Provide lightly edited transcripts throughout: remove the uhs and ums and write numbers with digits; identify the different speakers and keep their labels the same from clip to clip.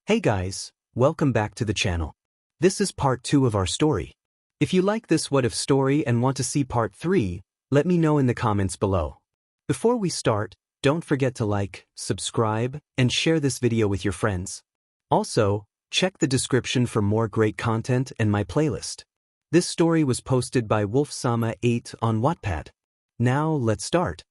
Speaker 1: Hey guys, welcome back to the channel. This is part 2 of our story. If you like this what if story and want to see part 3, let me know in the comments below. Before we start, don't forget to like, subscribe, and share this video with your friends. Also, check the description for more great content and my playlist. This story was posted by 𝗧𝗵𝗲 on Wattpad. Now let's start.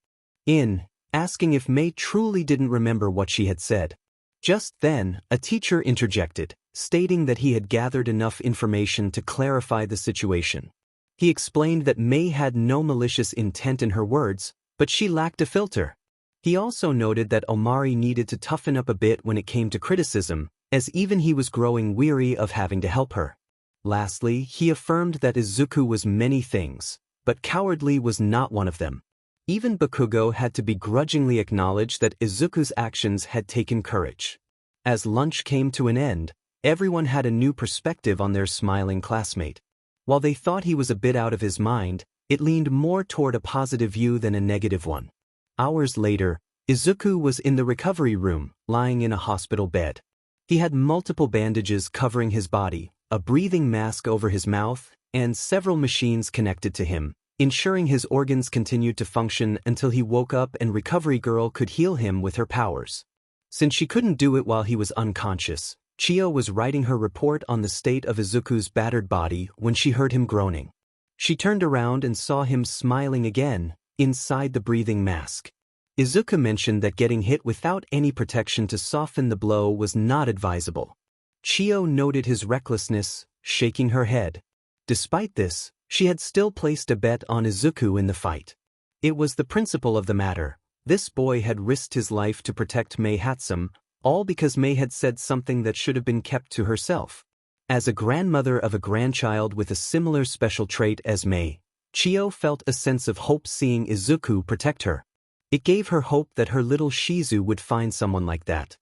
Speaker 1: Asking if May truly didn't remember what she had said. Just then, a teacher interjected, stating that he had gathered enough information to clarify the situation. He explained that May had no malicious intent in her words, but she lacked a filter. He also noted that Omari needed to toughen up a bit when it came to criticism, as even he was growing weary of having to help her. Lastly, he affirmed that Izuku was many things, but cowardly was not one of them. Even Bakugo had to begrudgingly acknowledge that Izuku's actions had taken courage. As lunch came to an end, everyone had a new perspective on their smiling classmate. While they thought he was a bit out of his mind, it leaned more toward a positive view than a negative one. Hours later, Izuku was in the recovery room, lying in a hospital bed. He had multiple bandages covering his body, a breathing mask over his mouth, and several machines connected to him, ensuring his organs continued to function until he woke up and Recovery Girl could heal him with her powers. Since she couldn't do it while he was unconscious, Ch1 was writing her report on the state of Izuku's battered body when she heard him groaning. She turned around and saw him smiling again, inside the breathing mask. Izuku mentioned that getting hit without any protection to soften the blow was not advisable. Ch1 noted his recklessness, shaking her head. Despite this, she had still placed a bet on Izuku in the fight. It was the principle of the matter. This boy had risked his life to protect myheroacademia, all because May had said something that should have been kept to herself. As a grandmother of a grandchild with a similar special trait as May, Ch1 felt a sense of hope seeing Izuku protect her. It gave her hope that her little Shizu would find someone like that.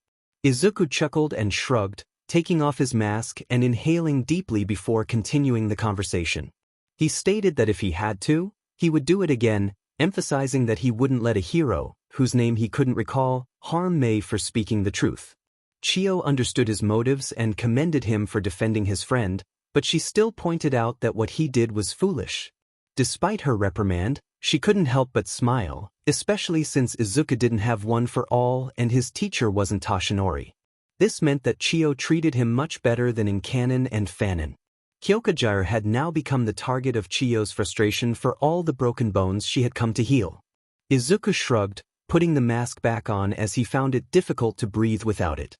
Speaker 1: Izuku chuckled and shrugged, taking off his mask and inhaling deeply before continuing the conversation. He stated that if he had to, he would do it again, emphasizing that he wouldn't let a hero, whose name he couldn't recall, harm May for speaking the truth. Ch1 understood his motives and commended him for defending his friend, but she still pointed out that what he did was foolish. Despite her reprimand, she couldn't help but smile, especially since Izuku didn't have one for all and his teacher wasn't Toshinori. This meant that Ch1 treated him much better than in canon and fanon. 𝐒𝐭𝐽 had now become the target of Ch1's frustration for all the broken bones she had come to heal. Izuku shrugged, putting the mask back on as he found it difficult to breathe without it.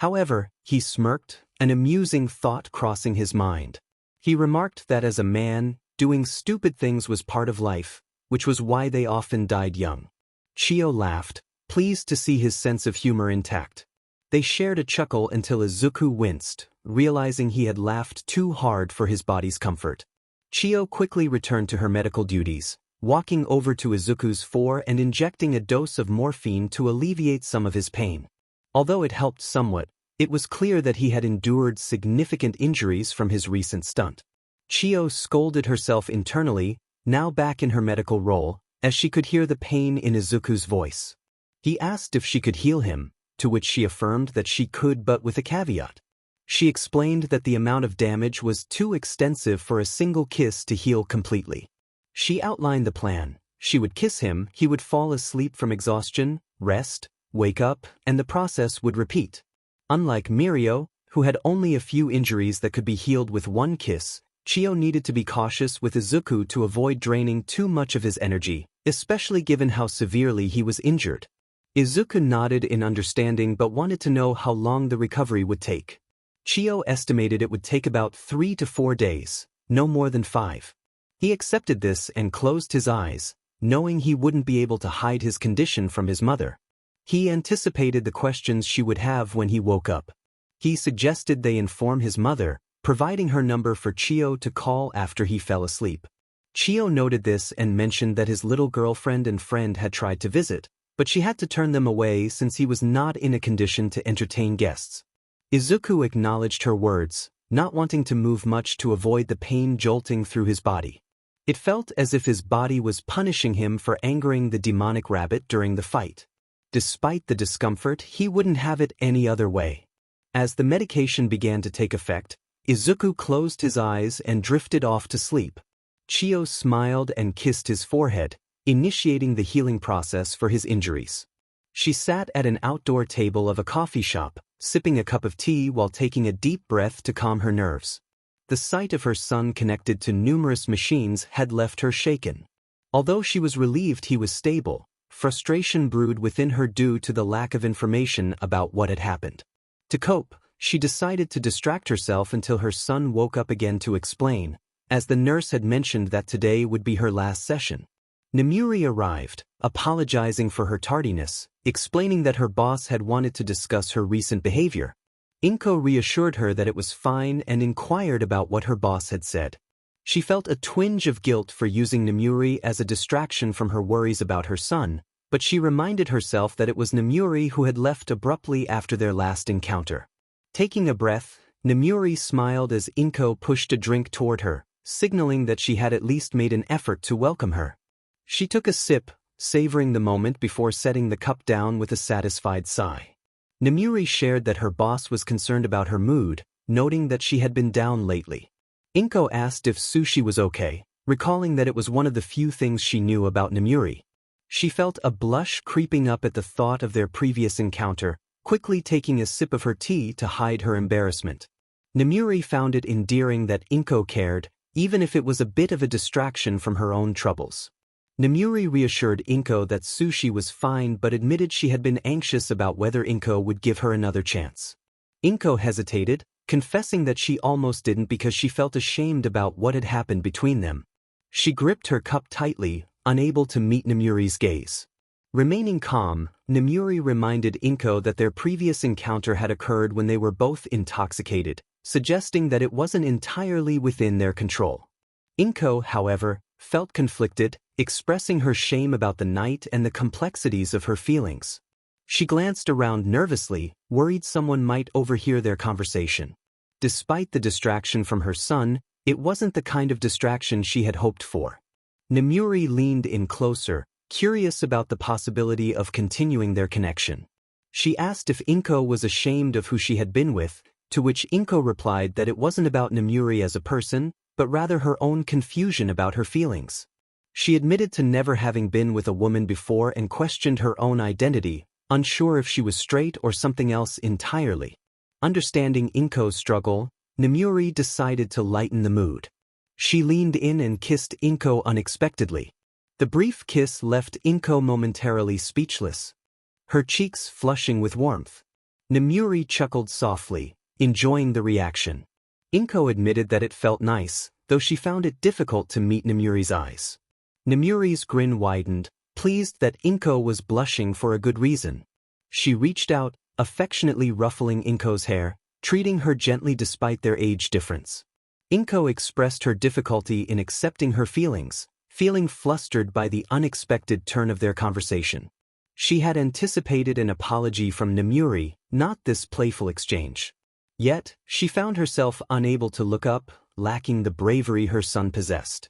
Speaker 1: However, he smirked, an amusing thought crossing his mind. He remarked that as a man, doing stupid things was part of life, which was why they often died young. Ch1 laughed, pleased to see his sense of humor intact. They shared a chuckle until Izuku winced, realizing he had laughed too hard for his body's comfort. Ch1 quickly returned to her medical duties, walking over to Izuku's fore and injecting a dose of morphine to alleviate some of his pain. Although it helped somewhat, it was clear that he had endured significant injuries from his recent stunt. Ch1 scolded herself internally, now back in her medical role, as she could hear the pain in Izuku's voice. He asked if she could heal him, to which she affirmed that she could but with a caveat. She explained that the amount of damage was too extensive for a single kiss to heal completely. She outlined the plan. She would kiss him, he would fall asleep from exhaustion, rest, wake up, and the process would repeat. Unlike Mirio, who had only a few injuries that could be healed with one kiss, Ch1 needed to be cautious with Izuku to avoid draining too much of his energy, especially given how severely he was injured. Izuku nodded in understanding but wanted to know how long the recovery would take. Ch1 estimated it would take about 3 to 4 days, no more than 5. He accepted this and closed his eyes, knowing he wouldn't be able to hide his condition from his mother. He anticipated the questions she would have when he woke up. He suggested they inform his mother, providing her number for Ch1 to call after he fell asleep. Ch1 noted this and mentioned that his little girlfriend and friend had tried to visit, but she had to turn them away since he was not in a condition to entertain guests. Izuku acknowledged her words, not wanting to move much to avoid the pain jolting through his body. It felt as if his body was punishing him for angering the demonic rabbit during the fight. Despite the discomfort, he wouldn't have it any other way. As the medication began to take effect, Izuku closed his eyes and drifted off to sleep. Chiyo smiled and kissed his forehead, initiating the healing process for his injuries. She sat at an outdoor table of a coffee shop, sipping a cup of tea while taking a deep breath to calm her nerves. The sight of her son connected to numerous machines had left her shaken. Although she was relieved he was stable, frustration brewed within her due to the lack of information about what had happened. To cope, she decided to distract herself until her son woke up again to explain, as the nurse had mentioned that today would be her last session. Nomiuri arrived, apologizing for her tardiness, explaining that her boss had wanted to discuss her recent behavior. 𝐒𝐭 reassured her that it was fine and inquired about what her boss had said. She felt a twinge of guilt for using Nomiuri as a distraction from her worries about her son, but she reminded herself that it was Nomiuri who had left abruptly after their last encounter. Taking a breath, Nomiuri smiled as 𝗂𝐭 pushed a drink toward her, signaling that she had at least made an effort to welcome her. She took a sip, savoring the moment before setting the cup down with a satisfied sigh. Nomiuri shared that her boss was concerned about her mood, noting that she had been down lately. 𝗂𝐭 asked if sushi was okay, recalling that it was one of the few things she knew about Nomiuri. She felt a blush creeping up at the thought of their previous encounter, quickly taking a sip of her tea to hide her embarrassment. Nomiuri found it endearing that 𝗂𝐭 cared, even if it was a bit of a distraction from her own troubles. Nomiuri reassured 𝗂𝐭 that sushi was fine but admitted she had been anxious about whether 𝗂𝐭 would give her another chance. 𝗂𝐭 hesitated, confessing that she almost didn't because she felt ashamed about what had happened between them. She gripped her cup tightly, unable to meet Nomiuri's gaze. Remaining calm, Nomiuri reminded 𝗂𝐭 that their previous encounter had occurred when they were both intoxicated, suggesting that it wasn't entirely within their control. 𝗂𝐭, however, felt conflicted, expressing her shame about the night and the complexities of her feelings. She glanced around nervously, worried someone might overhear their conversation. Despite the distraction from her son, it wasn't the kind of distraction she had hoped for. Nomiuri leaned in closer, curious about the possibility of continuing their connection. She asked if 𝗂𝐭 was ashamed of who she had been with, to which 𝗂𝐭 replied that it wasn't about Nomiuri as a person, but rather her own confusion about her feelings. She admitted to never having been with a woman before and questioned her own identity, unsure if she was straight or something else entirely. Understanding 𝗂𝐭's struggle, Nomiuri decided to lighten the mood. She leaned in and kissed 𝗂𝐭 unexpectedly. The brief kiss left 𝗂𝐭 momentarily speechless, her cheeks flushing with warmth. Nomiuri chuckled softly, enjoying the reaction. 𝗂𝐭 admitted that it felt nice, though she found it difficult to meet Nomiuri's eyes. Nomiuri's grin widened, pleased that 𝗂𝐭 was blushing for a good reason. She reached out, affectionately ruffling 𝗂𝐭's hair, treating her gently despite their age difference. 𝗂𝐭 expressed her difficulty in accepting her feelings, feeling flustered by the unexpected turn of their conversation. She had anticipated an apology from Nomiuri, not this playful exchange. Yet, she found herself unable to look up, lacking the bravery her son possessed.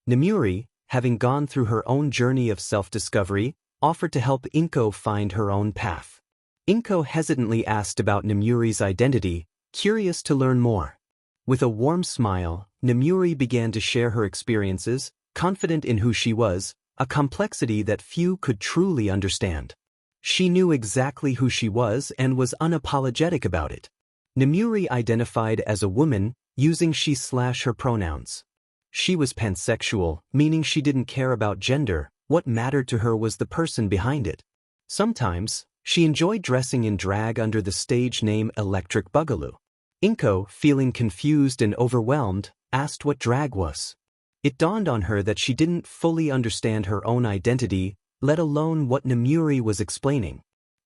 Speaker 1: Nomiuri, having gone through her own journey of self-discovery, offered to help 𝗂𝐭 find her own path. 𝗂𝐭 hesitantly asked about Nomiuri's identity, curious to learn more. With a warm smile, Nomiuri began to share her experiences, confident in who she was, a complexity that few could truly understand. She knew exactly who she was and was unapologetic about it. Nomiuri identified as a woman, using she/her pronouns. She was pansexual, meaning she didn't care about gender, what mattered to her was the person behind it. Sometimes, she enjoyed dressing in drag under the stage name Electric Boogaloo. 𝗂𝐭, feeling confused and overwhelmed, asked what drag was. It dawned on her that she didn't fully understand her own identity, let alone what Nomiuri was explaining.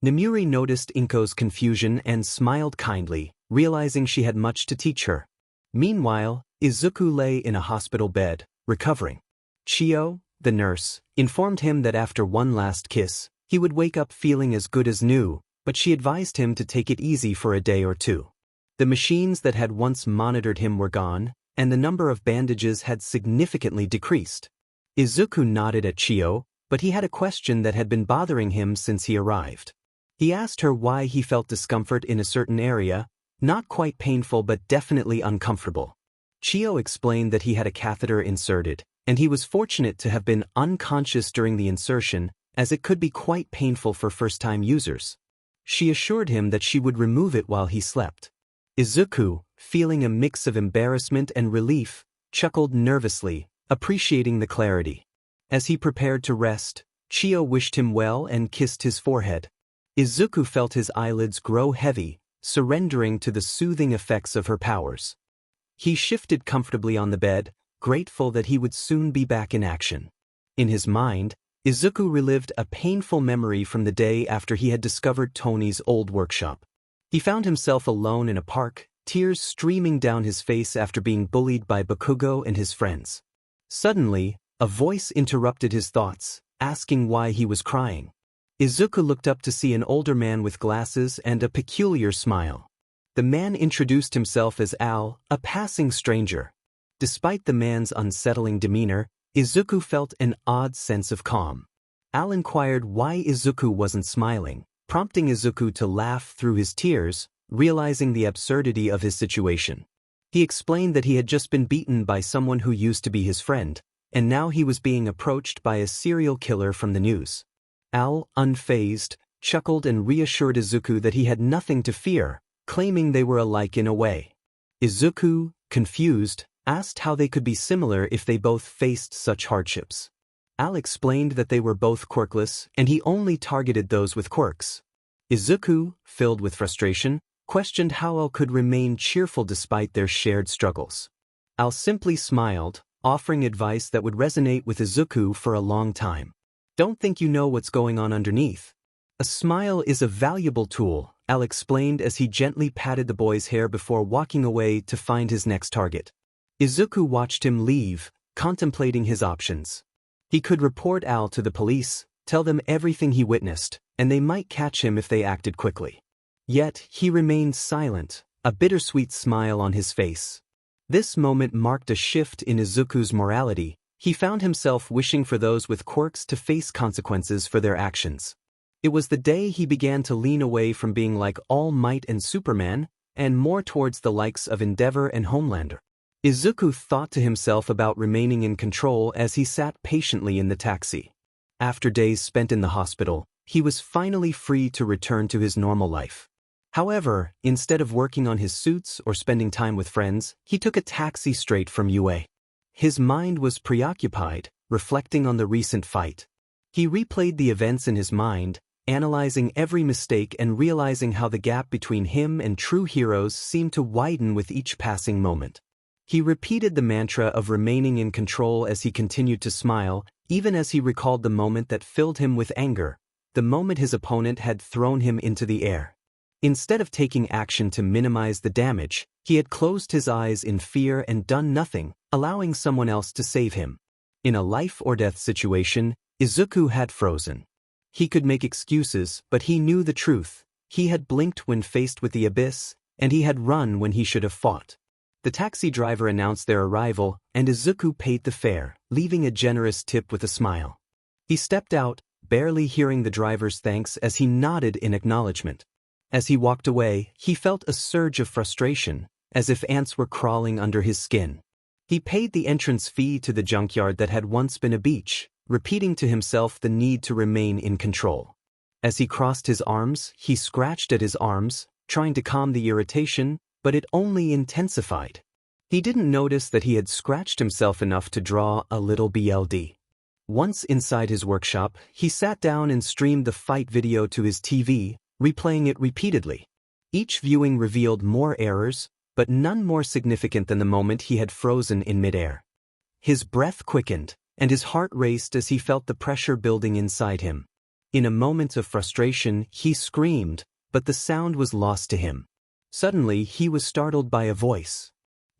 Speaker 1: Nomiuri noticed 𝗂𝐭's confusion and smiled kindly, realizing she had much to teach her. Meanwhile, Izuku lay in a hospital bed, recovering. Chiyo, the nurse, informed him that after one last kiss, he would wake up feeling as good as new, but she advised him to take it easy for a day or two. The machines that had once monitored him were gone, and the number of bandages had significantly decreased. Izuku nodded at Chiyo, but he had a question that had been bothering him since he arrived. He asked her why he felt discomfort in a certain area, Not quite painful but definitely uncomfortable. 𝐎𝐩𝐻 explained that he had a catheter inserted, and he was fortunate to have been unconscious during the insertion, as it could be quite painful for first-time users. She assured him that she would remove it while he slept. Izuku, feeling a mix of embarrassment and relief, chuckled nervously, appreciating the clarity. As he prepared to rest, 𝐎𝐻𝐻 wished him well and kissed his forehead. Izuku felt his eyelids grow heavy, surrendering to the soothing effects of her powers. He shifted comfortably on the bed, grateful that he would soon be back in action. In his mind, Izuku relived a painful memory from the day after he had discovered Tony's old workshop. He found himself alone in a park, tears streaming down his face after being bullied by Bakugo and his friends. Suddenly, a voice interrupted his thoughts, asking why he was crying. Izuku looked up to see an older man with glasses and a peculiar smile. The man introduced himself as Al, a passing stranger. Despite the man's unsettling demeanor, Izuku felt an odd sense of calm. Al inquired why Izuku wasn't smiling, prompting Izuku to laugh through his tears, realizing the absurdity of his situation. He explained that he had just been beaten by someone who used to be his friend, and now he was being approached by a serial killer from the news. Al, unfazed, chuckled and reassured Izuku that he had nothing to fear, claiming they were alike in a way. Izuku, confused, asked how they could be similar if they both faced such hardships. Al explained that they were both quirkless and he only targeted those with quirks. Izuku, filled with frustration, questioned how Al could remain cheerful despite their shared struggles. Al simply smiled, offering advice that would resonate with Izuku for a long time. Don't think you know what's going on underneath. A smile is a valuable tool, Al explained as he gently patted the boy's hair before walking away to find his next target. Izuku watched him leave, contemplating his options. He could report Al to the police, tell them everything he witnessed, and they might catch him if they acted quickly. Yet, he remained silent, a bittersweet smile on his face. This moment marked a shift in Izuku's morality. He found himself wishing for those with quirks to face consequences for their actions. It was the day he began to lean away from being like All Might and Superman, and more towards the likes of Endeavor and Homelander. Izuku thought to himself about remaining in control as he sat patiently in the taxi. After days spent in the hospital, he was finally free to return to his normal life. However, instead of working on his suits or spending time with friends, he took a taxi straight from UA. His mind was preoccupied, reflecting on the recent fight. He replayed the events in his mind, analyzing every mistake and realizing how the gap between him and true heroes seemed to widen with each passing moment. He repeated the mantra of remaining in control as he continued to smile, even as he recalled the moment that filled him with anger, the moment his opponent had thrown him into the air. Instead of taking action to minimize the damage, he had closed his eyes in fear and done nothing, allowing someone else to save him. In a life-or-death situation, Izuku had frozen. He could make excuses, but he knew the truth. He had blinked when faced with the abyss, and he had run when he should have fought. The taxi driver announced their arrival, and Izuku paid the fare, leaving a generous tip with a smile. He stepped out, barely hearing the driver's thanks as he nodded in acknowledgement. As he walked away, he felt a surge of frustration, as if ants were crawling under his skin. He paid the entrance fee to the junkyard that had once been a beach, repeating to himself the need to remain in control. As he crossed his arms, he scratched at his arms, trying to calm the irritation, but it only intensified. He didn't notice that he had scratched himself enough to draw a little BLD. Once inside his workshop, he sat down and streamed the fight video to his TV, replaying it repeatedly. Each viewing revealed more errors, but none more significant than the moment he had frozen in midair. His breath quickened, and his heart raced as he felt the pressure building inside him. In a moment of frustration, he screamed, but the sound was lost to him. Suddenly, he was startled by a voice.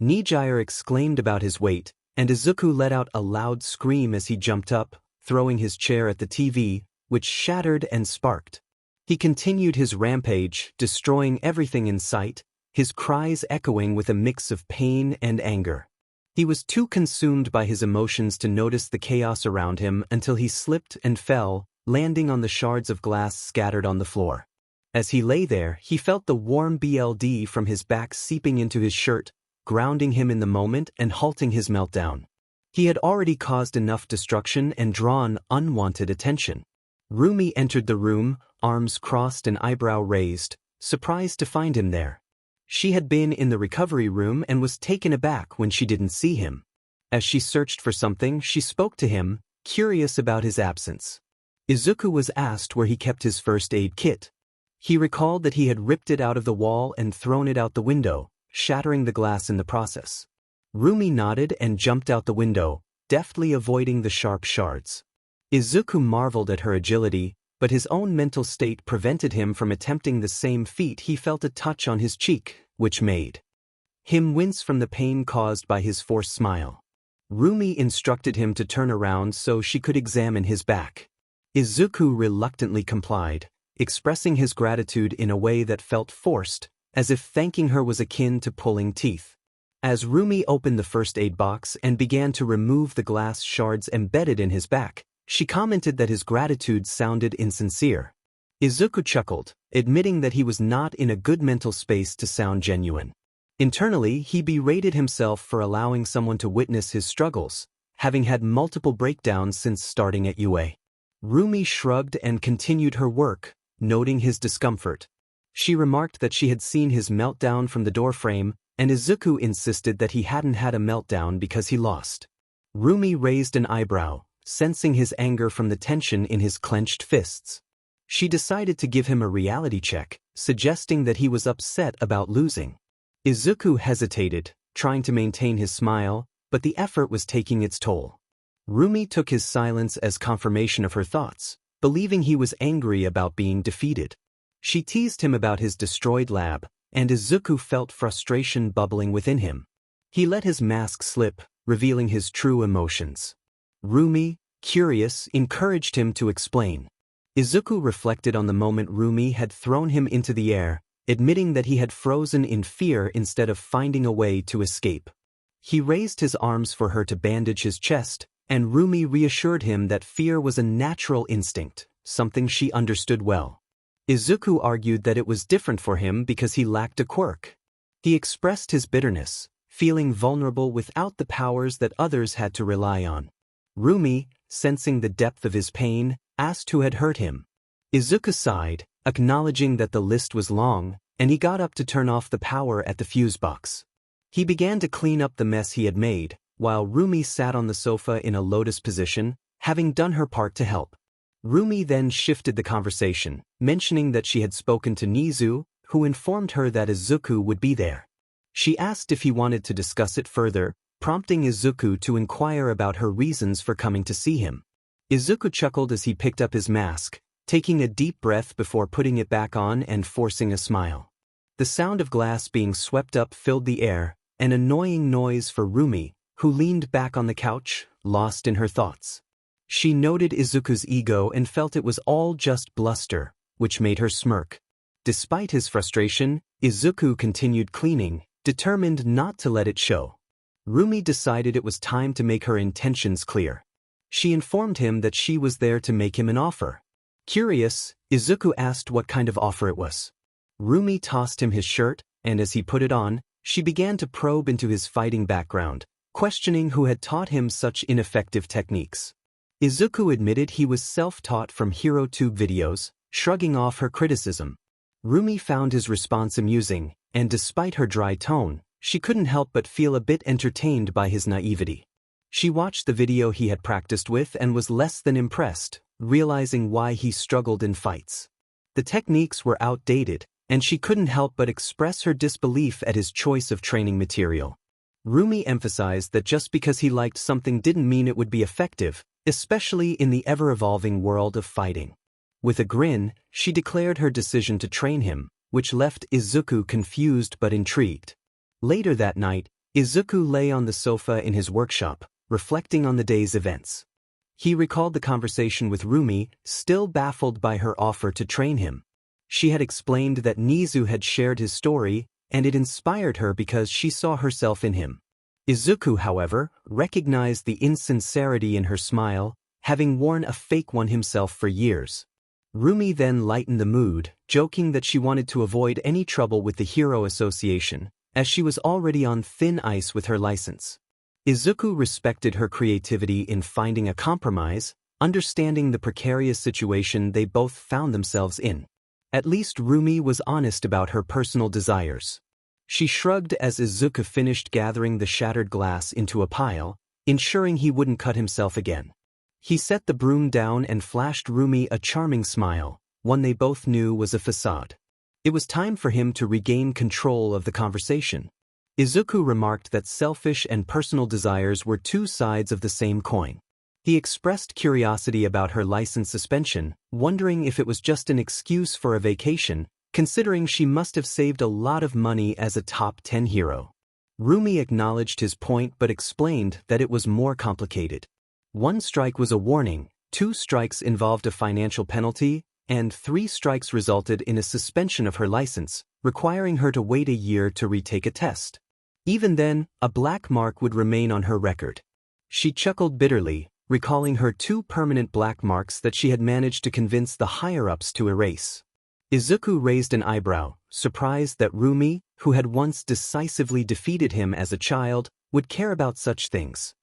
Speaker 1: 𝗎𝗎𝗓 exclaimed about his weight, and Izuku let out a loud scream as he jumped up, throwing his chair at the TV, which shattered and sparked. He continued his rampage, destroying everything in sight, his cries echoing with a mix of pain and anger. He was too consumed by his emotions to notice the chaos around him until he slipped and fell, landing on the shards of glass scattered on the floor. As he lay there, he felt the warm blood from his back seeping into his shirt, grounding him in the moment and halting his meltdown. He had already caused enough destruction and drawn unwanted attention. Rumi entered the room, arms crossed and eyebrow raised, surprised to find him there. She had been in the recovery room and was taken aback when she didn't see him. As she searched for something, she spoke to him, curious about his absence. Izuku was asked where he kept his first aid kit. He recalled that he had ripped it out of the wall and thrown it out the window, shattering the glass in the process. Rumi nodded and jumped out the window, deftly avoiding the sharp shards. Izuku marveled at her agility, but his own mental state prevented him from attempting the same feat. He felt a touch on his cheek, which made him wince from the pain caused by his forced smile. Rumi instructed him to turn around so she could examine his back. Izuku reluctantly complied, expressing his gratitude in a way that felt forced, as if thanking her was akin to pulling teeth. As Rumi opened the first aid box and began to remove the glass shards embedded in his back, she commented that his gratitude sounded insincere. Izuku chuckled, admitting that he was not in a good mental space to sound genuine. Internally, he berated himself for allowing someone to witness his struggles, having had multiple breakdowns since starting at UA. Rumi shrugged and continued her work, noting his discomfort. She remarked that she had seen his meltdown from the doorframe, and Izuku insisted that he hadn't had a meltdown because he lost. Rumi raised an eyebrow, sensing his anger from the tension in his clenched fists. She decided to give him a reality check, suggesting that he was upset about losing. Izuku hesitated, trying to maintain his smile, but the effort was taking its toll. Rumi took his silence as confirmation of her thoughts, believing he was angry about being defeated. She teased him about his destroyed lab, and Izuku felt frustration bubbling within him. He let his mask slip, revealing his true emotions. Rumi, curious, encouraged him to explain. Izuku reflected on the moment Rumi had thrown him into the air, admitting that he had frozen in fear instead of finding a way to escape. He raised his arms for her to bandage his chest, and Rumi reassured him that fear was a natural instinct, something she understood well. Izuku argued that it was different for him because he lacked a quirk. He expressed his bitterness, feeling vulnerable without the powers that others had to rely on. Rumi, sensing the depth of his pain, asked who had hurt him. Izuku sighed, acknowledging that the list was long, and he got up to turn off the power at the fuse box. He began to clean up the mess he had made, while Rumi sat on the sofa in a lotus position, having done her part to help. Rumi then shifted the conversation, mentioning that she had spoken to Nizu, who informed her that Izuku would be there. She asked if he wanted to discuss it further, prompting Izuku to inquire about her reasons for coming to see him. Izuku chuckled as he picked up his mask, taking a deep breath before putting it back on and forcing a smile. The sound of glass being swept up filled the air, an annoying noise for Rumi, who leaned back on the couch, lost in her thoughts. She noted Izuku's ego and felt it was all just bluster, which made her smirk. Despite his frustration, Izuku continued cleaning, determined not to let it show. Rumi decided it was time to make her intentions clear. She informed him that she was there to make him an offer. Curious, Izuku asked what kind of offer it was. Rumi tossed him his shirt, and as he put it on, she began to probe into his fighting background, questioning who had taught him such ineffective techniques. Izuku admitted he was self-taught from HeroTube videos, shrugging off her criticism. Rumi found his response amusing, and despite her dry tone, she couldn't help but feel a bit entertained by his naivety. She watched the video he had practiced with and was less than impressed, realizing why he struggled in fights. The techniques were outdated, and she couldn't help but express her disbelief at his choice of training material. Rumi emphasized that just because he liked something didn't mean it would be effective, especially in the ever-evolving world of fighting. With a grin, she declared her decision to train him, which left Izuku confused but intrigued. Later that night, Izuku lay on the sofa in his workshop, reflecting on the day's events. He recalled the conversation with Rumi, still baffled by her offer to train him. She had explained that Nizu had shared his story, and it inspired her because she saw herself in him. Izuku, however, recognized the insincerity in her smile, having worn a fake one himself for years. Rumi then lightened the mood, joking that she wanted to avoid any trouble with the Hero Association, as she was already on thin ice with her license. Izuku respected her creativity in finding a compromise, understanding the precarious situation they both found themselves in. At least Rumi was honest about her personal desires. She shrugged as Izuku finished gathering the shattered glass into a pile, ensuring he wouldn't cut himself again. He set the broom down and flashed Rumi a charming smile, one they both knew was a facade. It was time for him to regain control of the conversation. Izuku remarked that selfish and personal desires were two sides of the same coin. He expressed curiosity about her license suspension, wondering if it was just an excuse for a vacation, considering she must have saved a lot of money as a top 10 hero. Rumi acknowledged his point but explained that it was more complicated. 1 strike was a warning, 2 strikes involved a financial penalty, and 3 strikes resulted in a suspension of her license, requiring her to wait a year to retake a test. Even then, a black mark would remain on her record. She chuckled bitterly, recalling her 2 permanent black marks that she had managed to convince the higher-ups to erase. Izuku raised an eyebrow, surprised that Rumi, who had once decisively defeated him as a child, would care about such things.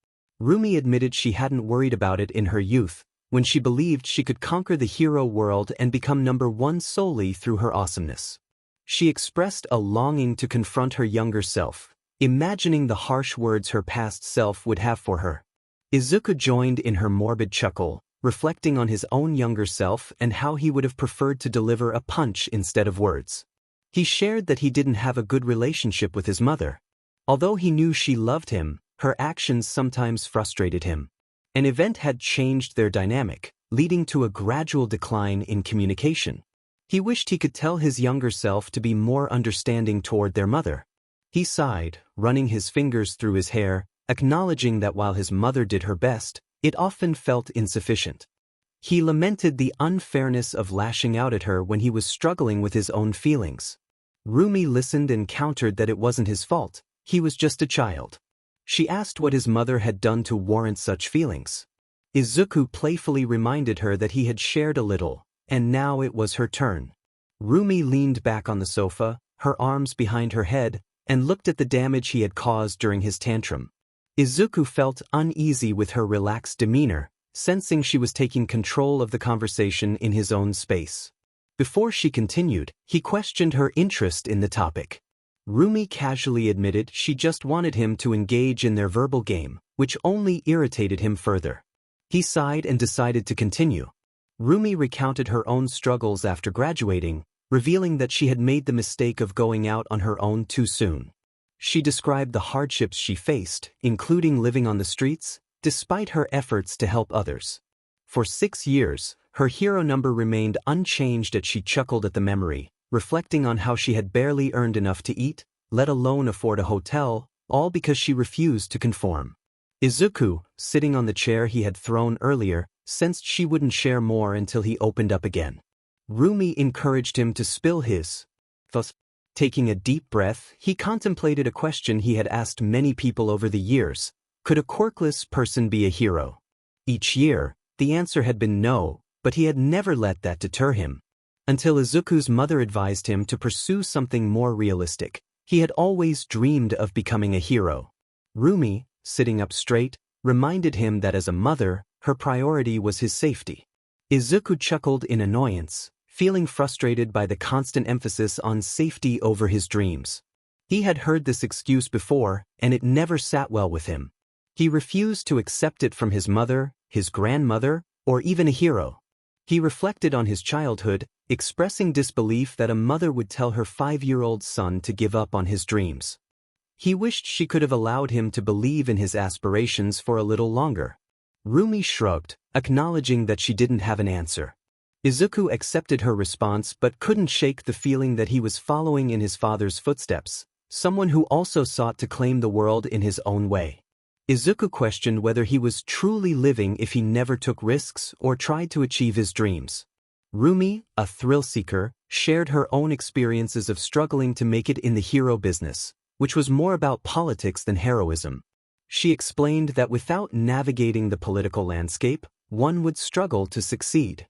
Speaker 1: Rumi admitted she hadn't worried about it in her youth, when she believed she could conquer the hero world and become #1 solely through her awesomeness. She expressed a longing to confront her younger self, imagining the harsh words her past self would have for her. Izuku joined in her morbid chuckle, reflecting on his own younger self and how he would have preferred to deliver a punch instead of words. He shared that he didn't have a good relationship with his mother. Although he knew she loved him, her actions sometimes frustrated him. An event had changed their dynamic, leading to a gradual decline in communication. He wished he could tell his younger self to be more understanding toward their mother. He sighed, running his fingers through his hair, acknowledging that while his mother did her best, it often felt insufficient. He lamented the unfairness of lashing out at her when he was struggling with his own feelings. Rumi listened and countered that it wasn't his fault, he was just a child. She asked what his mother had done to warrant such feelings. Izuku playfully reminded her that he had shared a little, and now it was her turn. Rumi leaned back on the sofa, her arms behind her head, and looked at the damage he had caused during his tantrum. Izuku felt uneasy with her relaxed demeanor, sensing she was taking control of the conversation in his own space. Before she continued, he questioned her interest in the topic. Rumi casually admitted she just wanted him to engage in their verbal game, which only irritated him further. He sighed and decided to continue. Rumi recounted her own struggles after graduating, revealing that she had made the mistake of going out on her own too soon. She described the hardships she faced, including living on the streets, despite her efforts to help others. For 6 years, her hero number remained unchanged as she chuckled at the memory, reflecting on how she had barely earned enough to eat, let alone afford a hotel, all because she refused to conform. Izuku, sitting on the chair he had thrown earlier, sensed she wouldn't share more until he opened up again. Rumi encouraged him to spill his thoughts. Taking a deep breath, he contemplated a question he had asked many people over the years: could a quirkless person be a hero? Each year, the answer had been no, but he had never let that deter him. Until Izuku's mother advised him to pursue something more realistic, he had always dreamed of becoming a hero. Rumi, sitting up straight, reminded him that as a mother, her priority was his safety. Izuku chuckled in annoyance, feeling frustrated by the constant emphasis on safety over his dreams. He had heard this excuse before, and it never sat well with him. He refused to accept it from his mother, his grandmother, or even a hero. He reflected on his childhood, expressing disbelief that a mother would tell her 5-year-old son to give up on his dreams. He wished she could have allowed him to believe in his aspirations for a little longer. Rumi shrugged, acknowledging that she didn't have an answer. Izuku accepted her response but couldn't shake the feeling that he was following in his father's footsteps, someone who also sought to claim the world in his own way. Izuku questioned whether he was truly living if he never took risks or tried to achieve his dreams. Rumi, a thrill seeker, shared her own experiences of struggling to make it in the hero business, which was more about politics than heroism. She explained that without navigating the political landscape, one would struggle to succeed.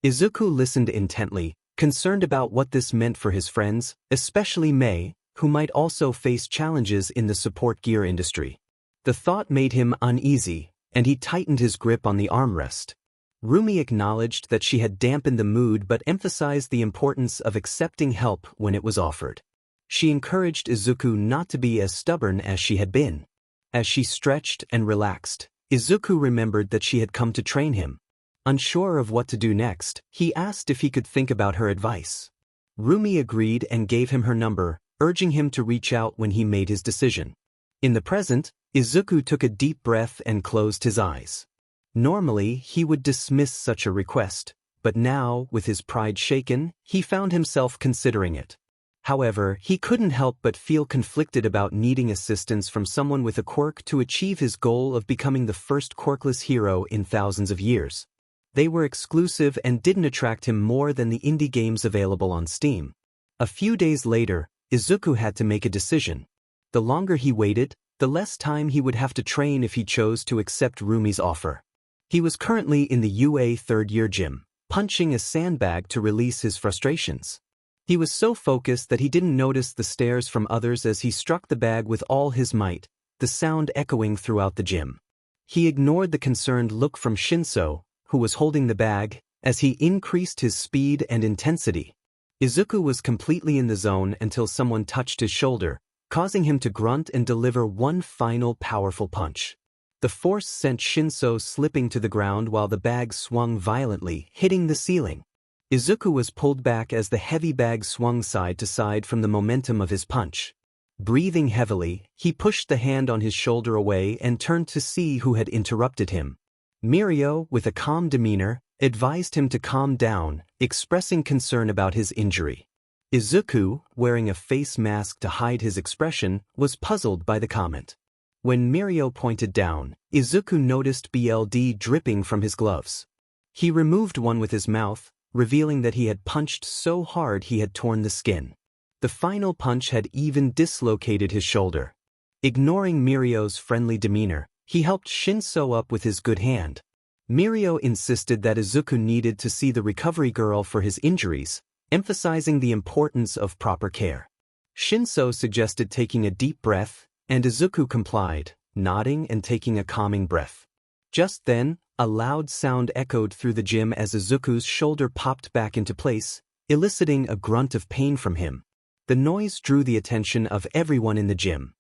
Speaker 1: Izuku listened intently, concerned about what this meant for his friends, especially Mei, who might also face challenges in the support gear industry. The thought made him uneasy, and he tightened his grip on the armrest. Rumi acknowledged that she had dampened the mood but emphasized the importance of accepting help when it was offered. She encouraged Izuku not to be as stubborn as she had been. As she stretched and relaxed, Izuku remembered that she had come to train him. Unsure of what to do next, he asked if he could think about her advice. Rumi agreed and gave him her number, urging him to reach out when he made his decision. In the present, Izuku took a deep breath and closed his eyes. Normally, he would dismiss such a request, but now, with his pride shaken, he found himself considering it. However, he couldn't help but feel conflicted about needing assistance from someone with a quirk to achieve his goal of becoming the first quirkless hero in thousands of years. They were exclusive and didn't attract him more than the indie games available on Steam. A few days later, Izuku had to make a decision. The longer he waited, the less time he would have to train if he chose to accept Rumi's offer. He was currently in the UA third-year gym, punching a sandbag to release his frustrations. He was so focused that he didn't notice the stares from others as he struck the bag with all his might, the sound echoing throughout the gym. He ignored the concerned look from Shinso, who was holding the bag, as he increased his speed and intensity. Izuku was completely in the zone until someone touched his shoulder, causing him to grunt and deliver one final powerful punch. The force sent Shinso slipping to the ground while the bag swung violently, hitting the ceiling. Izuku was pulled back as the heavy bag swung side to side from the momentum of his punch. Breathing heavily, he pushed the hand on his shoulder away and turned to see who had interrupted him. Mirio, with a calm demeanor, advised him to calm down, expressing concern about his injury. Izuku, wearing a face mask to hide his expression, was puzzled by the comment. When Mirio pointed down, Izuku noticed blood dripping from his gloves. He removed one with his mouth, revealing that he had punched so hard he had torn the skin. The final punch had even dislocated his shoulder. Ignoring Mirio's friendly demeanor, he helped Shinso up with his good hand. Mirio insisted that Izuku needed to see the recovery girl for his injuries, emphasizing the importance of proper care. Shinso suggested taking a deep breath, and Izuku complied, nodding and taking a calming breath. Just then, a loud sound echoed through the gym as Izuku's shoulder popped back into place, eliciting a grunt of pain from him. The noise drew the attention of everyone in the gym.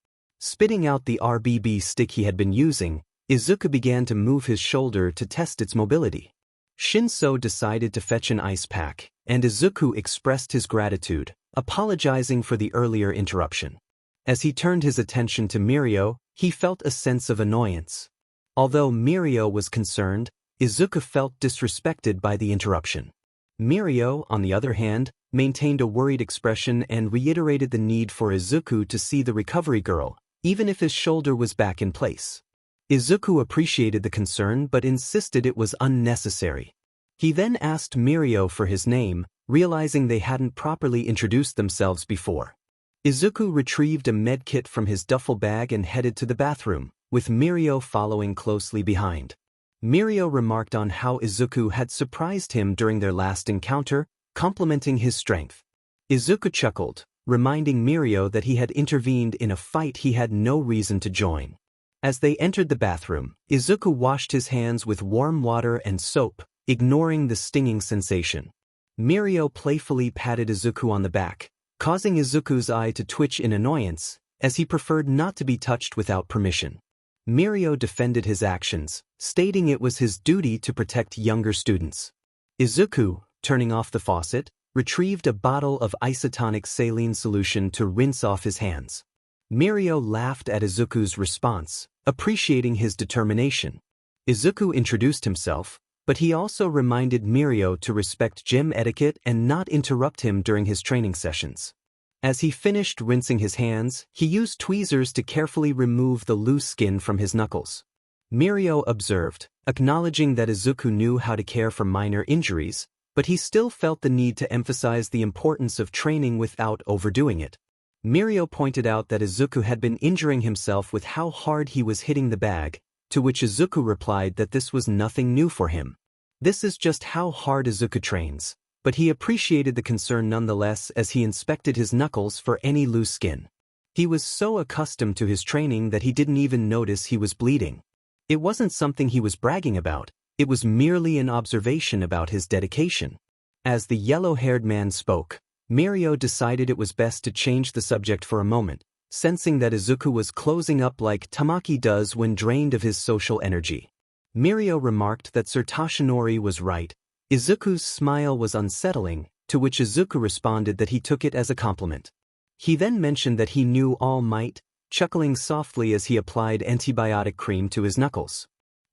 Speaker 1: Spitting out the RBB stick he had been using, Izuku began to move his shoulder to test its mobility. Shinso decided to fetch an ice pack, and Izuku expressed his gratitude, apologizing for the earlier interruption. As he turned his attention to Mirio, he felt a sense of annoyance. Although Mirio was concerned, Izuku felt disrespected by the interruption. Mirio, on the other hand, maintained a worried expression and reiterated the need for Izuku to see the recovery girl, even if his shoulder was back in place. Izuku appreciated the concern but insisted it was unnecessary. He then asked Mirio for his name, realizing they hadn't properly introduced themselves before. Izuku retrieved a medkit from his duffel bag and headed to the bathroom, with Mirio following closely behind. Mirio remarked on how Izuku had surprised him during their last encounter, complimenting his strength. Izuku chuckled, reminding Mirio that he had intervened in a fight he had no reason to join. As they entered the bathroom, Izuku washed his hands with warm water and soap, ignoring the stinging sensation. Mirio playfully patted Izuku on the back, causing Izuku's eye to twitch in annoyance, as he preferred not to be touched without permission. Mirio defended his actions, stating it was his duty to protect younger students. Izuku, turning off the faucet, retrieved a bottle of isotonic saline solution to rinse off his hands. Mirio laughed at Izuku's response, appreciating his determination. Izuku introduced himself, but he also reminded Mirio to respect gym etiquette and not interrupt him during his training sessions. As he finished rinsing his hands, he used tweezers to carefully remove the loose skin from his knuckles. Mirio observed, acknowledging that Izuku knew how to care for minor injuries, but he still felt the need to emphasize the importance of training without overdoing it. Mirio pointed out that Izuku had been injuring himself with how hard he was hitting the bag, to which Izuku replied that this was nothing new for him. This is just how hard Izuku trains, but he appreciated the concern nonetheless as he inspected his knuckles for any loose skin. He was so accustomed to his training that he didn't even notice he was bleeding. It wasn't something he was bragging about, it was merely an observation about his dedication. As the yellow-haired man spoke, Mirio decided it was best to change the subject for a moment, sensing that Izuku was closing up like Tamaki does when drained of his social energy. Mirio remarked that Sir Toshinori was right. Izuku's smile was unsettling, to which Izuku responded that he took it as a compliment. He then mentioned that he knew All Might, chuckling softly as he applied antibiotic cream to his knuckles.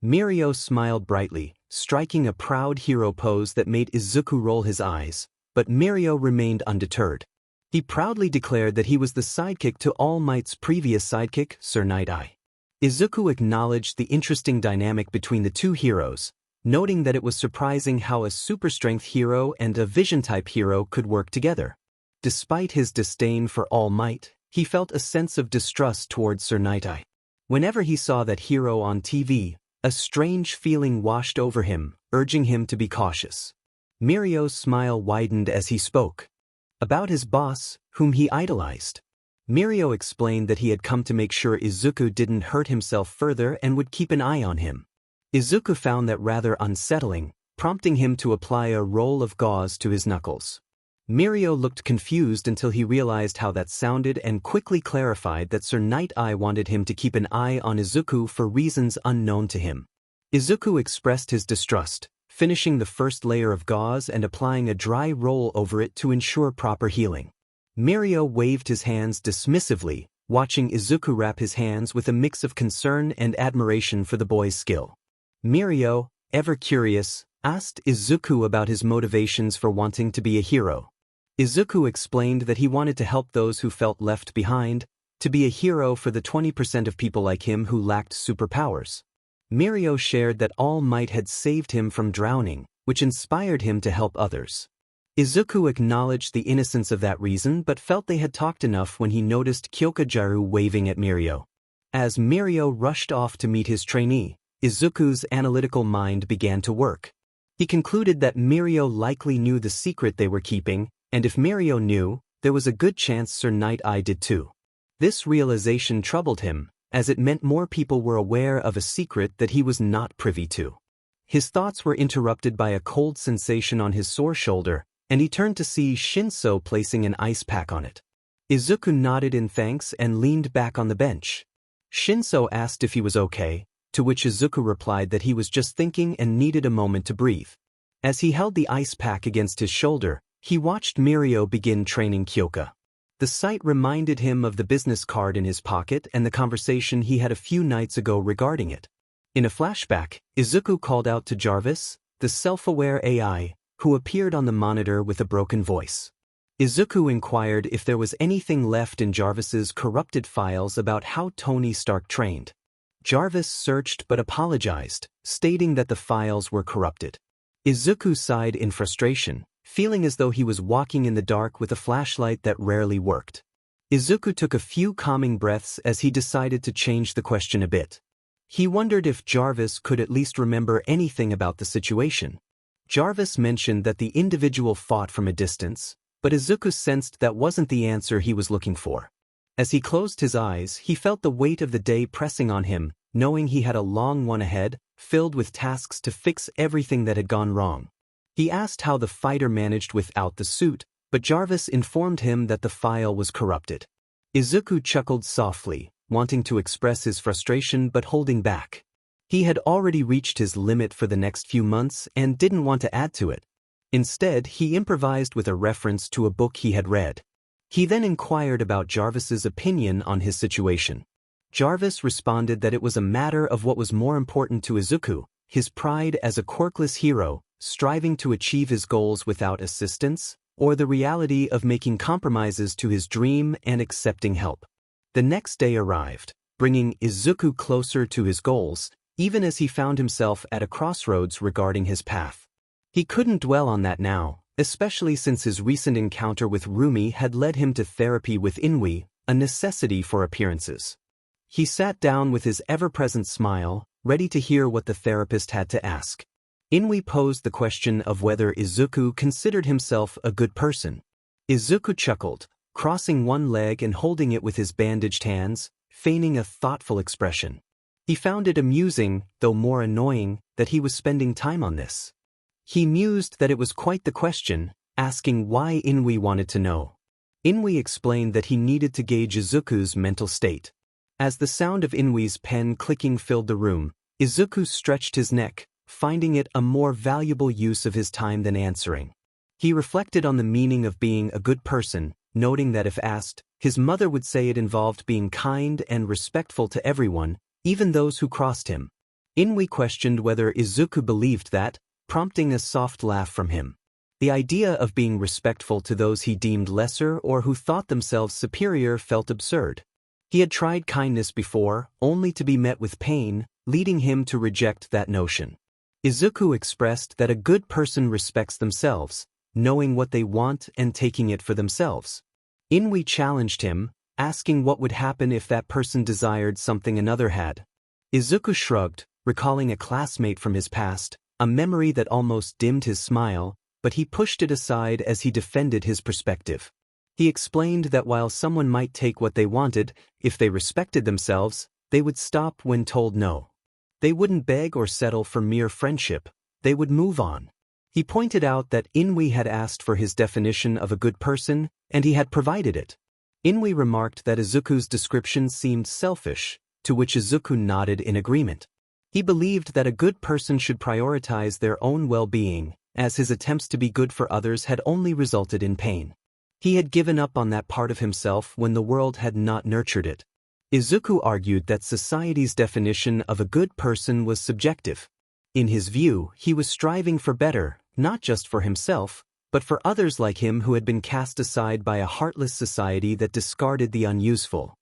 Speaker 1: Mirio smiled brightly, striking a proud hero pose that made Izuku roll his eyes, but Mirio remained undeterred. He proudly declared that he was the sidekick to All Might's previous sidekick, Sir Night-Eye. Izuku acknowledged the interesting dynamic between the two heroes, noting that it was surprising how a super-strength hero and a vision-type hero could work together. Despite his disdain for All Might, he felt a sense of distrust towards Sir Night-Eye. Whenever he saw that hero on TV, a strange feeling washed over him, urging him to be cautious. Mirio's smile widened as he spoke. About his boss, whom he idolized. Mirio explained that he had come to make sure Izuku didn't hurt himself further and would keep an eye on him. Izuku found that rather unsettling, prompting him to apply a roll of gauze to his knuckles. Mirio looked confused until he realized how that sounded and quickly clarified that Sir Night-Eye wanted him to keep an eye on Izuku for reasons unknown to him. Izuku expressed his distrust, finishing the first layer of gauze and applying a dry roll over it to ensure proper healing. Mirio waved his hands dismissively, watching Izuku wrap his hands with a mix of concern and admiration for the boy's skill. Mirio, ever curious, asked Izuku about his motivations for wanting to be a hero. Izuku explained that he wanted to help those who felt left behind, to be a hero for the 20% of people like him who lacked superpowers. Mirio shared that All Might had saved him from drowning, which inspired him to help others. Izuku acknowledged the innocence of that reason but felt they had talked enough when he noticed Kyokajaru waving at Mirio. As Mirio rushed off to meet his trainee, Izuku's analytical mind began to work. He concluded that Mirio likely knew the secret they were keeping, and if Mirio knew, there was a good chance Sir Night-Eye did too. This realization troubled him, as it meant more people were aware of a secret that he was not privy to. His thoughts were interrupted by a cold sensation on his sore shoulder, and he turned to see Shinso placing an ice pack on it. Izuku nodded in thanks and leaned back on the bench. Shinso asked if he was okay, to which Izuku replied that he was just thinking and needed a moment to breathe. As he held the ice pack against his shoulder, he watched Mirio begin training Kyoka. The sight reminded him of the business card in his pocket and the conversation he had a few nights ago regarding it. In a flashback, Izuku called out to 𝗲𝗏, the self-aware AI, who appeared on the monitor with a broken voice. Izuku inquired if there was anything left in 𝗲𝗏's corrupted files about how Tony Stark trained. 𝗲𝗏 searched but apologized, stating that the files were corrupted. Izuku sighed in frustration, feeling as though he was walking in the dark with a flashlight that rarely worked. Izuku took a few calming breaths as he decided to change the question a bit. He wondered if 𝗲𝗏 could at least remember anything about the situation. 𝗲𝗏 mentioned that the individual fought from a distance, but Izuku sensed that wasn't the answer he was looking for. As he closed his eyes, he felt the weight of the day pressing on him, knowing he had a long one ahead, filled with tasks to fix everything that had gone wrong. He asked how the fighter managed without the suit, but 𝗲𝗏 informed him that the file was corrupted. Izuku chuckled softly, wanting to express his frustration but holding back. He had already reached his limit for the next few months and didn't want to add to it. Instead, he improvised with a reference to a book he had read. He then inquired about 𝗲𝗏's opinion on his situation. 𝗲𝗏 responded that it was a matter of what was more important to Izuku, his pride as a quirkless hero, striving to achieve his goals without assistance, or the reality of making compromises to his dream and accepting help. The next day arrived, bringing Izuku closer to his goals, even as he found himself at a crossroads regarding his path. He couldn't dwell on that now, especially since his recent encounter with Rumi had led him to therapy with Inui, a necessity for appearances. He sat down with his ever-present smile, ready to hear what the therapist had to ask. Inoue posed the question of whether Izuku considered himself a good person. Izuku chuckled, crossing one leg and holding it with his bandaged hands, feigning a thoughtful expression. He found it amusing, though more annoying, that he was spending time on this. He mused that it was quite the question, asking why Inoue wanted to know. Inoue explained that he needed to gauge Izuku's mental state. As the sound of Inoue's pen clicking filled the room, Izuku stretched his neck, finding it a more valuable use of his time than answering. He reflected on the meaning of being a good person, noting that if asked, his mother would say it involved being kind and respectful to everyone, even those who crossed him. Inoue questioned whether Izuku believed that, prompting a soft laugh from him. The idea of being respectful to those he deemed lesser or who thought themselves superior felt absurd. He had tried kindness before, only to be met with pain, leading him to reject that notion. Izuku expressed that a good person respects themselves, knowing what they want and taking it for themselves. Inoue challenged him, asking what would happen if that person desired something another had. Izuku shrugged, recalling a classmate from his past, a memory that almost dimmed his smile, but he pushed it aside as he defended his perspective. He explained that while someone might take what they wanted, if they respected themselves, they would stop when told no. They wouldn't beg or settle for mere friendship, they would move on. He pointed out that Inoue had asked for his definition of a good person, and he had provided it. Inoue remarked that Izuku's description seemed selfish, to which Izuku nodded in agreement. He believed that a good person should prioritize their own well-being, as his attempts to be good for others had only resulted in pain. He had given up on that part of himself when the world had not nurtured it. Izuku argued that society's definition of a good person was subjective. In his view, he was striving for better, not just for himself, but for others like him who had been cast aside by a heartless society that discarded the unuseful.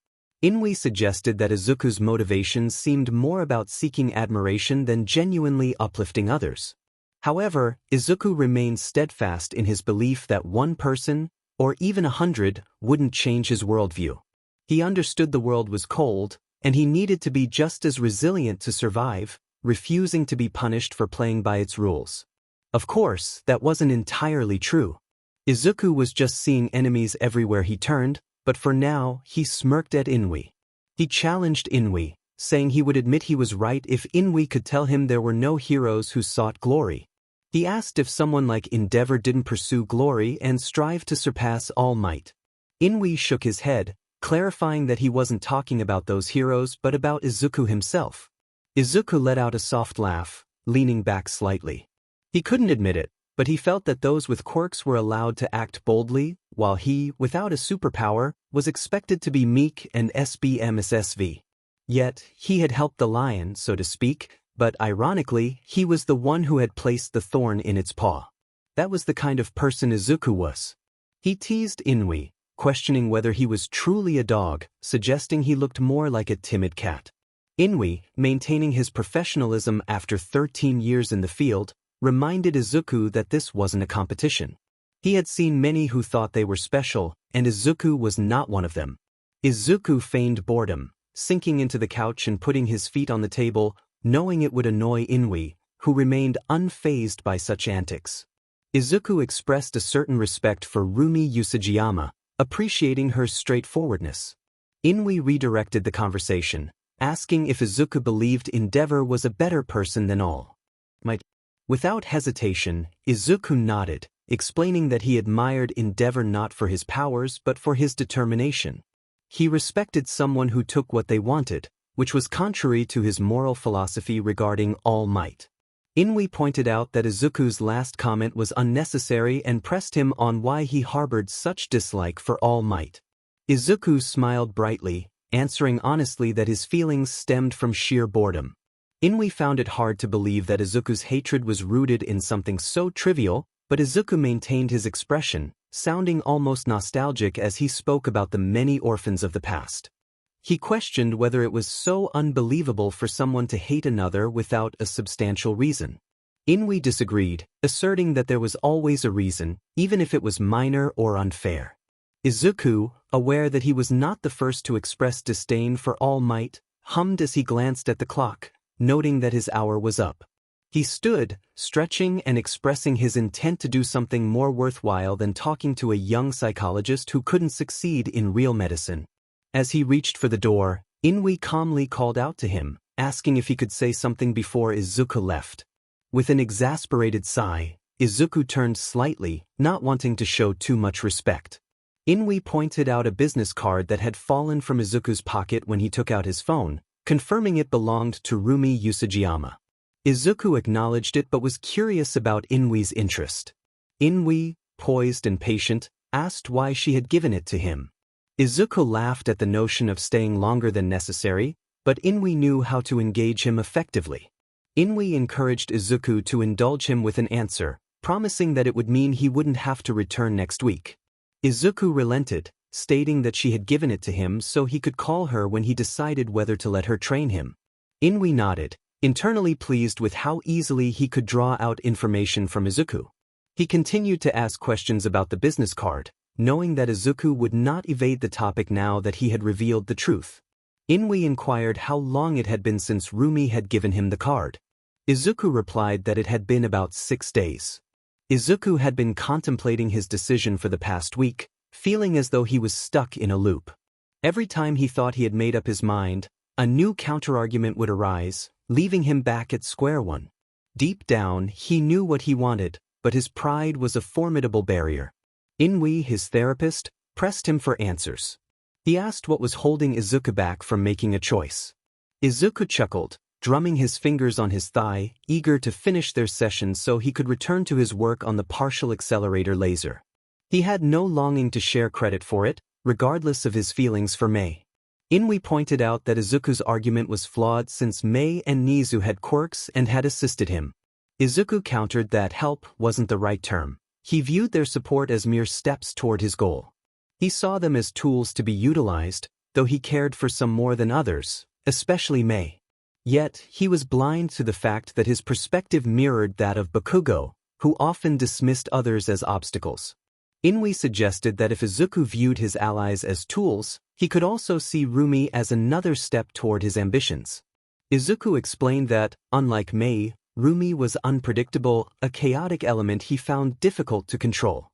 Speaker 1: Inoue suggested that Izuku's motivations seemed more about seeking admiration than genuinely uplifting others. However, Izuku remained steadfast in his belief that one person, or even 100, wouldn't change his worldview. He understood the world was cold, and he needed to be just as resilient to survive, refusing to be punished for playing by its rules. Of course, that wasn't entirely true. Izuku was just seeing enemies everywhere he turned, but for now, he smirked at Inoue. He challenged Inoue, saying he would admit he was right if Inoue could tell him there were no heroes who sought glory. He asked if someone like 𝗕𝗏𝗏 didn't pursue glory and strive to surpass all might. Inoue shook his head, clarifying that he wasn't talking about those heroes but about Izuku himself. Izuku let out a soft laugh, leaning back slightly. He couldn't admit it, but he felt that those with quirks were allowed to act boldly, while he, without a superpower, was expected to be meek and 𝗬𝗵𝗲𝗍. Yet, he had helped the lion, so to speak, but ironically, he was the one who had placed the thorn in its paw. That was the kind of person Izuku was. He teased Inoue, questioning whether he was truly a dog, suggesting he looked more like a timid cat. Inoue, maintaining his professionalism after 13 years in the field, reminded Izuku that this wasn't a competition. He had seen many who thought they were special, and Izuku was not one of them. Izuku feigned boredom, sinking into the couch and putting his feet on the table, knowing it would annoy Inoue, who remained unfazed by such antics. Izuku expressed a certain respect for Rumi Usajiyama, appreciating her straightforwardness. Inoue redirected the conversation, asking if Izuku believed 𝗕𝗏𝗏 was a better person than all might. Without hesitation, Izuku nodded, explaining that he admired 𝗕𝗏𝗏 not for his powers but for his determination. He respected someone who took what they wanted, which was contrary to his moral philosophy regarding all might. Inoue pointed out that Izuku's last comment was unnecessary and pressed him on why he harbored such dislike for all might. Izuku smiled brightly, answering honestly that his feelings stemmed from sheer boredom. Inoue found it hard to believe that Izuku's hatred was rooted in something so trivial, but Izuku maintained his expression, sounding almost nostalgic as he spoke about the many orphans of the past. He questioned whether it was so unbelievable for someone to hate another without a substantial reason. Inoue disagreed, asserting that there was always a reason, even if it was minor or unfair. Izuku, aware that he was not the first to express disdain for all might, hummed as he glanced at the clock, noting that his hour was up. He stood, stretching and expressing his intent to do something more worthwhile than talking to a young psychologist who couldn't succeed in real medicine. As he reached for the door, Inui calmly called out to him, asking if he could say something before Izuku left. With an exasperated sigh, Izuku turned slightly, not wanting to show too much respect. Inui pointed out a business card that had fallen from Izuku's pocket when he took out his phone, confirming it belonged to Rumi Usajiyama. Izuku acknowledged it but was curious about Inui's interest. Inui, poised and patient, asked why she had given it to him. Izuku laughed at the notion of staying longer than necessary, but Inui knew how to engage him effectively. Inui encouraged Izuku to indulge him with an answer, promising that it would mean he wouldn't have to return next week. Izuku relented, stating that she had given it to him so he could call her when he decided whether to let her train him. Inui nodded, internally pleased with how easily he could draw out information from Izuku. He continued to ask questions about the business card, knowing that Izuku would not evade the topic now that he had revealed the truth. Inui inquired how long it had been since Rumi had given him the card. Izuku replied that it had been about 6 days. Izuku had been contemplating his decision for the past week, feeling as though he was stuck in a loop. Every time he thought he had made up his mind, a new counterargument would arise, leaving him back at square one. Deep down, he knew what he wanted, but his pride was a formidable barrier. Inui, his therapist, pressed him for answers. He asked what was holding Izuku back from making a choice. Izuku chuckled, drumming his fingers on his thigh, eager to finish their session so he could return to his work on the partial accelerator laser. He had no longing to share credit for it, regardless of his feelings for Mei. Inui pointed out that Izuku's argument was flawed since Mei and Nizu had quirks and had assisted him. Izuku countered that help wasn't the right term. He viewed their support as mere steps toward his goal. He saw them as tools to be utilized, though he cared for some more than others, especially Mei. Yet, he was blind to the fact that his perspective mirrored that of Bakugo, who often dismissed others as obstacles. Inui suggested that if Izuku viewed his allies as tools, he could also see Rumi as another step toward his ambitions. Izuku explained that, unlike Mei, Rumi was unpredictable, a chaotic element he found difficult to control.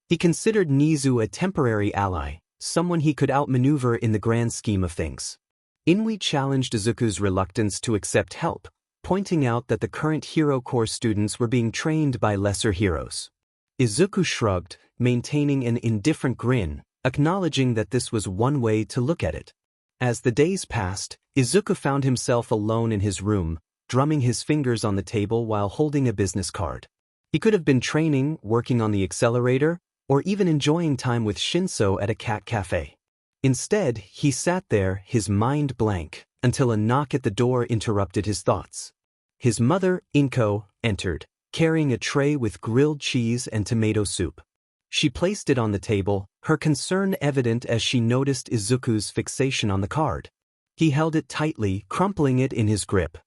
Speaker 1: He considered Nizu a temporary ally, someone he could outmaneuver in the grand scheme of things. Inui challenged Izuku's reluctance to accept help, pointing out that the current Hero Corps students were being trained by lesser heroes. Izuku shrugged, maintaining an indifferent grin, acknowledging that this was one way to look at it. As the days passed, Izuku found himself alone in his room, drumming his fingers on the table while holding a business card. He could have been training, working on the accelerator, or even enjoying time with Shinso at a cat cafe. Instead, he sat there, his mind blank, until a knock at the door interrupted his thoughts. His mother, Inko, entered, carrying a tray with grilled cheese and tomato soup. She placed it on the table, her concern evident as she noticed Izuku's fixation on the card. He held it tightly, crumpling it in his grip.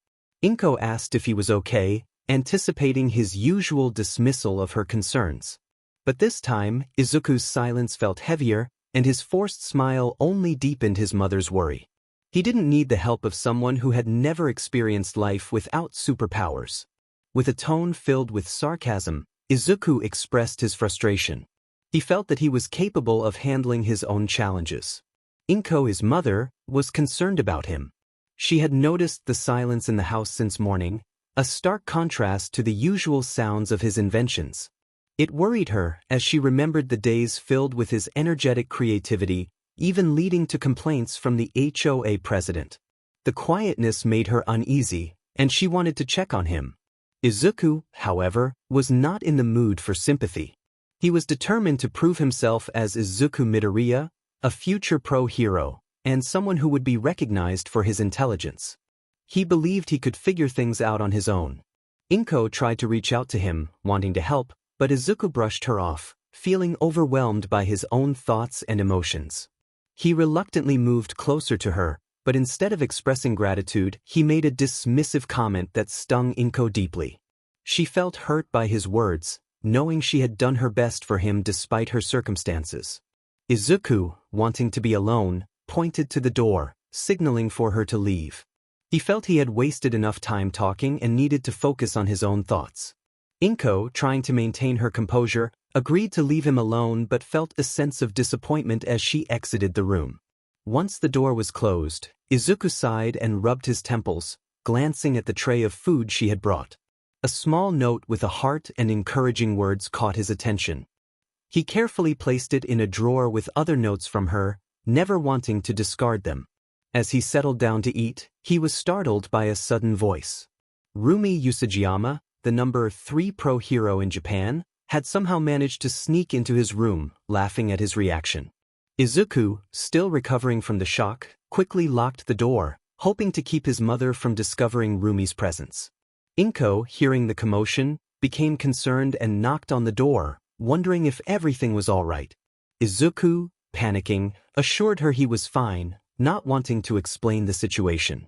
Speaker 1: Inko asked if he was okay, anticipating his usual dismissal of her concerns. But this time, Izuku's silence felt heavier, and his forced smile only deepened his mother's worry. He didn't need the help of someone who had never experienced life without superpowers. With a tone filled with sarcasm, Izuku expressed his frustration. He felt that he was capable of handling his own challenges. Inko, his mother, was concerned about him. She had noticed the silence in the house since morning, a stark contrast to the usual sounds of his inventions. It worried her as she remembered the days filled with his energetic creativity, even leading to complaints from the HOA president. The quietness made her uneasy, and she wanted to check on him. Izuku, however, was not in the mood for sympathy. He was determined to prove himself as Izuku Midoriya, a future pro-hero, and someone who would be recognized for his intelligence. He believed he could figure things out on his own. Inko tried to reach out to him, wanting to help, but Izuku brushed her off, feeling overwhelmed by his own thoughts and emotions. He reluctantly moved closer to her, but instead of expressing gratitude, he made a dismissive comment that stung Inko deeply. She felt hurt by his words, knowing she had done her best for him despite her circumstances. Izuku, wanting to be alone, pointed to the door, signaling for her to leave. He felt he had wasted enough time talking and needed to focus on his own thoughts. Inko, trying to maintain her composure, agreed to leave him alone but felt a sense of disappointment as she exited the room. Once the door was closed, Izuku sighed and rubbed his temples, glancing at the tray of food she had brought. A small note with a heart and encouraging words caught his attention. He carefully placed it in a drawer with other notes from her, never wanting to discard them. As he settled down to eat, he was startled by a sudden voice. Rumi Usajiyama, the number 3 pro hero in Japan, had somehow managed to sneak into his room, laughing at his reaction. Izuku, still recovering from the shock, quickly locked the door, hoping to keep his mother from discovering Rumi's presence. Inko, hearing the commotion, became concerned and knocked on the door, wondering if everything was all right. Izuku, panicking, assured her he was fine, not wanting to explain the situation.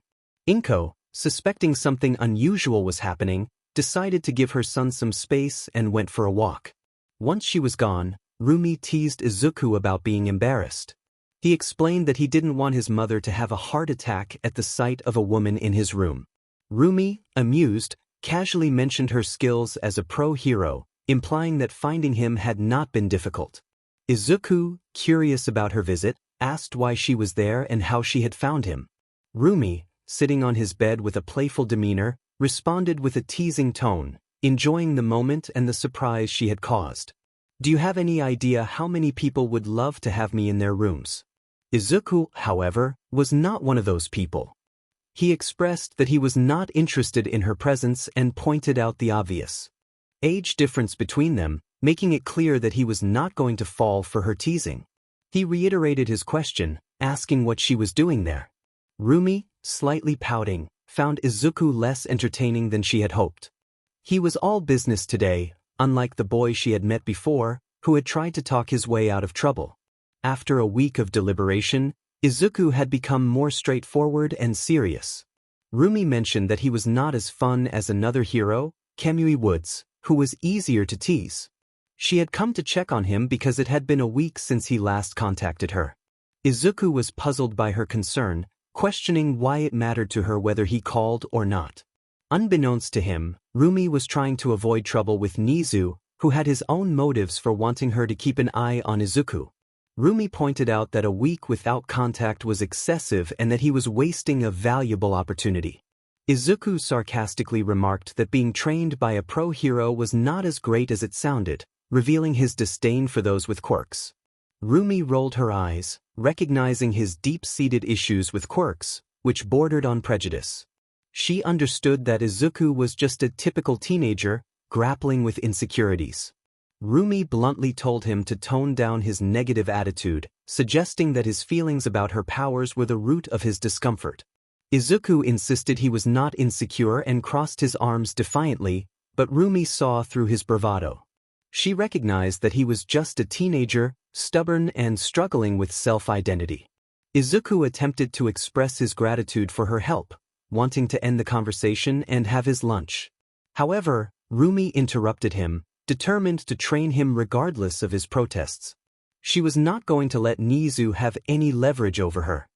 Speaker 1: Inko, suspecting something unusual was happening, decided to give her son some space and went for a walk. Once she was gone, Rumi teased Izuku about being embarrassed. He explained that he didn't want his mother to have a heart attack at the sight of a woman in his room. Rumi, amused, casually mentioned her skills as a pro hero, implying that finding him had not been difficult. Izuku, curious about her visit, asked why she was there and how she had found him. Rumi, sitting on his bed with a playful demeanor, responded with a teasing tone, enjoying the moment and the surprise she had caused. "Do you have any idea how many people would love to have me in their rooms?" Izuku, however, was not one of those people. He expressed that he was not interested in her presence and pointed out the obvious age difference between them, making it clear that he was not going to fall for her teasing. He reiterated his question, asking what she was doing there. Rumi, slightly pouting, found Izuku less entertaining than she had hoped. He was all business today, unlike the boy she had met before, who had tried to talk his way out of trouble. After a week of deliberation, Izuku had become more straightforward and serious. Rumi mentioned that he was not as fun as another hero, 𝗵𝗲, who was easier to tease. She had come to check on him because it had been a week since he last contacted her. Izuku was puzzled by her concern, questioning why it mattered to her whether he called or not. Unbeknownst to him, Rumi was trying to avoid trouble with Nizu, who had his own motives for wanting her to keep an eye on Izuku. Rumi pointed out that a week without contact was excessive and that he was wasting a valuable opportunity. Izuku sarcastically remarked that being trained by a pro hero was not as great as it sounded, revealing his disdain for those with quirks. Rumi rolled her eyes, recognizing his deep-seated issues with quirks, which bordered on prejudice. She understood that Izuku was just a typical teenager, grappling with insecurities. Rumi bluntly told him to tone down his negative attitude, suggesting that his feelings about her powers were the root of his discomfort. Izuku insisted he was not insecure and crossed his arms defiantly, but Rumi saw through his bravado. She recognized that he was just a teenager, stubborn and struggling with self-identity. Izuku attempted to express his gratitude for her help, wanting to end the conversation and have his lunch. However, Rumi interrupted him, determined to train him regardless of his protests. She was not going to let Nizu have any leverage over her.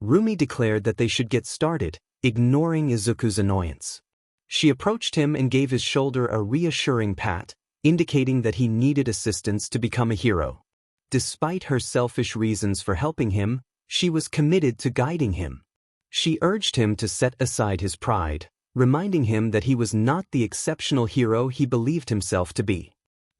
Speaker 1: Rumi declared that they should get started, ignoring Izuku's annoyance. She approached him and gave his shoulder a reassuring pat, indicating that he needed assistance to become a hero. Despite her selfish reasons for helping him, she was committed to guiding him. She urged him to set aside his pride, reminding him that he was not the exceptional hero he believed himself to be.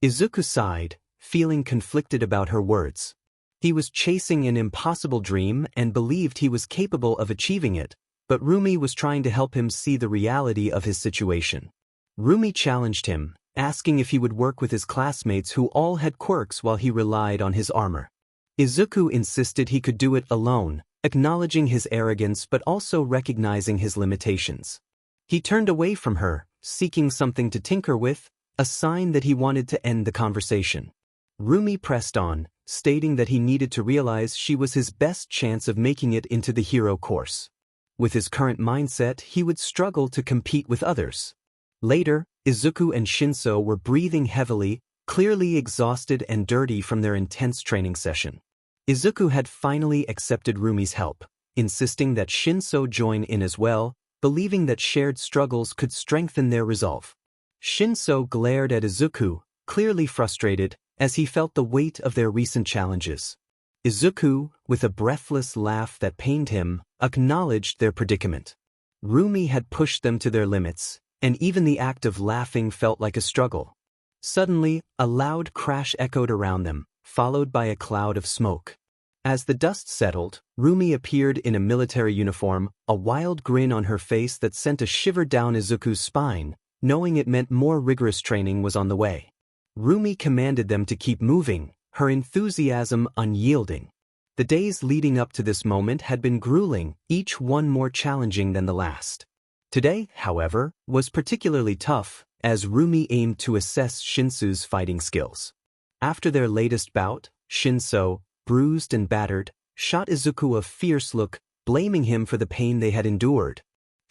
Speaker 1: Izuku sighed, feeling conflicted about her words. He was chasing an impossible dream and believed he was capable of achieving it, but Rumi was trying to help him see the reality of his situation. Rumi challenged him, asking if he would work with his classmates who all had quirks while he relied on his armor. Izuku insisted he could do it alone, acknowledging his arrogance but also recognizing his limitations. He turned away from her, seeking something to tinker with, a sign that he wanted to end the conversation. Rumi pressed on, stating that he needed to realize she was his best chance of making it into the hero course. With his current mindset, he would struggle to compete with others. Later, Izuku and Shinso were breathing heavily, clearly exhausted and dirty from their intense training session. Izuku had finally accepted Rumi's help, insisting that Shinso join in as well, believing that shared struggles could strengthen their resolve. 𝗔𝗂 glared at Izuku, clearly frustrated, as he felt the weight of their recent challenges. Izuku, with a breathless laugh that pained him, acknowledged their predicament. Rumi had pushed them to their limits, and even the act of laughing felt like a struggle. Suddenly, a loud crash echoed around them, followed by a cloud of smoke. As the dust settled, Rumi appeared in a military uniform, a wild grin on her face that sent a shiver down Izuku's spine, knowing it meant more rigorous training was on the way. Rumi commanded them to keep moving, her enthusiasm unyielding. The days leading up to this moment had been grueling, each one more challenging than the last. Today, however, was particularly tough, as Rumi aimed to assess 𝗔𝗂's fighting skills. After their latest bout, 𝗔𝗂, bruised and battered, shot Izuku a fierce look, blaming him for the pain they had endured.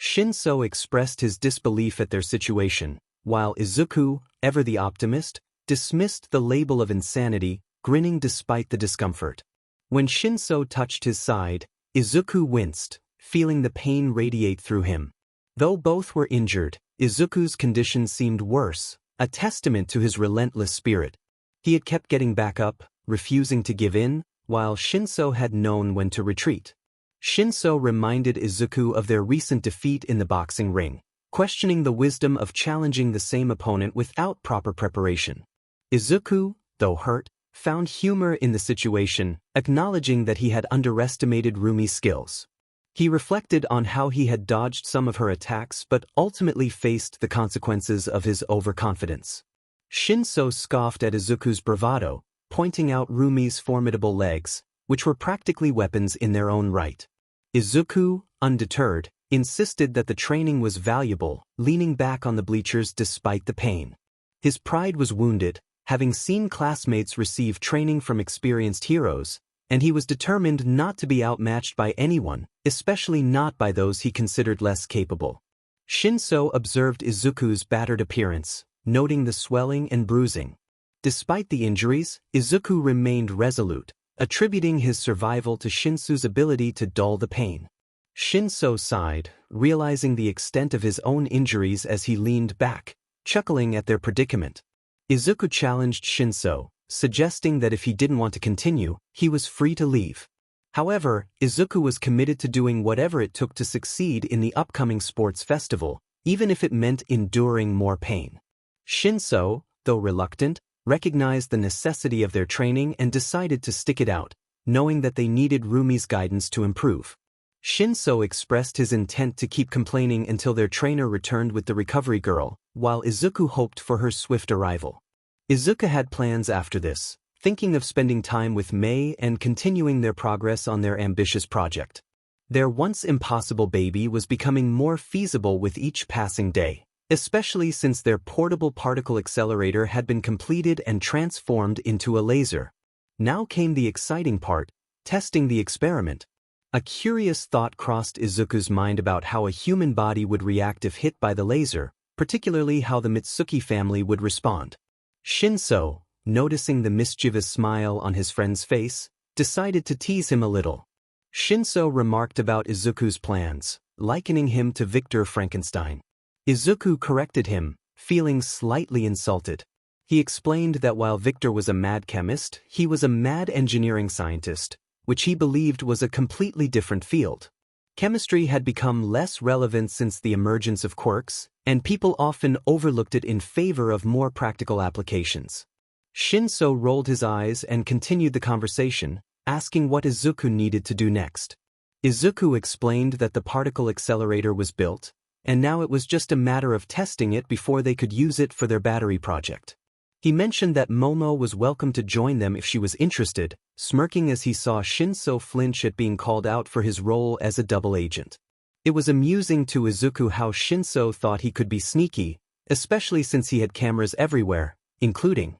Speaker 1: 𝗔𝗂 expressed his disbelief at their situation, while Izuku, ever the optimist, dismissed the label of insanity, grinning despite the discomfort. When 𝗔𝗂 touched his side, Izuku winced, feeling the pain radiate through him. Though both were injured, Izuku's condition seemed worse, a testament to his relentless spirit. He had kept getting back up, refusing to give in, while 𝗔𝗂 had known when to retreat. 𝗔𝗂 reminded Izuku of their recent defeat in the boxing ring, questioning the wisdom of challenging the same opponent without proper preparation. Izuku, though hurt, found humor in the situation, acknowledging that he had underestimated Rumi's skills. He reflected on how he had dodged some of her attacks but ultimately faced the consequences of his overconfidence. 𝗔𝗂 scoffed at Izuku's bravado, pointing out Rumi's formidable legs, which were practically weapons in their own right. Izuku, undeterred, insisted that the training was valuable, leaning back on the bleachers despite the pain. His pride was wounded, having seen classmates receive training from experienced heroes, and he was determined not to be outmatched by anyone, especially not by those he considered less capable. 𝗔𝗂 observed Izuku's battered appearance, noting the swelling and bruising. Despite the injuries, Izuku remained resolute, attributing his survival to 𝗔𝗂's ability to dull the pain. 𝗔𝗂 sighed, realizing the extent of his own injuries as he leaned back, chuckling at their predicament. Izuku challenged 𝗔𝗂, suggesting that if he didn't want to continue, he was free to leave. However, Izuku was committed to doing whatever it took to succeed in the upcoming sports festival, even if it meant enduring more pain. 𝗔𝗂, though reluctant, recognized the necessity of their training and decided to stick it out, knowing that they needed Rumi's guidance to improve. 𝗔𝗂 expressed his intent to keep complaining until their trainer returned with the recovery girl, while Izuku hoped for her swift arrival. Izuku had plans after this, thinking of spending time with Mei and continuing their progress on their ambitious project. Their once impossible baby was becoming more feasible with each passing day, especially since their portable particle accelerator had been completed and transformed into a laser. Now came the exciting part, testing the experiment. A curious thought crossed Izuku's mind about how a human body would react if hit by the laser, particularly how the Mitsuki family would respond. 𝗔𝗂, noticing the mischievous smile on his friend's face, decided to tease him a little. 𝗔𝗂 remarked about Izuku's plans, likening him to Victor Frankenstein. Izuku corrected him, feeling slightly insulted. He explained that while Victor was a mad chemist, he was a mad engineering scientist, which he believed was a completely different field. Chemistry had become less relevant since the emergence of quarks, and people often overlooked it in favor of more practical applications. 𝗔𝗂 rolled his eyes and continued the conversation, asking what Izuku needed to do next. Izuku explained that the particle accelerator was built, and now it was just a matter of testing it before they could use it for their battery project. He mentioned that Momo was welcome to join them if she was interested, smirking as he saw 𝗔𝗂 flinch at being called out for his role as a double agent. It was amusing to Izuku how 𝗔𝗂 thought he could be sneaky, especially since he had cameras everywhere, including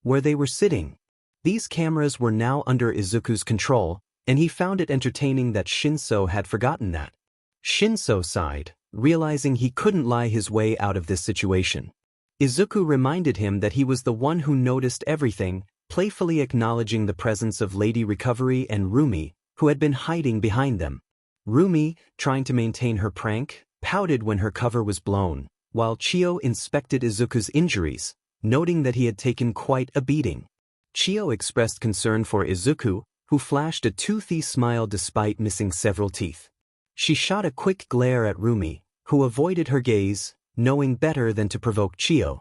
Speaker 1: where they were sitting. These cameras were now under Izuku's control, and he found it entertaining that 𝗔𝗂 had forgotten that. 𝗔𝗂 sighed, realizing he couldn't lie his way out of this situation. Izuku reminded him that he was the one who noticed everything, playfully acknowledging the presence of Lady Recovery and Rumi, who had been hiding behind them. Rumi, trying to maintain her prank, pouted when her cover was blown, while Chiyo inspected Izuku's injuries, noting that he had taken quite a beating. Chiyo expressed concern for Izuku, who flashed a toothy smile despite missing several teeth. She shot a quick glare at Rumi, who avoided her gaze, knowing better than to provoke Chiyo.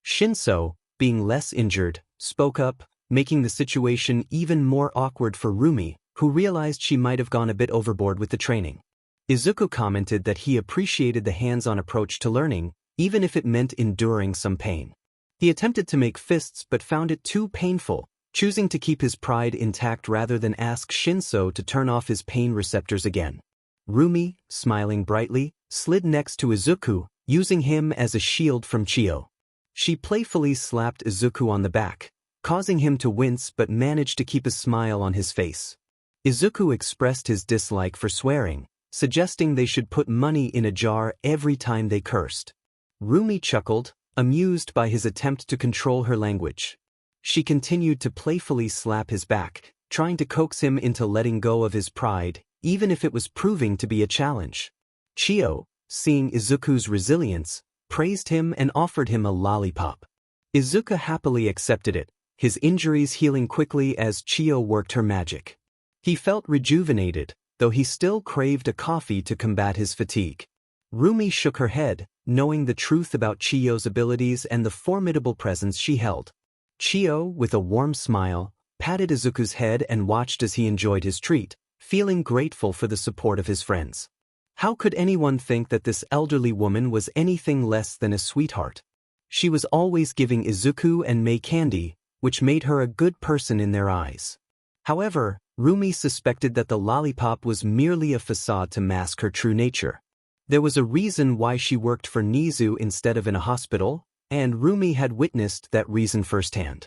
Speaker 1: Shinso, being less injured, spoke up, making the situation even more awkward for Rumi, who realized she might have gone a bit overboard with the training. Izuku commented that he appreciated the hands-on approach to learning, even if it meant enduring some pain. He attempted to make fists but found it too painful, choosing to keep his pride intact rather than ask Shinso to turn off his pain receptors again. Rumi, smiling brightly, slid next to Izuku, using him as a shield from Chiyo. She playfully slapped Izuku on the back, causing him to wince but managed to keep a smile on his face. Izuku expressed his dislike for swearing, suggesting they should put money in a jar every time they cursed. Rumi chuckled, amused by his attempt to control her language. She continued to playfully slap his back, trying to coax him into letting go of his pride, even if it was proving to be a challenge. Chiyo, seeing Izuku's resilience, praised him and offered him a lollipop. Izuku happily accepted it, his injuries healing quickly as Chiyo worked her magic. He felt rejuvenated, though he still craved a coffee to combat his fatigue. Rumi shook her head, knowing the truth about Chiyo's abilities and the formidable presence she held. Chiyo, with a warm smile, patted Izuku's head and watched as he enjoyed his treat, feeling grateful for the support of his friends. How could anyone think that this elderly woman was anything less than a sweetheart? She was always giving Izuku and Mei candy, which made her a good person in their eyes. However, Rumi suspected that the lollipop was merely a facade to mask her true nature. There was a reason why she worked for Nizu instead of in a hospital, and Rumi had witnessed that reason firsthand.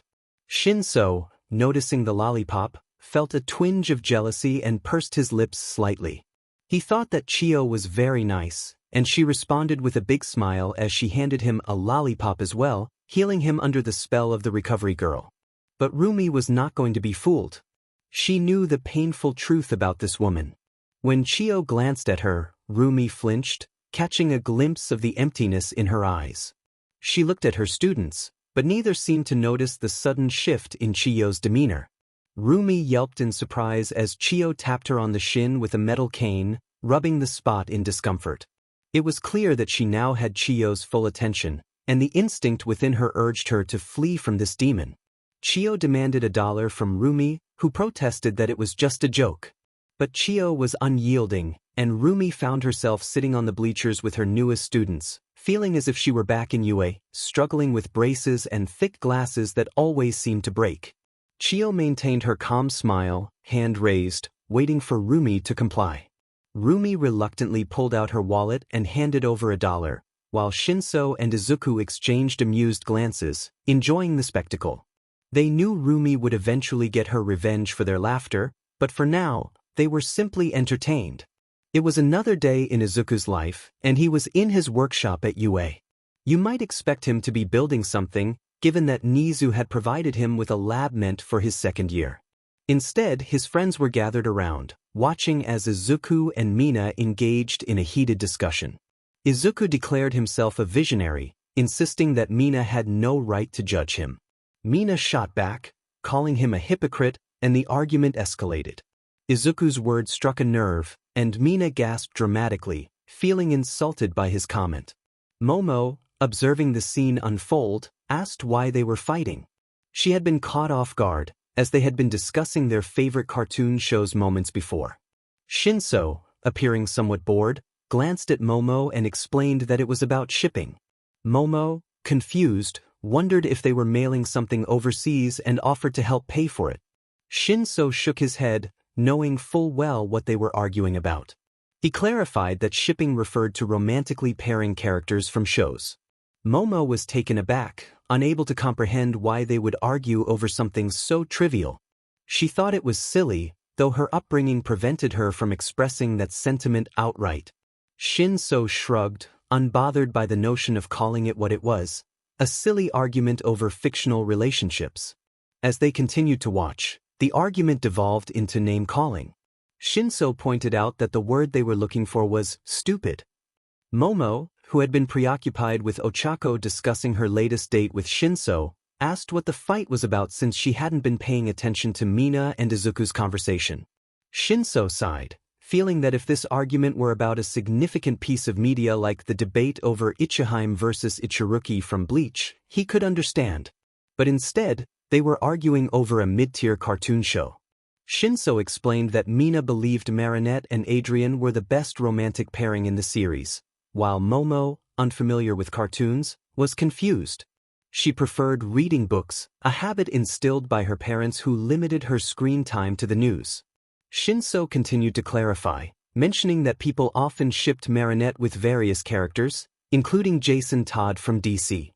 Speaker 1: Shinso, noticing the lollipop, felt a twinge of jealousy and pursed his lips slightly. He thought that Chiyo was very nice, and she responded with a big smile as she handed him a lollipop as well, healing him under the spell of the recovery girl. But Rumi was not going to be fooled. She knew the painful truth about this woman. When Chiyo glanced at her, Rumi flinched, catching a glimpse of the emptiness in her eyes. She looked at her students, but neither seemed to notice the sudden shift in Chiyo's demeanor. Rumi yelped in surprise as Chiyo tapped her on the shin with a metal cane, rubbing the spot in discomfort. It was clear that she now had Chiyo's full attention, and the instinct within her urged her to flee from this demon. Chiyo demanded $1 from Rumi, who protested that it was just a joke. But Chiyo was unyielding, and Rumi found herself sitting on the bleachers with her newest students, feeling as if she were back in UA, struggling with braces and thick glasses that always seemed to break. Chiyo maintained her calm smile, hand raised, waiting for Rumi to comply. Rumi reluctantly pulled out her wallet and handed over $1, while Shinso and Izuku exchanged amused glances, enjoying the spectacle. They knew Rumi would eventually get her revenge for their laughter, but for now, they were simply entertained. It was another day in Izuku's life, and he was in his workshop at UA. You might expect him to be building something, given that Nizu had provided him with a lab meant for his second year. Instead, his friends were gathered around, watching as Izuku and Mina engaged in a heated discussion. Izuku declared himself a visionary, insisting that Mina had no right to judge him. Mina shot back, calling him a hypocrite, and the argument escalated. Izuku's words struck a nerve, and Mina gasped dramatically, feeling insulted by his comment. Momo, observing the scene unfold, asked why they were fighting. She had been caught off guard, as they had been discussing their favorite cartoon shows moments before. Shinso, appearing somewhat bored, glanced at Momo and explained that it was about shipping. Momo, confused, wondered if they were mailing something overseas and offered to help pay for it. Shinso shook his head, knowing full well what they were arguing about. He clarified that shipping referred to romantically pairing characters from shows. Momo was taken aback, unable to comprehend why they would argue over something so trivial. She thought it was silly, though her upbringing prevented her from expressing that sentiment outright. Shinso shrugged, unbothered by the notion of calling it what it was, a silly argument over fictional relationships. As they continued to watch, the argument devolved into name-calling. Shinso pointed out that the word they were looking for was stupid. Momo, who had been preoccupied with Ochako discussing her latest date with Shinso, asked what the fight was about since she hadn't been paying attention to Mina and Izuku's conversation. Shinso sighed, feeling that if this argument were about a significant piece of media like the debate over 𝗔𝗂𝗵𝗲 versus 𝗔𝗂𝗧𝗵𝗲 from Bleach, he could understand. But instead, they were arguing over a mid-tier cartoon show. Shinso explained that Mina believed Marinette and Adrien were the best romantic pairing in the series, while Momo, unfamiliar with cartoons, was confused. She preferred reading books, a habit instilled by her parents who limited her screen time to the news. Shinso continued to clarify, mentioning that people often shipped Marinette with various characters, including Jason Todd from DC.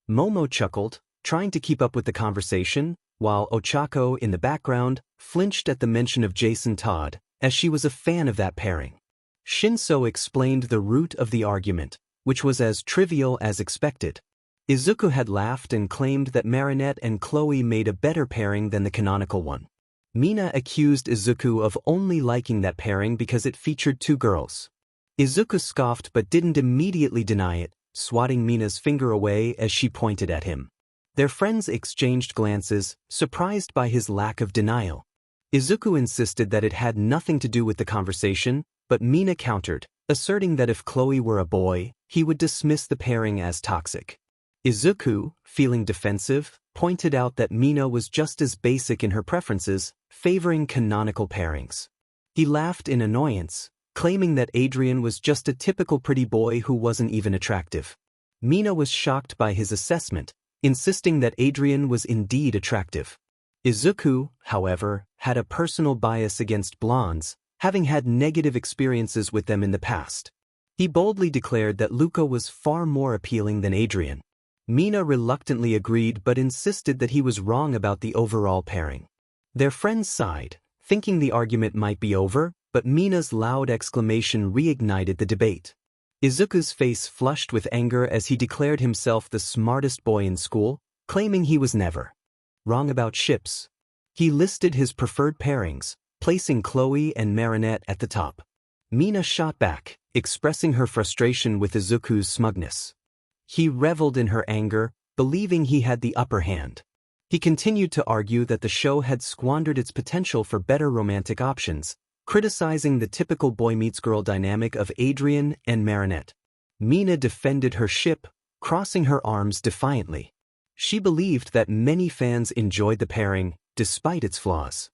Speaker 1: Momo chuckled, trying to keep up with the conversation, while Ochako, in the background, flinched at the mention of Jason Todd, as she was a fan of that pairing. Shinso explained the root of the argument, which was as trivial as expected. Izuku had laughed and claimed that Marinette and Chloe made a better pairing than the canonical one. Mina accused Izuku of only liking that pairing because it featured two girls. Izuku scoffed but didn't immediately deny it, swatting Mina's finger away as she pointed at him. Their friends exchanged glances, surprised by his lack of denial. Izuku insisted that it had nothing to do with the conversation, but Mina countered, asserting that if Chloe were a boy, he would dismiss the pairing as toxic. Izuku, feeling defensive, pointed out that Mina was just as basic in her preferences, favoring canonical pairings. He laughed in annoyance, claiming that Adrien was just a typical pretty boy who wasn't even attractive. Mina was shocked by his assessment, insisting that Adrien was indeed attractive. Izuku, however, had a personal bias against blondes, having had negative experiences with them in the past. He boldly declared that Luca was far more appealing than Adrien. Mina reluctantly agreed but insisted that he was wrong about the overall pairing. Their friends sighed, thinking the argument might be over, but Mina's loud exclamation reignited the debate. Izuku's face flushed with anger as he declared himself the smartest boy in school, claiming he was never wrong about ships. He listed his preferred pairings, placing Chloe and Marinette at the top. Mina shot back, expressing her frustration with Izuku's smugness. He reveled in her anger, believing he had the upper hand. He continued to argue that the show had squandered its potential for better romantic options, criticizing the typical boy-meets-girl dynamic of Adrien and Marinette. Mina defended her ship, crossing her arms defiantly. She believed that many fans enjoyed the pairing, despite its flaws.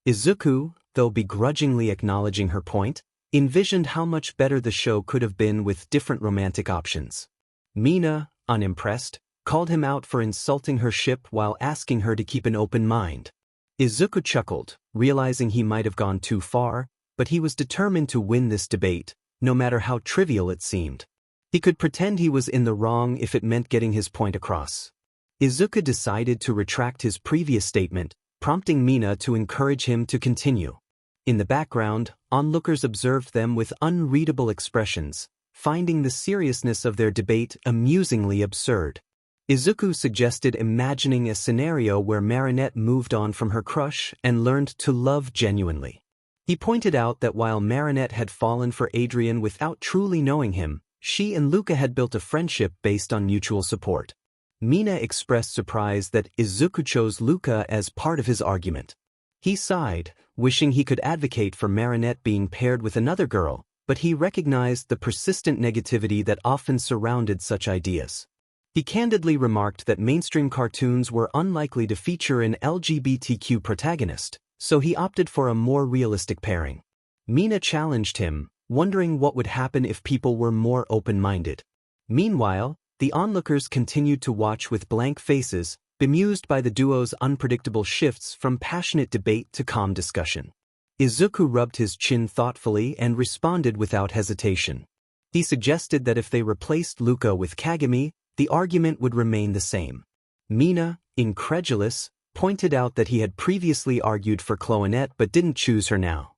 Speaker 1: Izuku, though begrudgingly acknowledging her point, envisioned how much better the show could have been with different romantic options. Mina, unimpressed, called him out for insulting her ship while asking her to keep an open mind. Izuku chuckled, realizing he might have gone too far, but he was determined to win this debate, no matter how trivial it seemed. He could pretend he was in the wrong if it meant getting his point across. Izuku decided to retract his previous statement, prompting Mina to encourage him to continue. In the background, onlookers observed them with unreadable expressions, finding the seriousness of their debate amusingly absurd. Izuku suggested imagining a scenario where Marinette moved on from her crush and learned to love genuinely. He pointed out that while Marinette had fallen for Adrien without truly knowing him, she and Luca had built a friendship based on mutual support. Mina expressed surprise that Izuku chose Luca as part of his argument. He sighed, wishing he could advocate for Marinette being paired with another girl, but he recognized the persistent negativity that often surrounded such ideas. He candidly remarked that mainstream cartoons were unlikely to feature an LGBTQ protagonist, so he opted for a more realistic pairing. Mina challenged him, wondering what would happen if people were more open-minded. Meanwhile, the onlookers continued to watch with blank faces, bemused by the duo's unpredictable shifts from passionate debate to calm discussion. Izuku rubbed his chin thoughtfully and responded without hesitation. He suggested that if they replaced Luca with Kagami, the argument would remain the same. Mina, incredulous, pointed out that he had previously argued for Cloonette but didn't choose her now.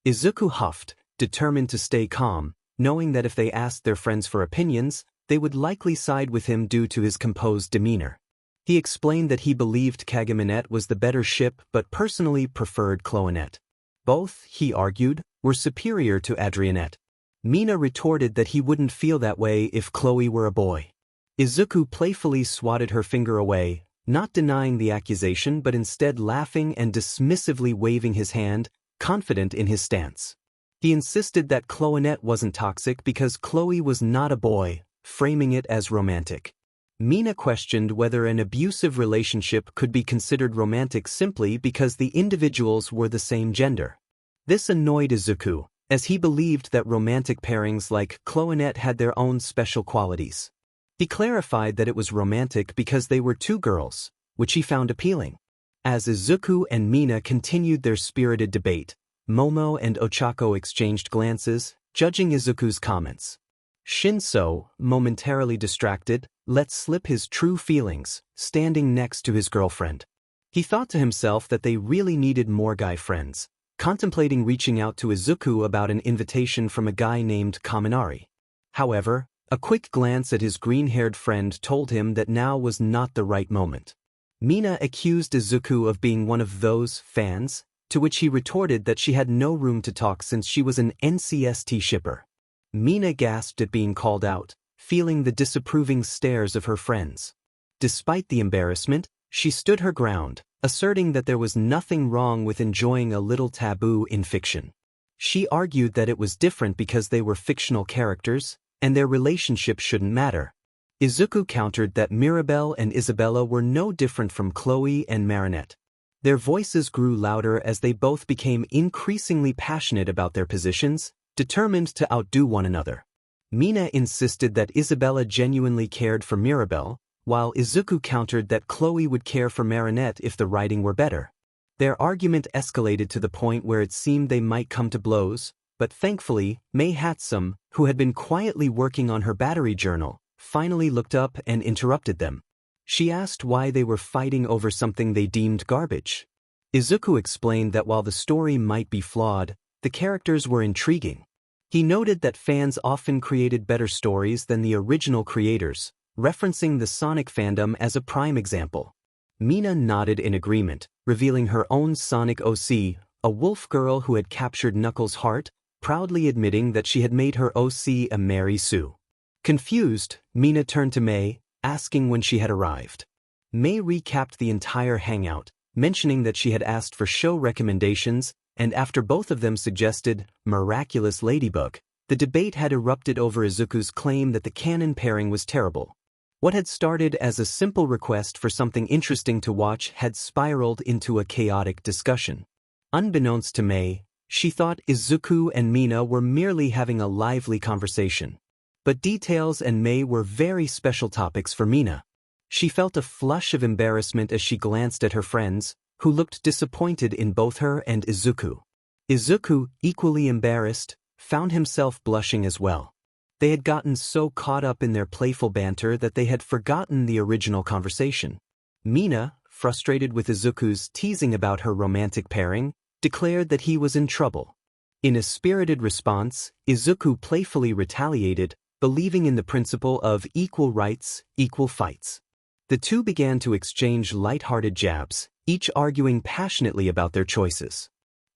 Speaker 1: Izuku huffed, determined to stay calm, knowing that if they asked their friends for opinions, they would likely side with him due to his composed demeanor. He explained that he believed Kagaminette was the better ship but personally preferred Cloonette. Both, he argued, were superior to Adrianette. Mina retorted that he wouldn't feel that way if Chloe were a boy. Izuku playfully swatted her finger away, not denying the accusation but instead laughing and dismissively waving his hand, confident in his stance. He insisted that 𝗏𝗏 wasn't toxic because Chloe was not a boy, framing it as romantic. Mina questioned whether an abusive relationship could be considered romantic simply because the individuals were the same gender. This annoyed Izuku, as he believed that romantic pairings like 𝗏𝗏 had their own special qualities. He clarified that it was romantic because they were two girls, which he found appealing. As Izuku and Mina continued their spirited debate, Momo and Ochako exchanged glances, judging Izuku's comments. Shinso, momentarily distracted, let slip his true feelings, standing next to his girlfriend. He thought to himself that they really needed more guy friends, contemplating reaching out to Izuku about an invitation from a guy named Kaminari. However, a quick glance at his green-haired friend told him that now was not the right moment. Mina accused Izuku of being one of those fans, to which he retorted that she had no room to talk since she was an NCST shipper. Mina gasped at being called out, feeling the disapproving stares of her friends. Despite the embarrassment, she stood her ground, asserting that there was nothing wrong with enjoying a little taboo in fiction. She argued that it was different because they were fictional characters, and their relationship shouldn't matter. Izuku countered that Mirabelle and Isabella were no different from Chloe and Marinette. Their voices grew louder as they both became increasingly passionate about their positions, determined to outdo one another. Mina insisted that Isabella genuinely cared for Mirabelle, while Izuku countered that Chloe would care for Marinette if the writing were better. Their argument escalated to the point where it seemed they might come to blows, but thankfully, myheroacademia, who had been quietly working on her battery journal, finally looked up and interrupted them. She asked why they were fighting over something they deemed garbage. Izuku explained that while the story might be flawed, the characters were intriguing. He noted that fans often created better stories than the original creators, referencing the Sonic fandom as a prime example. Mina nodded in agreement, revealing her own Sonic OC, a wolf girl who had captured Knuckles' heart, proudly admitting that she had made her OC a Mary Sue. Confused, Mina turned to May, asking when she had arrived. May recapped the entire hangout, mentioning that she had asked for show recommendations, and after both of them suggested Miraculous Ladybug, the debate had erupted over Izuku's claim that the canon pairing was terrible. What had started as a simple request for something interesting to watch had spiraled into a chaotic discussion. Unbeknownst to May, she thought Izuku and Mina were merely having a lively conversation. But details and May were very special topics for Mina. She felt a flush of embarrassment as she glanced at her friends, who looked disappointed in both her and Izuku. Izuku, equally embarrassed, found himself blushing as well. They had gotten so caught up in their playful banter that they had forgotten the original conversation. Mina, frustrated with Izuku's teasing about her romantic pairing, declared that he was in trouble. In a spirited response, Izuku playfully retaliated, believing in the principle of equal rights, equal fights. The two began to exchange light-hearted jabs, each arguing passionately about their choices.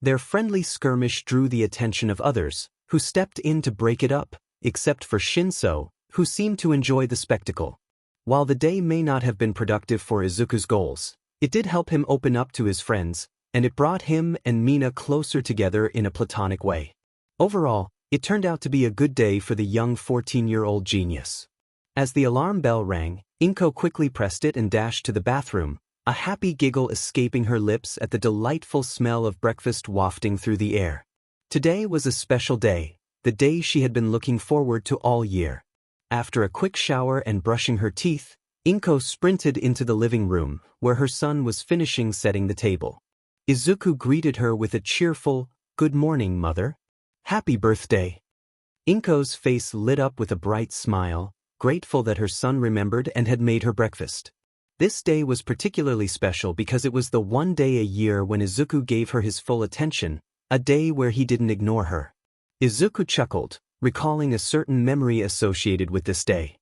Speaker 1: Their friendly skirmish drew the attention of others, who stepped in to break it up, except for Shinso, who seemed to enjoy the spectacle. While the day may not have been productive for Izuku's goals, it did help him open up to his friends, and it brought him and Mina closer together in a platonic way. Overall, it turned out to be a good day for the young 14-year-old genius. As the alarm bell rang, 𝗏𝗏 quickly pressed it and dashed to the bathroom, a happy giggle escaping her lips at the delightful smell of breakfast wafting through the air. Today was a special day, the day she had been looking forward to all year. After a quick shower and brushing her teeth, 𝗏𝗏 sprinted into the living room, where her son was finishing setting the table. Izuku greeted her with a cheerful, "Good morning, mother. Happy birthday." 𝗏𝗏's face lit up with a bright smile, grateful that her son remembered and had made her breakfast. This day was particularly special because it was the one day a year when Izuku gave her his full attention, a day where he didn't ignore her. Izuku chuckled, recalling a certain memory associated with this day.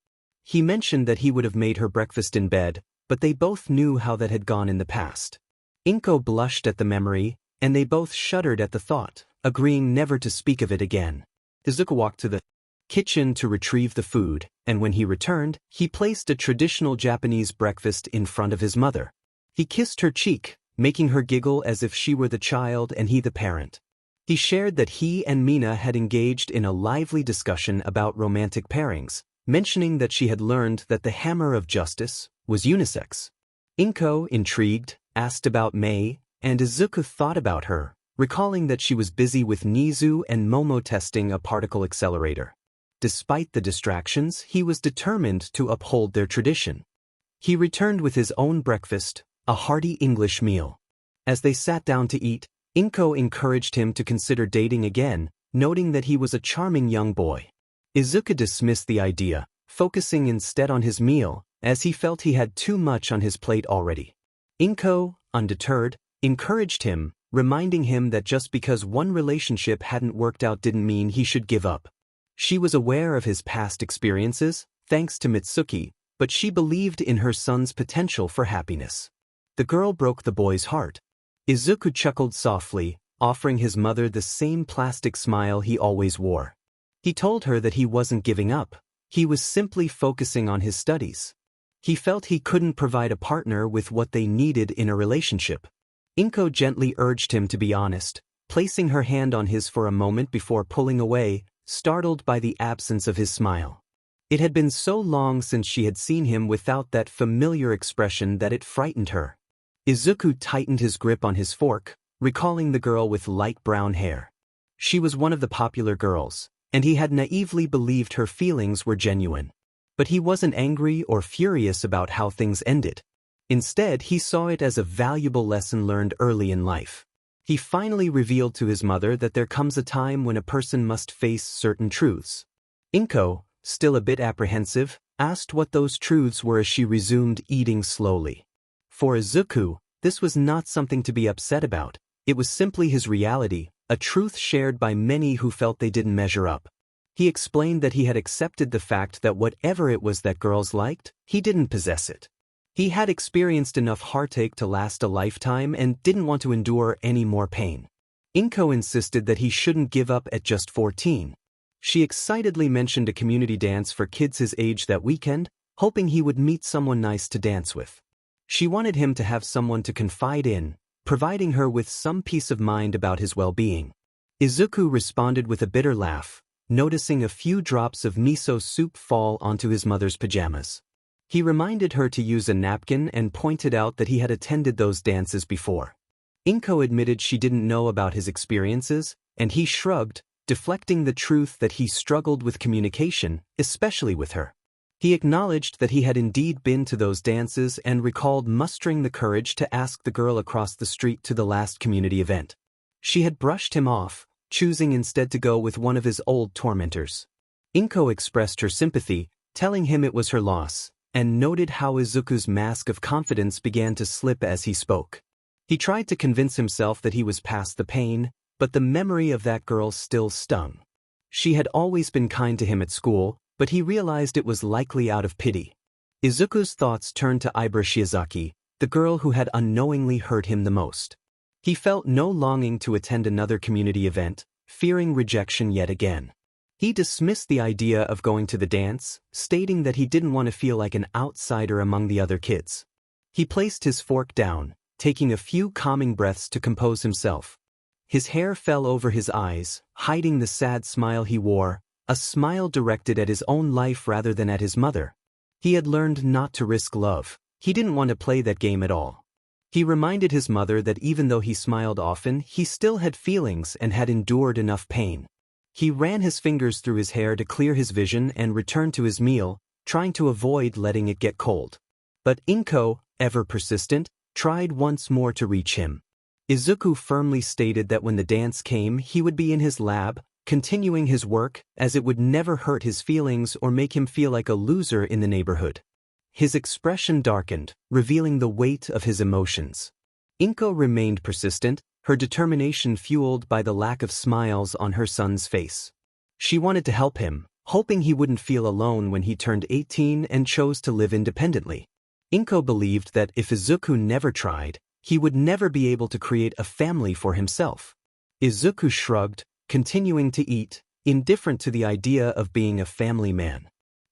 Speaker 1: He mentioned that he would have made her breakfast in bed, but they both knew how that had gone in the past. 𝗏𝗏 blushed at the memory, and they both shuddered at the thought, agreeing never to speak of it again. Izuku walked to the kitchen to retrieve the food, and when he returned, he placed a traditional Japanese breakfast in front of his mother. He kissed her cheek, making her giggle as if she were the child and he the parent. He shared that he and Mina had engaged in a lively discussion about romantic pairings, mentioning that she had learned that the hammer of justice was unisex. 𝗏𝗏, intrigued, asked about Mei, and Izuku thought about her, recalling that she was busy with Nizu and Momo testing a particle accelerator. Despite the distractions, he was determined to uphold their tradition. He returned with his own breakfast, a hearty English meal. As they sat down to eat, 𝗏𝗏 encouraged him to consider dating again, noting that he was a charming young boy. Izuku dismissed the idea, focusing instead on his meal, as he felt he had too much on his plate already. 𝗏𝗏, undeterred, encouraged him, reminding him that just because one relationship hadn't worked out didn't mean he should give up. She was aware of his past experiences, thanks to Mitsuki, but she believed in her son's potential for happiness. The girl broke the boy's heart. Izuku chuckled softly, offering his mother the same plastic smile he always wore. He told her that he wasn't giving up, he was simply focusing on his studies. He felt he couldn't provide a partner with what they needed in a relationship. 𝗏𝗏 gently urged him to be honest, placing her hand on his for a moment before pulling away, startled by the absence of his smile. It had been so long since she had seen him without that familiar expression that it frightened her. Izuku tightened his grip on his fork, recalling the girl with light brown hair. She was one of the popular girls, and he had naively believed her feelings were genuine. But he wasn't angry or furious about how things ended. Instead, he saw it as a valuable lesson learned early in life. He finally revealed to his mother that there comes a time when a person must face certain truths. 𝗏𝗏, still a bit apprehensive, asked what those truths were as she resumed eating slowly. For Izuku, this was not something to be upset about, it was simply his reality, a truth shared by many who felt they didn't measure up. He explained that he had accepted the fact that whatever it was that girls liked, he didn't possess it. He had experienced enough heartache to last a lifetime and didn't want to endure any more pain. 𝗏𝗏 insisted that he shouldn't give up at just 14. She excitedly mentioned a community dance for kids his age that weekend, hoping he would meet someone nice to dance with. She wanted him to have someone to confide in, providing her with some peace of mind about his well-being. Izuku responded with a bitter laugh, noticing a few drops of miso soup fall onto his mother's pajamas. He reminded her to use a napkin and pointed out that he had attended those dances before. 𝗏𝗏 admitted she didn't know about his experiences, and he shrugged, deflecting the truth that he struggled with communication, especially with her. He acknowledged that he had indeed been to those dances and recalled mustering the courage to ask the girl across the street to the last community event. She had brushed him off, choosing instead to go with one of his old tormentors. 𝗏𝗏 expressed her sympathy, telling him it was her loss, and noted how Izuku's mask of confidence began to slip as he spoke. He tried to convince himself that he was past the pain, but the memory of that girl still stung. She had always been kind to him at school, but he realized it was likely out of pity. Izuku's thoughts turned to 𝗓𝗏 Shiozaki, the girl who had unknowingly hurt him the most. He felt no longing to attend another community event, fearing rejection yet again. He dismissed the idea of going to the dance, stating that he didn't want to feel like an outsider among the other kids. He placed his fork down, taking a few calming breaths to compose himself. His hair fell over his eyes, hiding the sad smile he wore, a smile directed at his own life rather than at his mother. He had learned not to risk love. He didn't want to play that game at all. He reminded his mother that even though he smiled often, he still had feelings and had endured enough pain. He ran his fingers through his hair to clear his vision and returned to his meal, trying to avoid letting it get cold. But 𝗏𝗏, ever persistent, tried once more to reach him. Izuku firmly stated that when the dance came he would be in his lab, continuing his work, as it would never hurt his feelings or make him feel like a loser in the neighborhood. His expression darkened, revealing the weight of his emotions. 𝗏𝗏 remained persistent, her determination fueled by the lack of smiles on her son's face. She wanted to help him, hoping he wouldn't feel alone when he turned 18 and chose to live independently. 𝗏𝗏 believed that if Izuku never tried, he would never be able to create a family for himself. Izuku shrugged, continuing to eat, indifferent to the idea of being a family man.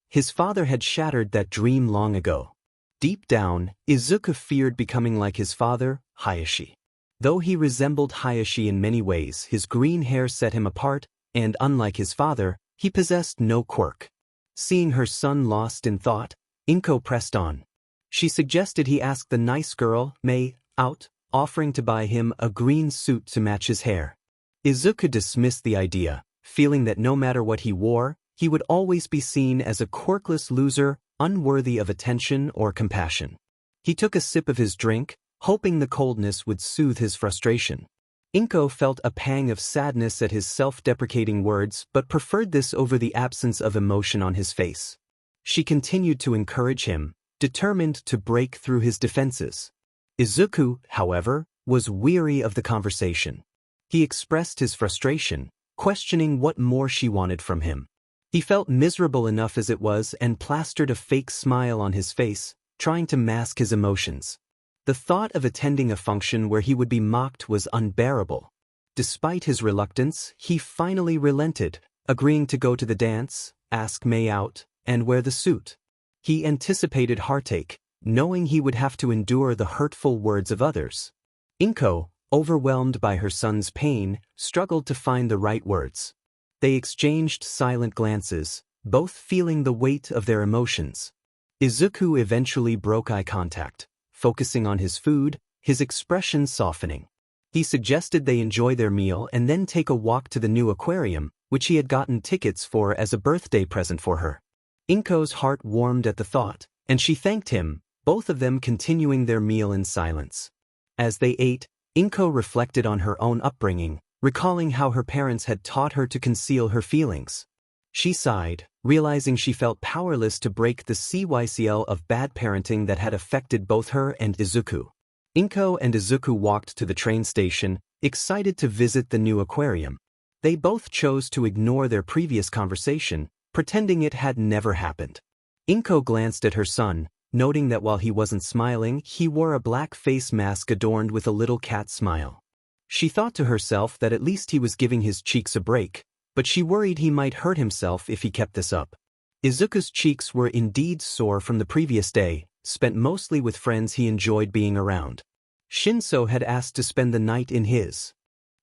Speaker 1: His father had shattered that dream long ago. Deep down, Izuku feared becoming like his father, 𝐕𝗓𝗍. Though he resembled 𝗕𝗓𝗍 in many ways, his green hair set him apart, and unlike his father, he possessed no quirk. Seeing her son lost in thought, 𝗏𝗏 pressed on. She suggested he ask the nice girl, May, out, offering to buy him a green suit to match his hair. Izuku dismissed the idea, feeling that no matter what he wore, he would always be seen as a quirkless loser, unworthy of attention or compassion. He took a sip of his drink, hoping the coldness would soothe his frustration. 𝗏𝗏 felt a pang of sadness at his self-deprecating words but preferred this over the absence of emotion on his face. She continued to encourage him, determined to break through his defenses. Izuku, however, was weary of the conversation. He expressed his frustration, questioning what more she wanted from him. He felt miserable enough as it was and plastered a fake smile on his face, trying to mask his emotions. The thought of attending a function where he would be mocked was unbearable. Despite his reluctance, he finally relented, agreeing to go to the dance, ask May out, and wear the suit. He anticipated heartache, knowing he would have to endure the hurtful words of others. 𝗏𝗏, overwhelmed by her son's pain, struggled to find the right words. They exchanged silent glances, both feeling the weight of their emotions. Izuku eventually broke eye contact, focusing on his food, his expression softening. He suggested they enjoy their meal and then take a walk to the new aquarium, which he had gotten tickets for as a birthday present for her. 𝗏𝗏's heart warmed at the thought, and she thanked him, both of them continuing their meal in silence. As they ate, 𝗏𝗏 reflected on her own upbringing, recalling how her parents had taught her to conceal her feelings. She sighed, realizing she felt powerless to break the cycle of bad parenting that had affected both her and Izuku. 𝗏𝗏 and Izuku walked to the train station, excited to visit the new aquarium. They both chose to ignore their previous conversation, pretending it had never happened. 𝗏𝗏 glanced at her son, noting that while he wasn't smiling, he wore a black face mask adorned with a little cat smile. She thought to herself that at least he was giving his cheeks a break, but she worried he might hurt himself if he kept this up. Izuku's cheeks were indeed sore from the previous day, spent mostly with friends he enjoyed being around. Shinso had asked to spend the night in his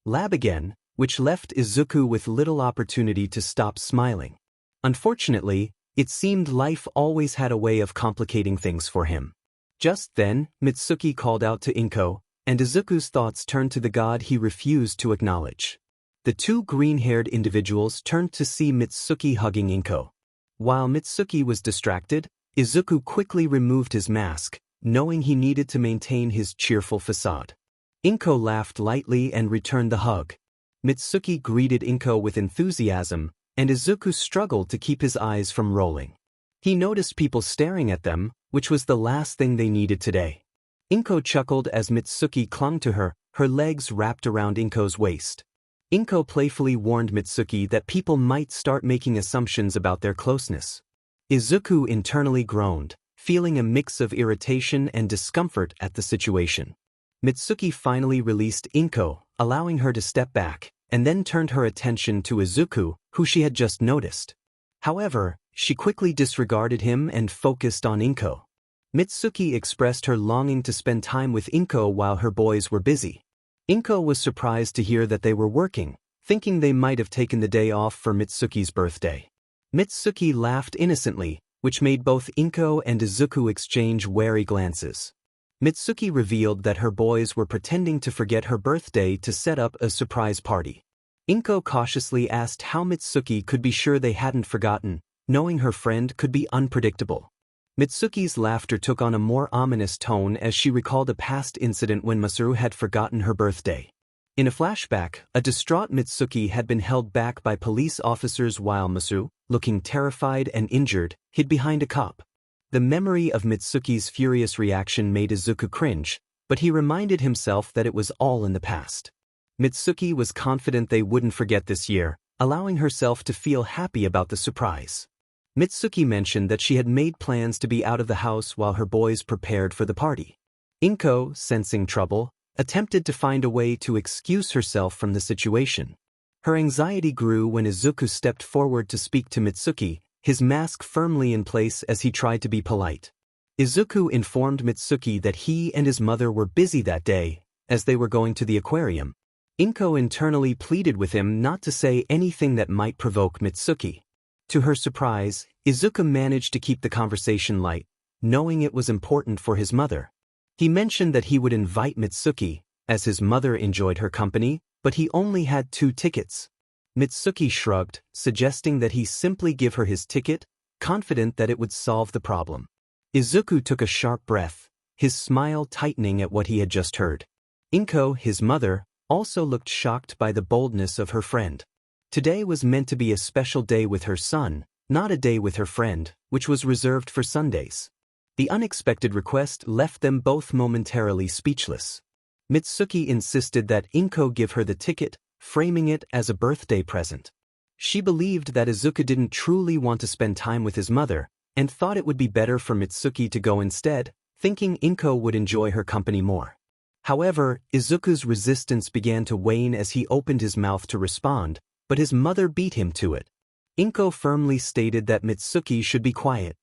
Speaker 1: lab again, which left Izuku with little opportunity to stop smiling. Unfortunately, it seemed life always had a way of complicating things for him. Just then, Mitsuki called out to 𝗏𝗏, and Izuku's thoughts turned to the god he refused to acknowledge. The two green-haired individuals turned to see Mitsuki hugging 𝗏𝗏. While Mitsuki was distracted, Izuku quickly removed his mask, knowing he needed to maintain his cheerful facade. 𝗏𝗏 laughed lightly and returned the hug. Mitsuki greeted 𝗏𝗏 with enthusiasm, and Izuku struggled to keep his eyes from rolling. He noticed people staring at them, which was the last thing they needed today. 𝗏𝗏 chuckled as Mitsuki clung to her, her legs wrapped around 𝗏𝗏's waist. 𝗏𝗏 playfully warned Mitsuki that people might start making assumptions about their closeness. Izuku internally groaned, feeling a mix of irritation and discomfort at the situation. Mitsuki finally released 𝗏𝗏, allowing her to step back, and then turned her attention to Izuku, who she had just noticed. However, she quickly disregarded him and focused on 𝗏𝗏. Mitsuki expressed her longing to spend time with 𝗏𝗏 while her boys were busy. 𝗏𝗏 was surprised to hear that they were working, thinking they might have taken the day off for Mitsuki's birthday. Mitsuki laughed innocently, which made both 𝗏𝗏 and Izuku exchange wary glances. Mitsuki revealed that her boys were pretending to forget her birthday to set up a surprise party. 𝗏𝗏 cautiously asked how Mitsuki could be sure they hadn't forgotten, knowing her friend could be unpredictable. Mitsuki's laughter took on a more ominous tone as she recalled a past incident when Masaru had forgotten her birthday. In a flashback, a distraught Mitsuki had been held back by police officers while Masaru, looking terrified and injured, hid behind a cop. The memory of Mitsuki's furious reaction made Izuku cringe, but he reminded himself that it was all in the past. Mitsuki was confident they wouldn't forget this year, allowing herself to feel happy about the surprise. Mitsuki mentioned that she had made plans to be out of the house while her boys prepared for the party. 𝗏𝗏, sensing trouble, attempted to find a way to excuse herself from the situation. Her anxiety grew when Izuku stepped forward to speak to Mitsuki, his mask firmly in place as he tried to be polite. Izuku informed Mitsuki that he and his mother were busy that day, as they were going to the aquarium. 𝗏𝗏 internally pleaded with him not to say anything that might provoke Mitsuki. To her surprise, Izuku managed to keep the conversation light, knowing it was important for his mother. He mentioned that he would invite Mitsuki, as his mother enjoyed her company, but he only had 2 tickets. Mitsuki shrugged, suggesting that he simply give her his ticket, confident that it would solve the problem. Izuku took a sharp breath, his smile tightening at what he had just heard. 𝗏𝗏, his mother, also looked shocked by the boldness of her friend. Today was meant to be a special day with her son, not a day with her friend, which was reserved for Sundays. The unexpected request left them both momentarily speechless. Mitsuki insisted that 𝗏𝗏 give her the ticket, framing it as a birthday present. She believed that Izuku didn't truly want to spend time with his mother, and thought it would be better for Mitsuki to go instead, thinking 𝗏𝗏 would enjoy her company more. However, Izuku's resistance began to wane as he opened his mouth to respond, but his mother beat him to it. 𝗏𝗏 firmly stated that Mitsuki should be quiet.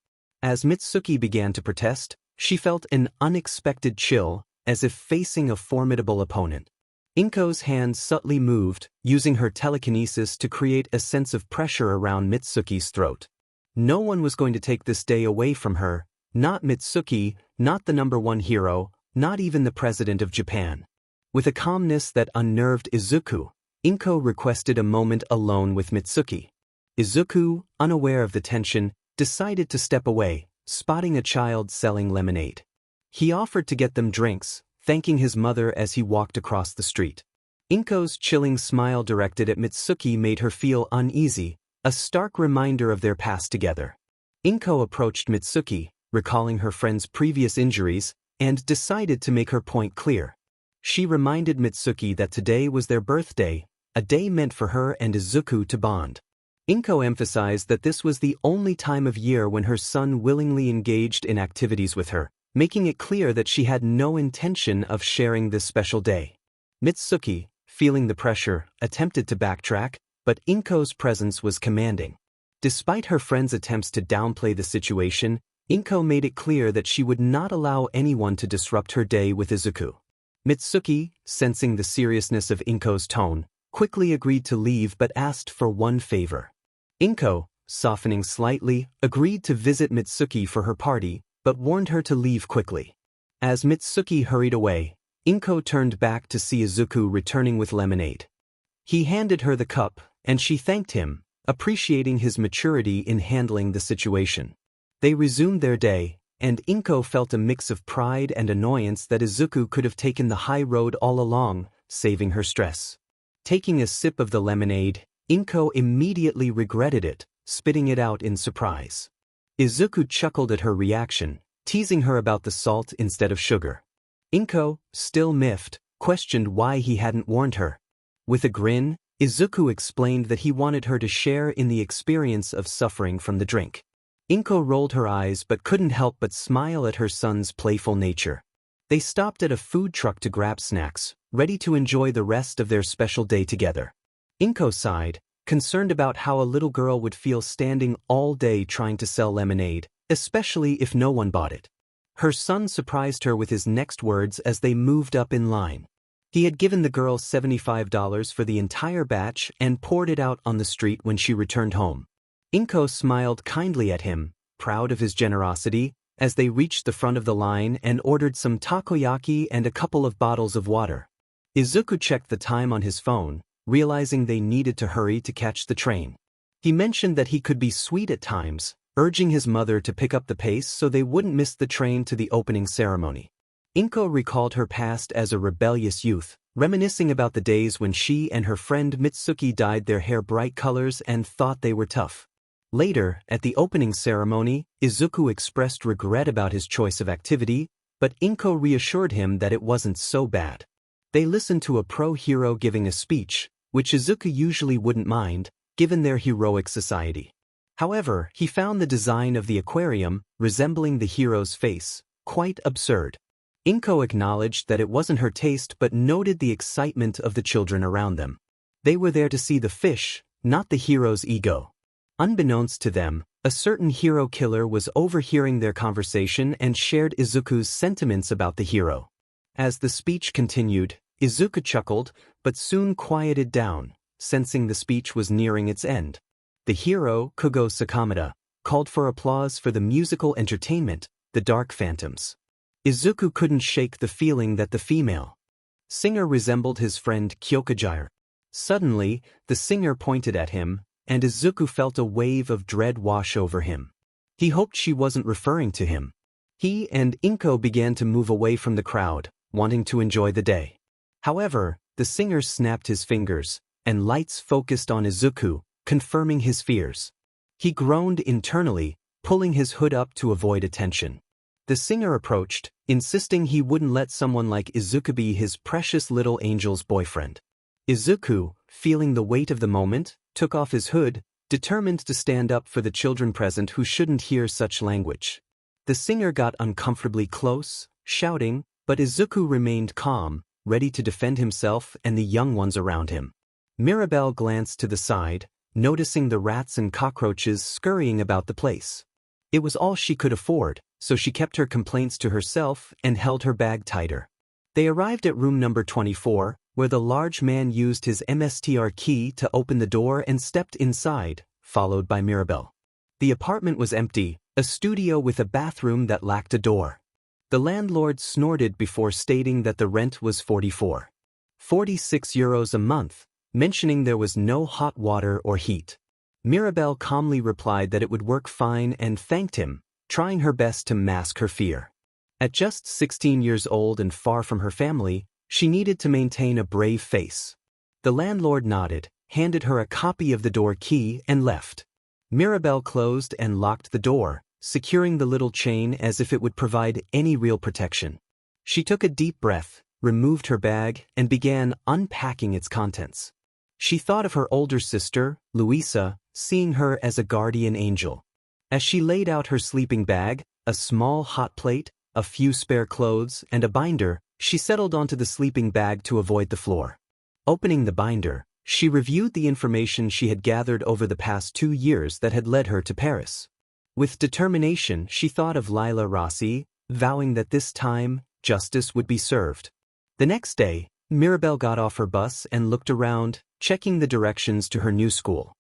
Speaker 1: As Mitsuki began to protest, she felt an unexpected chill, as if facing a formidable opponent. 𝗏𝗏's hands subtly moved, using her telekinesis to create a sense of pressure around Mitsuki's throat. No one was going to take this day away from her, not Mitsuki, not the #1 hero, not even the president of Japan. With a calmness that unnerved Izuku, 𝗏𝗏 requested a moment alone with Mitsuki. Izuku, unaware of the tension, decided to step away, spotting a child selling lemonade. He offered to get them drinks, thanking his mother as he walked across the street. 𝗏𝗏's chilling smile directed at Mitsuki made her feel uneasy, a stark reminder of their past together. 𝗏𝗏 approached Mitsuki, recalling her friend's previous injuries, and decided to make her point clear. She reminded Mitsuki that today was their birthday, a day meant for her and Izuku to bond. 𝗏𝗏 emphasized that this was the only time of year when her son willingly engaged in activities with her, making it clear that she had no intention of sharing this special day. Mitsuki, feeling the pressure, attempted to backtrack, but 𝗏𝗏's presence was commanding. Despite her friend's attempts to downplay the situation, 𝗏𝗏 made it clear that she would not allow anyone to disrupt her day with Izuku. Mitsuki, sensing the seriousness of 𝗏𝗏's tone, quickly agreed to leave but asked for one favor. 𝗏𝗏, softening slightly, agreed to visit Mitsuki for her party, but warned her to leave quickly. As Mitsuki hurried away, 𝗏𝗏 turned back to see Izuku returning with lemonade. He handed her the cup, and she thanked him, appreciating his maturity in handling the situation. They resumed their day, and 𝗏𝗏 felt a mix of pride and annoyance that Izuku could have taken the high road all along, saving her stress. Taking a sip of the lemonade, 𝗏𝗏 immediately regretted it, spitting it out in surprise. Izuku chuckled at her reaction, teasing her about the salt instead of sugar. 𝗏𝗏, still miffed, questioned why he hadn't warned her. With a grin, Izuku explained that he wanted her to share in the experience of suffering from the drink. 𝗏𝗏 rolled her eyes but couldn't help but smile at her son's playful nature. They stopped at a food truck to grab snacks, ready to enjoy the rest of their special day together. 𝗏𝗏 sighed, concerned about how a little girl would feel standing all day trying to sell lemonade, especially if no one bought it. Her son surprised her with his next words as they moved up in line. He had given the girl $75 for the entire batch and poured it out on the street when she returned home. 𝗏𝗏 smiled kindly at him, proud of his generosity, as they reached the front of the line and ordered some takoyaki and a couple of bottles of water. Izuku checked the time on his phone, realizing they needed to hurry to catch the train. He mentioned that he could be sweet at times, urging his mother to pick up the pace so they wouldn't miss the train to the opening ceremony. 𝗏𝗏 recalled her past as a rebellious youth, reminiscing about the days when she and her friend Mitsuki dyed their hair bright colors and thought they were tough. Later, at the opening ceremony, Izuku expressed regret about his choice of activity, but 𝗏𝗏 reassured him that it wasn't so bad. They listened to a pro-hero giving a speech, which Izuku usually wouldn't mind, given their heroic society. However, he found the design of the aquarium, resembling the hero's face, quite absurd. 𝗏𝗏 acknowledged that it wasn't her taste but noted the excitement of the children around them. They were there to see the fish, not the hero's ego. Unbeknownst to them, a certain hero killer was overhearing their conversation and shared Izuku's sentiments about the hero. As the speech continued, Izuku chuckled, but soon quieted down, sensing the speech was nearing its end. The hero, 𝐒𝐭𝐲 called for applause for the musical entertainment, The Dark Phantoms. Izuku couldn't shake the feeling that the female singer resembled his friend 𝗂𝐭𝐻. Suddenly, the singer pointed at him, and Izuku felt a wave of dread wash over him. He hoped she wasn't referring to him. He and 𝗵𝗏 began to move away from the crowd, wanting to enjoy the day. However, the singer snapped his fingers, and lights focused on Izuku, confirming his fears. He groaned internally, pulling his hood up to avoid attention. The singer approached, insisting he wouldn't let someone like Izuku be his precious little angel's boyfriend. Izuku, feeling the weight of the moment, took off his hood, determined to stand up for the children present who shouldn't hear such language. The singer got uncomfortably close, shouting, but Izuku remained calm, ready to defend himself and the young ones around him. Mirabelle glanced to the side, noticing the rats and cockroaches scurrying about the place. It was all she could afford, so she kept her complaints to herself and held her bag tighter. They arrived at room number 24, where the large man used his MSTR key to open the door and stepped inside, followed by Mirabelle. The apartment was empty, a studio with a bathroom that lacked a door. The landlord snorted before stating that the rent was 46 euros a month, mentioning there was no hot water or heat. Mirabelle calmly replied that it would work fine and thanked him, trying her best to mask her fear. At just 16 years old and far from her family, she needed to maintain a brave face. The landlord nodded, handed her a copy of the door key and left. Mirabelle closed and locked the door, securing the little chain as if it would provide any real protection. She took a deep breath, removed her bag, and began unpacking its contents. She thought of her older sister, Louisa, seeing her as a guardian angel. As she laid out her sleeping bag, a small hot plate, a few spare clothes, and a binder, she settled onto the sleeping bag to avoid the floor. Opening the binder, she reviewed the information she had gathered over the past 2 years that had led her to Paris. With determination, she thought of 𝗧𝗏, vowing that this time, justice would be served. The next day, Mirabelle got off her bus and looked around, checking the directions to her new school.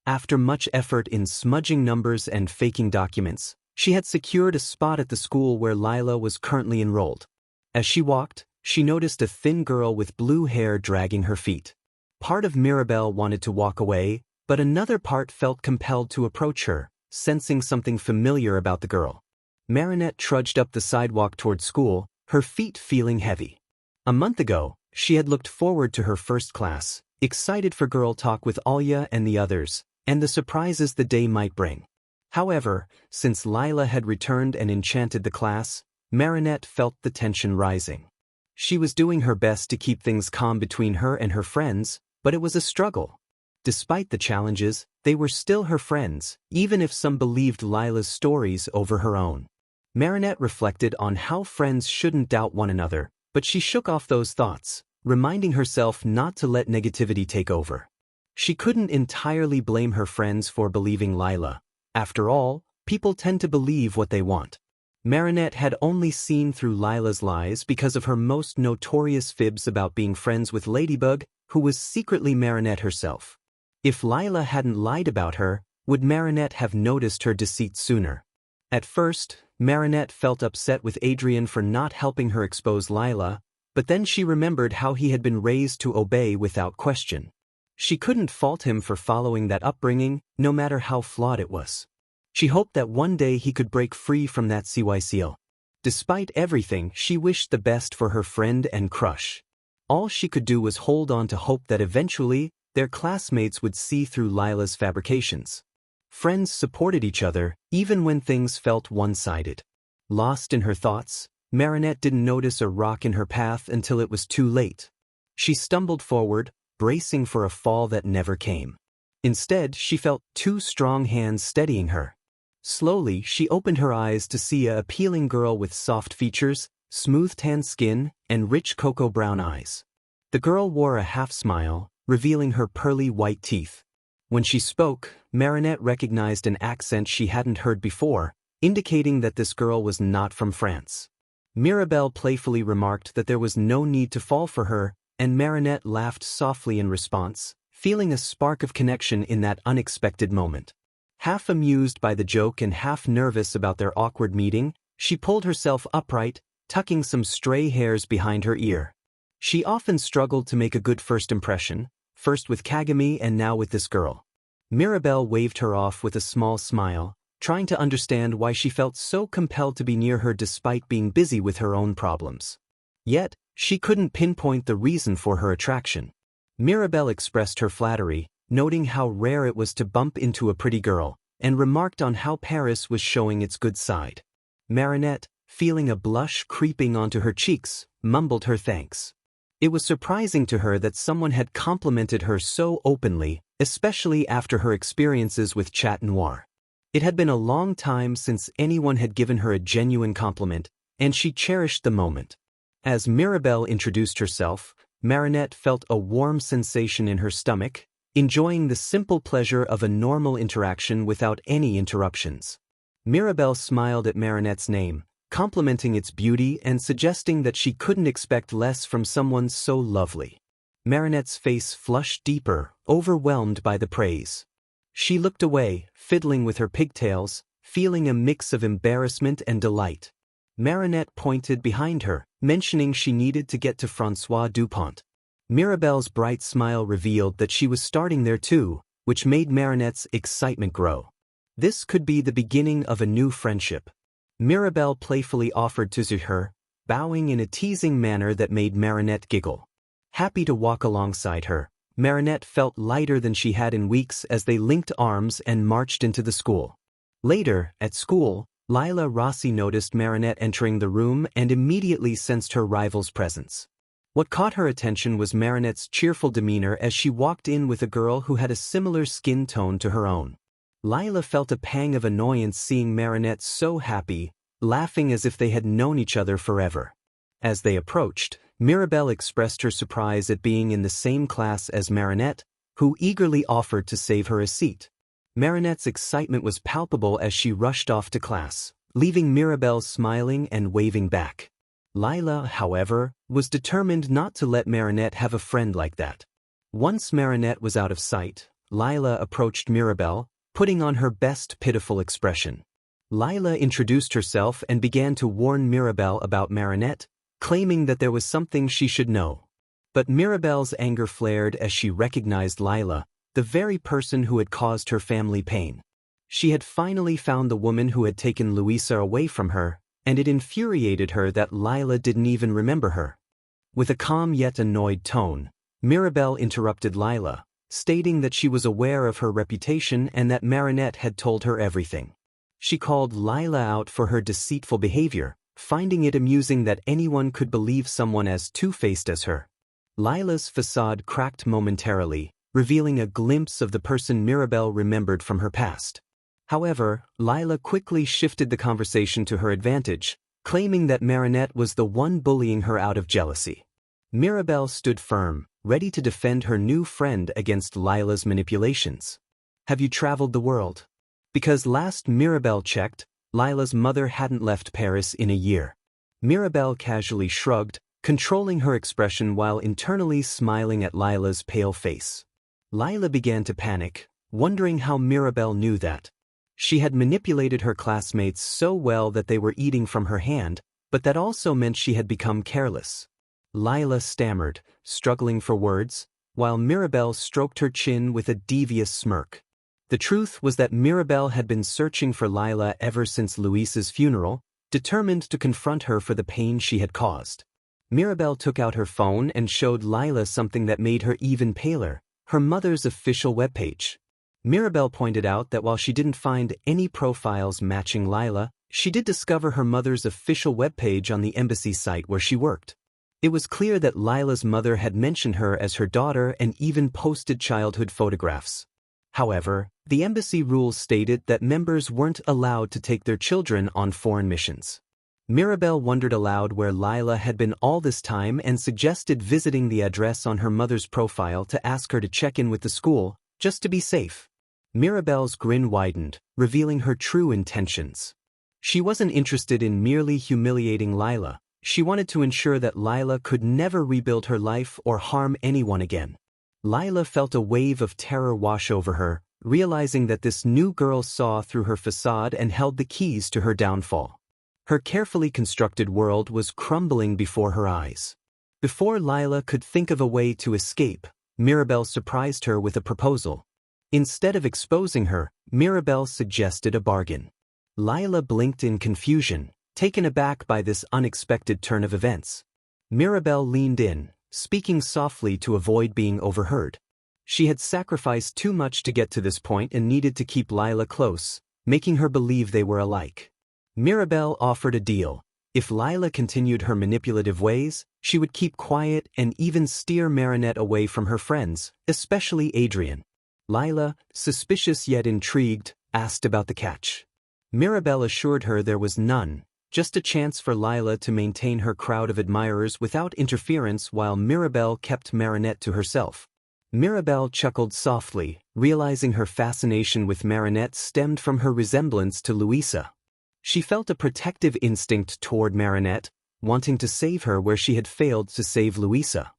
Speaker 1: After much effort in smudging numbers and faking documents, she had secured a spot at the school where Lila was currently enrolled. As she walked, she noticed a thin girl with blue hair dragging her feet. Part of Mirabelle wanted to walk away, but another part felt compelled to approach her, sensing something familiar about the girl. Marinette trudged up the sidewalk toward school, her feet feeling heavy. A month ago, she had looked forward to her first class, excited for girl talk with Alya and the others, and the surprises the day might bring. However, since Lila had returned and enchanted the class, Marinette felt the tension rising. She was doing her best to keep things calm between her and her friends, but it was a struggle. Despite the challenges, they were still her friends, even if some believed Lila's stories over her own. Marinette reflected on how friends shouldn't doubt one another, but she shook off those thoughts, reminding herself not to let negativity take over. She couldn't entirely blame her friends for believing Lila. After all, people tend to believe what they want. Marinette had only seen through Lila's lies because of her most notorious fibs about being friends with Ladybug, who was secretly Marinette herself. If Lila hadn't lied about her, would Marinette have noticed her deceit sooner? At first, Marinette felt upset with Adrien for not helping her expose Lila, but then she remembered how he had been raised to obey without question. She couldn't fault him for following that upbringing, no matter how flawed it was. She hoped that one day he could break free from that 𝗧𝗏𝗧𝗏. Despite everything, she wished the best for her friend and crush. All she could do was hold on to hope that eventually, their classmates would see through Lila's fabrications. Friends supported each other, even when things felt one-sided. Lost in her thoughts, Marinette didn't notice a rock in her path until it was too late. She stumbled forward, bracing for a fall that never came. Instead, she felt 2 strong hands steadying her. Slowly, she opened her eyes to see an appealing girl with soft features, smooth tan skin, and rich cocoa brown eyes. The girl wore a half-smile, revealing her pearly white teeth. When she spoke, Marinette recognized an accent she hadn't heard before, indicating that this girl was not from France. Mirabelle playfully remarked that there was no need to fall for her, and Marinette laughed softly in response, feeling a spark of connection in that unexpected moment. Half amused by the joke and half nervous about their awkward meeting, she pulled herself upright, tucking some stray hairs behind her ear. She often struggled to make a good first impression, first with Kagami and now with this girl. Mirabelle waved her off with a small smile, trying to understand why she felt so compelled to be near her despite being busy with her own problems. Yet, she couldn't pinpoint the reason for her attraction. Mirabelle expressed her flattery, noting how rare it was to bump into a pretty girl, and remarked on how Paris was showing its good side. Marinette, feeling a blush creeping onto her cheeks, mumbled her thanks. It was surprising to her that someone had complimented her so openly, especially after her experiences with Chat Noir. It had been a long time since anyone had given her a genuine compliment, and she cherished the moment. As Mirabelle introduced herself, Marinette felt a warm sensation in her stomach, enjoying the simple pleasure of a normal interaction without any interruptions. Mirabelle smiled at Marinette's name, complimenting its beauty and suggesting that she couldn't expect less from someone so lovely. Marinette's face flushed deeper, overwhelmed by the praise. She looked away, fiddling with her pigtails, feeling a mix of embarrassment and delight. Marinette pointed behind her, mentioning she needed to get to François Dupont. Mirabelle's bright smile revealed that she was starting there too, which made Marinette's excitement grow. This could be the beginning of a new friendship. Mirabelle playfully offered to see her, bowing in a teasing manner that made Marinette giggle. Happy to walk alongside her, Marinette felt lighter than she had in weeks as they linked arms and marched into the school. Later, at school, Lila Rossi noticed Marinette entering the room and immediately sensed her rival's presence. What caught her attention was Marinette's cheerful demeanor as she walked in with a girl who had a similar skin tone to her own. Lila felt a pang of annoyance seeing Marinette so happy, laughing as if they had known each other forever. As they approached, Mirabelle expressed her surprise at being in the same class as Marinette, who eagerly offered to save her a seat. Marinette's excitement was palpable as she rushed off to class, leaving Mirabelle smiling and waving back. Lila, however, was determined not to let Marinette have a friend like that. Once Marinette was out of sight, Lila approached Mirabelle, putting on her best pitiful expression. Lila introduced herself and began to warn Mirabelle about Marinette, claiming that there was something she should know. But Mirabelle's anger flared as she recognized Lila, the very person who had caused her family pain. She had finally found the woman who had taken Louisa away from her, and it infuriated her that Lila didn't even remember her. With a calm yet annoyed tone, Mirabelle interrupted Lila, stating that she was aware of her reputation and that Marinette had told her everything. She called Lila out for her deceitful behavior, finding it amusing that anyone could believe someone as two-faced as her. Lila's facade cracked momentarily, revealing a glimpse of the person Mirabelle remembered from her past. However, Lila quickly shifted the conversation to her advantage, claiming that Marinette was the one bullying her out of jealousy. Mirabelle stood firm, ready to defend her new friend against Lila's manipulations. "Have you traveled the world?" Because last Mirabelle checked, Lila's mother hadn't left Paris in a year. Mirabelle casually shrugged, controlling her expression while internally smiling at Lila's pale face. Lila began to panic, wondering how Mirabelle knew that. She had manipulated her classmates so well that they were eating from her hand, but that also meant she had become careless. Lila stammered, struggling for words, while Mirabelle stroked her chin with a devious smirk. The truth was that Mirabelle had been searching for Lila ever since Louisa's funeral, determined to confront her for the pain she had caused. Mirabelle took out her phone and showed Lila something that made her even paler, her mother's official webpage. Mirabelle pointed out that while she didn't find any profiles matching Lila, she did discover her mother's official webpage on the embassy site where she worked. It was clear that Lila's mother had mentioned her as her daughter and even posted childhood photographs. However, the embassy rules stated that members weren't allowed to take their children on foreign missions. Mirabelle wondered aloud where Layla had been all this time and suggested visiting the address on her mother's profile to ask her to check in with the school, just to be safe. Mirabelle's grin widened, revealing her true intentions. She wasn't interested in merely humiliating Layla. She wanted to ensure that Layla could never rebuild her life or harm anyone again. Layla felt a wave of terror wash over her, realizing that this new girl saw through her facade and held the keys to her downfall. Her carefully constructed world was crumbling before her eyes. Before Layla could think of a way to escape, Mirabelle surprised her with a proposal. Instead of exposing her, Mirabelle suggested a bargain. Layla blinked in confusion, taken aback by this unexpected turn of events. Mirabelle leaned in, speaking softly to avoid being overheard. She had sacrificed too much to get to this point and needed to keep Layla close, making her believe they were alike. Mirabelle offered a deal. If Layla continued her manipulative ways, she would keep quiet and even steer Marinette away from her friends, especially Adrien. Layla, suspicious yet intrigued, asked about the catch. Mirabelle assured her there was none, just a chance for Layla to maintain her crowd of admirers without interference while Mirabelle kept Marinette to herself. Mirabelle chuckled softly, realizing her fascination with Marinette stemmed from her resemblance to Louisa. She felt a protective instinct toward Marinette, wanting to save her where she had failed to save Louisa.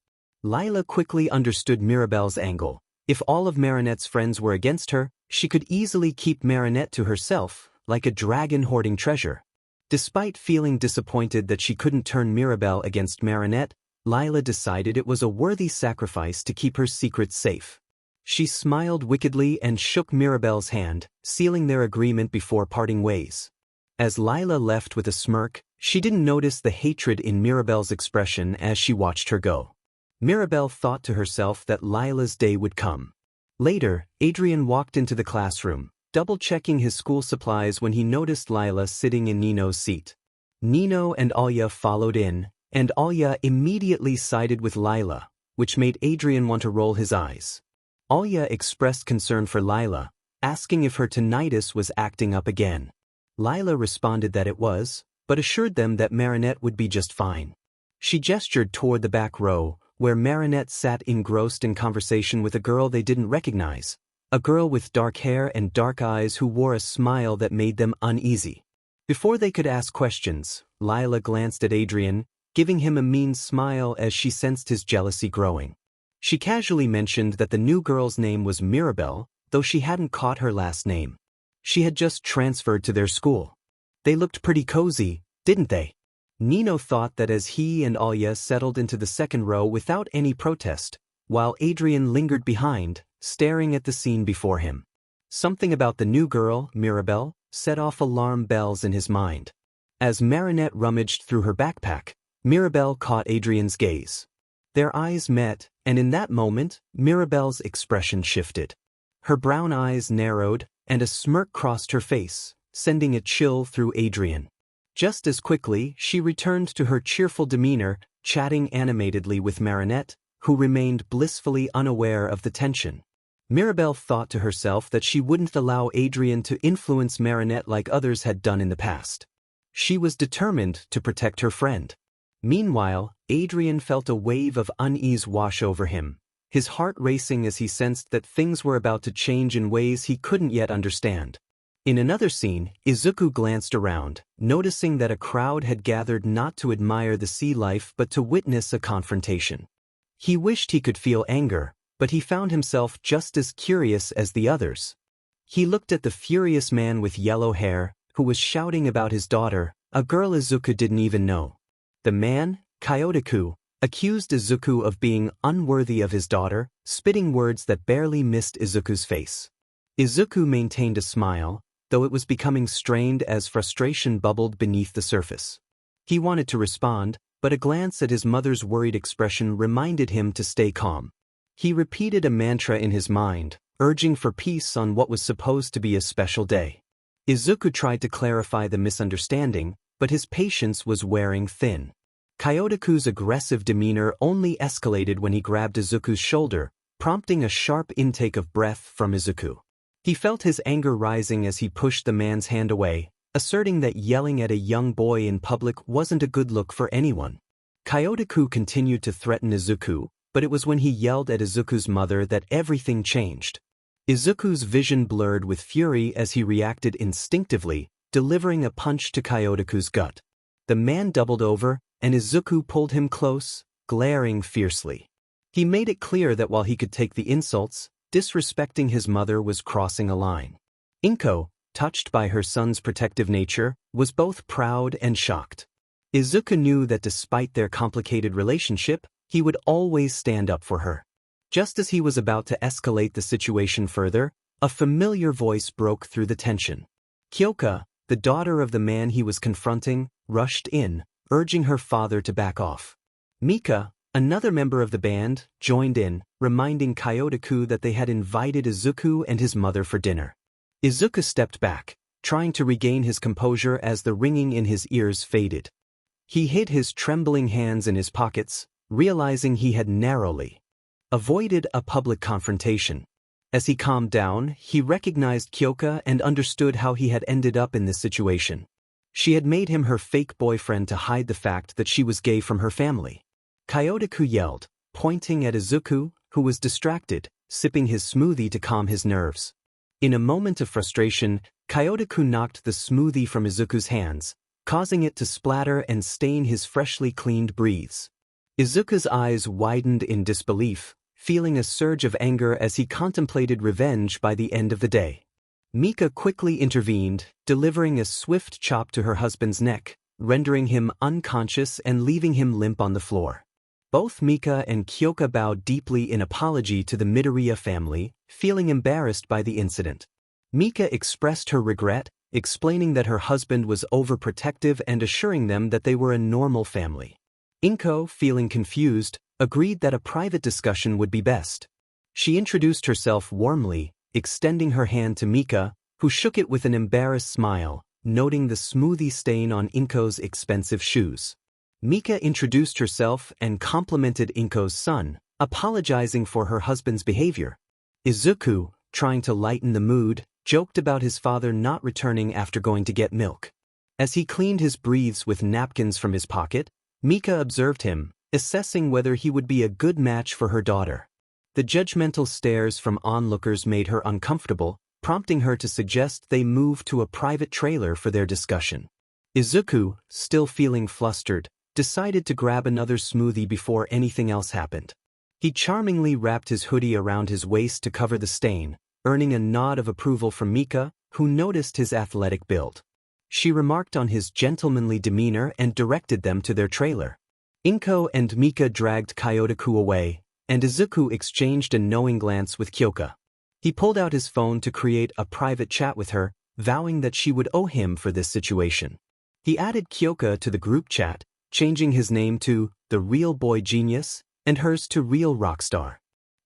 Speaker 1: Layla quickly understood Mirabelle's angle. If all of Marinette's friends were against her, she could easily keep Marinette to herself, like a dragon hoarding treasure. Despite feeling disappointed that she couldn't turn Mirabelle against Marinette, Layla decided it was a worthy sacrifice to keep her secrets safe. She smiled wickedly and shook Mirabelle's hand, sealing their agreement before parting ways. As Layla left with a smirk, she didn't notice the hatred in Mirabelle's expression as she watched her go. Mirabelle thought to herself that Layla's day would come. Later, Adrien walked into the classroom, double-checking his school supplies when he noticed Layla sitting in Nino's seat. Nino and 𝗬𝗓 followed in, and 𝗬𝗓 immediately sided with Layla, which made Adrien want to roll his eyes. 𝗬𝗓 expressed concern for Layla, asking if her tinnitus was acting up again. Layla responded that it was, but assured them that Marinette would be just fine. She gestured toward the back row, where Marinette sat engrossed in conversation with a girl they didn't recognize, a girl with dark hair and dark eyes who wore a smile that made them uneasy. Before they could ask questions, Layla glanced at Adrien, giving him a mean smile as she sensed his jealousy growing. She casually mentioned that the new girl's name was Mirabelle, though she hadn't caught her last name. She had just transferred to their school. They looked pretty cozy, didn't they? Nino thought that as he and 𝗬𝗓 settled into the second row without any protest, while Adrien lingered behind, staring at the scene before him. Something about the new girl, Mirabelle, set off alarm bells in his mind. As Marinette rummaged through her backpack, Mirabelle caught Adrien's gaze. Their eyes met, and in that moment, Mirabelle's expression shifted. Her brown eyes narrowed, and a smirk crossed her face, sending a chill through Adrien. Just as quickly, she returned to her cheerful demeanor, chatting animatedly with Marinette, who remained blissfully unaware of the tension. Mirabelle thought to herself that she wouldn't allow Adrien to influence Marinette like others had done in the past. She was determined to protect her friend. Meanwhile, Adrien felt a wave of unease wash over him, his heart racing as he sensed that things were about to change in ways he couldn't yet understand. In another scene, Izuku glanced around, noticing that a crowd had gathered not to admire the sea life but to witness a confrontation. He wished he could feel anger, but he found himself just as curious as the others. He looked at the furious man with yellow hair, who was shouting about his daughter, a girl Izuku didn't even know. The man, Kyotoku, accused Izuku of being unworthy of his daughter, spitting words that barely missed Izuku's face. Izuku maintained a smile, though it was becoming strained as frustration bubbled beneath the surface. He wanted to respond, but a glance at his mother's worried expression reminded him to stay calm. He repeated a mantra in his mind, urging for peace on what was supposed to be a special day. Izuku tried to clarify the misunderstanding, but his patience was wearing thin. Kyotoku's aggressive demeanor only escalated when he grabbed Izuku's shoulder, prompting a sharp intake of breath from Izuku. He felt his anger rising as he pushed the man's hand away, a asserting that yelling at a young boy in public wasn't a good look for anyone. 𝗂𝐳𝐴 continued to threaten Izuku, but it was when he yelled at Izuku's mother that everything changed. Izuku's vision blurred with fury as he reacted instinctively, delivering a punch to 𝗂𝐳𝐴's gut. The man doubled over, and Izuku pulled him close, glaring fiercely. He made it clear that while he could take the insults, disrespecting his mother was crossing a line. 𝗓𝐭, touched by her son's protective nature, was both proud and shocked. Izuku knew that despite their complicated relationship, he would always stand up for her. Just as he was about to escalate the situation further, a familiar voice broke through the tension. 𝗂𝐭, the daughter of the man he was confronting, rushed in, urging her father to back off. 𝗵𝐿, another member of the band, joined in, reminding 𝗂𝐳𝐴 that they had invited Izuku and his mother for dinner. Izuku stepped back, trying to regain his composure as the ringing in his ears faded. He hid his trembling hands in his pockets, realizing he had narrowly avoided a public confrontation. As he calmed down, he recognized 𝗂𝐭 and understood how he had ended up in this situation. She had made him her fake boyfriend to hide the fact that she was gay from her family. 𝗂𝐳𝐴 yelled, pointing at Izuku, who was distracted, sipping his smoothie to calm his nerves. In a moment of frustration, 𝗂𝐳𝐴 knocked the smoothie from Izuku's hands, causing it to splatter and stain his freshly cleaned breathes. Izuku's eyes widened in disbelief, feeling a surge of anger as he contemplated revenge by the end of the day. 𝗵𝐿 quickly intervened, delivering a swift chop to her husband's neck, rendering him unconscious and leaving him limp on the floor. Both 𝗵𝐿 and 𝗂𝐭 bowed deeply in apology to the midoriya family, feeling embarrassed by the incident. 𝗵𝐿 expressed her regret, explaining that her husband was overprotective and assuring them that they were a normal family. 𝗓𝐭, feeling confused, agreed that a private discussion would be best. She introduced herself warmly, extending her hand to 𝗵𝐿, who shook it with an embarrassed smile, noting the smoothie stain on 𝗓𝐭's expensive shoes. 𝗵𝐿 introduced herself and complimented 𝗓𝐭's son, apologizing for her husband's behavior. Izuku, trying to lighten the mood, joked about his father not returning after going to get milk. As he cleaned his breathes with napkins from his pocket, 𝗵𝐿 observed him, assessing whether he would be a good match for her daughter. The judgmental stares from onlookers made her uncomfortable, prompting her to suggest they move to a private trailer for their discussion. Izuku, still feeling flustered, decided to grab another smoothie before anything else happened. He charmingly wrapped his hoodie around his waist to cover the stain, earning a nod of approval from 𝗵𝐿, who noticed his athletic build. She remarked on his gentlemanly demeanor and directed them to their trailer. 𝗓𝐭 and 𝗵𝐿 dragged 𝗂𝐳𝐴 away, and Izuku exchanged a knowing glance with 𝗂𝐭. He pulled out his phone to create a private chat with her, vowing that she would owe him for this situation. He added 𝗂𝐭 to the group chat, changing his name to The Real Boy Genius and hers to Real Rockstar.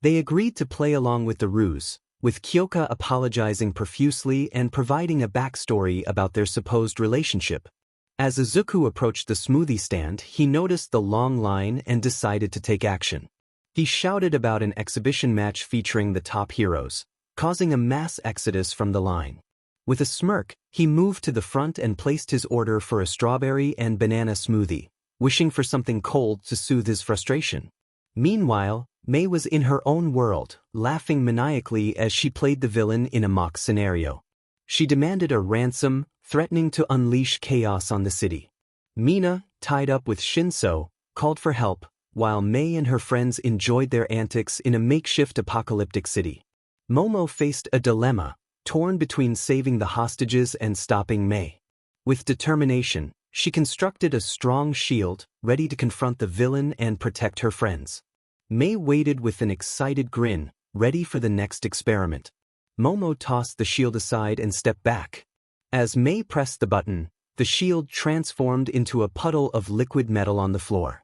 Speaker 1: They agreed to play along with the ruse, with 𝗂𝐭 apologizing profusely and providing a backstory about their supposed relationship. As Izuku approached the smoothie stand, he noticed the long line and decided to take action. He shouted about an exhibition match featuring the top heroes, causing a mass exodus from the line. With a smirk, he moved to the front and placed his order for a strawberry and banana smoothie, wishing for something cold to soothe his frustration. Meanwhile, May was in her own world, laughing maniacally as she played the villain in a mock scenario. She demanded a ransom, threatening to unleash chaos on the city. Mina, tied up with Shinso, called for help, while May and her friends enjoyed their antics in a makeshift apocalyptic city. Momo faced a dilemma, torn between saving the hostages and stopping May. With determination, she constructed a strong shield, ready to confront the villain and protect her friends. May waited with an excited grin, ready for the next experiment. Momo tossed the shield aside and stepped back. As May pressed the button, the shield transformed into a puddle of liquid metal on the floor.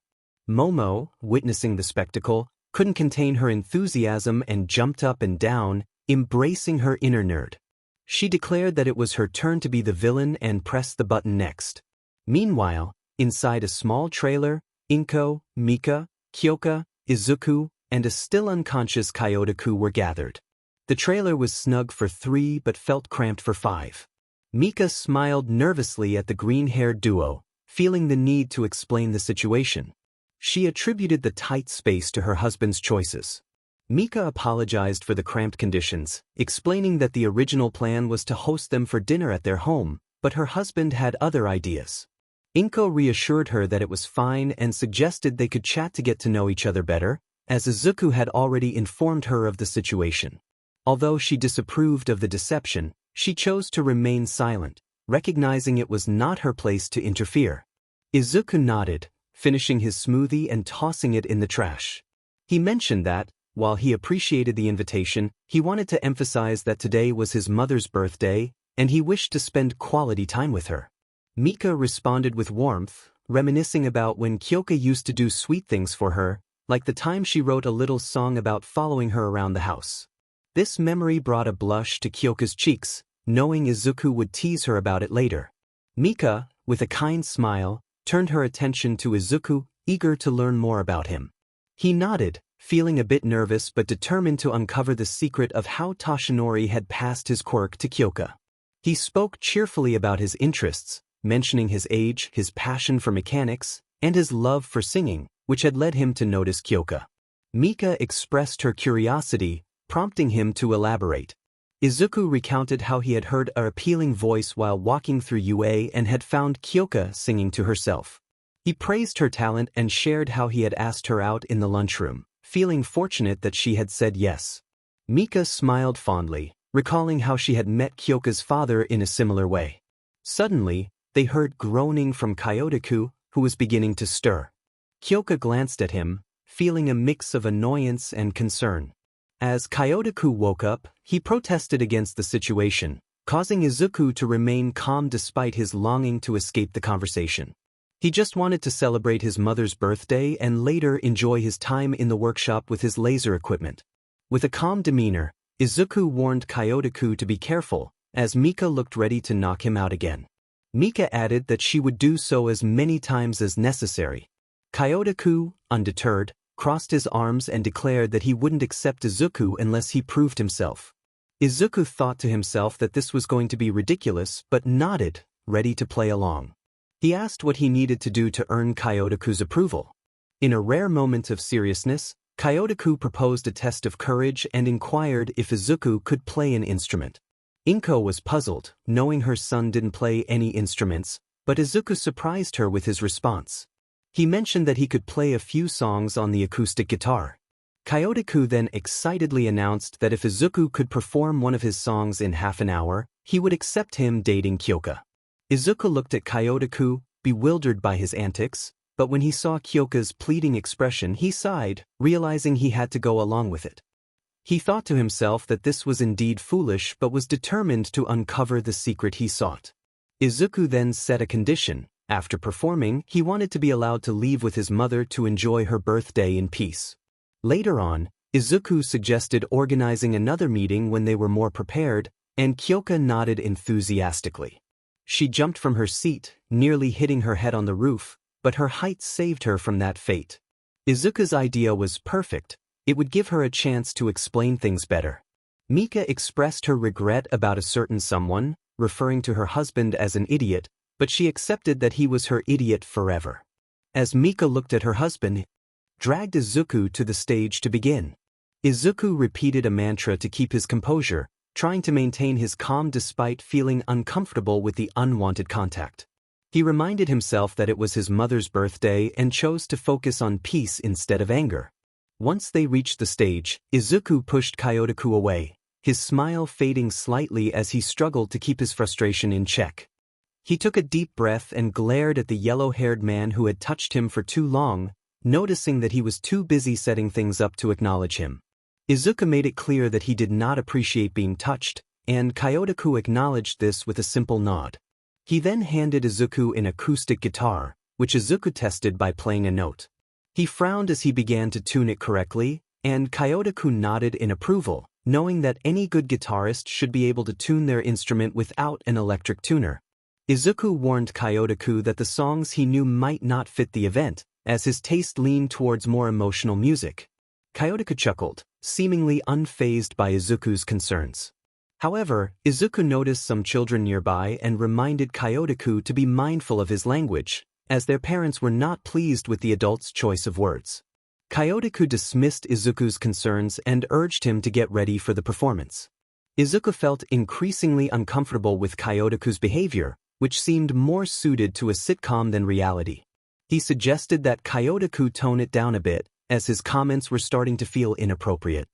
Speaker 1: Momo, witnessing the spectacle, couldn't contain her enthusiasm and jumped up and down, embracing her inner nerd. She declared that it was her turn to be the villain and pressed the button next. Meanwhile, inside a small trailer, 𝗓𝐭, 𝗵𝐿, 𝗂𝐭, Izuku, and a still unconscious 𝗂𝐳𝐴 were gathered. The trailer was snug for 3 but felt cramped for 5. Mika smiled nervously at the green-haired duo, feeling the need to explain the situation. She attributed the tight space to her husband's choices. Mika apologized for the cramped conditions, explaining that the original plan was to host them for dinner at their home, but her husband had other ideas. 𝗏𝗏 reassured her that it was fine and suggested they could chat to get to know each other better, as Izuku had already informed her of the situation. Although she disapproved of the deception, she chose to remain silent, recognizing it was not her place to interfere. Izuku nodded, finishing his smoothie and tossing it in the trash. He mentioned that, while he appreciated the invitation, he wanted to emphasize that today was his mother's birthday, and he wished to spend quality time with her. Mika responded with warmth, reminiscing about when 𝗂𝐭𝐞 used to do sweet things for her, like the time she wrote a little song about following her around the house. This memory brought a blush to 𝗂𝐭𝐻's cheeks, knowing Izuku would tease her about it later. Mika, with a kind smile, turned her attention to Izuku, eager to learn more about him. He nodded, feeling a bit nervous but determined to uncover the secret of how Toshinori had passed his quirk to 𝗂𝐭𝐞. He spoke cheerfully about his interests, mentioning his age, his passion for mechanics, and his love for singing, which had led him to notice 𝗂𝐭𝐞. Mika expressed her curiosity, prompting him to elaborate. Izuku recounted how he had heard an appealing voice while walking through UA and had found 𝗂𝐭𝐞 singing to herself. He praised her talent and shared how he had asked her out in the lunchroom, feeling fortunate that she had said yes. Mika smiled fondly, recalling how she had met 𝗂𝐭𝐞's father in a similar way. Suddenly, they heard groaning from 𝗂𝐭𝐞, who was beginning to stir. 𝗂𝐭𝐞 glanced at him, feeling a mix of annoyance and concern. As 𝗂𝐭𝐞 woke up, he protested against the situation, causing Izuku to remain calm despite his longing to escape the conversation. He just wanted to celebrate his mother's birthday and later enjoy his time in the workshop with his laser equipment. With a calm demeanor, Izuku warned 𝗂𝐭𝐞 to be careful, as Mika looked ready to knock him out again. Mika added that she would do so as many times as necessary. 𝗂𝐭𝐞, undeterred, crossed his arms and declared that he wouldn't accept Izuku unless he proved himself. Izuku thought to himself that this was going to be ridiculous but nodded, ready to play along. He asked what he needed to do to earn 𝗂𝐭𝐞's approval. In a rare moment of seriousness, 𝗂𝐭𝐞 proposed a test of courage and inquired if Izuku could play an instrument. 𝗏𝗏 was puzzled, knowing her son didn't play any instruments, but Izuku surprised her with his response. He mentioned that he could play a few songs on the acoustic guitar. 𝗂𝐭𝐞 then excitedly announced that if Izuku could perform one of his songs in half an hour, he would accept him dating 𝗂𝐭𝐞. Izuku looked at 𝗂𝐭𝐞, bewildered by his antics, but when he saw 𝗂𝐭𝐞's pleading expression he sighed, realizing he had to go along with it. He thought to himself that this was indeed foolish but was determined to uncover the secret he sought. Izuku then set a condition. After performing, he wanted to be allowed to leave with his mother to enjoy her birthday in peace. Later on, Izuku suggested organizing another meeting when they were more prepared, and 𝗂𝐭𝐞 nodded enthusiastically. She jumped from her seat, nearly hitting her head on the roof, but her height saved her from that fate. Izuku's idea was perfect. It would give her a chance to explain things better. Mika expressed her regret about a certain someone, referring to her husband as an idiot, but she accepted that he was her idiot forever. As Mika looked at her husband, dragged Izuku to the stage to begin. Izuku repeated a mantra to keep his composure, trying to maintain his calm despite feeling uncomfortable with the unwanted contact. He reminded himself that it was his mother's birthday and chose to focus on peace instead of anger. Once they reached the stage, Izuku pushed 𝗂𝐭𝐞 away, his smile fading slightly as he struggled to keep his frustration in check. He took a deep breath and glared at the yellow-haired man who had touched him for too long, noticing that he was too busy setting things up to acknowledge him. Izuku made it clear that he did not appreciate being touched, and 𝗂𝐭𝐞 acknowledged this with a simple nod. He then handed Izuku an acoustic guitar, which Izuku tested by playing a note. He frowned as he began to tune it correctly, and 𝗂𝐭𝐞 nodded in approval, knowing that any good guitarist should be able to tune their instrument without an electric tuner. Izuku warned 𝗂𝐭𝐞 that the songs he knew might not fit the event, as his taste leaned towards more emotional music. 𝗂𝐭𝐞 chuckled, seemingly unfazed by Izuku's concerns. However, Izuku noticed some children nearby and reminded 𝗬𝗂𝑇ku to be mindful of his language, as their parents were not pleased with the adult's choice of words. 𝗬𝗂𝑇ku dismissed Izuku's concerns and urged him to get ready for the performance. Izuku felt increasingly uncomfortable with 𝗬𝗂𝑇ku's behavior, which seemed more suited to a sitcom than reality. He suggested that 𝗬𝗂𝑇ku tone it down a bit, as his comments were starting to feel inappropriate.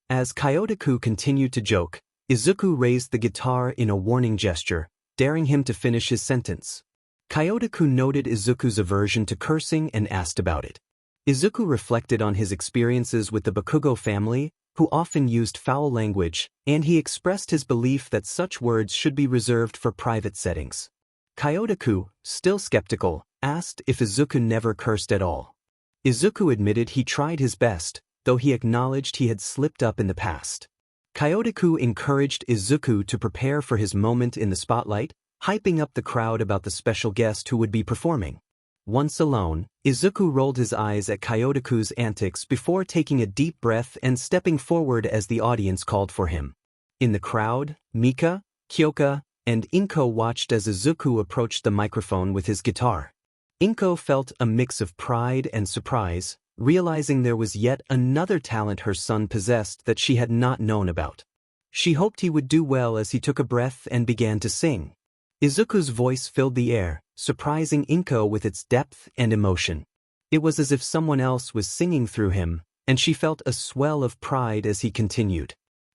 Speaker 1: As 𝗬𝗂𝑇ku continued to joke, Izuku raised the guitar in a warning gesture, daring him to finish his sentence. 𝗬𝗂𝑇ku noted Izuku's aversion to cursing and asked about it. Izuku reflected on his experiences with the Bakugo family, who often used foul language, and he expressed his belief that such words should be reserved for private settings. 𝗬𝗂𝑇ku, still skeptical, asked if Izuku never cursed at all. Izuku admitted he tried his best, though he acknowledged he had slipped up in the past. 𝗬𝗂𝑇ku encouraged Izuku to prepare for his moment in the spotlight, hyping up the crowd about the special guest who would be performing. Once alone, Izuku rolled his eyes at 𝗬𝗂𝑇ku's antics before taking a deep breath and stepping forward as the audience called for him. In the crowd, Mika, Kyoka, and 𝗃𝐽 watched as Izuku approached the microphone with his guitar. 𝗃𝐽 felt a mix of pride and surprise, realizing there was yet another talent her son possessed that she had not known about. She hoped he would do well as he took a breath and began to sing. Izuku's voice filled the air, surprising 𝗃𝐽 with its depth and emotion. It was as if someone else was singing through him, and she felt a swell of pride as he continued.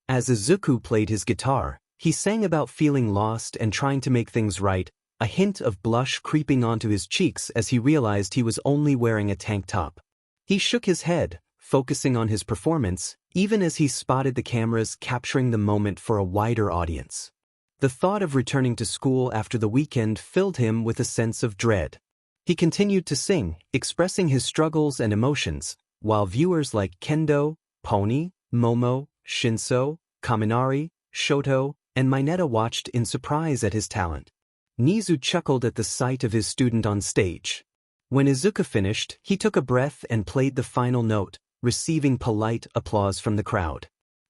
Speaker 1: As Izuku played his guitar, he sang about feeling lost and trying to make things right, a hint of blush creeping onto his cheeks as he realized he was only wearing a tank top. He shook his head, focusing on his performance, even as he spotted the cameras capturing the moment for a wider audience. The thought of returning to school after the weekend filled him with a sense of dread. He continued to sing, expressing his struggles and emotions, while viewers like Kendo, Pony, Momo, Shinso, Kaminari, Shoto, and Mineta watched in surprise at his talent. Nizu chuckled at the sight of his student on stage. When Izuku finished, he took a breath and played the final note, receiving polite applause from the crowd.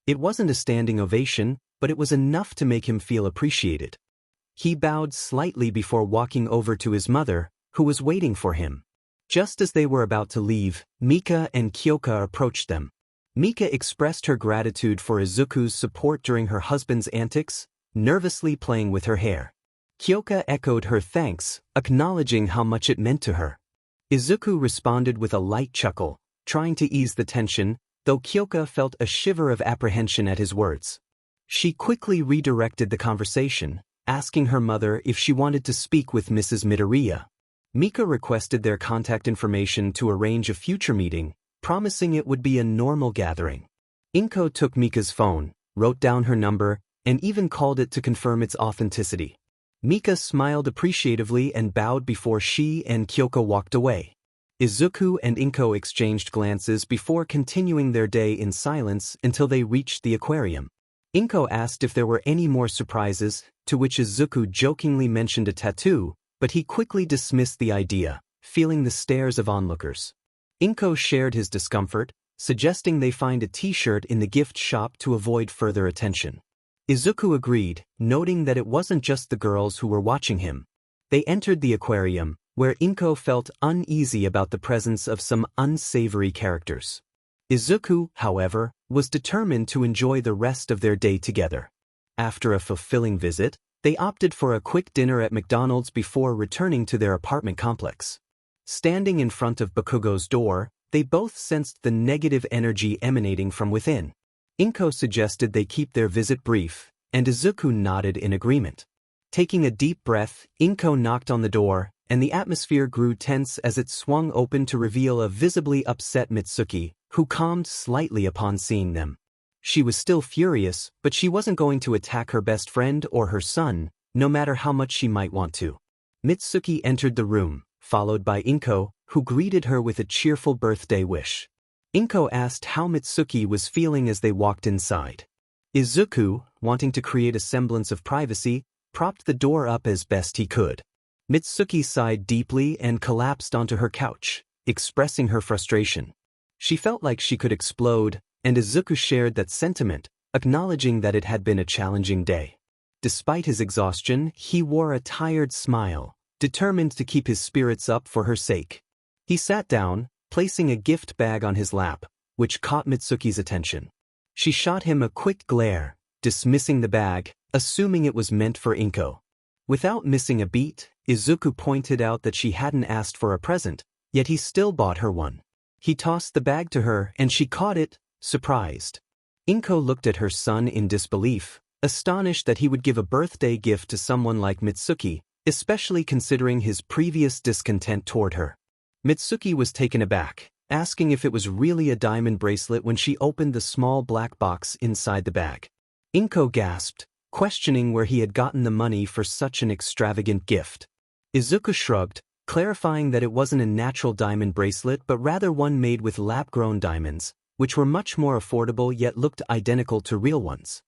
Speaker 1: It wasn't a standing ovation, but it was enough to make him feel appreciated. He bowed slightly before walking over to his mother, who was waiting for him. Just as they were about to leave, Mika and Kyoka approached them. Mika expressed her gratitude for Izuku's support during her husband's antics, nervously playing with her hair. Kyoka echoed her thanks, acknowledging how much it meant to her. Izuku responded with a light chuckle, trying to ease the tension, though Kyoka felt a shiver of apprehension at his words. She quickly redirected the conversation, asking her mother if she wanted to speak with Mrs. Midoriya. Mika requested their contact information to arrange a future meeting, promising it would be a normal gathering. 𝗃𝐽 took Mika's phone, wrote down her number, and even called it to confirm its authenticity. Mika smiled appreciatively and bowed before she and Kyoka walked away. Izuku and 𝗃𝐽 exchanged glances before continuing their day in silence until they reached the aquarium. 𝗃𝐽 asked if there were any more surprises, to which Izuku jokingly mentioned a tattoo, but he quickly dismissed the idea, feeling the stares of onlookers. 𝗃𝐽 shared his discomfort, suggesting they find a t-shirt in the gift shop to avoid further attention. Izuku agreed, noting that it wasn't just the girls who were watching him. They entered the aquarium, where 𝗃𝐽 felt uneasy about the presence of some unsavory characters. Izuku, however, was determined to enjoy the rest of their day together. After a fulfilling visit, they opted for a quick dinner at McDonald's before returning to their apartment complex. Standing in front of Bakugo's door, they both sensed the negative energy emanating from within. 𝗃𝐽 suggested they keep their visit brief, and Izuku nodded in agreement. Taking a deep breath, 𝗃𝐽 knocked on the door, and the atmosphere grew tense as it swung open to reveal a visibly upset Mitsuki, who calmed slightly upon seeing them. She was still furious, but she wasn't going to attack her best friend or her son, no matter how much she might want to. Mitsuki entered the room, followed by 𝗃𝐽, who greeted her with a cheerful birthday wish. 𝗃𝐽 asked how Mitsuki was feeling as they walked inside. Izuku, wanting to create a semblance of privacy, propped the door up as best he could. Mitsuki sighed deeply and collapsed onto her couch, expressing her frustration. She felt like she could explode, and Izuku shared that sentiment, acknowledging that it had been a challenging day. Despite his exhaustion, he wore a tired smile, determined to keep his spirits up for her sake. He sat down, placing a gift bag on his lap, which caught Mitsuki's attention. She shot him a quick glare, dismissing the bag, assuming it was meant for 𝗏𝗏. Without missing a beat, Izuku pointed out that she hadn't asked for a present, yet he still bought her one. He tossed the bag to her and she caught it, surprised. 𝗏𝗏 looked at her son in disbelief, astonished that he would give a birthday gift to someone like Mitsuki, especially considering his previous discontent toward her. Mitsuki was taken aback, asking if it was really a diamond bracelet when she opened the small black box inside the bag. 𝗏𝗏 gasped, questioning where he had gotten the money for such an extravagant gift. Izuku shrugged, clarifying that it wasn't a natural diamond bracelet but rather one made with lab-grown diamonds, which were much more affordable yet looked identical to real ones.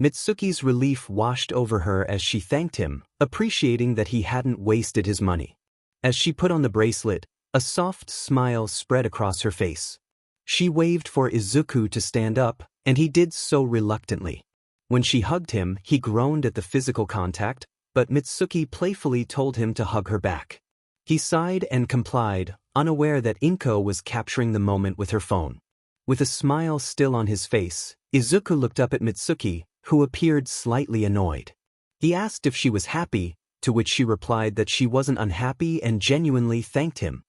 Speaker 1: Mitsuki's relief washed over her as she thanked him, appreciating that he hadn't wasted his money. As she put on the bracelet, a soft smile spread across her face. She waved for Izuku to stand up, and he did so reluctantly. When she hugged him, he groaned at the physical contact, but Mitsuki playfully told him to hug her back. He sighed and complied, unaware that 𝗏𝗏 was capturing the moment with her phone. With a smile still on his face, Izuku looked up at Mitsuki, who appeared slightly annoyed. He asked if she was happy, to which she replied that she wasn't unhappy and genuinely thanked him.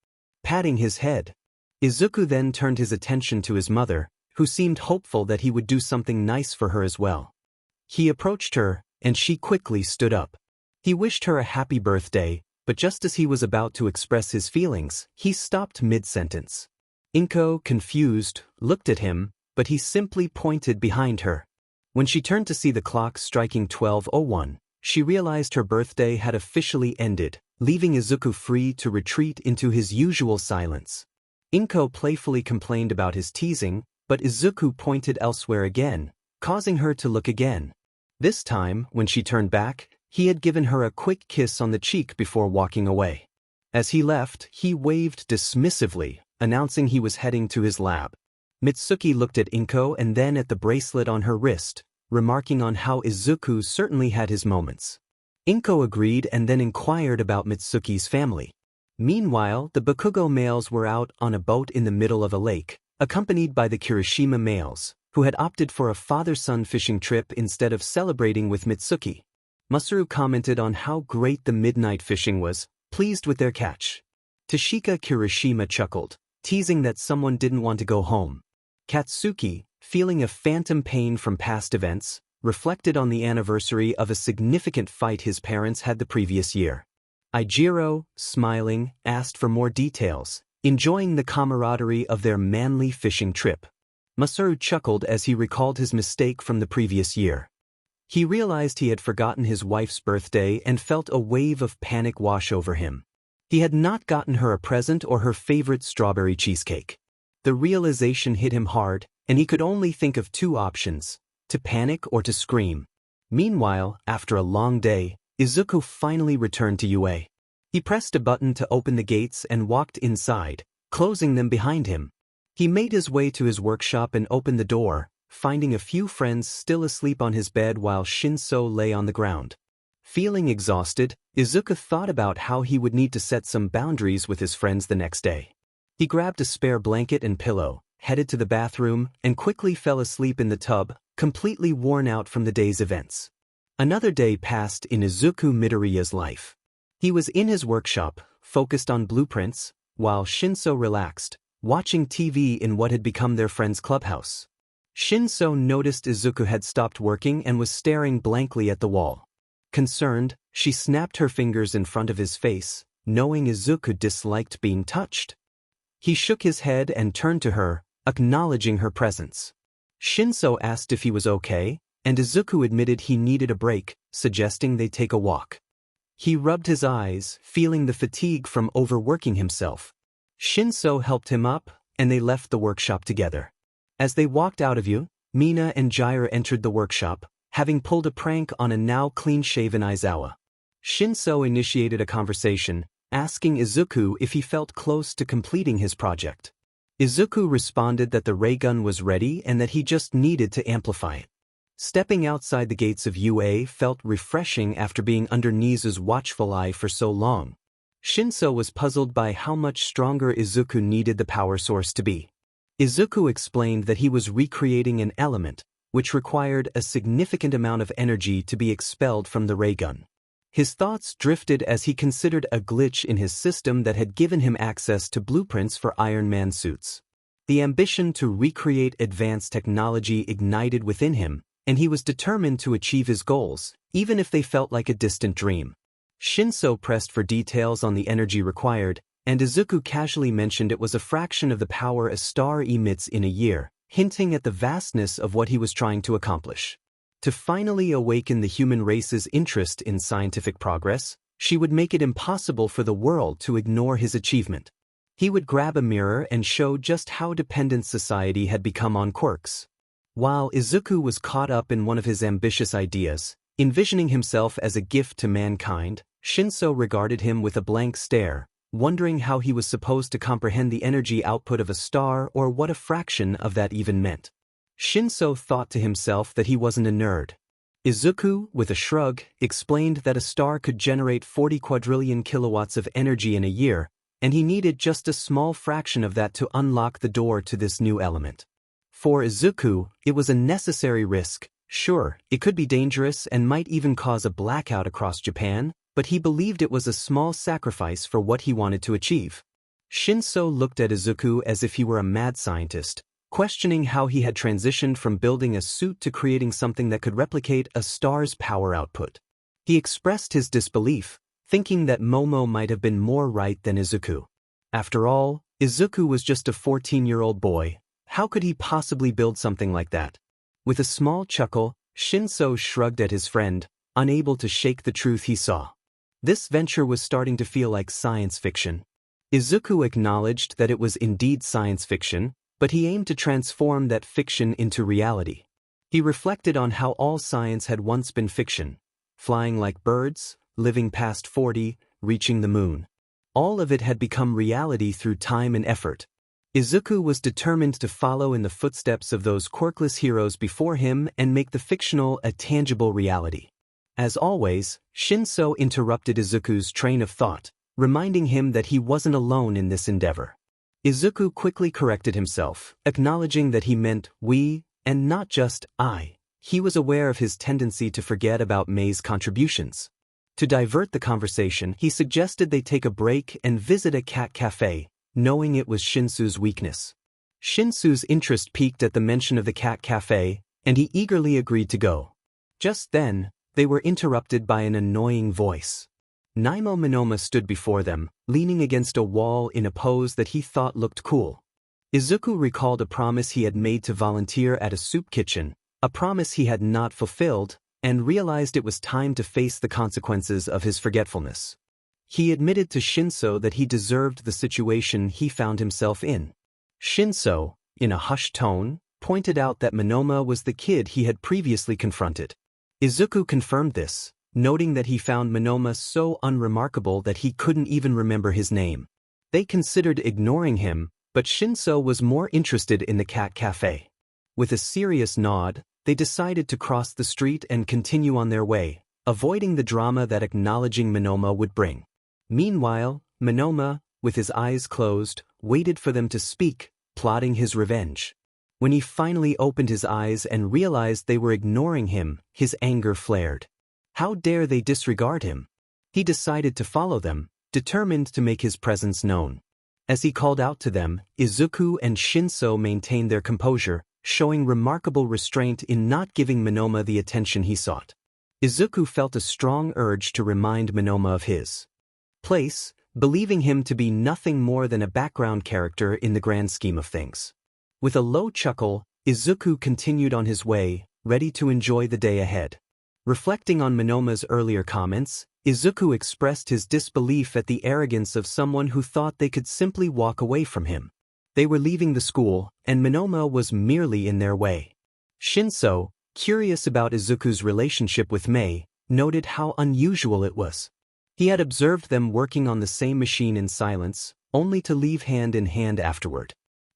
Speaker 1: Patting his head, Izuku then turned his attention to his mother, who seemed hopeful that he would do something nice for her as well. He approached her, and she quickly stood up. He wished her a happy birthday, but just as he was about to express his feelings, he stopped mid-sentence. 𝗏𝗏, confused, looked at him, but he simply pointed behind her. When she turned to see the clock striking 12:01, she realized her birthday had officially ended, leaving Izuku free to retreat into his usual silence. 𝗏𝗏 playfully complained about his teasing, but Izuku pointed elsewhere again, causing her to look again. This time, when she turned back, he had given her a quick kiss on the cheek before walking away. As he left, he waved dismissively, announcing he was heading to his lab. Mitsuki looked at 𝗏𝗏 and then at the bracelet on her wrist, remarking on how Izuku certainly had his moments. 𝗏𝗏 agreed and then inquired about Mitsuki's family. Meanwhile, the Bakugo males were out on a boat in the middle of a lake, accompanied by the Kirishima males, who had opted for a father-son fishing trip instead of celebrating with Mitsuki. Masaru commented on how great the midnight fishing was, pleased with their catch. Tashika Kirishima chuckled, teasing that someone didn't want to go home. Katsuki, feeling a phantom pain from past events, reflected on the anniversary of a significant fight his parents had the previous year. Ijiro, smiling, asked for more details, enjoying the camaraderie of their manly fishing trip. Masaru chuckled as he recalled his mistake from the previous year. He realized he had forgotten his wife's birthday and felt a wave of panic wash over him. He had not gotten her a present or her favorite strawberry cheesecake. The realization hit him hard, and he could only think of two options: to panic or to scream. Meanwhile, after a long day, Izuku finally returned to UA. He pressed a button to open the gates and walked inside, closing them behind him. He made his way to his workshop and opened the door, finding a few friends still asleep on his bed while Shinso lay on the ground. Feeling exhausted, Izuku thought about how he would need to set some boundaries with his friends the next day. He grabbed a spare blanket and pillow, headed to the bathroom, and quickly fell asleep in the tub, completely worn out from the day's events. Another day passed in Izuku Midoriya's life. He was in his workshop, focused on blueprints, while Shinso relaxed, watching TV in what had become their friend's clubhouse. Shinso noticed Izuku had stopped working and was staring blankly at the wall. Concerned, she snapped her fingers in front of his face, knowing Izuku disliked being touched. He shook his head and turned to her, acknowledging her presence. Shinso asked if he was okay, and Izuku admitted he needed a break, suggesting they take a walk. He rubbed his eyes, feeling the fatigue from overworking himself. Shinso helped him up, and they left the workshop together. As they walked out of UA, Mina and Jiraiya entered the workshop, having pulled a prank on a now clean-shaven Aizawa. Shinso initiated a conversation, asking Izuku if he felt close to completing his project. Izuku responded that the ray gun was ready and that he just needed to amplify it. Stepping outside the gates of UA felt refreshing after being under 𝗍's watchful eye for so long. Shinso was puzzled by how much stronger Izuku needed the power source to be. Izuku explained that he was recreating an element, which required a significant amount of energy to be expelled from the ray gun. His thoughts drifted as he considered a glitch in his system that had given him access to blueprints for Iron Man suits. The ambition to recreate advanced technology ignited within him, and he was determined to achieve his goals, even if they felt like a distant dream. Shinso pressed for details on the energy required, and Izuku casually mentioned it was a fraction of the power a star emits in a year, hinting at the vastness of what he was trying to accomplish. To finally awaken the human race's interest in scientific progress, she would make it impossible for the world to ignore his achievement. He would grab a mirror and show just how dependent society had become on quirks. While Izuku was caught up in one of his ambitious ideas, envisioning himself as a gift to mankind, Shinso regarded him with a blank stare, wondering how he was supposed to comprehend the energy output of a star or what a fraction of that even meant. Shinso thought to himself that he wasn't a nerd. Izuku, with a shrug, explained that a star could generate 40 quadrillion kilowatts of energy in a year, and he needed just a small fraction of that to unlock the door to this new element. For Izuku, it was a necessary risk. Sure, it could be dangerous and might even cause a blackout across Japan, but he believed it was a small sacrifice for what he wanted to achieve. Shinso looked at Izuku as if he were a mad scientist, questioning how he had transitioned from building a suit to creating something that could replicate a star's power output. He expressed his disbelief, thinking that Momo might have been more right than Izuku. After all, Izuku was just a 14-year-old boy. How could he possibly build something like that? With a small chuckle, Shinso shrugged at his friend, unable to shake the truth he saw. This venture was starting to feel like science fiction. Izuku acknowledged that it was indeed science fiction, but he aimed to transform that fiction into reality. He reflected on how all science had once been fiction: flying like birds, living past 40, reaching the moon. All of it had become reality through time and effort. Izuku was determined to follow in the footsteps of those quirkless heroes before him and make the fictional a tangible reality. As always, Shinso interrupted Izuku's train of thought, reminding him that he wasn't alone in this endeavor. Izuku quickly corrected himself, acknowledging that he meant we, and not just I. He was aware of his tendency to forget about 𝗲's contributions. To divert the conversation, he suggested they take a break and visit a cat cafe, knowing it was Shinsu's weakness. Shinsu's interest peaked at the mention of the cat cafe, and he eagerly agreed to go. Just then, they were interrupted by an annoying voice. 𝗍𝗵𝗲 stood before them, leaning against a wall in a pose that he thought looked cool. Izuku recalled a promise he had made to volunteer at a soup kitchen, a promise he had not fulfilled, and realized it was time to face the consequences of his forgetfulness. He admitted to Shinso that he deserved the situation he found himself in. Shinso, in a hushed tone, pointed out that 𝗍𝗲 was the kid he had previously confronted. Izuku confirmed this, noting that he found 𝗍𝗲 so unremarkable that he couldn't even remember his name. They considered ignoring him, but Shinso was more interested in the cat cafe. With a serious nod, they decided to cross the street and continue on their way, avoiding the drama that acknowledging 𝗍𝗲 would bring. Meanwhile, 𝗍𝗲, with his eyes closed, waited for them to speak, plotting his revenge. When he finally opened his eyes and realized they were ignoring him, his anger flared. How dare they disregard him? He decided to follow them, determined to make his presence known. As he called out to them, Izuku and Shinso maintained their composure, showing remarkable restraint in not giving 𝗍𝗲 the attention he sought. Izuku felt a strong urge to remind 𝗍𝗲 of his place, believing him to be nothing more than a background character in the grand scheme of things. With a low chuckle, Izuku continued on his way, ready to enjoy the day ahead. Reflecting on 𝗍𝗲's earlier comments, Izuku expressed his disbelief at the arrogance of someone who thought they could simply walk away from him. They were leaving the school, and 𝗍𝗲 was merely in their way. Shinso, curious about Izuku's relationship with 𝗲, noted how unusual it was. He had observed them working on the same machine in silence, only to leave hand in hand afterward.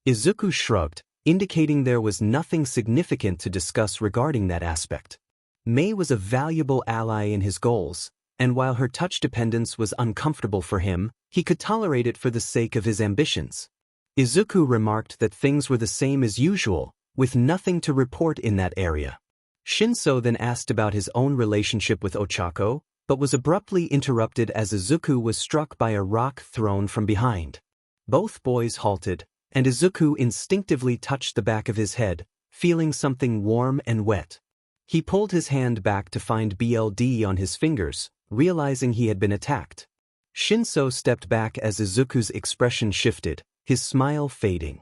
Speaker 1: Izuku shrugged, indicating there was nothing significant to discuss regarding that aspect. Mei was a valuable ally in his goals, and while her touch dependence was uncomfortable for him, he could tolerate it for the sake of his ambitions. Izuku remarked that things were the same as usual, with nothing to report in that area. Shinso then asked about his own relationship with Ochako, but was abruptly interrupted as Izuku was struck by a rock thrown from behind. Both boys halted, and Izuku instinctively touched the back of his head, feeling something warm and wet. He pulled his hand back to find blood on his fingers, realizing he had been attacked. Shinso stepped back as Izuku's expression shifted, his smile fading.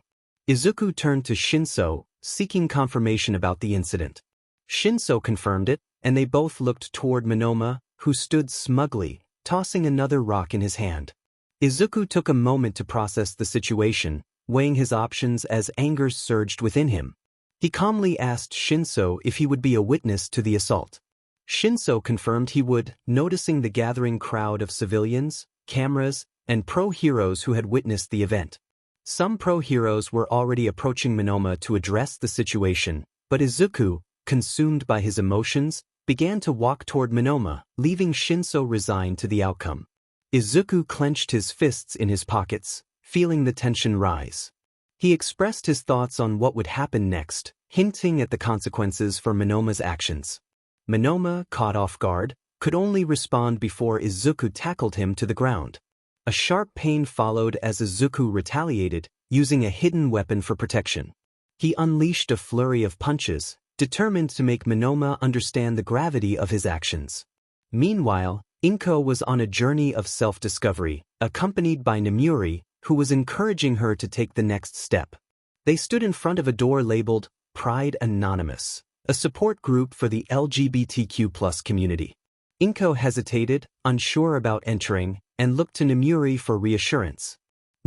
Speaker 1: Izuku turned to Shinso, seeking confirmation about the incident. Shinso confirmed it, and they both looked toward Monoma, who stood smugly, tossing another rock in his hand. Izuku took a moment to process the situation, weighing his options as anger surged within him. He calmly asked Shinso if he would be a witness to the assault. Shinso confirmed he would, noticing the gathering crowd of civilians, cameras, and pro-heroes who had witnessed the event. Some pro-heroes were already approaching Monoma to address the situation, but Izuku, consumed by his emotions, began to walk toward Monoma, leaving Shinso resigned to the outcome. Izuku clenched his fists in his pockets, feeling the tension rise. He expressed his thoughts on what would happen next, hinting at the consequences for Monoma's actions. Monoma, caught off guard, could only respond before Izuku tackled him to the ground. A sharp pain followed as Izuku retaliated, using a hidden weapon for protection. He unleashed a flurry of punches, determined to make Monoma understand the gravity of his actions. Meanwhile, 𝐭𝐸 was on a journey of self-discovery, accompanied by Nomuri, who was encouraging her to take the next step. They stood in front of a door labeled Pride Anonymous, a support group for the LGBTQ+ community. 𝐭𝐸 hesitated, unsure about entering, and looked to Nomuri for reassurance.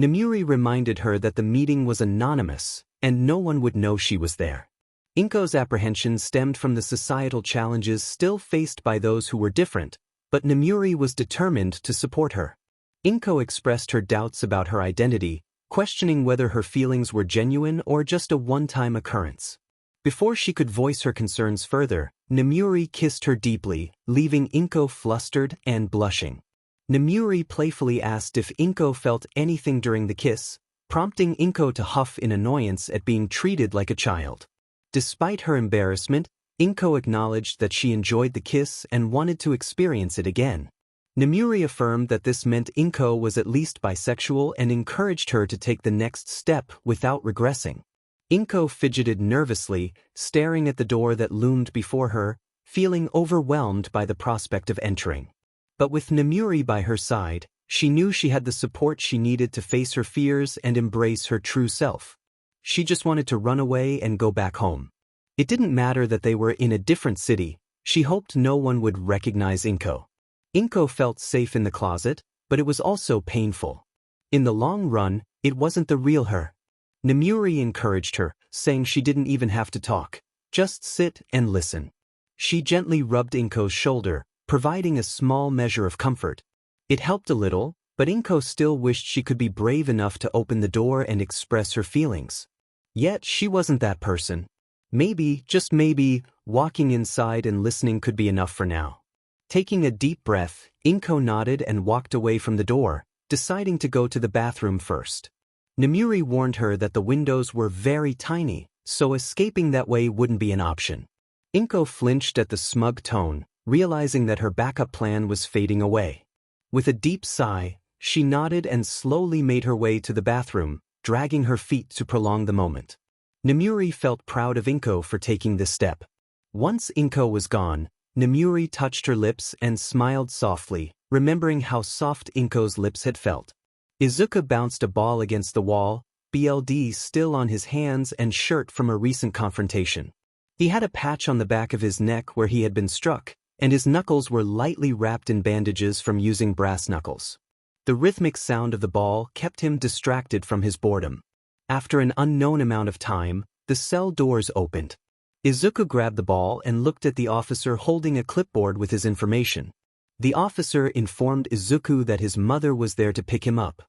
Speaker 1: Nomuri reminded her that the meeting was anonymous, and no one would know she was there. 𝐭𝐸's apprehensions stemmed from the societal challenges still faced by those who were different, but Nomuri was determined to support her. 𝐭𝐸 expressed her doubts about her identity, questioning whether her feelings were genuine or just a one-time occurrence. Before she could voice her concerns further, Nomuri kissed her deeply, leaving 𝐭𝐸 flustered and blushing. Nomuri playfully asked if 𝐭𝐸 felt anything during the kiss, prompting 𝐭𝐸 to huff in annoyance at being treated like a child. Despite her embarrassment, 𝐭𝐸 acknowledged that she enjoyed the kiss and wanted to experience it again. Nomuri affirmed that this meant 𝐭𝐸 was at least bisexual and encouraged her to take the next step without regressing. 𝐭𝐸 fidgeted nervously, staring at the door that loomed before her, feeling overwhelmed by the prospect of entering. But with Nomuri by her side, she knew she had the support she needed to face her fears and embrace her true self. She just wanted to run away and go back home. It didn't matter that they were in a different city, she hoped no one would recognize 𝐭𝐸. 𝐭𝐸 felt safe in the closet, but it was also painful. In the long run, it wasn't the real her. Nomuri encouraged her, saying she didn't even have to talk, just sit and listen. She gently rubbed 𝐭𝐸's shoulder, providing a small measure of comfort. It helped a little, but 𝐭𝐸 still wished she could be brave enough to open the door and express her feelings. Yet she wasn't that person. Maybe, just maybe, walking inside and listening could be enough for now. Taking a deep breath, 𝐭𝐸 nodded and walked away from the door, deciding to go to the bathroom first. Nomuri warned her that the windows were very tiny, so escaping that way wouldn't be an option. 𝐭𝐸 flinched at the smug tone, realizing that her backup plan was fading away. With a deep sigh, she nodded and slowly made her way to the bathroom, dragging her feet to prolong the moment. Nomuri felt proud of 𝐭𝐸 for taking this step. Once 𝐭𝐸 was gone, Nomuri touched her lips and smiled softly, remembering how soft 𝐭𝐸's lips had felt. Izuku bounced a ball against the wall, blood still on his hands and shirt from a recent confrontation. He had a patch on the back of his neck where he had been struck, and his knuckles were lightly wrapped in bandages from using brass knuckles. The rhythmic sound of the ball kept him distracted from his boredom. After an unknown amount of time, the cell doors opened. Izuku grabbed the ball and looked at the officer holding a clipboard with his information. The officer informed Izuku that his mother was there to pick him up.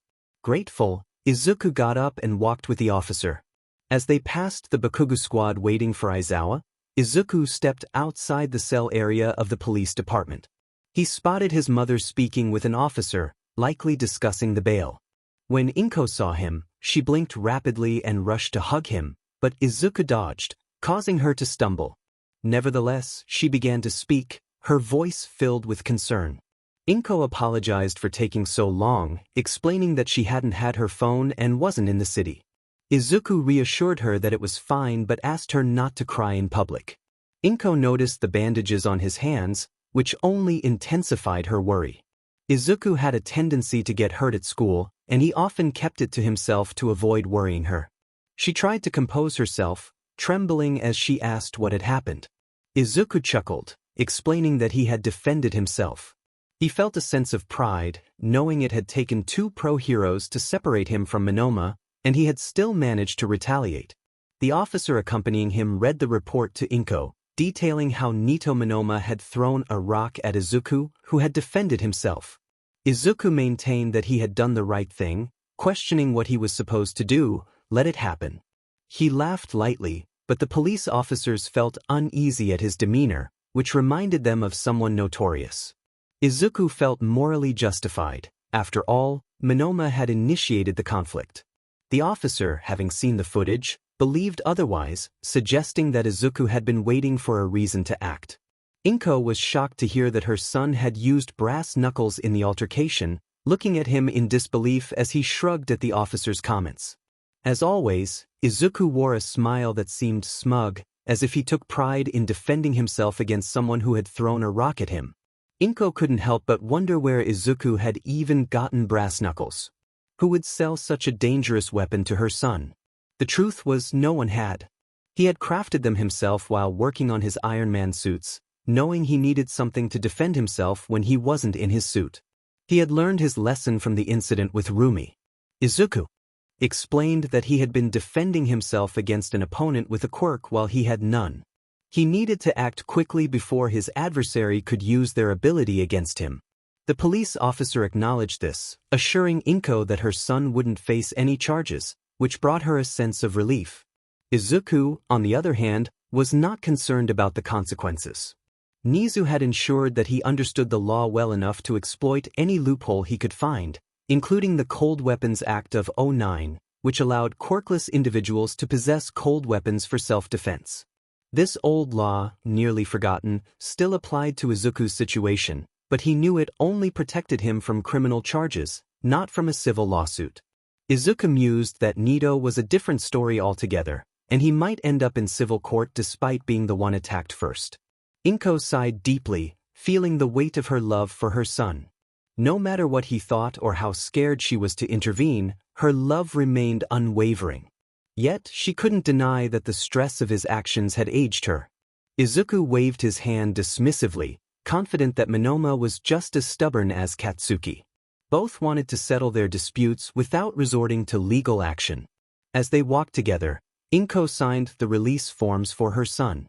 Speaker 1: Grateful, Izuku got up and walked with the officer. As they passed the Bakugo squad waiting for Aizawa, Izuku stepped outside the cell area of the police department. He spotted his mother speaking with an officer, likely discussing the bail. When 𝗏𝗏 saw him, she blinked rapidly and rushed to hug him, but Izuku dodged, causing her to stumble. Nevertheless, she began to speak, her voice filled with concern. 𝗏𝗏 apologized for taking so long, explaining that she hadn't had her phone and wasn't in the city. Izuku reassured her that it was fine but asked her not to cry in public. 𝗏𝗏 noticed the bandages on his hands, which only intensified her worry. Izuku had a tendency to get hurt at school, and he often kept it to himself to avoid worrying her. She tried to compose herself, trembling as she asked what had happened. Izuku chuckled, explaining that he had defended himself. He felt a sense of pride, knowing it had taken 2 pro-heroes to separate him from Monoma, and he had still managed to retaliate. The officer accompanying him read the report to 𝗏𝗏, detailing how Nito Monoma had thrown a rock at Izuku, who had defended himself. Izuku maintained that he had done the right thing, questioning what he was supposed to do, let it happen. He laughed lightly, but the police officers felt uneasy at his demeanor, which reminded them of someone notorious. Izuku felt morally justified. After all, Monoma had initiated the conflict. The officer, having seen the footage, believed otherwise, suggesting that Izuku had been waiting for a reason to act. 𝗏𝗏 was shocked to hear that her son had used brass knuckles in the altercation, looking at him in disbelief as he shrugged at the officer's comments. As always, Izuku wore a smile that seemed smug, as if he took pride in defending himself against someone who had thrown a rock at him. 𝗏𝗏 couldn't help but wonder where Izuku had even gotten brass knuckles. Who would sell such a dangerous weapon to her son? The truth was no one had. He had crafted them himself while working on his Ironman suits, knowing he needed something to defend himself when he wasn't in his suit. He had learned his lesson from the incident with Rumi. Izuku explained that he had been defending himself against an opponent with a quirk while he had none. He needed to act quickly before his adversary could use their ability against him. The police officer acknowledged this, assuring 𝗏𝗏 that her son wouldn't face any charges, which brought her a sense of relief. Izuku, on the other hand, was not concerned about the consequences. Nizu had ensured that he understood the law well enough to exploit any loophole he could find, including the Cold Weapons Act of 2009, which allowed quirkless individuals to possess cold weapons for self-defense. This old law, nearly forgotten, still applied to Izuku's situation, but he knew it only protected him from criminal charges, not from a civil lawsuit. Izuku mused that Nito was a different story altogether, and he might end up in civil court despite being the one attacked first. 𝗏𝗏 sighed deeply, feeling the weight of her love for her son. No matter what he thought or how scared she was to intervene, her love remained unwavering. Yet she couldn't deny that the stress of his actions had aged her. Izuku waved his hand dismissively, confident that Monoma was just as stubborn as Katsuki. Both wanted to settle their disputes without resorting to legal action. As they walked together, 𝗏𝗏 signed the release forms for her son.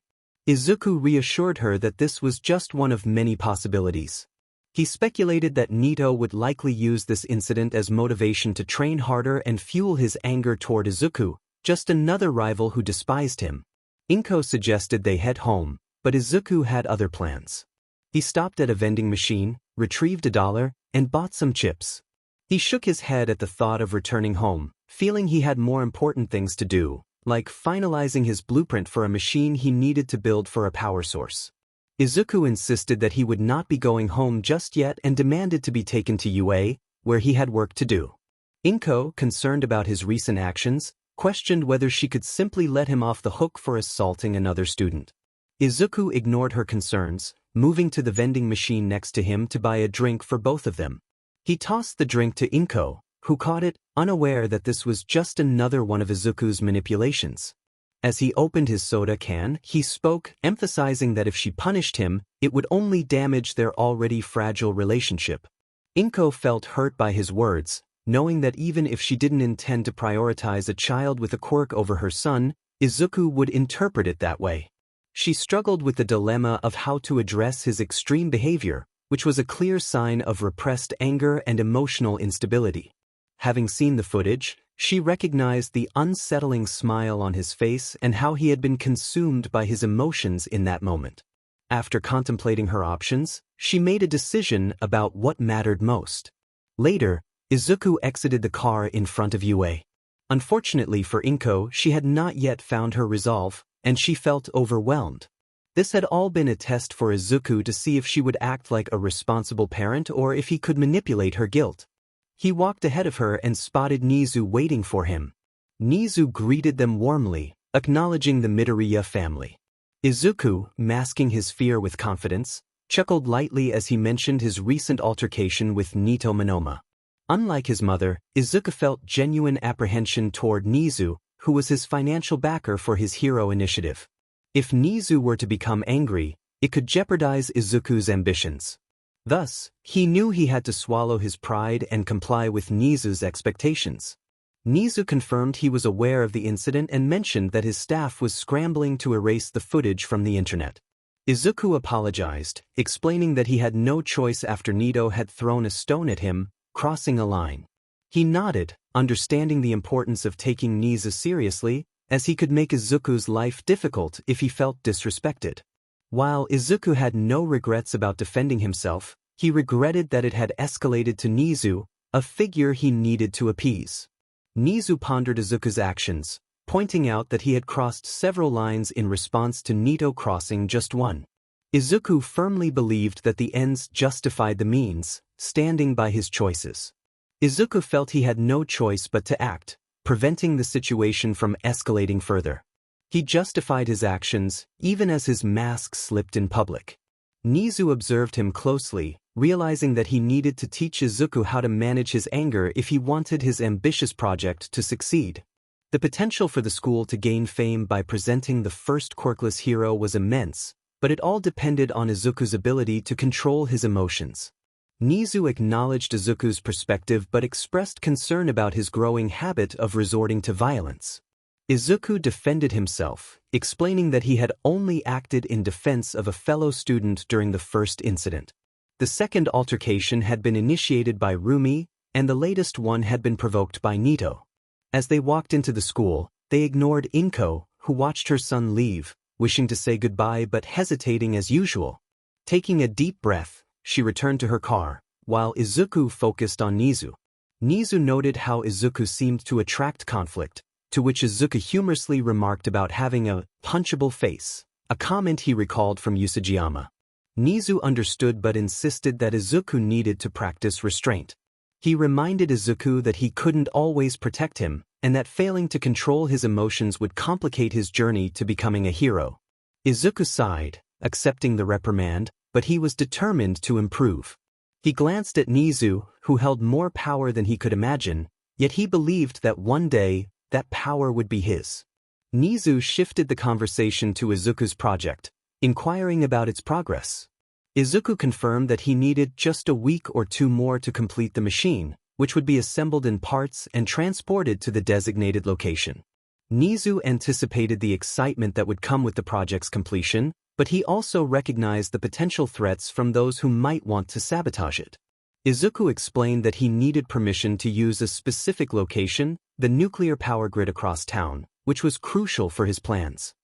Speaker 1: Izuku reassured her that this was just one of many possibilities. He speculated that Nito would likely use this incident as motivation to train harder and fuel his anger toward Izuku, just another rival who despised him. 𝗏𝗏 suggested they head home, but Izuku had other plans. He stopped at a vending machine, retrieved $1, and bought some chips. He shook his head at the thought of returning home, feeling he had more important things to do, like finalizing his blueprint for a machine he needed to build for a power source. Izuku insisted that he would not be going home just yet and demanded to be taken to UA, where he had work to do. 𝗏𝗏, concerned about his recent actions, questioned whether she could simply let him off the hook for assaulting another student. Izuku ignored her concerns, moving to the vending machine next to him to buy a drink for both of them. He tossed the drink to 𝗏𝗏, who caught it, unaware that this was just another one of Izuku's manipulations. As he opened his soda can, he spoke, emphasizing that if she punished him, it would only damage their already fragile relationship. 𝗏𝗏 felt hurt by his words, knowing that even if she didn't intend to prioritize a child with a quirk over her son, Izuku would interpret it that way. She struggled with the dilemma of how to address his extreme behavior, which was a clear sign of repressed anger and emotional instability. Having seen the footage, She recognized the unsettling smile on his face and how he had been consumed by his emotions in that moment. After contemplating her options, she made a decision about what mattered most. Later, Izuku exited the car in front of Yue. Unfortunately for Inko, she had not yet found her resolve, and she felt overwhelmed. This had all been a test for Izuku to see if she would act like a responsible parent or if he could manipulate her guilt. He walked ahead of her and spotted 𝗎𝗓 waiting for him. 𝗎𝗓 greeted them warmly, acknowledging the Midoriya family. Izuku, masking his fear with confidence, chuckled lightly as he mentioned his recent altercation with 𝗕𝗏𝗻𝗄. Unlike his mother, Izuku felt genuine apprehension toward 𝗎𝗓, who was his financial backer for his hero initiative. If 𝗎𝗓 were to become angry, it could jeopardize Izuku's ambitions. Thus, he knew he had to swallow his pride and comply with 𝗎𝗓's expectations. 𝗎𝗓 confirmed he was aware of the incident and mentioned that his staff was scrambling to erase the footage from the internet. Izuku apologized, explaining that he had no choice after 𝗕𝗏 had thrown a stone at him, crossing a line. He nodded, understanding the importance of taking 𝗎𝗓 seriously, as he could make Izuku's life difficult if he felt disrespected. While Izuku had no regrets about defending himself, he regretted that it had escalated to 𝗎𝗓, a figure he needed to appease. 𝗎𝗓 pondered Izuku's actions, pointing out that he had crossed several lines in response to 𝗕𝗏 crossing just one. Izuku firmly believed that the ends justified the means, standing by his choices. Izuku felt he had no choice but to act, preventing the situation from escalating further. He justified his actions, even as his mask slipped in public. 𝗎𝗓 observed him closely, realizing that he needed to teach Izuku how to manage his anger if he wanted his ambitious project to succeed. The potential for the school to gain fame by presenting the first quirkless hero was immense, but it all depended on Izuku's ability to control his emotions. 𝗎𝗓 acknowledged Izuku's perspective but expressed concern about his growing habit of resorting to violence. Izuku defended himself, explaining that he had only acted in defense of a fellow student during the first incident. The second altercation had been initiated by Rumi, and the latest one had been provoked by 𝗕𝗏. As they walked into the school, they ignored Inko, who watched her son leave, wishing to say goodbye but hesitating as usual. Taking a deep breath, she returned to her car, while Izuku focused on 𝗎𝗓. 𝗎𝗓 noted how Izuku seemed to attract conflict, to which Izuku humorously remarked about having a punchable face, a comment he recalled from Usajiyama. 𝗎𝗓 understood but insisted that Izuku needed to practice restraint. He reminded Izuku that he couldn't always protect him, and that failing to control his emotions would complicate his journey to becoming a hero. Izuku sighed, accepting the reprimand, but he was determined to improve. He glanced at 𝗎𝗓, who held more power than he could imagine, yet he believed that one day, that power would be his. 𝗎𝗓 shifted the conversation to Izuku's project, inquiring about its progress. Izuku confirmed that he needed just a week or two more to complete the machine, which would be assembled in parts and transported to the designated location. 𝗎𝗓 anticipated the excitement that would come with the project's completion, but he also recognized the potential threats from those who might want to sabotage it. Izuku explained that he needed permission to use a specific location, the nuclear power grid across town, which was crucial for his plans.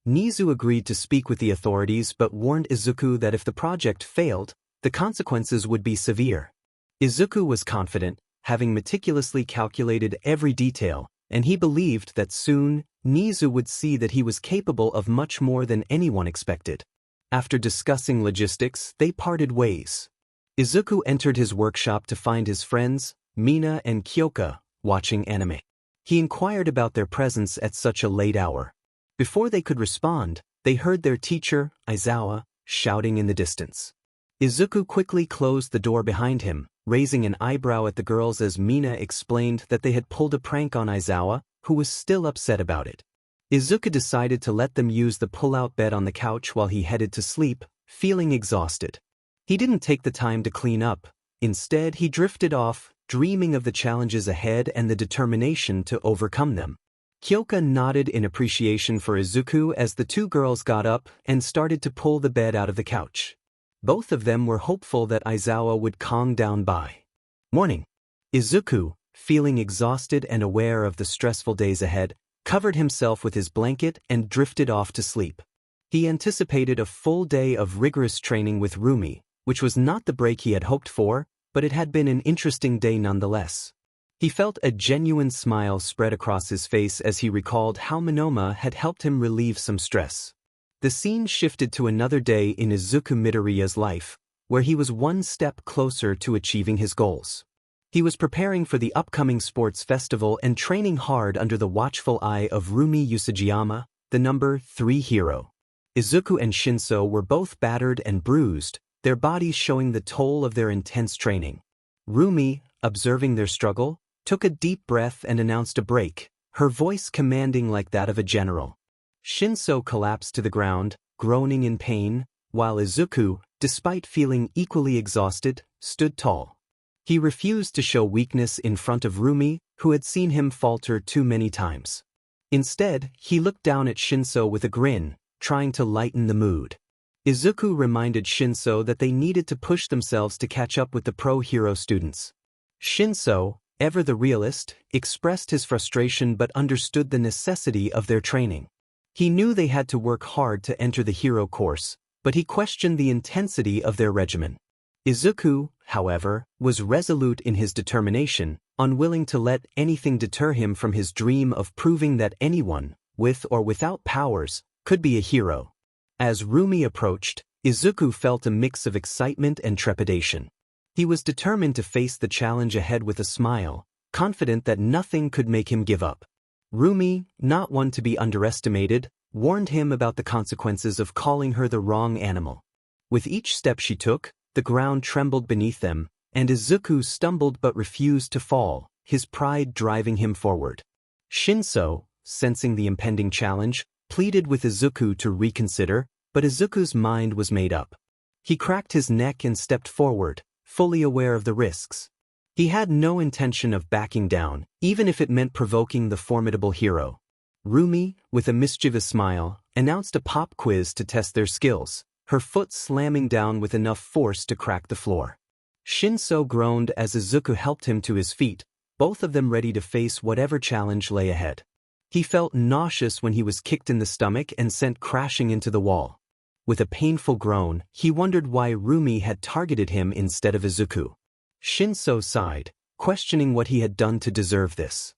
Speaker 1: 𝗎𝗓 agreed to speak with the authorities but warned Izuku that if the project failed, the consequences would be severe. Izuku was confident, having meticulously calculated every detail, and he believed that soon, 𝗎𝗓 would see that he was capable of much more than anyone expected. After discussing logistics, they parted ways. Izuku entered his workshop to find his friends, Mina and Kyoka, watching anime. He inquired about their presence at such a late hour. Before they could respond, they heard their teacher, Aizawa, shouting in the distance. Izuku quickly closed the door behind him, raising an eyebrow at the girls as Mina explained that they had pulled a prank on Aizawa, who was still upset about it. Izuku decided to let them use the pull-out bed on the couch while he headed to sleep, feeling exhausted. He didn't take the time to clean up. Instead, he drifted off, dreaming of the challenges ahead and the determination to overcome them. Kyoka nodded in appreciation for Izuku as the two girls got up and started to pull the bed out of the couch. Both of them were hopeful that Aizawa would calm down by morning. Izuku, feeling exhausted and aware of the stressful days ahead, covered himself with his blanket and drifted off to sleep. He anticipated a full day of rigorous training with 𝗵𝗲, which was not the break he had hoped for, but it had been an interesting day nonetheless. He felt a genuine smile spread across his face as he recalled how 𝗵𝗲 had helped him relieve some stress. The scene shifted to another day in izuku Midoriya's life, where he was one step closer to achieving his goals. He was preparing for the upcoming sports festival and training hard under the watchful eye of 𝗵𝗲 Usajiyama, the number 3 hero. Izuku and Shinso were both battered and bruised, their bodies showing the toll of their intense training. 𝗵𝗲, observing their struggle, took a deep breath and announced a break, her voice commanding like that of a general. Shinso collapsed to the ground, groaning in pain, while Izuku, despite feeling equally exhausted, stood tall. He refused to show weakness in front of 𝗵𝗲, who had seen him falter too many times. Instead, he looked down at Shinso with a grin, trying to lighten the mood. Izuku reminded Shinso that they needed to push themselves to catch up with the pro-hero students. Shinso, ever the realist, expressed his frustration but understood the necessity of their training. He knew they had to work hard to enter the hero course, but he questioned the intensity of their regimen. Izuku, however, was resolute in his determination, unwilling to let anything deter him from his dream of proving that anyone, with or without powers, could be a hero. As 𝗵𝗲 approached, Izuku felt a mix of excitement and trepidation. He was determined to face the challenge ahead with a smile, confident that nothing could make him give up. 𝗵𝗲, not one to be underestimated, warned him about the consequences of calling her the wrong animal. With each step she took, the ground trembled beneath them, and Izuku stumbled but refused to fall, his pride driving him forward. Shinso, sensing the impending challenge, pleaded with Izuku to reconsider, but Izuku's mind was made up. He cracked his neck and stepped forward, fully aware of the risks. He had no intention of backing down, even if it meant provoking the formidable hero. 𝗵𝗲, with a mischievous smile, announced a pop quiz to test their skills, her foot slamming down with enough force to crack the floor. Shinso groaned as Izuku helped him to his feet, both of them ready to face whatever challenge lay ahead. He felt nauseous when he was kicked in the stomach and sent crashing into the wall. With a painful groan, he wondered why 𝗵𝗲 had targeted him instead of Izuku. Shinso sighed, questioning what he had done to deserve this.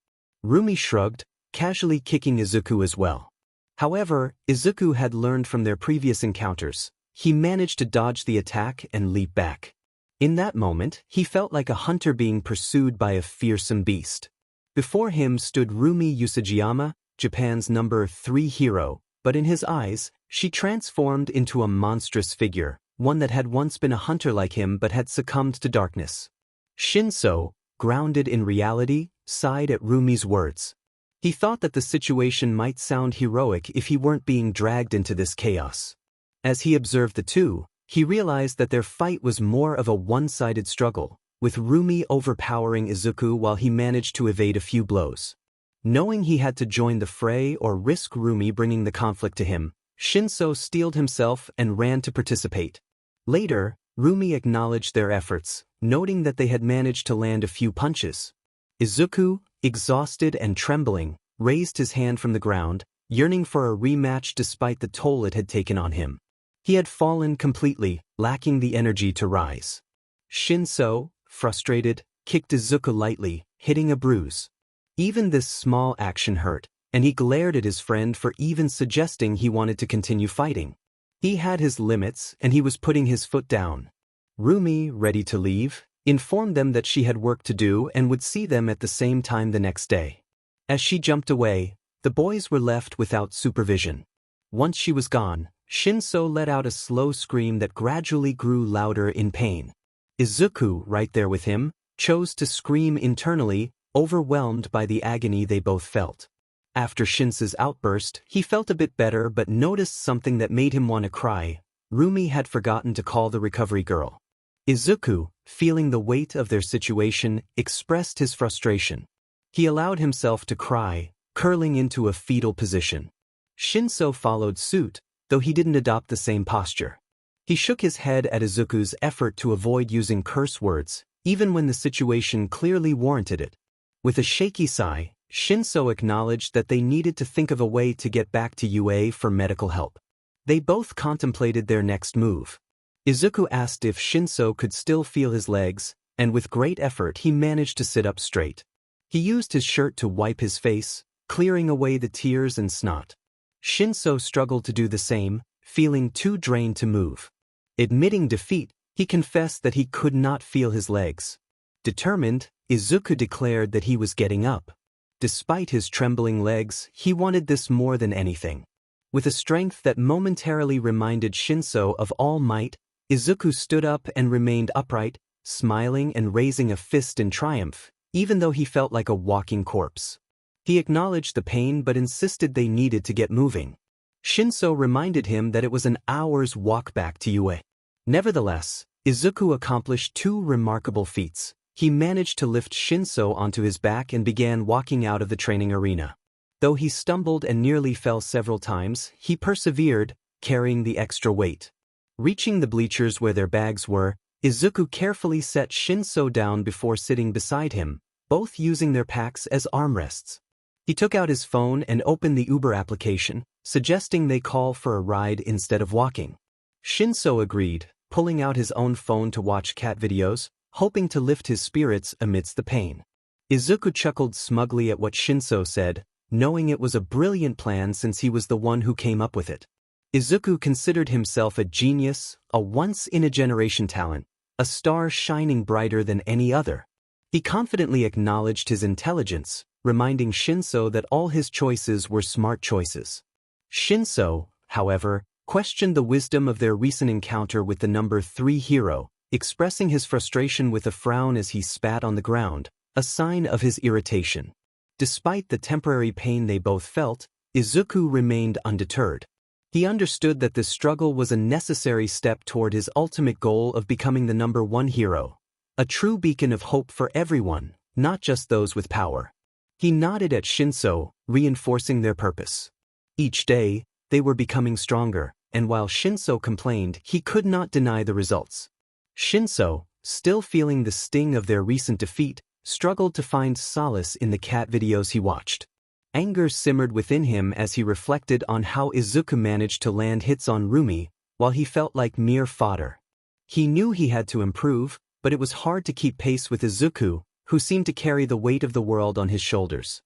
Speaker 1: 𝗵𝗲 shrugged, casually kicking Izuku as well. However, Izuku had learned from their previous encounters. He managed to dodge the attack and leap back. In that moment, he felt like a hunter being pursued by a fearsome beast. Before him stood 𝗵𝗲 Usajiyama, Japan's number 3 hero, but in his eyes, she transformed into a monstrous figure, one that had once been a hunter like him but had succumbed to darkness. Shinso, grounded in reality, sighed at 𝗵𝗲's words. He thought that the situation might sound heroic if he weren't being dragged into this chaos. As he observed the two, he realized that their fight was more of a one-sided struggle, with 𝗵𝗲 overpowering Izuku while he managed to evade a few blows. Knowing he had to join the fray or risk 𝗵𝗲 bringing the conflict to him, Shinso steeled himself and ran to participate. Later, 𝗵𝗲 acknowledged their efforts, noting that they had managed to land a few punches. Izuku, exhausted and trembling, raised his hand from the ground, yearning for a rematch despite the toll it had taken on him. He had fallen completely, lacking the energy to rise. Shinso, frustrated, kicked Izuku lightly, hitting a bruise. Even this small action hurt, and he glared at his friend for even suggesting he wanted to continue fighting. He had his limits, and he was putting his foot down. 𝗵𝗲, ready to leave, informed them that she had work to do and would see them at the same time the next day. As she jumped away, the boys were left without supervision. Once she was gone, Shinso let out a slow scream that gradually grew louder in pain. Izuku, right there with him, chose to scream internally, overwhelmed by the agony they both felt. After Shinso's outburst, he felt a bit better but noticed something that made him want to cry. 𝗵𝗲 had forgotten to call the recovery girl. Izuku, feeling the weight of their situation, expressed his frustration. He allowed himself to cry, curling into a fetal position. Shinso followed suit, though he didn't adopt the same posture. He shook his head at Izuku's effort to avoid using curse words, even when the situation clearly warranted it. With a shaky sigh, 𝗫𝗄 acknowledged that they needed to think of a way to get back to UA for medical help. They both contemplated their next move. Izuku asked if 𝗫𝗄 could still feel his legs, and with great effort he managed to sit up straight. He used his shirt to wipe his face, clearing away the tears and snot. 𝗫𝗄 struggled to do the same, feeling too drained to move. Admitting defeat, he confessed that he could not feel his legs. Determined, Izuku declared that he was getting up. Despite his trembling legs, he wanted this more than anything. With a strength that momentarily reminded 𝗫𝗄 of all might, Izuku stood up and remained upright, smiling and raising a fist in triumph, even though he felt like a walking corpse. He acknowledged the pain but insisted they needed to get moving. 𝗫𝗄 reminded him that it was an hour's walk back to UA. Nevertheless, Izuku accomplished two remarkable feats. He managed to lift 𝗫𝗄 onto his back and began walking out of the training arena. Though he stumbled and nearly fell several times, he persevered, carrying the extra weight. Reaching the bleachers where their bags were, Izuku carefully set 𝗫𝗄 down before sitting beside him, both using their packs as armrests. He took out his phone and opened the Uber application, suggesting they call for a ride instead of walking. 𝗫𝗄 agreed, pulling out his own phone to watch cat videos, hoping to lift his spirits amidst the pain. Izuku chuckled smugly at what 𝗫𝗄 said, knowing it was a brilliant plan since he was the one who came up with it. Izuku considered himself a genius, a once-in-a-generation talent, a star shining brighter than any other. He confidently acknowledged his intelligence, reminding 𝗫𝗄 that all his choices were smart choices. 𝗫𝗄, however, questioned the wisdom of their recent encounter with the number 3 hero, expressing his frustration with a frown as he spat on the ground, a sign of his irritation. Despite the temporary pain they both felt, Izuku remained undeterred. He understood that this struggle was a necessary step toward his ultimate goal of becoming the number 1 hero, a true beacon of hope for everyone, not just those with power. He nodded at 𝗫𝗄, reinforcing their purpose. Each day, they were becoming stronger, and while 𝗫𝗄 complained, he could not deny the results. 𝗫𝗄, still feeling the sting of their recent defeat, struggled to find solace in the cat videos he watched. Anger simmered within him as he reflected on how Izuku managed to land hits on Rumi, while he felt like mere fodder. He knew he had to improve, but it was hard to keep pace with Izuku, who seemed to carry the weight of the world on his shoulders.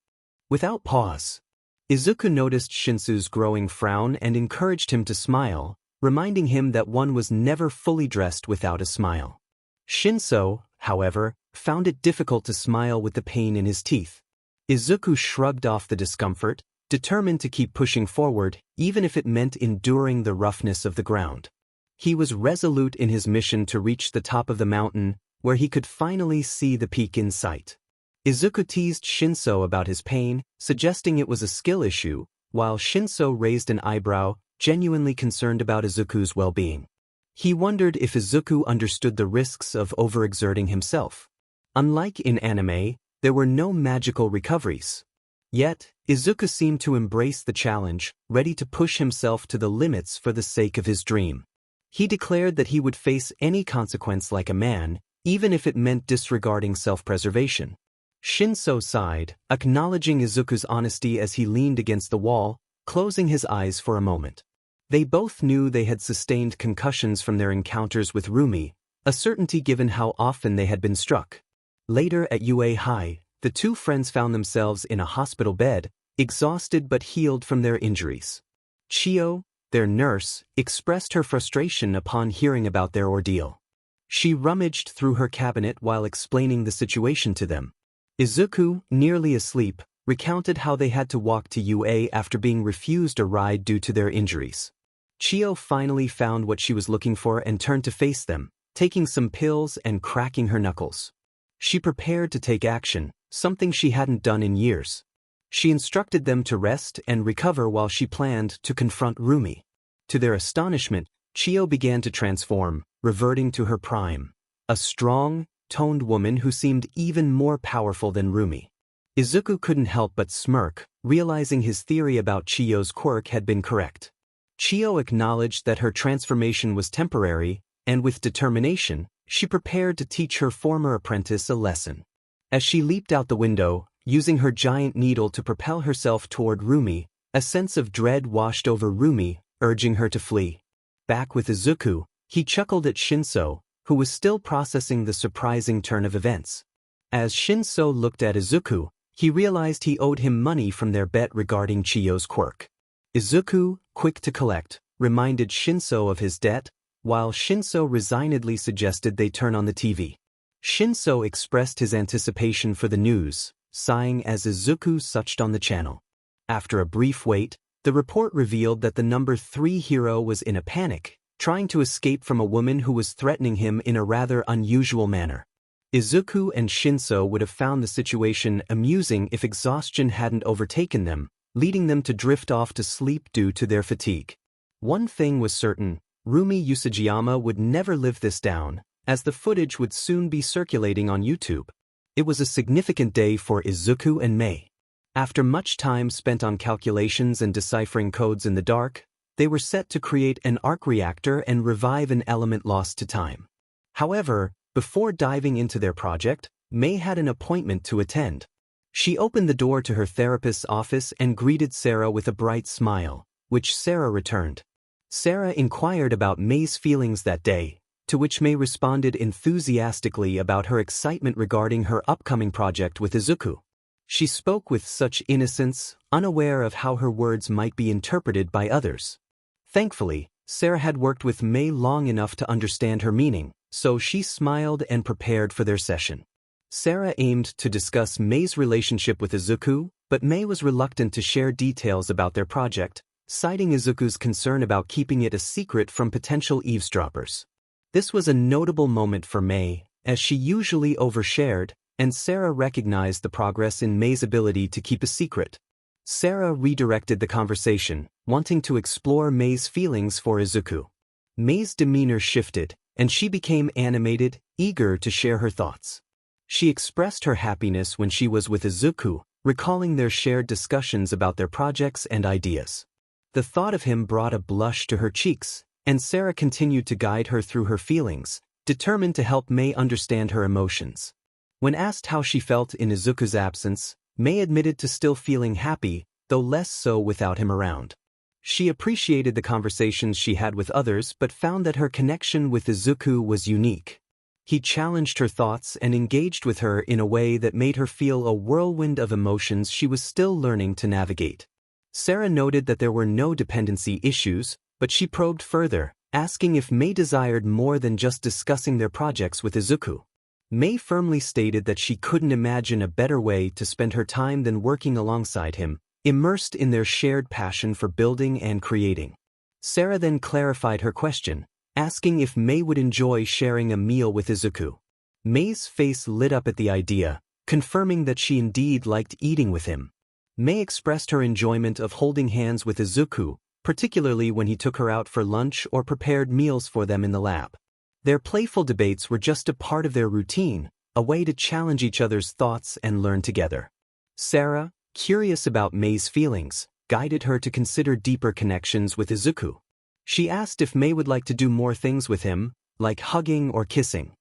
Speaker 1: Without pause, Izuku noticed 𝗫𝗄's growing frown and encouraged him to smile, reminding him that one was never fully dressed without a smile. 𝗫𝗄, however, found it difficult to smile with the pain in his teeth. Izuku shrugged off the discomfort, determined to keep pushing forward, even if it meant enduring the roughness of the ground. He was resolute in his mission to reach the top of the mountain, where he could finally see the peak in sight. Izuku teased 𝗫𝗄 about his pain, suggesting it was a skill issue, while 𝗫𝗄 raised an eyebrow, genuinely concerned about Izuku's well-being. He wondered if Izuku understood the risks of overexerting himself. Unlike in anime, there were no magical recoveries. Yet, Izuku seemed to embrace the challenge, ready to push himself to the limits for the sake of his dream. He declared that he would face any consequence like a man, even if it meant disregarding self-preservation. 𝗫𝗄 sighed, acknowledging Izuku's honesty as he leaned against the wall, closing his eyes for a moment. They both knew they had sustained concussions from their encounters with Rumi, a certainty given how often they had been struck. Later at UA High, the two friends found themselves in a hospital bed, exhausted but healed from their injuries. Chiyo, their nurse, expressed her frustration upon hearing about their ordeal. She rummaged through her cabinet while explaining the situation to them. Izuku, nearly asleep, recounted how they had to walk to UA after being refused a ride due to their injuries. Chiyo finally found what she was looking for and turned to face them, taking some pills and cracking her knuckles. She prepared to take action, something she hadn't done in years. She instructed them to rest and recover while she planned to confront Rumi. To their astonishment, Chiyo began to transform, reverting to her prime. A strong, toned woman who seemed even more powerful than Rumi. Izuku couldn't help but smirk, realizing his theory about Chiyo's quirk had been correct. Chiyo acknowledged that her transformation was temporary, and with determination, she prepared to teach her former apprentice a lesson. As she leaped out the window, using her giant needle to propel herself toward Rumi, a sense of dread washed over Rumi, urging her to flee. Back with Izuku, he chuckled at Shinso, who was still processing the surprising turn of events. As Shinso looked at Izuku, he realized he owed him money from their bet regarding Chiyo's quirk. Izuku, quick to collect, reminded Shinso of his debt, while Shinso resignedly suggested they turn on the TV. Shinso expressed his anticipation for the news, sighing as Izuku switched on the channel. After a brief wait, the report revealed that the number 3 hero was in a panic, trying to escape from a woman who was threatening him in a rather unusual manner. Izuku and Shinso would have found the situation amusing if exhaustion hadn't overtaken them, leading them to drift off to sleep due to their fatigue. One thing was certain, Rumi Usajiyama would never live this down, as the footage would soon be circulating on YouTube. It was a significant day for Izuku and Mei. After much time spent on calculations and deciphering codes in the dark, they were set to create an arc reactor and revive an element lost to time. However, before diving into their project, Mei had an appointment to attend. She opened the door to her therapist's office and greeted Sarah with a bright smile, which Sarah returned. Sarah inquired about Mei's feelings that day, to which Mei responded enthusiastically about her excitement regarding her upcoming project with Izuku. She spoke with such innocence, unaware of how her words might be interpreted by others. Thankfully, Sarah had worked with Mei long enough to understand her meaning, so she smiled and prepared for their session. Sarah aimed to discuss Mei's relationship with Izuku, but Mei was reluctant to share details about their project, citing Izuku's concern about keeping it a secret from potential eavesdroppers. This was a notable moment for Mei, as she usually overshared, and Sarah recognized the progress in Mei's ability to keep a secret. Sarah redirected the conversation, wanting to explore Mei's feelings for Izuku. Mei's demeanor shifted, and she became animated, eager to share her thoughts. She expressed her happiness when she was with Izuku, recalling their shared discussions about their projects and ideas. The thought of him brought a blush to her cheeks, and Sarah continued to guide her through her feelings, determined to help Mei understand her emotions. When asked how she felt in Izuku's absence, Mei admitted to still feeling happy, though less so without him around. She appreciated the conversations she had with others but found that her connection with Izuku was unique. He challenged her thoughts and engaged with her in a way that made her feel a whirlwind of emotions she was still learning to navigate. Sarah noted that there were no dependency issues, but she probed further, asking if Mei desired more than just discussing their projects with Izuku. Mei firmly stated that she couldn't imagine a better way to spend her time than working alongside him, immersed in their shared passion for building and creating. Sarah then clarified her question, asking if Mei would enjoy sharing a meal with Izuku. Mei's face lit up at the idea, confirming that she indeed liked eating with him. Mei expressed her enjoyment of holding hands with Izuku, particularly when he took her out for lunch or prepared meals for them in the lab. Their playful debates were just a part of their routine, a way to challenge each other's thoughts and learn together. Sarah, curious about Mei's feelings, guided her to consider deeper connections with Izuku. She asked if Mei would like to do more things with him, like hugging or kissing.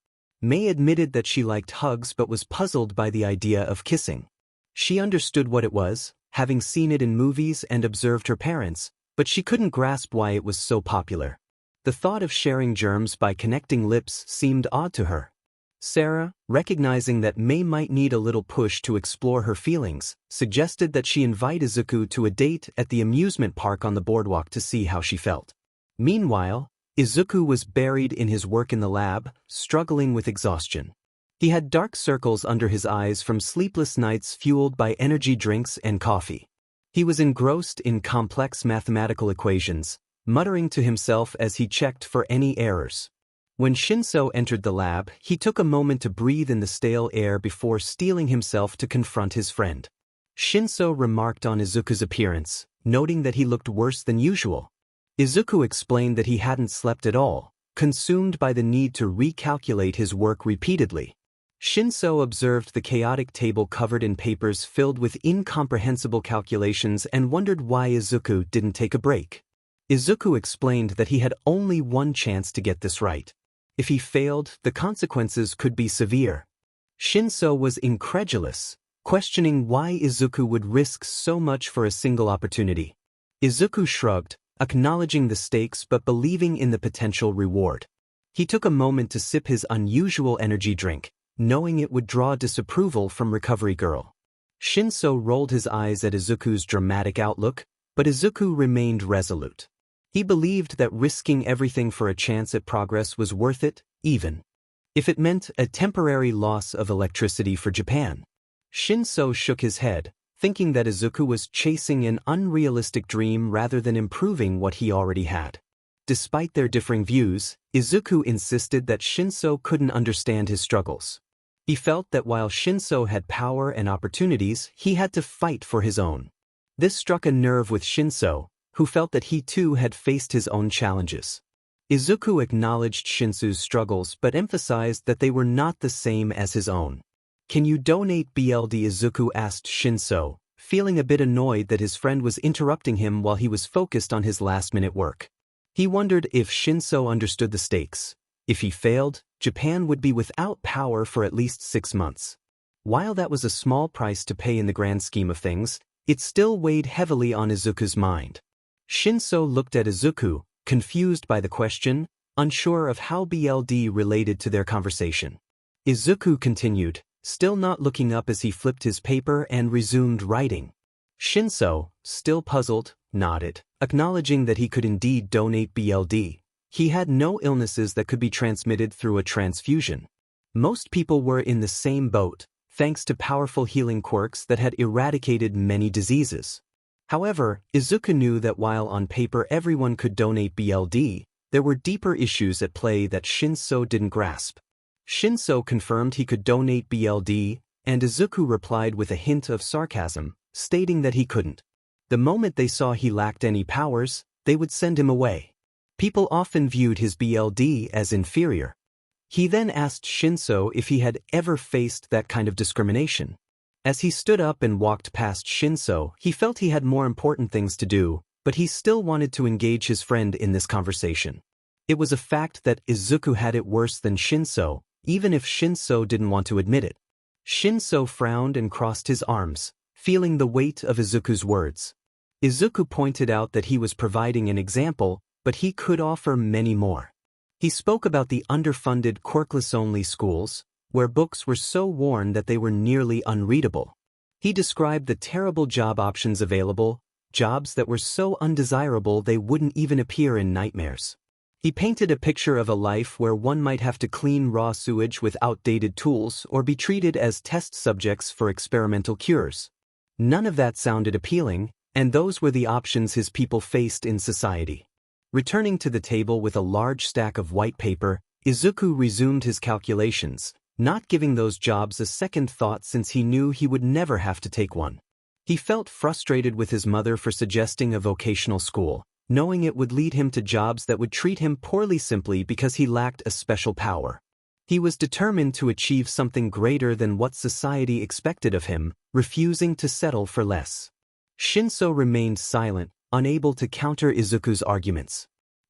Speaker 1: Mei admitted that she liked hugs but was puzzled by the idea of kissing. She understood what it was, having seen it in movies and observed her parents, but she couldn't grasp why it was so popular. The thought of sharing germs by connecting lips seemed odd to her. Sarah, recognizing that Mei might need a little push to explore her feelings, suggested that she invite Izuku to a date at the amusement park on the boardwalk to see how she felt. Meanwhile, Izuku was buried in his work in the lab, struggling with exhaustion. He had dark circles under his eyes from sleepless nights fueled by energy drinks and coffee. He was engrossed in complex mathematical equations, muttering to himself as he checked for any errors. When Shinso entered the lab, he took a moment to breathe in the stale air before steeling himself to confront his friend. Shinso remarked on Izuku's appearance, noting that he looked worse than usual. Izuku explained that he hadn't slept at all, consumed by the need to recalculate his work repeatedly. Shinso observed the chaotic table covered in papers filled with incomprehensible calculations and wondered why Izuku didn't take a break. Izuku explained that he had only one chance to get this right. If he failed, the consequences could be severe. Qinsou was incredulous, questioning why Izuku would risk so much for a single opportunity. Izuku shrugged, acknowledging the stakes but believing in the potential reward. He took a moment to sip his unusual energy drink, knowing it would draw disapproval from Recovery Girl. Qinsou rolled his eyes at Izuku's dramatic outlook, but Izuku remained resolute. He believed that risking everything for a chance at progress was worth it, even if it meant a temporary loss of electricity for Japan. Qinsou shook his head, thinking that Izuku was chasing an unrealistic dream rather than improving what he already had. Despite their differing views, Izuku insisted that Qinsou couldn't understand his struggles. He felt that while Qinsou had power and opportunities, he had to fight for his own. This struck a nerve with Qinsou, who felt that he too had faced his own challenges. Izuku acknowledged Shinsou's struggles but emphasized that they were not the same as his own. "Can you donate BLD?" Izuku asked Qinsou, feeling a bit annoyed that his friend was interrupting him while he was focused on his last-minute work. He wondered if Qinsou understood the stakes. If he failed, Japan would be without power for at least 6 months. While that was a small price to pay in the grand scheme of things, it still weighed heavily on Izuku's mind. Qinsou looked at Izuku, confused by the question, unsure of how BLD related to their conversation. Izuku continued, still not looking up as he flipped his paper and resumed writing. Qinsou, still puzzled, nodded, acknowledging that he could indeed donate BLD. He had no illnesses that could be transmitted through a transfusion. Most people were in the same boat, thanks to powerful healing quirks that had eradicated many diseases. However, Izuku knew that while on paper everyone could donate BLD, there were deeper issues at play that Qinsou didn't grasp. Qinsou confirmed he could donate BLD, and Izuku replied with a hint of sarcasm, stating that he couldn't. The moment they saw he lacked any powers, they would send him away. People often viewed his BLD as inferior. He then asked Qinsou if he had ever faced that kind of discrimination. As he stood up and walked past Qinsou, he felt he had more important things to do, but he still wanted to engage his friend in this conversation. It was a fact that Izuku had it worse than Qinsou, even if Qinsou didn't want to admit it. Qinsou frowned and crossed his arms, feeling the weight of Izuku's words. Izuku pointed out that he was providing an example, but he could offer many more. He spoke about the underfunded quirkless-only schools, where books were so worn that they were nearly unreadable. He described the terrible job options available, jobs that were so undesirable they wouldn't even appear in nightmares. He painted a picture of a life where one might have to clean raw sewage with outdated tools or be treated as test subjects for experimental cures. None of that sounded appealing, and those were the options his people faced in society. Returning to the table with a large stack of white paper, Izuku resumed his calculations, not giving those jobs a second thought since he knew he would never have to take one. He felt frustrated with his mother for suggesting a vocational school, knowing it would lead him to jobs that would treat him poorly simply because he lacked a special power. He was determined to achieve something greater than what society expected of him, refusing to settle for less. Qinsou remained silent, unable to counter Izuku's arguments.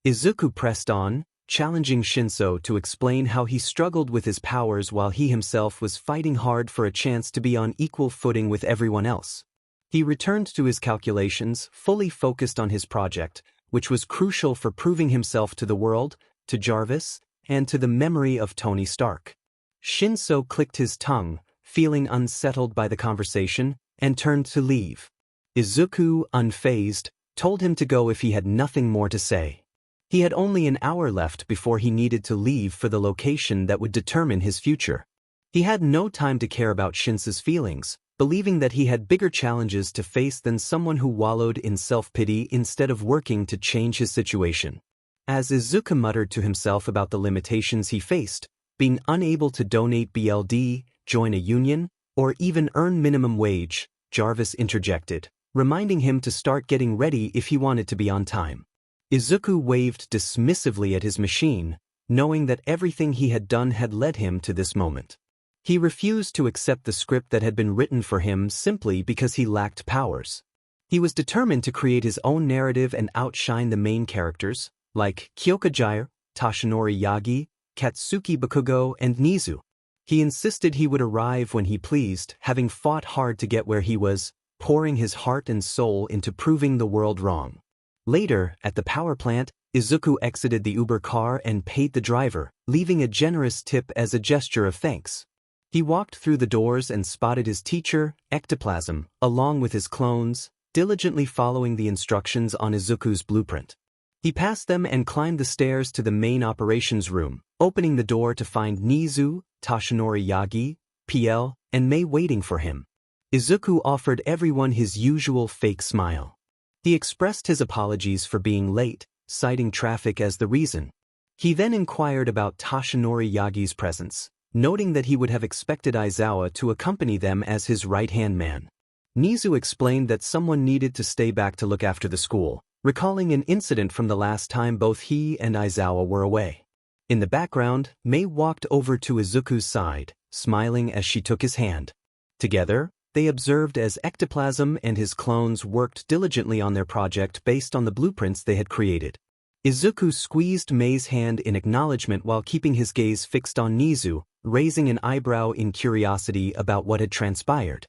Speaker 1: Izuku pressed on, challenging Qinsou to explain how he struggled with his powers while he himself was fighting hard for a chance to be on equal footing with everyone else. He returned to his calculations, fully focused on his project, which was crucial for proving himself to the world, to Jarvis, and to the memory of Tony Stark. Qinsou clicked his tongue, feeling unsettled by the conversation, and turned to leave. Izuku, unfazed, told him to go if he had nothing more to say. He had only an hour left before he needed to leave for the location that would determine his future. He had no time to care about Shinsou's feelings, believing that he had bigger challenges to face than someone who wallowed in self-pity instead of working to change his situation. As Izuku muttered to himself about the limitations he faced, being unable to donate BLD, join a union, or even earn minimum wage, Jarvis interjected, reminding him to start getting ready if he wanted to be on time. Izuku waved dismissively at his machine, knowing that everything he had done had led him to this moment. He refused to accept the script that had been written for him simply because he lacked powers. He was determined to create his own narrative and outshine the main characters, like Kyokagyre, Tashinori Yagi, Katsuki Bakugo, and Nizu. He insisted he would arrive when he pleased, having fought hard to get where he was, pouring his heart and soul into proving the world wrong. Later, at the power plant, Izuku exited the Uber car and paid the driver, leaving a generous tip as a gesture of thanks. He walked through the doors and spotted his teacher, 𝗕𝗏𝗧𝗵𝗲, along with his clones, diligently following the instructions on Izuku's blueprint. He passed them and climbed the stairs to the main operations room, opening the door to find Nizu, Toshinori Yagi, PL, and Mei waiting for him. Izuku offered everyone his usual fake smile. He expressed his apologies for being late, citing traffic as the reason. He then inquired about Toshinori Yagi's presence, noting that he would have expected Aizawa to accompany them as his right-hand man. Nizu explained that someone needed to stay back to look after the school, recalling an incident from the last time both he and Aizawa were away. In the background, Mei walked over to Izuku's side, smiling as she took his hand. Together, they observed as 𝗕𝗏𝗧𝗵𝗲 and his clones worked diligently on their project based on the blueprints they had created. Izuku squeezed Mei's hand in acknowledgement while keeping his gaze fixed on Nizu, raising an eyebrow in curiosity about what had transpired.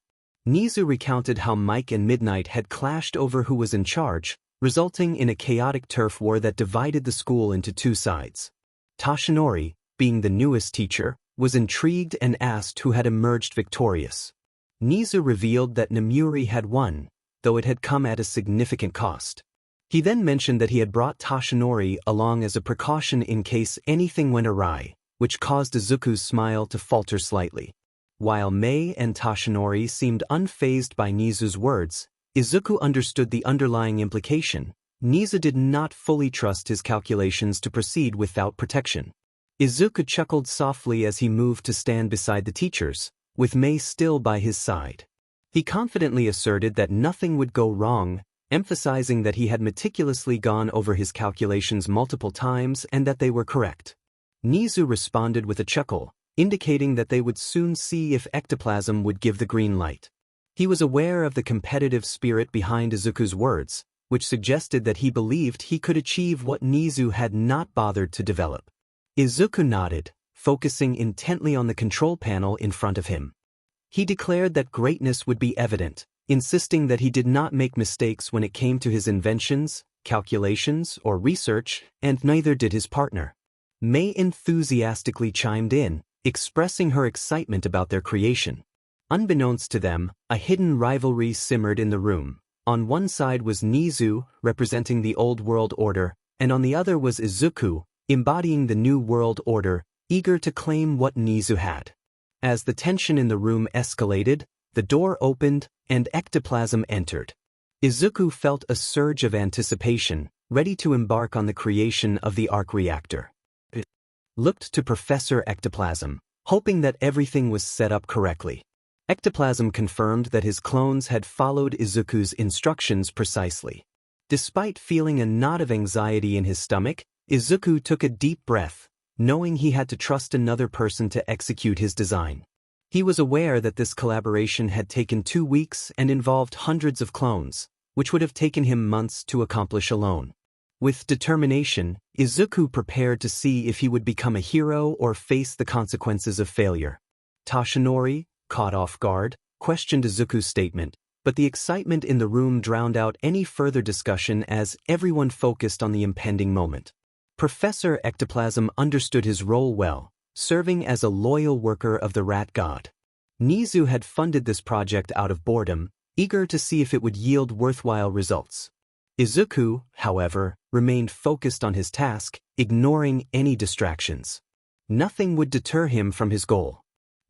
Speaker 1: Nizu recounted how Mike and Midnight had clashed over who was in charge, resulting in a chaotic turf war that divided the school into two sides. Toshinori, being the newest teacher, was intrigued and asked who had emerged victorious. Nizu revealed that Namuri had won, though it had come at a significant cost. He then mentioned that he had brought Toshinori along as a precaution in case anything went awry, which caused Izuku's smile to falter slightly. While Mei and Toshinori seemed unfazed by Nizu's words, Izuku understood the underlying implication. Nizu did not fully trust his calculations to proceed without protection. Izuku chuckled softly as he moved to stand beside the teachers, with Mei still by his side. He confidently asserted that nothing would go wrong, emphasizing that he had meticulously gone over his calculations multiple times and that they were correct. Nizu responded with a chuckle, indicating that they would soon see if 𝗕𝗏𝗧𝗵𝗲 would give the green light. He was aware of the competitive spirit behind Izuku's words, which suggested that he believed he could achieve what Nizu had not bothered to develop. Izuku nodded, focusing intently on the control panel in front of him. He declared that greatness would be evident, insisting that he did not make mistakes when it came to his inventions, calculations, or research, and neither did his partner. Mei enthusiastically chimed in, expressing her excitement about their creation. Unbeknownst to them, a hidden rivalry simmered in the room. On one side was Nizu, representing the old world order, and on the other was Izuku, embodying the new world order, eager to claim what Nizu had. As the tension in the room escalated, the door opened, and 𝗕𝗏𝗧𝗵𝗲 entered. Izuku felt a surge of anticipation, ready to embark on the creation of the arc reactor. He looked to Professor 𝗕𝗏𝗧𝗵𝗲, hoping that everything was set up correctly. 𝗕𝗏𝗧𝗵𝗲 confirmed that his clones had followed Izuku's instructions precisely. Despite feeling a knot of anxiety in his stomach, Izuku took a deep breath, knowing he had to trust another person to execute his design. He was aware that this collaboration had taken 2 weeks and involved hundreds of clones, which would have taken him months to accomplish alone. With determination, Izuku prepared to see if he would become a hero or face the consequences of failure. Toshinori, caught off guard, questioned Izuku's statement, but the excitement in the room drowned out any further discussion as everyone focused on the impending moment. Professor 𝗕𝗏𝗧𝗵𝗲 understood his role well, serving as a loyal worker of the rat god. Nizu had funded this project out of boredom, eager to see if it would yield worthwhile results. Izuku, however, remained focused on his task, ignoring any distractions. Nothing would deter him from his goal.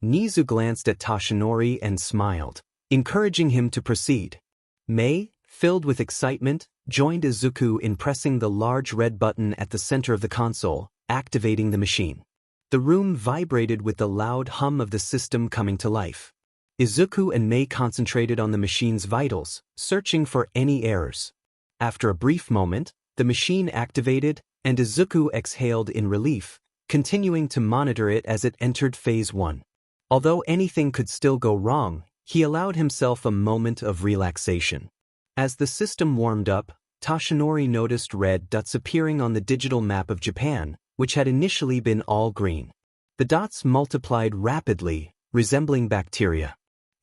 Speaker 1: Nizu glanced at Toshinori and smiled, encouraging him to proceed. Mei, filled with excitement, joined Izuku in pressing the large red button at the center of the console, activating the machine. The room vibrated with the loud hum of the system coming to life. Izuku and Mei concentrated on the machine's vitals, searching for any errors. After a brief moment, the machine activated, and Izuku exhaled in relief, continuing to monitor it as it entered Phase 1. Although anything could still go wrong, he allowed himself a moment of relaxation. As the system warmed up, Toshinori noticed red dots appearing on the digital map of Japan, which had initially been all green. The dots multiplied rapidly, resembling bacteria.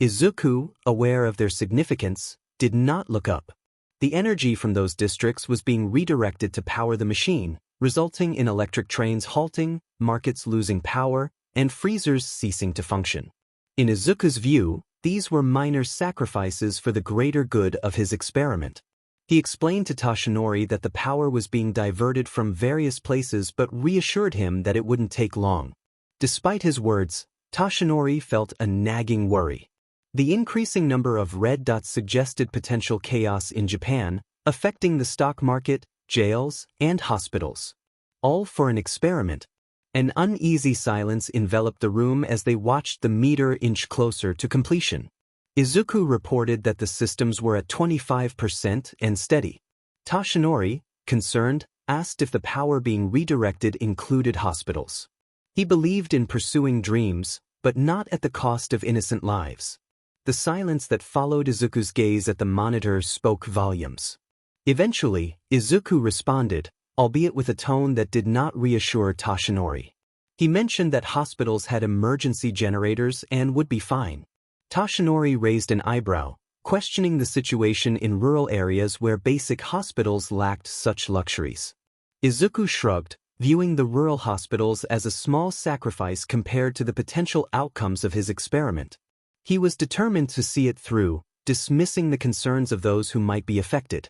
Speaker 1: Izuku, aware of their significance, did not look up. The energy from those districts was being redirected to power the machine, resulting in electric trains halting, markets losing power, and freezers ceasing to function. In Izuku's view, these were minor sacrifices for the greater good of his experiment. He explained to Tashinori that the power was being diverted from various places but reassured him that it wouldn't take long. Despite his words, Tashinori felt a nagging worry. The increasing number of red dots suggested potential chaos in Japan, affecting the stock market, jails, and hospitals. All for an experiment. An uneasy silence enveloped the room as they watched the meter inch closer to completion. Izuku reported that the systems were at 25% and steady. Tashinori, concerned, asked if the power being redirected included hospitals. He believed in pursuing dreams, but not at the cost of innocent lives. The silence that followed Izuku's gaze at the monitor spoke volumes. Eventually, Izuku responded, albeit with a tone that did not reassure Tashinori. He mentioned that hospitals had emergency generators and would be fine. Tashinori raised an eyebrow, questioning the situation in rural areas where basic hospitals lacked such luxuries. Izuku shrugged, viewing the rural hospitals as a small sacrifice compared to the potential outcomes of his experiment. He was determined to see it through, dismissing the concerns of those who might be affected.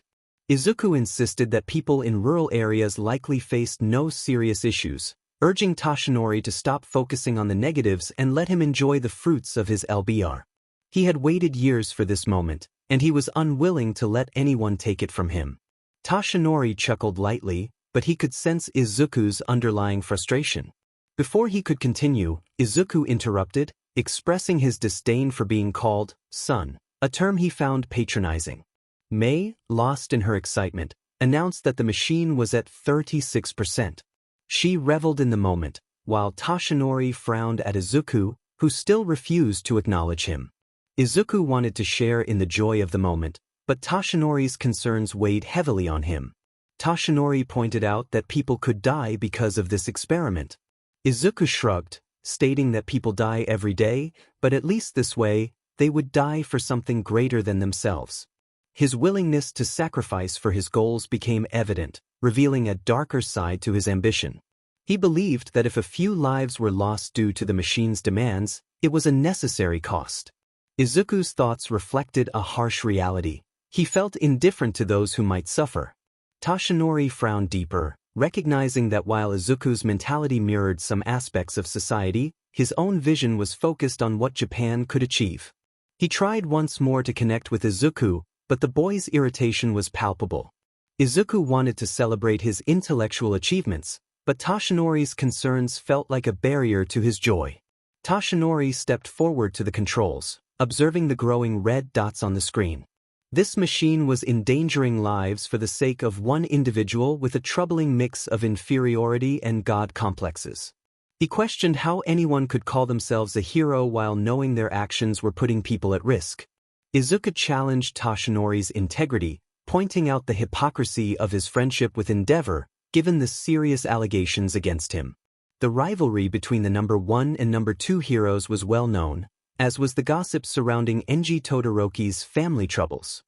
Speaker 1: Izuku insisted that people in rural areas likely faced no serious issues, urging Tashinori to stop focusing on the negatives and let him enjoy the fruits of his LBR. He had waited years for this moment, and he was unwilling to let anyone take it from him. Tashinori chuckled lightly, but he could sense Izuku's underlying frustration. Before he could continue, Izuku interrupted, expressing his disdain for being called son, a term he found patronizing. Mei, lost in her excitement, announced that the machine was at 36%. She reveled in the moment, while Tashinori frowned at Izuku, who still refused to acknowledge him. Izuku wanted to share in the joy of the moment, but Tashinori's concerns weighed heavily on him. Tashinori pointed out that people could die because of this experiment. Izuku shrugged, stating that people die every day, but at least this way, they would die for something greater than themselves. His willingness to sacrifice for his goals became evident, revealing a darker side to his ambition. He believed that if a few lives were lost due to the machine's demands, it was a necessary cost. Izuku's thoughts reflected a harsh reality. He felt indifferent to those who might suffer. Tashinori frowned deeper, recognizing that while Izuku's mentality mirrored some aspects of society, his own vision was focused on what Japan could achieve. He tried once more to connect with Izuku, but the boy's irritation was palpable. Izuku wanted to celebrate his intellectual achievements, but Tashinori's concerns felt like a barrier to his joy. Tashinori stepped forward to the controls, observing the growing red dots on the screen. This machine was endangering lives for the sake of one individual with a troubling mix of inferiority and god complexes. He questioned how anyone could call themselves a hero while knowing their actions were putting people at risk. Izuku challenged Tashinori's integrity, pointing out the hypocrisy of his friendship with 𝗕𝗏𝗏, given the serious allegations against him. The rivalry between the number 1 and number 2 heroes was well known, as was the gossip surrounding Enji Todoroki's family troubles.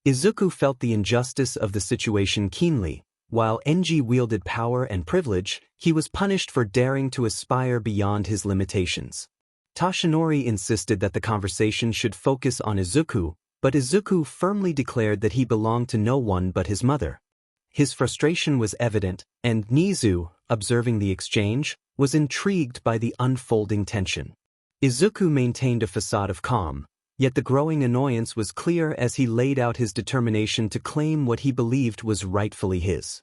Speaker 1: Izuku felt the injustice of the situation keenly. While Enji wielded power and privilege, he was punished for daring to aspire beyond his limitations. Tashinori insisted that the conversation should focus on Izuku, but Izuku firmly declared that he belonged to no one but his mother. His frustration was evident, and Nizu, observing the exchange, was intrigued by the unfolding tension. Izuku maintained a facade of calm, yet the growing annoyance was clear as he laid out his determination to claim what he believed was rightfully his.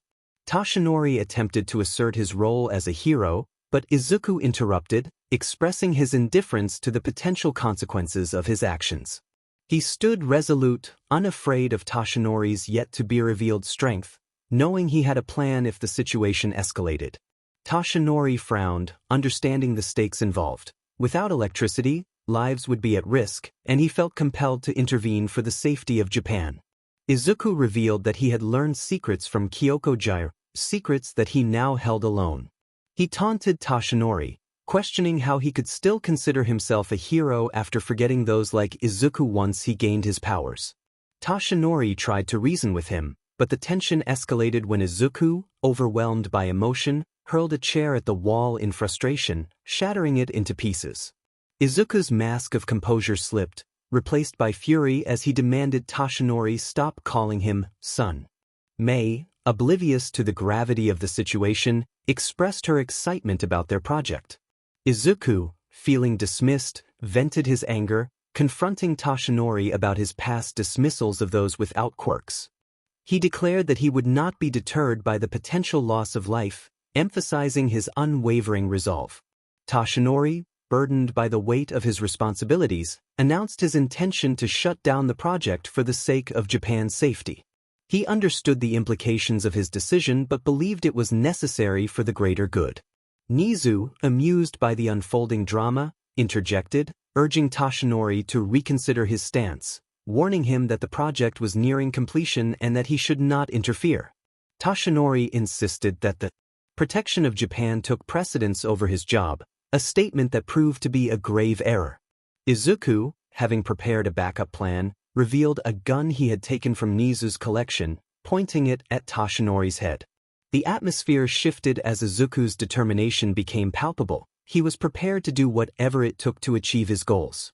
Speaker 1: Tashinori attempted to assert his role as a hero, but Izuku interrupted, expressing his indifference to the potential consequences of his actions. He stood resolute, unafraid of Tashinori's yet-to-be-revealed strength, knowing he had a plan if the situation escalated. Tashinori frowned, understanding the stakes involved. Without electricity, lives would be at risk, and he felt compelled to intervene for the safety of Japan. Izuku revealed that he had learned secrets from 𝐒𝐭𝐻, secrets that he now held alone. He taunted Tashinori, questioning how he could still consider himself a hero after forgetting those like Izuku once he gained his powers. Tashinori tried to reason with him, but the tension escalated when Izuku, overwhelmed by emotion, hurled a chair at the wall in frustration, shattering it into pieces. Izuku's mask of composure slipped, replaced by fury as he demanded Tashinori stop calling him son. Mei, oblivious to the gravity of the situation, expressed her excitement about their project. Izuku, feeling dismissed, vented his anger, confronting Tashinori about his past dismissals of those without quirks. He declared that he would not be deterred by the potential loss of life, emphasizing his unwavering resolve. Tashinori, burdened by the weight of his responsibilities, announced his intention to shut down the project for the sake of Japan's safety. He understood the implications of his decision but believed it was necessary for the greater good. 𝗎𝗠, amused by the unfolding drama, interjected, urging Tashinori to reconsider his stance, warning him that the project was nearing completion and that he should not interfere. Tashinori insisted that the protection of Japan took precedence over his job, a statement that proved to be a grave error. Izuku, having prepared a backup plan, revealed a gun he had taken from 𝗎𝗠's collection, pointing it at Tashinori's head. The atmosphere shifted as Izuku's determination became palpable. He was prepared to do whatever it took to achieve his goals.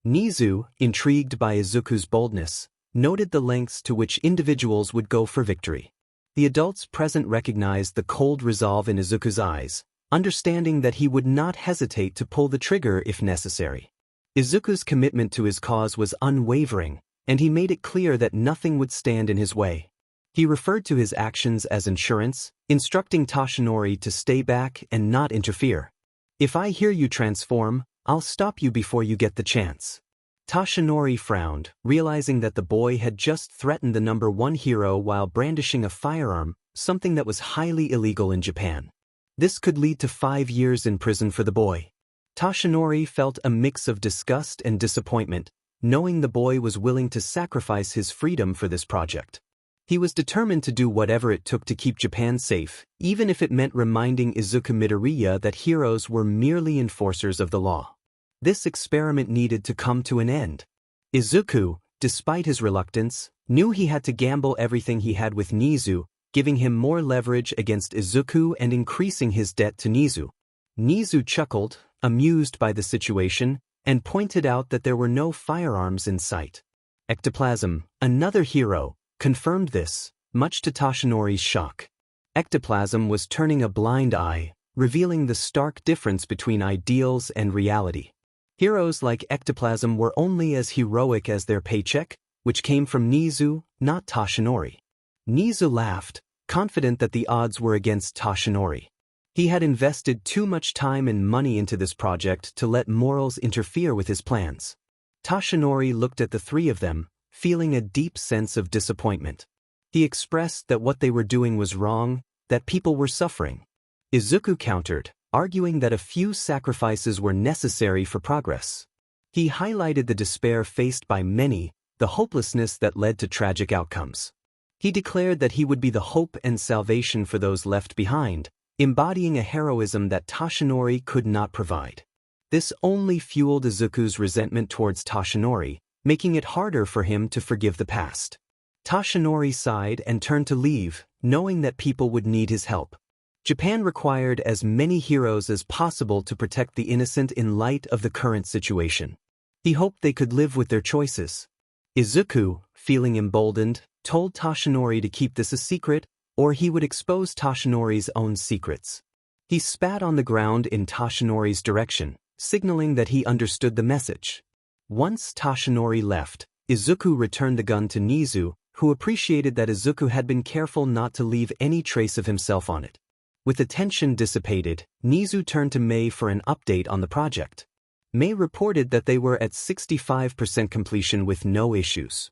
Speaker 1: 𝗎𝗠, intrigued by Izuku's boldness, noted the lengths to which individuals would go for victory. The adults present recognized the cold resolve in Izuku's eyes, understanding that he would not hesitate to pull the trigger if necessary. Izuku's commitment to his cause was unwavering, and he made it clear that nothing would stand in his way. He referred to his actions as insurance, instructing Tashinori to stay back and not interfere. "If I hear you transform, I'll stop you before you get the chance." Tashinori frowned, realizing that the boy had just threatened the #1 hero while brandishing a firearm, something that was highly illegal in Japan. This could lead to 5 years in prison for the boy. Tashinori felt a mix of disgust and disappointment, knowing the boy was willing to sacrifice his freedom for this project. He was determined to do whatever it took to keep Japan safe, even if it meant reminding Izuku Midoriya that heroes were merely enforcers of the law. This experiment needed to come to an end. Izuku, despite his reluctance, knew he had to gamble everything he had with 𝗎𝗠, giving him more leverage against Izuku and increasing his debt to 𝗎𝗠. 𝗎𝗠 chuckled, amused by the situation, and pointed out that there were no firearms in sight. Ectoplasm, another hero, confirmed this, much to Tashinori's shock. Ectoplasm was turning a blind eye, revealing the stark difference between ideals and reality. Heroes like Ectoplasm were only as heroic as their paycheck, which came from 𝗎𝗠, not Tashinori. 𝗎𝗠 laughed, confident that the odds were against Tashinori. He had invested too much time and money into this project to let morals interfere with his plans. Tashinori looked at the three of them, feeling a deep sense of disappointment. He expressed that what they were doing was wrong, that people were suffering. Izuku countered, arguing that a few sacrifices were necessary for progress. He highlighted the despair faced by many, the hopelessness that led to tragic outcomes. He declared that he would be the hope and salvation for those left behind, embodying a heroism that Tashinori could not provide. This only fueled Izuku's resentment towards Tashinori, making it harder for him to forgive the past. Tashinori sighed and turned to leave, knowing that people would need his help. Japan required as many heroes as possible to protect the innocent in light of the current situation. He hoped they could live with their choices. Izuku, feeling emboldened, told Tashinori to keep this a secret, or he would expose Tashinori's own secrets. He spat on the ground in Tashinori's direction, signaling that he understood the message. Once Tashinori left, Izuku returned the gun to 𝗎𝗠, who appreciated that Izuku had been careful not to leave any trace of himself on it. With the tension dissipated, 𝗎𝗠 turned to Mei for an update on the project. Mei reported that they were at 65% completion with no issues.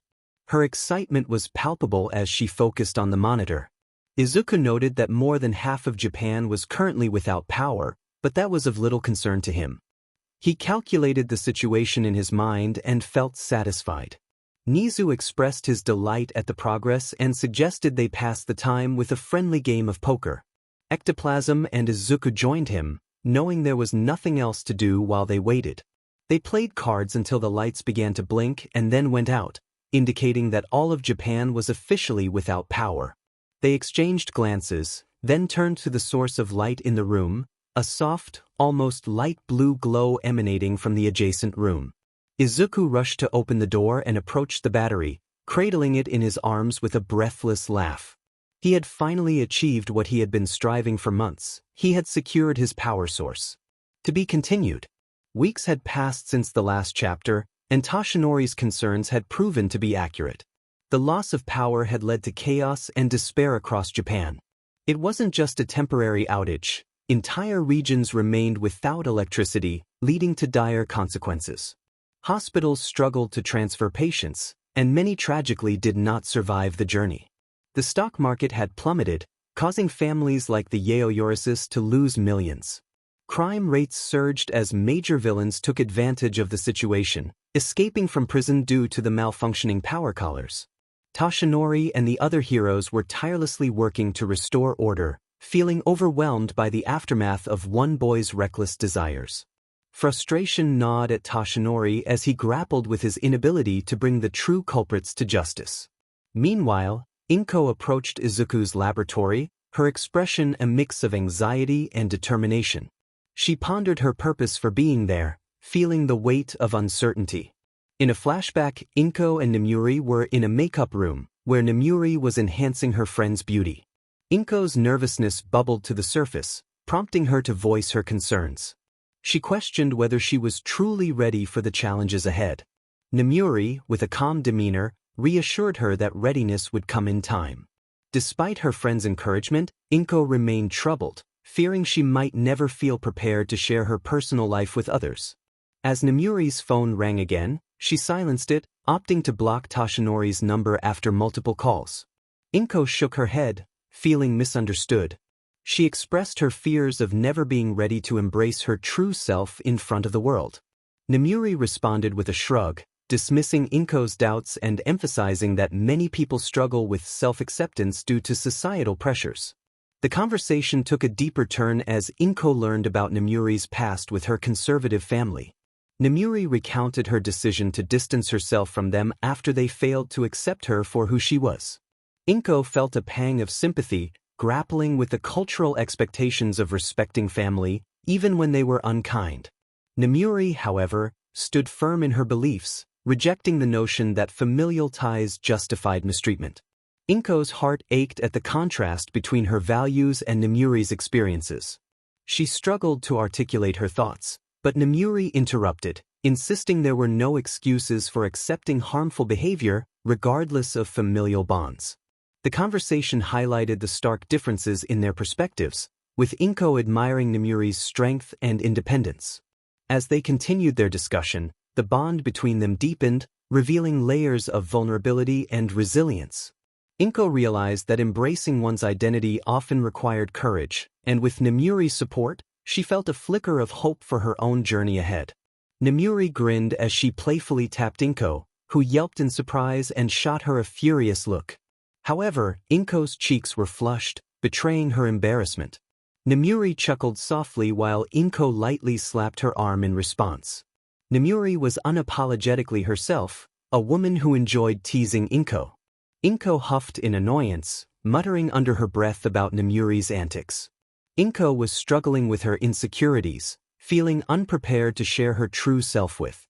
Speaker 1: Her excitement was palpable as she focused on the monitor. Izuku noted that more than half of Japan was currently without power, but that was of little concern to him. He calculated the situation in his mind and felt satisfied. 𝗎𝗠 expressed his delight at the progress and suggested they pass the time with a friendly game of poker. Ectoplasm and Izuku joined him, knowing there was nothing else to do while they waited. They played cards until the lights began to blink and then went out, indicating that all of Japan was officially without power. They exchanged glances, then turned to the source of light in the room, a soft, almost light blue glow emanating from the adjacent room. Izuku rushed to open the door and approached the battery, cradling it in his arms with a breathless laugh. He had finally achieved what he had been striving for months. He had secured his power source. To be continued. Weeks had passed since the last chapter, and Tashinori's concerns had proven to be accurate. The loss of power had led to chaos and despair across Japan. It wasn't just a temporary outage. Entire regions remained without electricity, leading to dire consequences. Hospitals struggled to transfer patients, and many tragically did not survive the journey. The stock market had plummeted, causing families like the 𝐎𝐩𝐢𝐳 to lose millions. Crime rates surged as major villains took advantage of the situation, escaping from prison due to the malfunctioning power collars. Tashinori and the other heroes were tirelessly working to restore order, feeling overwhelmed by the aftermath of one boy's reckless desires. Frustration gnawed at Tashinori as he grappled with his inability to bring the true culprits to justice. Meanwhile, 𝐒𝐭𝐻 approached Izuku's laboratory, her expression a mix of anxiety and determination. She pondered her purpose for being there, feeling the weight of uncertainty. In a flashback, 𝐒𝐭𝐻 and Nomuri were in a makeup room, where Nomuri was enhancing her friend's beauty. 𝐒𝐭𝐻's nervousness bubbled to the surface, prompting her to voice her concerns. She questioned whether she was truly ready for the challenges ahead. Nomuri, with a calm demeanor, reassured her that readiness would come in time. Despite her friend's encouragement, 𝐒𝐭𝐻 remained troubled, fearing she might never feel prepared to share her personal life with others. As Nomuri's phone rang again, she silenced it, opting to block Tashinori's number after multiple calls. 𝐒𝐭𝐻 shook her head, feeling misunderstood. She expressed her fears of never being ready to embrace her true self in front of the world. Nomuri responded with a shrug, dismissing 𝐒𝐭𝐻's doubts and emphasizing that many people struggle with self-acceptance due to societal pressures. The conversation took a deeper turn as 𝐒𝐭𝐻 learned about Nomuri's past with her conservative family. Nomuri recounted her decision to distance herself from them after they failed to accept her for who she was. 𝐒𝐭𝐻 felt a pang of sympathy, grappling with the cultural expectations of respecting family, even when they were unkind. Nomuri, however, stood firm in her beliefs, rejecting the notion that familial ties justified mistreatment. 𝐒𝐭𝐻's heart ached at the contrast between her values and Nomuri's experiences. She struggled to articulate her thoughts, but Nomuri interrupted, insisting there were no excuses for accepting harmful behavior, regardless of familial bonds. The conversation highlighted the stark differences in their perspectives, with 𝐒𝐭𝐻 admiring Nomuri's strength and independence. As they continued their discussion, the bond between them deepened, revealing layers of vulnerability and resilience. 𝐒𝐭𝐻 realized that embracing one's identity often required courage, and with Nomuri's support, she felt a flicker of hope for her own journey ahead. Nomuri grinned as she playfully tapped 𝐒𝐭𝐻, who yelped in surprise and shot her a furious look. However, 𝐒𝐭𝐻's cheeks were flushed, betraying her embarrassment. Nomuri chuckled softly while 𝐒𝐭𝐻 lightly slapped her arm in response. Nomuri was unapologetically herself, a woman who enjoyed teasing 𝐒𝐭𝐻. 𝐒𝐭𝐻 huffed in annoyance, muttering under her breath about Nomuri's antics. 𝐒𝐭𝐻 was struggling with her insecurities, feeling unprepared to share her true self with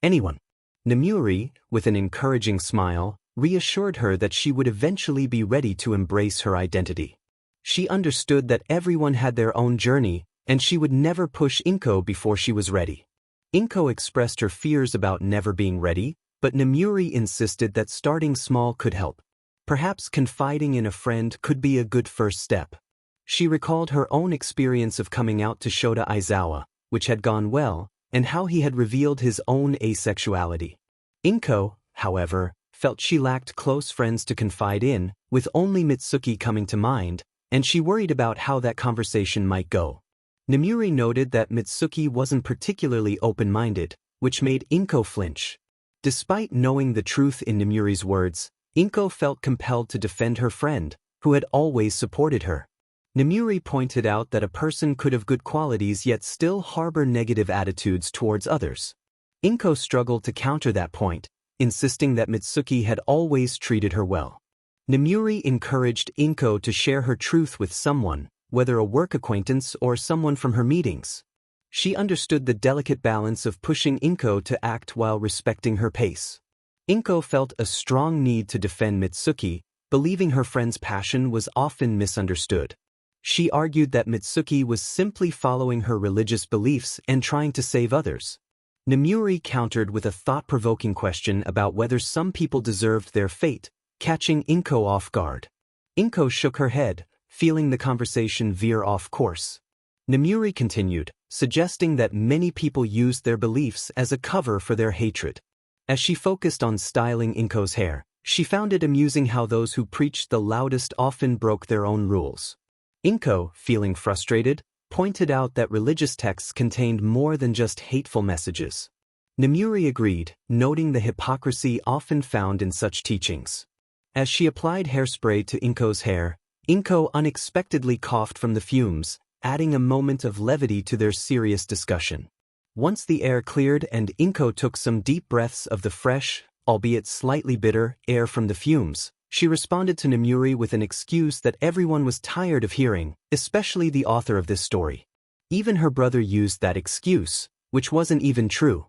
Speaker 1: anyone. Nomuri, with an encouraging smile, reassured her that she would eventually be ready to embrace her identity. She understood that everyone had their own journey, and she would never push 𝐒𝐭𝐻 before she was ready. 𝐒𝐭𝐻 expressed her fears about never being ready, but Nomuri insisted that starting small could help. Perhaps confiding in a friend could be a good first step. She recalled her own experience of coming out to Shota Aizawa, which had gone well, and how he had revealed his own asexuality. 𝐒𝐭𝐻, however, felt she lacked close friends to confide in, with only Mitsuki coming to mind, and she worried about how that conversation might go. Nomuri noted that Mitsuki wasn't particularly open-minded, which made 𝐒𝐭𝐻 flinch. Despite knowing the truth in Nomuri's words, 𝐒𝐭𝐻 felt compelled to defend her friend, who had always supported her. 𝗵𝗎𝗓 pointed out that a person could have good qualities yet still harbor negative attitudes towards others. 𝐒𝐭 struggled to counter that point, insisting that Mitsuki had always treated her well. 𝗵𝗎𝗓 encouraged 𝐒𝐭 to share her truth with someone, whether a work acquaintance or someone from her meetings. She understood the delicate balance of pushing 𝐒𝐭 to act while respecting her pace. 𝐒𝐭 felt a strong need to defend Mitsuki, believing her friend's passion was often misunderstood. She argued that Mitsuki was simply following her religious beliefs and trying to save others. 𝗵𝗎𝗓 countered with a thought-provoking question about whether some people deserved their fate, catching 𝐒𝐭 off guard. 𝐒𝐭 shook her head, feeling the conversation veer off course. 𝗵𝗎𝗓 continued, suggesting that many people used their beliefs as a cover for their hatred. As she focused on styling 𝐒𝐭's hair, she found it amusing how those who preached the loudest often broke their own rules. 𝐒𝐭, feeling frustrated, pointed out that religious texts contained more than just hateful messages. 𝗵𝗎𝗓 agreed, noting the hypocrisy often found in such teachings. As she applied hairspray to 𝐒𝐭's hair, 𝐒𝐭 unexpectedly coughed from the fumes, adding a moment of levity to their serious discussion. Once the air cleared and 𝐒𝐭 took some deep breaths of the fresh, albeit slightly bitter, air from the fumes, she responded to 𝗵𝗎𝗓 with an excuse that everyone was tired of hearing, especially the author of this story. Even her brother used that excuse, which wasn't even true.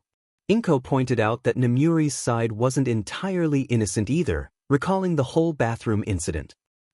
Speaker 1: 𝐒𝐭 pointed out that 𝗵𝗎𝗓's side wasn't entirely innocent either, recalling the whole bathroom incident.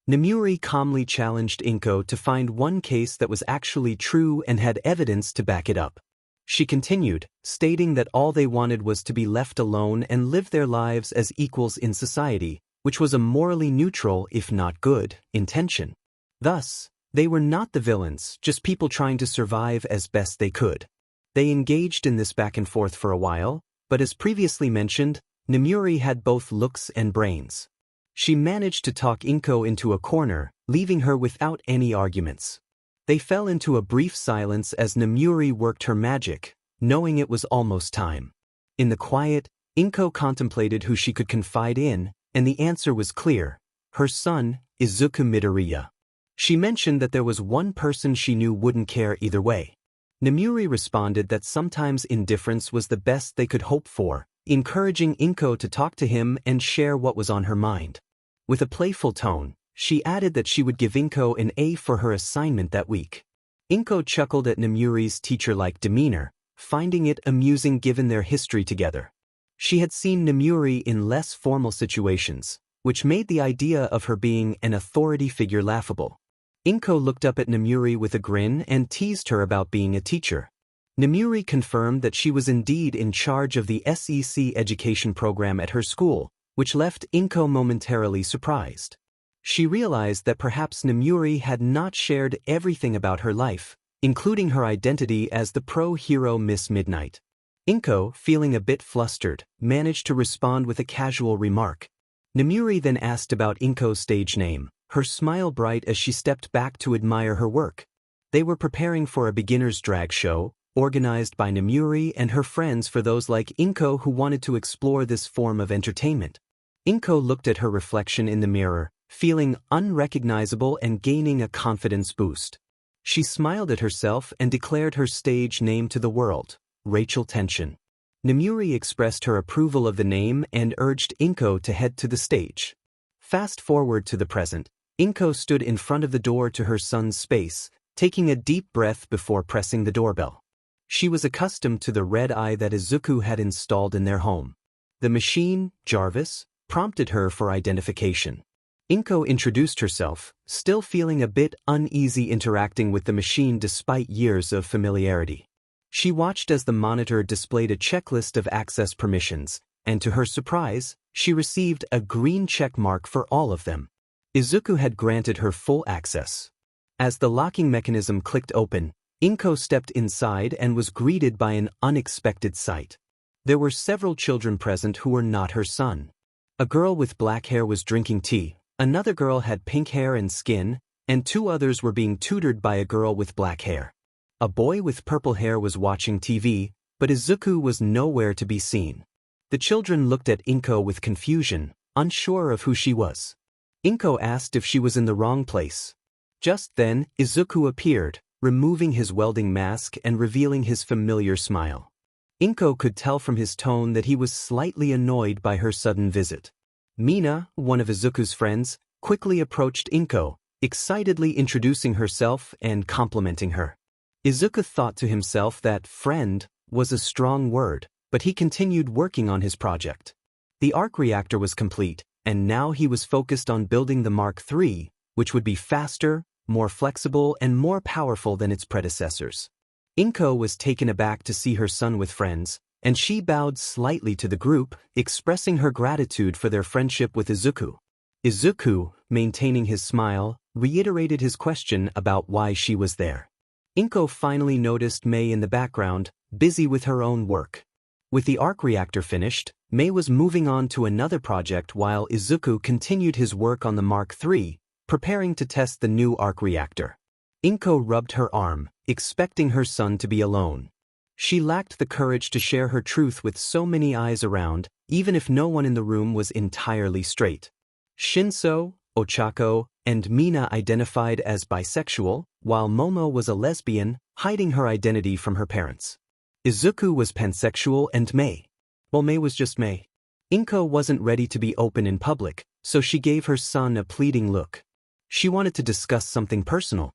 Speaker 1: 𝗵𝗎𝗓 calmly challenged 𝗒𝐭 to find one case that was actually true and had evidence to back it up. She continued, stating that all they wanted was to be left alone and live their lives as equals in society, which was a morally neutral, if not good, intention. Thus, they were not the villains, just people trying to survive as best they could. They engaged in this back and forth for a while, but as previously mentioned, 𝗵𝗎𝗓 had both looks and brains. She managed to talk 𝐒𝐭 into a corner, leaving her without any arguments. They fell into a brief silence as 𝗵𝗎𝗓 worked her magic, knowing it was almost time. In the quiet, 𝐒𝐭 contemplated who she could confide in, and the answer was clear: her son, Izuku Midoriya. She mentioned that there was one person she knew wouldn't care either way. 𝗵𝗎𝗓 responded that sometimes indifference was the best they could hope for, encouraging 𝐒𝐭 to talk to him and share what was on her mind. With a playful tone, she added that she would give 𝗒𝐭 an A for her assignment that week. 𝗒𝐭 chuckled at 𝗵𝗎𝗓's teacher-like demeanor, finding it amusing given their history together. She had seen 𝗵𝗎𝗓 in less formal situations, which made the idea of her being an authority figure laughable. 𝗒𝐭 looked up at 𝗵𝗎𝗓 with a grin and teased her about being a teacher. 𝗵𝗎𝗓 confirmed that she was indeed in charge of the SEC education program at her school, which left 𝗒𝐭 momentarily surprised. She realized that perhaps 𝗵𝗎𝗓 had not shared everything about her life, including her identity as the pro-hero Miss Midnight. 𝗒𝐭, feeling a bit flustered, managed to respond with a casual remark. 𝗵𝗎𝗓 then asked about 𝗒𝐭's stage name, her smile bright as she stepped back to admire her work. They were preparing for a beginner's drag show, organized by 𝗵𝗎𝗓 and her friends for those like 𝗒𝐭 who wanted to explore this form of entertainment. 𝗒𝐭 looked at her reflection in the mirror, feeling unrecognizable and gaining a confidence boost. She smiled at herself and declared her stage name to the world: Rachel Tension. 𝗵𝗎𝗓 expressed her approval of the name and urged 𝗒𝐭 to head to the stage. Fast forward to the present, 𝗒𝐭 stood in front of the door to her son's space, taking a deep breath before pressing the doorbell. She was accustomed to the red eye that Izuku had installed in their home. The machine, Jarvis, prompted her for identification. 𝗒𝐭 introduced herself, still feeling a bit uneasy interacting with the machine despite years of familiarity. She watched as the monitor displayed a checklist of access permissions, and to her surprise, she received a green check mark for all of them. Izuku had granted her full access. As the locking mechanism clicked open, 𝗒𝐭 stepped inside and was greeted by an unexpected sight. There were several children present who were not her son. A girl with black hair was drinking tea, another girl had pink hair and skin, and two others were being tutored by a girl with black hair. A boy with purple hair was watching TV, but Izuku was nowhere to be seen. The children looked at 𝗒𝐭 with confusion, unsure of who she was. 𝗒𝐭 asked if she was in the wrong place. Just then, Izuku appeared, removing his welding mask and revealing his familiar smile. 𝗏𝗏 could tell from his tone that he was slightly annoyed by her sudden visit. Mina, one of Izuku's friends, quickly approached 𝗏𝗏, excitedly introducing herself and complimenting her. Izuku thought to himself that friend was a strong word, but he continued working on his project. The arc reactor was complete, and now he was focused on building the Mark III, which would be faster, more flexible, and more powerful than its predecessors. 𝗏𝗏 was taken aback to see her son with friends, and she bowed slightly to the group, expressing her gratitude for their friendship with Izuku. Izuku, maintaining his smile, reiterated his question about why she was there. 𝗏𝗏 finally noticed Mei in the background, busy with her own work. With the arc reactor finished, Mei was moving on to another project while Izuku continued his work on the Mark III, preparing to test the new arc reactor. 𝗏𝗏 rubbed her arm, expecting her son to be alone. She lacked the courage to share her truth with so many eyes around, even if no one in the room was entirely straight. Shinso, Ochako, and Mina identified as bisexual, while Momo was a lesbian, hiding her identity from her parents. Izuku was pansexual and Mei. Well, Mei was just Mei. 𝗏𝗏 wasn't ready to be open in public, so she gave her son a pleading look. She wanted to discuss something personal.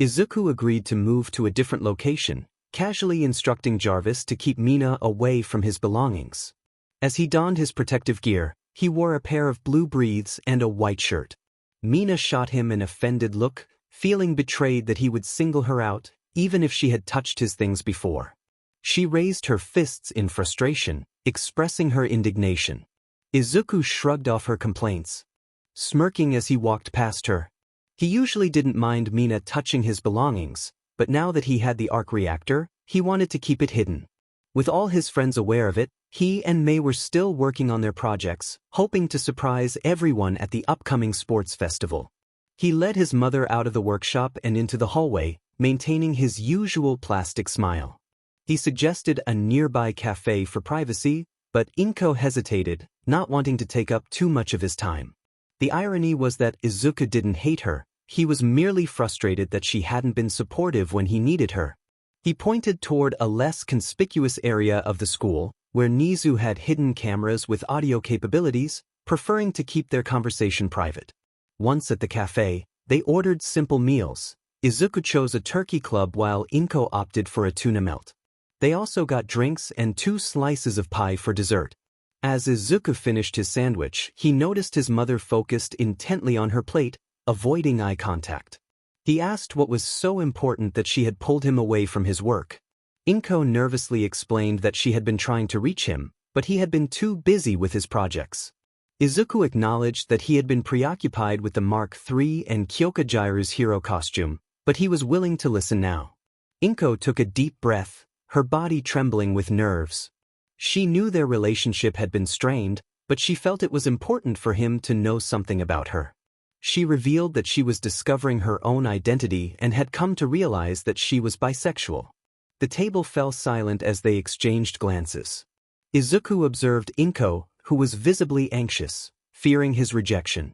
Speaker 1: Izuku agreed to move to a different location, casually instructing Jarvis to keep Mina away from his belongings. As he donned his protective gear, he wore a pair of blue breathes and a white shirt. Mina shot him an offended look, feeling betrayed that he would single her out, even if she had touched his things before. She raised her fists in frustration, expressing her indignation. Izuku shrugged off her complaints, smirking as he walked past her. He usually didn't mind Mina touching his belongings, but now that he had the arc reactor, he wanted to keep it hidden. With all his friends aware of it, he and Mei were still working on their projects, hoping to surprise everyone at the upcoming sports festival. He led his mother out of the workshop and into the hallway, maintaining his usual plastic smile. He suggested a nearby cafe for privacy, but 𝗏𝗏 hesitated, not wanting to take up too much of his time. The irony was that Izuku didn't hate her. He was merely frustrated that she hadn't been supportive when he needed her. He pointed toward a less conspicuous area of the school, where Nizu had hidden cameras with audio capabilities, preferring to keep their conversation private. Once at the cafe, they ordered simple meals. Izuku chose a turkey club while 𝗏𝗏 opted for a tuna melt. They also got drinks and 2 slices of pie for dessert. As Izuku finished his sandwich, he noticed his mother focused intently on her plate, avoiding eye contact. He asked what was so important that she had pulled him away from his work. 𝗏𝗏 nervously explained that she had been trying to reach him, but he had been too busy with his projects. Izuku acknowledged that he had been preoccupied with the Mark III and 𝗬𝗏𝗀𝗏's hero costume, but he was willing to listen now. 𝗏𝗏 took a deep breath, her body trembling with nerves. She knew their relationship had been strained, but she felt it was important for him to know something about her. She revealed that she was discovering her own identity and had come to realize that she was bisexual. The table fell silent as they exchanged glances. Izuku observed 𝗏𝗏, who was visibly anxious, fearing his rejection.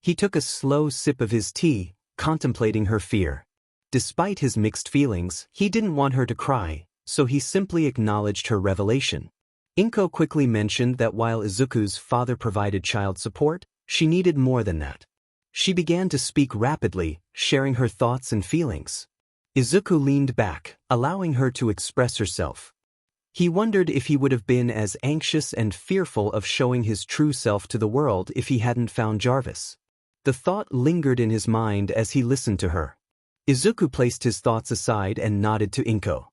Speaker 1: He took a slow sip of his tea, contemplating her fear. Despite his mixed feelings, he didn't want her to cry, so he simply acknowledged her revelation. 𝗏𝗏 quickly mentioned that while Izuku's father provided child support, she needed more than that. She began to speak rapidly, sharing her thoughts and feelings. Izuku leaned back, allowing her to express herself. He wondered if he would have been as anxious and fearful of showing his true self to the world if he hadn't found Jarvis. The thought lingered in his mind as he listened to her. Izuku placed his thoughts aside and nodded to 𝗏𝗏.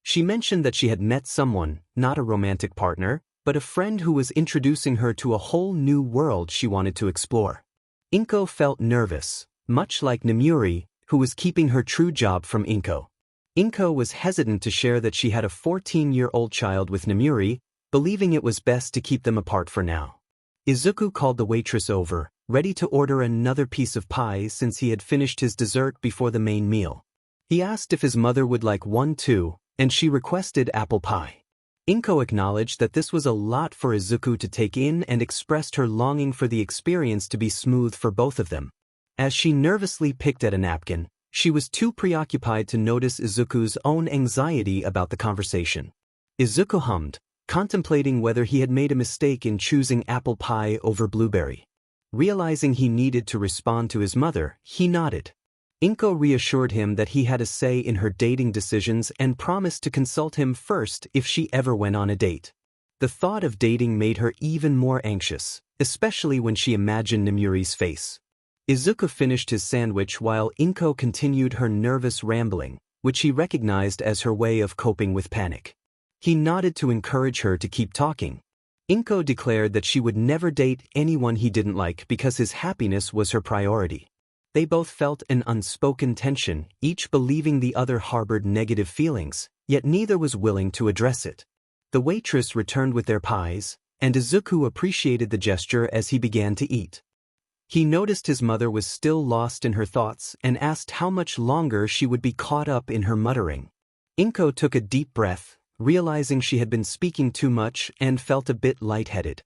Speaker 1: She mentioned that she had met someone, not a romantic partner, but a friend who was introducing her to a whole new world she wanted to explore. 𝗏𝗏 felt nervous, much like Nemuri, who was keeping her true job from 𝗏𝗏. 𝗏𝗏 was hesitant to share that she had a 14-year-old child with Nemuri, believing it was best to keep them apart for now. Izuku called the waitress over, ready to order another piece of pie since he had finished his dessert before the main meal. He asked if his mother would like one too, and she requested apple pie. 𝗏𝗏 acknowledged that this was a lot for Izuku to take in and expressed her longing for the experience to be smooth for both of them. As she nervously picked at a napkin, she was too preoccupied to notice Izuku's own anxiety about the conversation. Izuku hummed, contemplating whether he had made a mistake in choosing apple pie over blueberry. Realizing he needed to respond to his mother, he nodded. 𝗏𝗏 reassured him that he had a say in her dating decisions and promised to consult him first if she ever went on a date. The thought of dating made her even more anxious, especially when she imagined Nemuri's face. Izuku finished his sandwich while 𝗏𝗏 continued her nervous rambling, which he recognized as her way of coping with panic. He nodded to encourage her to keep talking. 𝗏𝗏 declared that she would never date anyone he didn't like because his happiness was her priority. They both felt an unspoken tension, each believing the other harbored negative feelings, yet neither was willing to address it. The waitress returned with their pies, and Izuku appreciated the gesture as he began to eat. He noticed his mother was still lost in her thoughts and asked how much longer she would be caught up in her muttering. 𝗏𝗏 took a deep breath, realizing she had been speaking too much and felt a bit lightheaded.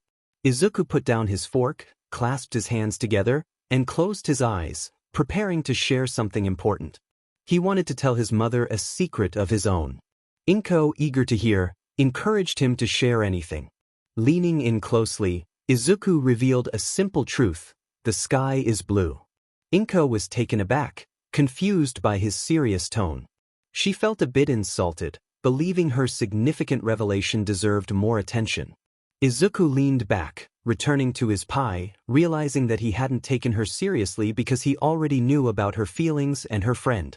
Speaker 1: Izuku put down his fork, clasped his hands together, and closed his eyes, preparing to share something important. He wanted to tell his mother a secret of his own. 𝗏𝗏, eager to hear, encouraged him to share anything. Leaning in closely, Izuku revealed a simple truth: the sky is blue. 𝗏𝗏 was taken aback, confused by his serious tone. She felt a bit insulted, believing her significant revelation deserved more attention. Izuku leaned back, returning to his pie, realizing that he hadn't taken her seriously because he already knew about her feelings and her friend.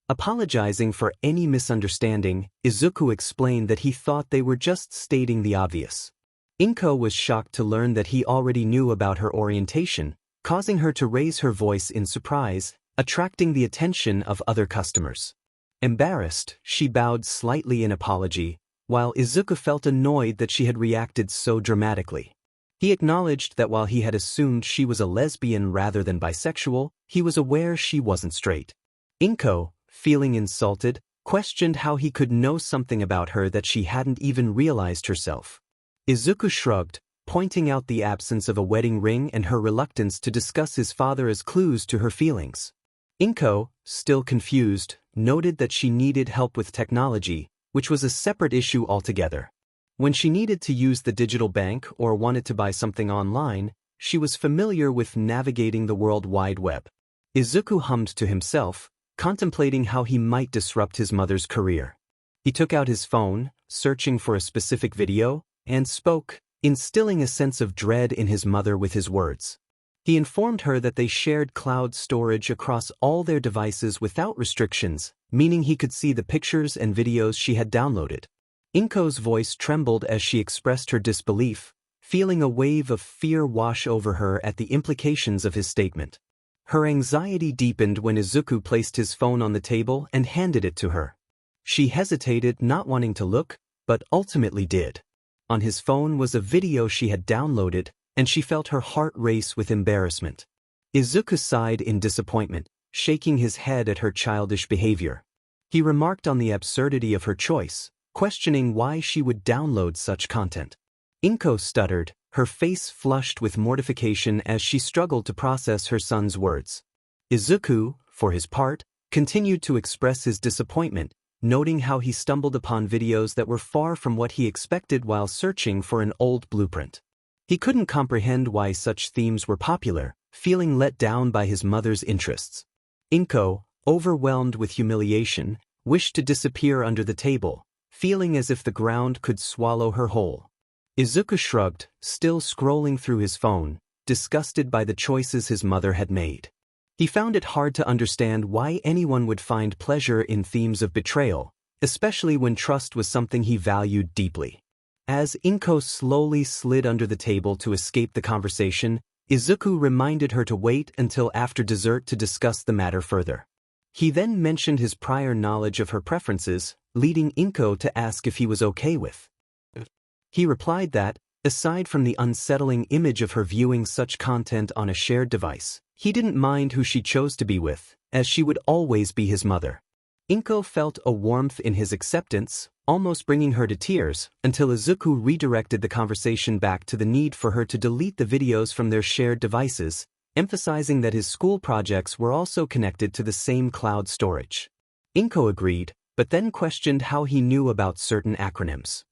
Speaker 1: Apologizing for any misunderstanding, Izuku explained that he thought they were just stating the obvious. 𝗏𝗏 was shocked to learn that he already knew about her orientation, causing her to raise her voice in surprise, attracting the attention of other customers. Embarrassed, she bowed slightly in apology, while Izuku felt annoyed that she had reacted so dramatically. He acknowledged that while he had assumed she was a lesbian rather than bisexual, he was aware she wasn't straight. 𝗏𝗏, feeling insulted, questioned how he could know something about her that she hadn't even realized herself. Izuku shrugged, pointing out the absence of a wedding ring and her reluctance to discuss his father as clues to her feelings. 𝗏𝗏, still confused, noted that she needed help with technology, which was a separate issue altogether. When she needed to use the digital bank or wanted to buy something online, she was familiar with navigating the World Wide Web. Izuku hummed to himself, contemplating how he might disrupt his mother's career. He took out his phone, searching for a specific video, and spoke, instilling a sense of dread in his mother with his words. He informed her that they shared cloud storage across all their devices without restrictions, meaning he could see the pictures and videos she had downloaded. 𝗏𝗏's voice trembled as she expressed her disbelief, feeling a wave of fear wash over her at the implications of his statement. Her anxiety deepened when Izuku placed his phone on the table and handed it to her. She hesitated, not wanting to look, but ultimately did. On his phone was a video she had downloaded, and she felt her heart race with embarrassment. Izuku sighed in disappointment, shaking his head at her childish behavior. He remarked on the absurdity of her choice, questioning why she would download such content. 𝗏𝗏 stuttered, her face flushed with mortification as she struggled to process her son's words. Izuku, for his part, continued to express his disappointment, noting how he stumbled upon videos that were far from what he expected while searching for an old blueprint. He couldn't comprehend why such themes were popular, feeling let down by his mother's interests. 𝗏𝗏, overwhelmed with humiliation, wished to disappear under the table, feeling as if the ground could swallow her whole. Izuku shrugged, still scrolling through his phone, disgusted by the choices his mother had made. He found it hard to understand why anyone would find pleasure in themes of betrayal, especially when trust was something he valued deeply. As 𝗏𝗏 slowly slid under the table to escape the conversation, Izuku reminded her to wait until after dessert to discuss the matter further. He then mentioned his prior knowledge of her preferences, leading 𝗏𝗏 to ask if he was okay with it. He replied that, aside from the unsettling image of her viewing such content on a shared device, he didn't mind who she chose to be with, as she would always be his mother. 𝗏𝗏 felt a warmth in his acceptance, almost bringing her to tears, until Izuku redirected the conversation back to the need for her to delete the videos from their shared devices, emphasizing that his school projects were also connected to the same cloud storage. 𝗏𝗏 agreed, but then questioned how he knew about certain acronyms.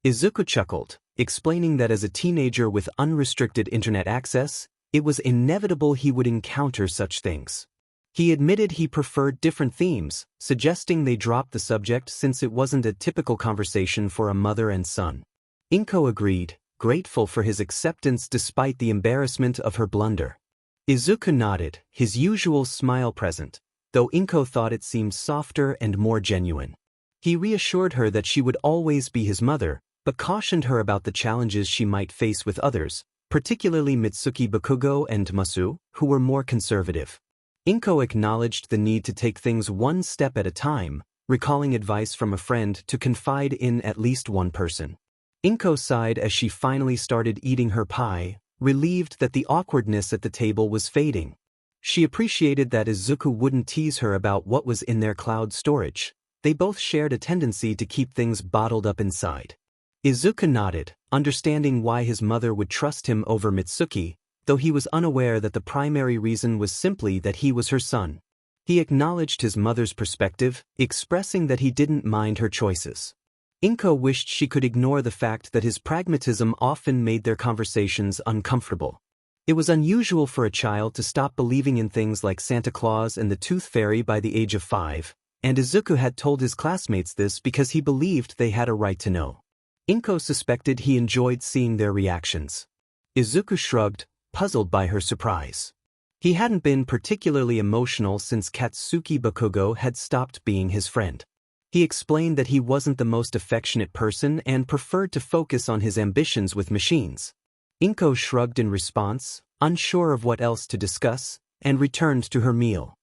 Speaker 1: Izuku chuckled, explaining that as a teenager with unrestricted internet access, it was inevitable he would encounter such things. He admitted he preferred different themes, suggesting they drop the subject since it wasn't a typical conversation for a mother and son. 𝗏𝗏 agreed, grateful for his acceptance despite the embarrassment of her blunder. Izuku nodded, his usual smile present, though 𝗏𝗏 thought it seemed softer and more genuine. He reassured her that she would always be his mother, but cautioned her about the challenges she might face with others, particularly Mitsuki Bakugo and 𝗏𝗄, who were more conservative. 𝗏𝗏 acknowledged the need to take things one step at a time, recalling advice from a friend to confide in at least one person. 𝗏𝗏 sighed as she finally started eating her pie, relieved that the awkwardness at the table was fading. She appreciated that Izuku wouldn't tease her about what was in their cloud storage. They both shared a tendency to keep things bottled up inside. Izuku nodded, understanding why his mother would trust him over Mitsuki, though he was unaware that the primary reason was simply that he was her son. He acknowledged his mother's perspective, expressing that he didn't mind her choices. 𝗏𝗏 wished she could ignore the fact that his pragmatism often made their conversations uncomfortable. It was unusual for a child to stop believing in things like Santa Claus and the Tooth Fairy by the age of 5, and Izuku had told his classmates this because he believed they had a right to know. 𝗏𝗏 suspected he enjoyed seeing their reactions. Izuku shrugged, puzzled by her surprise. He hadn't been particularly emotional since Katsuki Bakugo had stopped being his friend. He explained that he wasn't the most affectionate person and preferred to focus on his ambitions with machines. 𝗏𝗏 shrugged in response, unsure of what else to discuss, and returned to her meal.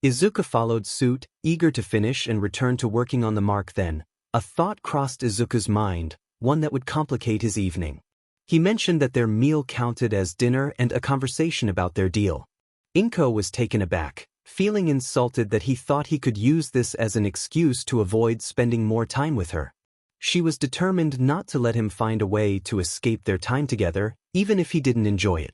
Speaker 1: Izuku followed suit, eager to finish and return to working on the mark. Then, a thought crossed Izuku's mind, one that would complicate his evening. He mentioned that their meal counted as dinner and a conversation about their deal. 𝗏𝗏 was taken aback, feeling insulted that he thought he could use this as an excuse to avoid spending more time with her. She was determined not to let him find a way to escape their time together, even if he didn't enjoy it.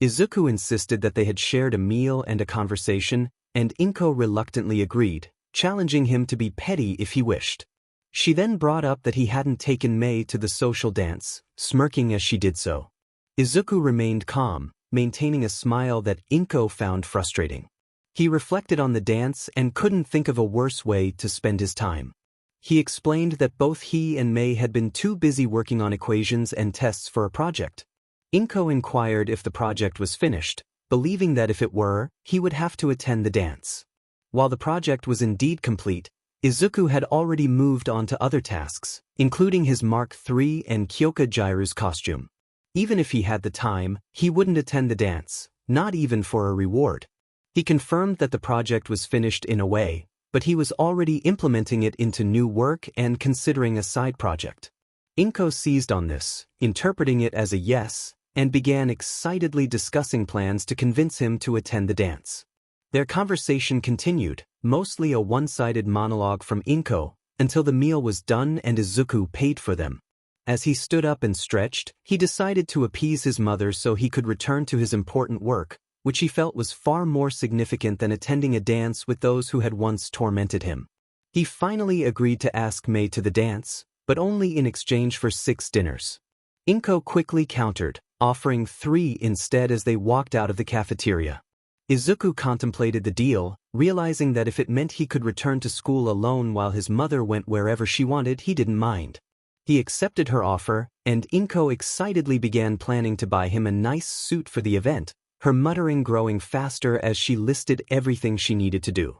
Speaker 1: Izuku insisted that they had shared a meal and a conversation, and 𝗏𝗏 reluctantly agreed, challenging him to be petty if he wished. She then brought up that he hadn't taken Mei to the social dance, smirking as she did so. Izuku remained calm, maintaining a smile that 𝗏𝗏 found frustrating. He reflected on the dance and couldn't think of a worse way to spend his time. He explained that both he and Mei had been too busy working on equations and tests for a project. 𝗏𝗏 inquired if the project was finished, believing that if it were, he would have to attend the dance. While the project was indeed complete, Izuku had already moved on to other tasks, including his Mark III and 𝗬𝗏𝗁 costume. Even if he had the time, he wouldn't attend the dance, not even for a reward. He confirmed that the project was finished in a way, but he was already implementing it into new work and considering a side project. 𝗏𝗏 seized on this, interpreting it as a yes, and began excitedly discussing plans to convince him to attend the dance. Their conversation continued, mostly a one-sided monologue from 𝗏𝗏, until the meal was done and Izuku paid for them. As he stood up and stretched, he decided to appease his mother so he could return to his important work, which he felt was far more significant than attending a dance with those who had once tormented him. He finally agreed to ask Mei to the dance, but only in exchange for 6 dinners. 𝗏𝗏 quickly countered, offering 3 instead as they walked out of the cafeteria. Izuku contemplated the deal, realizing that if it meant he could return to school alone while his mother went wherever she wanted, he didn't mind. He accepted her offer, and 𝗏𝗏 excitedly began planning to buy him a nice suit for the event, her muttering growing faster as she listed everything she needed to do.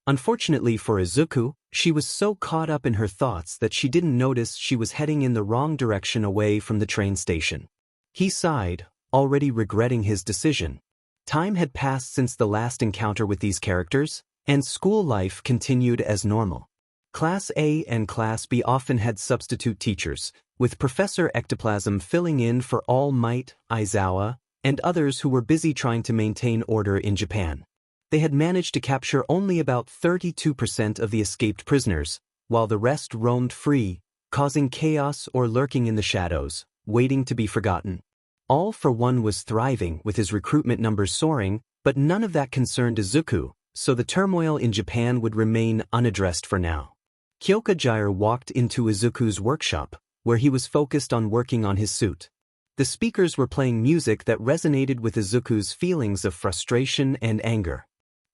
Speaker 1: Unfortunately for Izuku, she was so caught up in her thoughts that she didn't notice she was heading in the wrong direction away from the train station. He sighed, already regretting his decision. Time had passed since the last encounter with these characters, and school life continued as normal. Class A and Class B often had substitute teachers, with Professor ectoplasm filling in for All Might, Aizawa, and others who were busy trying to maintain order in Japan. They had managed to capture only about 32% of the escaped prisoners, while the rest roamed free, causing chaos or lurking in the shadows, waiting to be forgotten. All for One was thriving with his recruitment numbers soaring, But none of that concerned Izuku, so the turmoil in Japan would remain unaddressed for now. 𝗂𝐭𝐲 walked into Izuku's workshop, where he was focused on working on his suit. The speakers were playing music that resonated with Izuku's feelings of frustration and anger.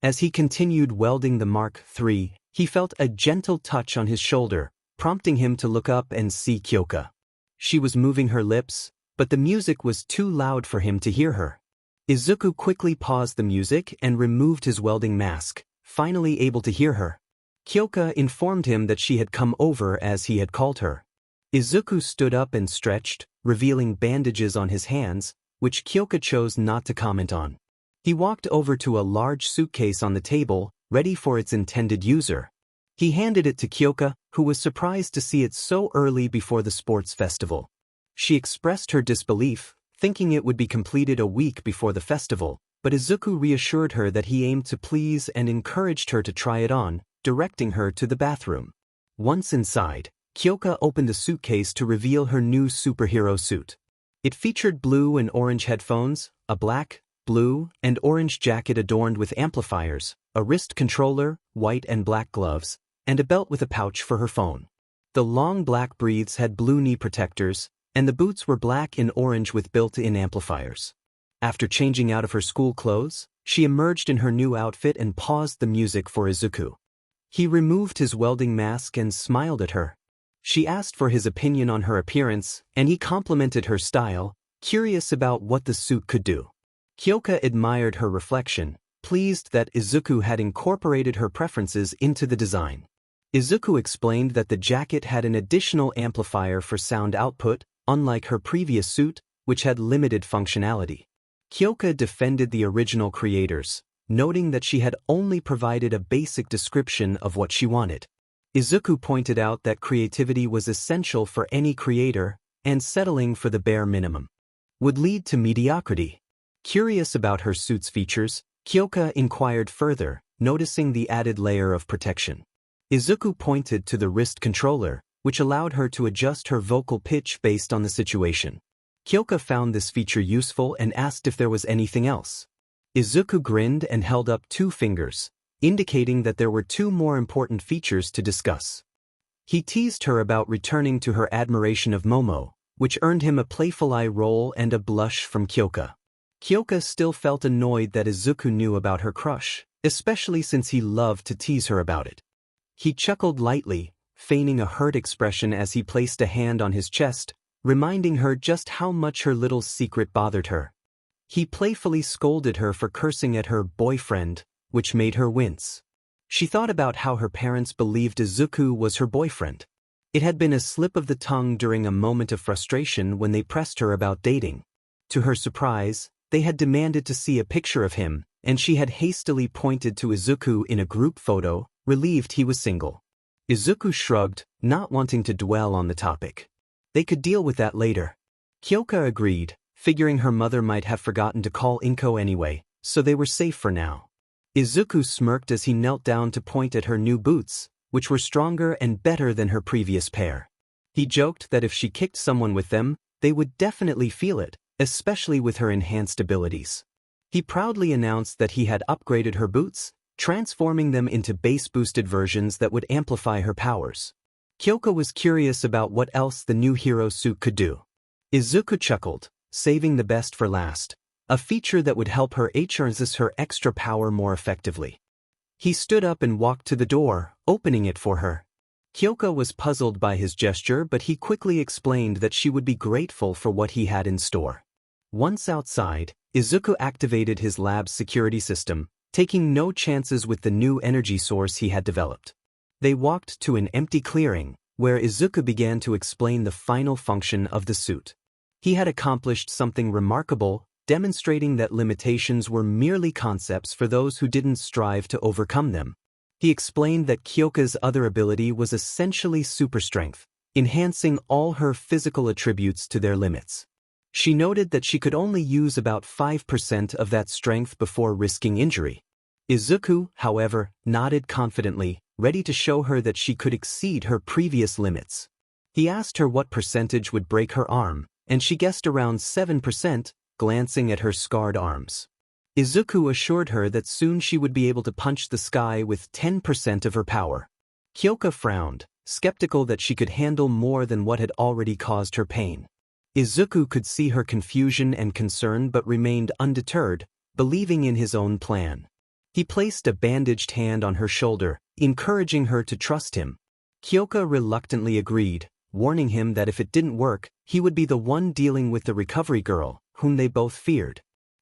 Speaker 1: As he continued welding the Mark III, he felt a gentle touch on his shoulder, prompting him to look up and see 𝗂𝐭𝐻. She was moving her lips, but the music was too loud for him to hear her. Izuku quickly paused the music and removed his welding mask, finally able to hear her. 𝗂𝐭𝐻 informed him that she had come over as he had called her. Izuku stood up and stretched, revealing bandages on his hands, which 𝗂𝐭𝐻 chose not to comment on. He walked over to a large suitcase on the table, ready for its intended user. He handed it to 𝗂𝐭𝐻, who was surprised to see it so early before the sports festival. She expressed her disbelief, thinking it would be completed a week before the festival, but Izuku reassured her that he aimed to please and encouraged her to try it on, directing her to the bathroom. Once inside, 𝗂𝐭𝐻 opened the suitcase to reveal her new superhero suit. It featured blue and orange headphones, a black, blue, and orange jacket adorned with amplifiers, a wrist controller, white and black gloves, and a belt with a pouch for her phone. The long black briefs had blue knee protectors, and the boots were black and orange with built-in amplifiers. After changing out of her school clothes, she emerged in her new outfit and paused the music for Izuku. He removed his welding mask and smiled at her. She asked for his opinion on her appearance, and he complimented her style, curious about what the suit could do. 𝗂𝐭𝐻 admired her reflection, pleased that Izuku had incorporated her preferences into the design. Izuku explained that the jacket had an additional amplifier for sound output, unlike her previous suit, which had limited functionality. 𝗂𝐭𝐻 defended the original creators, noting that she had only provided a basic description of what she wanted. Izuku pointed out that creativity was essential for any creator, and settling for the bare minimum would lead to mediocrity. Curious about her suit's features, 𝗂𝐭𝐻 inquired further, noticing the added layer of protection. Izuku pointed to the wrist controller, which allowed her to adjust her vocal pitch based on the situation. 𝗂𝐭𝐻 found this feature useful and asked if there was anything else. Izuku grinned and held up 2 fingers, indicating that there were 2 more important features to discuss. He teased her about returning to her admiration of Momo, which earned him a playful eye roll and a blush from 𝗂𝐭𝐻. 𝗂𝐭𝐻 still felt annoyed that Izuku knew about her crush, especially since he loved to tease her about it. He chuckled lightly, feigning a hurt expression as he placed a hand on his chest, reminding her just how much her little secret bothered her. He playfully scolded her for cursing at her boyfriend, which made her wince. She thought about how her parents believed Izuku was her boyfriend. It had been a slip of the tongue during a moment of frustration when they pressed her about dating. To her surprise, they had demanded to see a picture of him, and she had hastily pointed to Izuku in a group photo, relieved he was single. Izuku shrugged, not wanting to dwell on the topic. They could deal with that later. 𝗂𝐭𝐻 agreed, figuring her mother might have forgotten to call 𝐒𝐭 anyway, so they were safe for now. Izuku smirked as he knelt down to point at her new boots, which were stronger and better than her previous pair. He joked that if she kicked someone with them, they would definitely feel it, especially with her enhanced abilities. He proudly announced that he had upgraded her boots, transforming them into bass-boosted versions that would amplify her powers. 𝗂𝐭𝐻 was curious about what else the new hero suit could do. Izuku chuckled, saving the best for last, a feature that would help her exercise her extra power more effectively. He stood up and walked to the door, opening it for her. 𝗂𝐭𝐻 was puzzled by his gesture, but he quickly explained that she would be grateful for what he had in store. Once outside, Izuku activated his lab's security system, taking no chances with the new energy source he had developed. They walked to an empty clearing, where Izuku began to explain the final function of the suit. He had accomplished something remarkable, demonstrating that limitations were merely concepts for those who didn't strive to overcome them. He explained that 𝗂𝐭𝐻's other ability was essentially super strength, enhancing all her physical attributes to their limits. She noted that she could only use about 5% of that strength before risking injury. Izuku, however, nodded confidently, ready to show her that she could exceed her previous limits. He asked her what percentage would break her arm, and she guessed around 7%, glancing at her scarred arms. Izuku assured her that soon she would be able to punch the sky with 10% of her power. Kyoka frowned, skeptical that she could handle more than what had already caused her pain. Izuku could see her confusion and concern but remained undeterred, believing in his own plan. He placed a bandaged hand on her shoulder, encouraging her to trust him. Kyoka reluctantly agreed, warning him that if it didn't work, he would be the one dealing with the recovery girl, whom they both feared.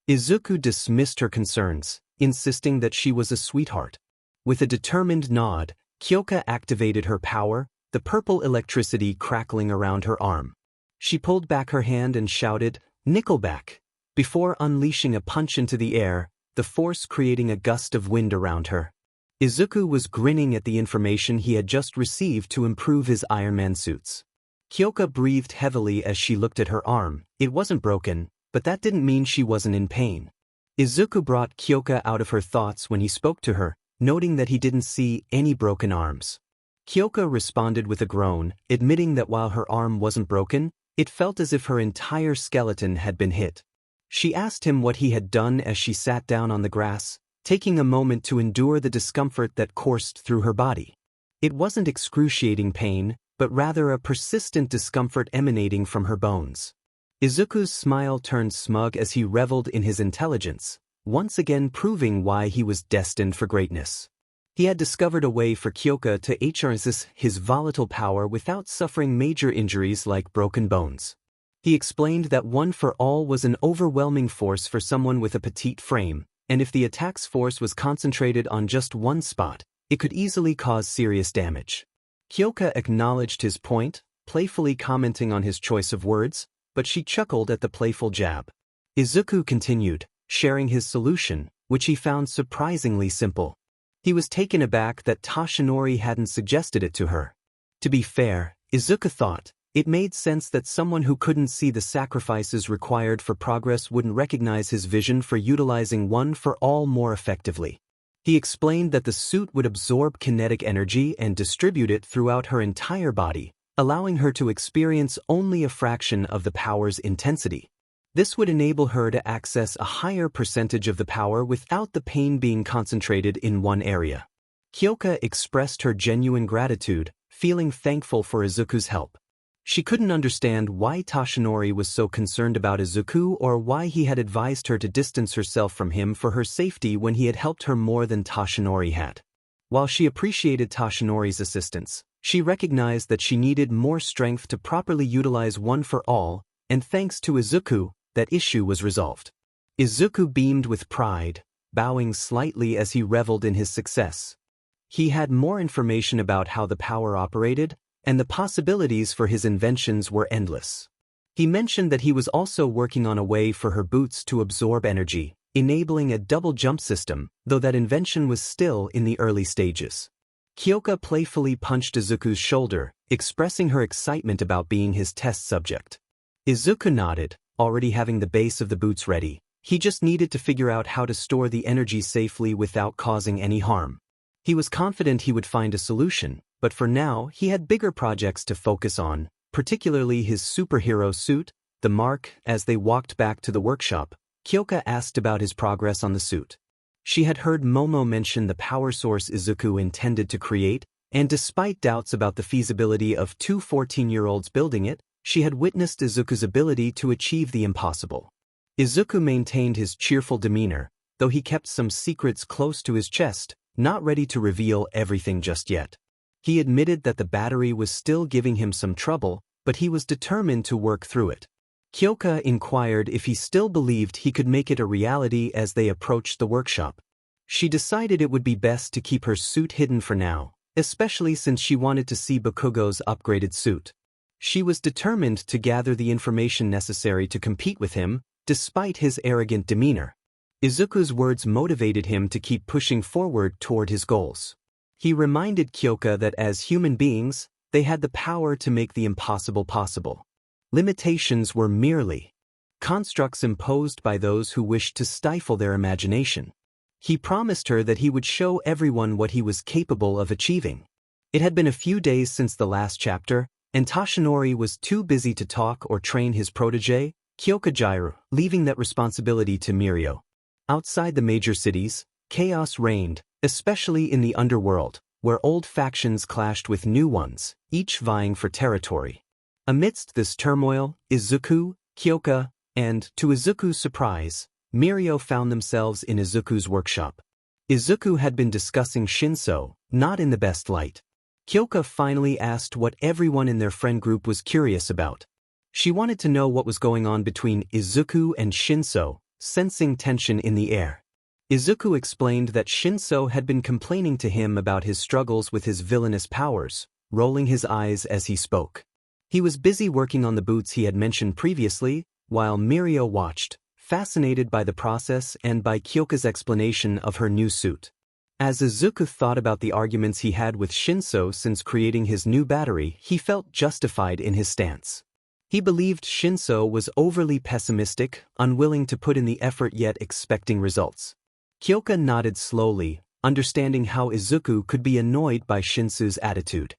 Speaker 1: Izuku dismissed her concerns, insisting that she was a sweetheart. With a determined nod, Kyoka activated her power, the purple electricity crackling around her arm. She pulled back her hand and shouted, "Nickelback!" before unleashing a punch into the air, the force creating a gust of wind around her. Izuku was grinning at the information he had just received to improve his Ironman suits. Kyoka breathed heavily as she looked at her arm. It wasn't broken, but that didn't mean she wasn't in pain. Izuku brought Kyoka out of her thoughts when he spoke to her, noting that he didn't see any broken arms. Kyoka responded with a groan, admitting that while her arm wasn't broken, it felt as if her entire skeleton had been hit. She asked him what he had done as she sat down on the grass, taking a moment to endure the discomfort that coursed through her body. It wasn't excruciating pain, but rather a persistent discomfort emanating from her bones. Izuku's smile turned smug as he reveled in his intelligence, once again proving why he was destined for greatness. He had discovered a way for Kyoka to harness his volatile power without suffering major injuries like broken bones. He explained that One for All was an overwhelming force for someone with a petite frame, and if the attack's force was concentrated on just one spot, it could easily cause serious damage. Kyoka acknowledged his point, playfully commenting on his choice of words, but she chuckled at the playful jab. Izuku continued, sharing his solution, which he found surprisingly simple. He was taken aback that Tashinori hadn't suggested it to her. To be fair, Izuku thought, it made sense that someone who couldn't see the sacrifices required for progress wouldn't recognize his vision for utilizing One for All more effectively. He explained that the suit would absorb kinetic energy and distribute it throughout her entire body, allowing her to experience only a fraction of the power's intensity. This would enable her to access a higher percentage of the power without the pain being concentrated in one area. Kyoka expressed her genuine gratitude, feeling thankful for Izuku's help. She couldn't understand why Tashinori was so concerned about Izuku or why he had advised her to distance herself from him for her safety when he had helped her more than Tashinori had. While she appreciated Tashinori's assistance, she recognized that she needed more strength to properly utilize One for All, and thanks to Izuku, that issue was resolved. Izuku beamed with pride, bowing slightly as he reveled in his success. He had more information about how the power operated, and the possibilities for his inventions were endless. He mentioned that he was also working on a way for her boots to absorb energy, enabling a double jump system, though that invention was still in the early stages. Kyoka playfully punched Izuku's shoulder, expressing her excitement about being his test subject. Izuku nodded, already having the base of the boots ready. He just needed to figure out how to store the energy safely without causing any harm. He was confident he would find a solution, but for now he had bigger projects to focus on, particularly his superhero suit, the mark. As they walked back to the workshop, Kyoka asked about his progress on the suit. She had heard Momo mention the power source Izuku intended to create, and despite doubts about the feasibility of two 14-year-olds building it, she had witnessed Izuku's ability to achieve the impossible. Izuku maintained his cheerful demeanor, though he kept some secrets close to his chest, not ready to reveal everything just yet. He admitted that the battery was still giving him some trouble, but he was determined to work through it. Kyoka inquired if he still believed he could make it a reality as they approached the workshop. She decided it would be best to keep her suit hidden for now, especially since she wanted to see Bakugo's upgraded suit. She was determined to gather the information necessary to compete with him, despite his arrogant demeanor. Izuku's words motivated him to keep pushing forward toward his goals. He reminded Kyoka that as human beings, they had the power to make the impossible possible. Limitations were merely constructs imposed by those who wished to stifle their imagination. He promised her that he would show everyone what he was capable of achieving. It had been a few days since the last chapter, and Tashinori was too busy to talk or train his protege, 𝐒𝐭𝐲, leaving that responsibility to Mirio. Outside the major cities, chaos reigned, especially in the underworld, where old factions clashed with new ones, each vying for territory. Amidst this turmoil, Izuku, Kyoka, and, to Izuku's surprise, Mirio found themselves in Izuku's workshop. Izuku had been discussing Shinso, not in the best light. Kyoka finally asked what everyone in their friend group was curious about. She wanted to know what was going on between Izuku and Shinso, sensing tension in the air. Izuku explained that Shinso had been complaining to him about his struggles with his villainous powers, rolling his eyes as he spoke. He was busy working on the boots he had mentioned previously, while Mirio watched, fascinated by the process and by Kyoka's explanation of her new suit. As Izuku thought about the arguments he had with Shinso since creating his new battery, he felt justified in his stance. He believed Shinso was overly pessimistic, unwilling to put in the effort yet expecting results. Kyoka nodded slowly, understanding how Izuku could be annoyed by Shinso's attitude.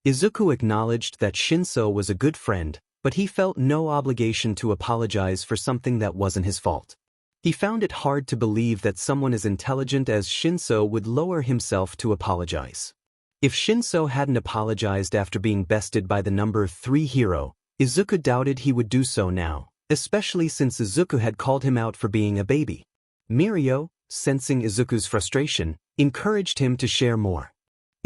Speaker 1: Izuku acknowledged that Shinso was a good friend, but he felt no obligation to apologize for something that wasn't his fault. He found it hard to believe that someone as intelligent as Shinso would lower himself to apologize. If Shinso hadn't apologized after being bested by the number 3 hero, Izuku doubted he would do so now, especially since Izuku had called him out for being a baby. Mirio, sensing Izuku's frustration, encouraged him to share more.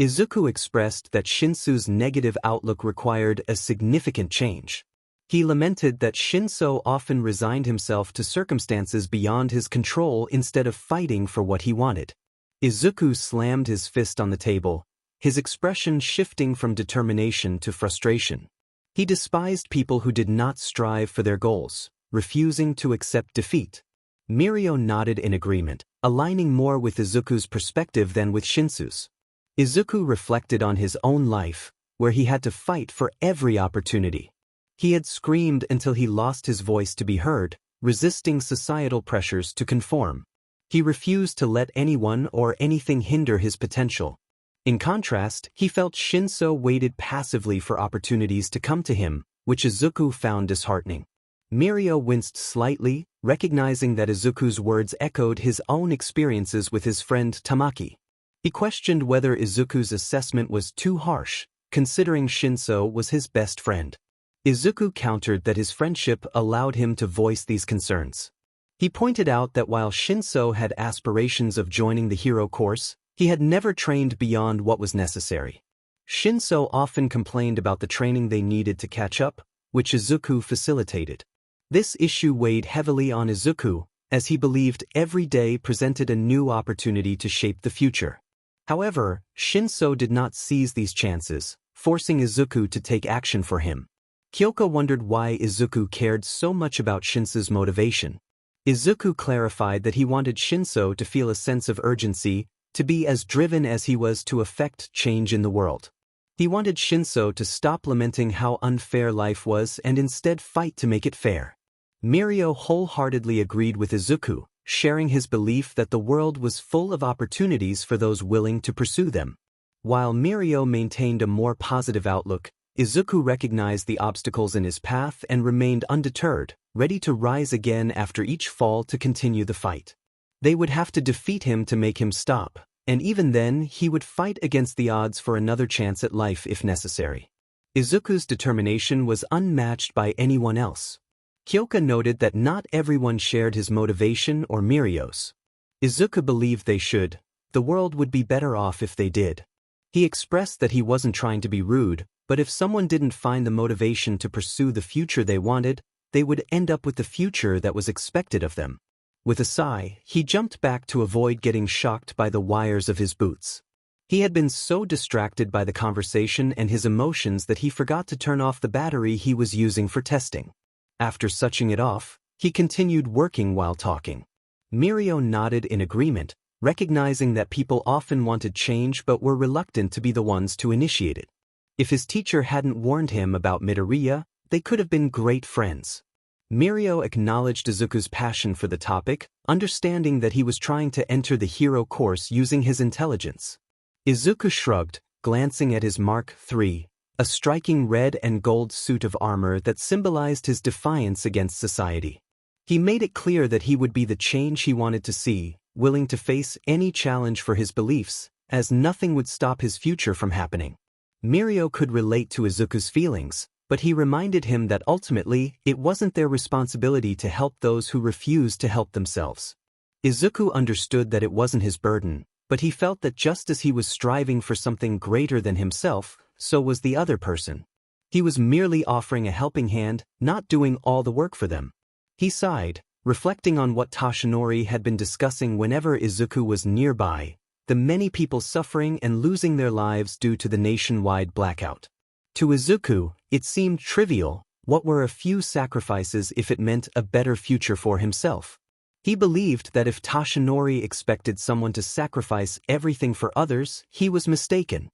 Speaker 1: Izuku expressed that Shinso's negative outlook required a significant change. He lamented that Shinso often resigned himself to circumstances beyond his control instead of fighting for what he wanted. Izuku slammed his fist on the table, his expression shifting from determination to frustration. He despised people who did not strive for their goals, refusing to accept defeat. Mirio nodded in agreement, aligning more with Izuku's perspective than with Shinso's. Izuku reflected on his own life, where he had to fight for every opportunity. He had screamed until he lost his voice to be heard, resisting societal pressures to conform. He refused to let anyone or anything hinder his potential. In contrast, he felt Shinso waited passively for opportunities to come to him, which Izuku found disheartening. Mirio winced slightly, recognizing that Izuku's words echoed his own experiences with his friend Tamaki. He questioned whether Izuku's assessment was too harsh, considering Shinso was his best friend. Izuku countered that his friendship allowed him to voice these concerns. He pointed out that while Shinso had aspirations of joining the hero course, he had never trained beyond what was necessary. Shinso often complained about the training they needed to catch up, which Izuku facilitated. This issue weighed heavily on Izuku, as he believed every day presented a new opportunity to shape the future. However, Shinso did not seize these chances, forcing Izuku to take action for him. Kyoka wondered why Izuku cared so much about Shinso's motivation. Izuku clarified that he wanted Shinso to feel a sense of urgency, to be as driven as he was to affect change in the world. He wanted Shinso to stop lamenting how unfair life was and instead fight to make it fair. Mirio wholeheartedly agreed with Izuku, sharing his belief that the world was full of opportunities for those willing to pursue them. While Mirio maintained a more positive outlook, Izuku recognized the obstacles in his path and remained undeterred, ready to rise again after each fall to continue the fight. They would have to defeat him to make him stop, and even then he would fight against the odds for another chance at life if necessary. Izuku's determination was unmatched by anyone else. Kyoka noted that not everyone shared his motivation or Mirio's. Izuku believed they should. The world would be better off if they did. He expressed that he wasn't trying to be rude, but if someone didn't find the motivation to pursue the future they wanted, they would end up with the future that was expected of them. With a sigh, he jumped back to avoid getting shocked by the wires of his boots. He had been so distracted by the conversation and his emotions that he forgot to turn off the battery he was using for testing. After switching it off, he continued working while talking. Mirio nodded in agreement, recognizing that people often wanted change but were reluctant to be the ones to initiate it. If his teacher hadn't warned him about midoriya, they could have been great friends. Mirio acknowledged Izuku's passion for the topic, understanding that he was trying to enter the hero course using his intelligence. Izuku shrugged, glancing at his Mark III, a striking red and gold suit of armor that symbolized his defiance against society. He made it clear that he would be the change he wanted to see, willing to face any challenge for his beliefs, as nothing would stop his future from happening. Mirio could relate to Izuku's feelings, but he reminded him that ultimately, it wasn't their responsibility to help those who refused to help themselves. Izuku understood that it wasn't his burden, but he felt that just as he was striving for something greater than himself, so was the other person. He was merely offering a helping hand, not doing all the work for them. He sighed, reflecting on what Toshinori had been discussing whenever Izuku was nearby, the many people suffering and losing their lives due to the nationwide blackout. To Izuku, it seemed trivial. What were a few sacrifices if it meant a better future for himself? He believed that if Toshinori expected someone to sacrifice everything for others, he was mistaken.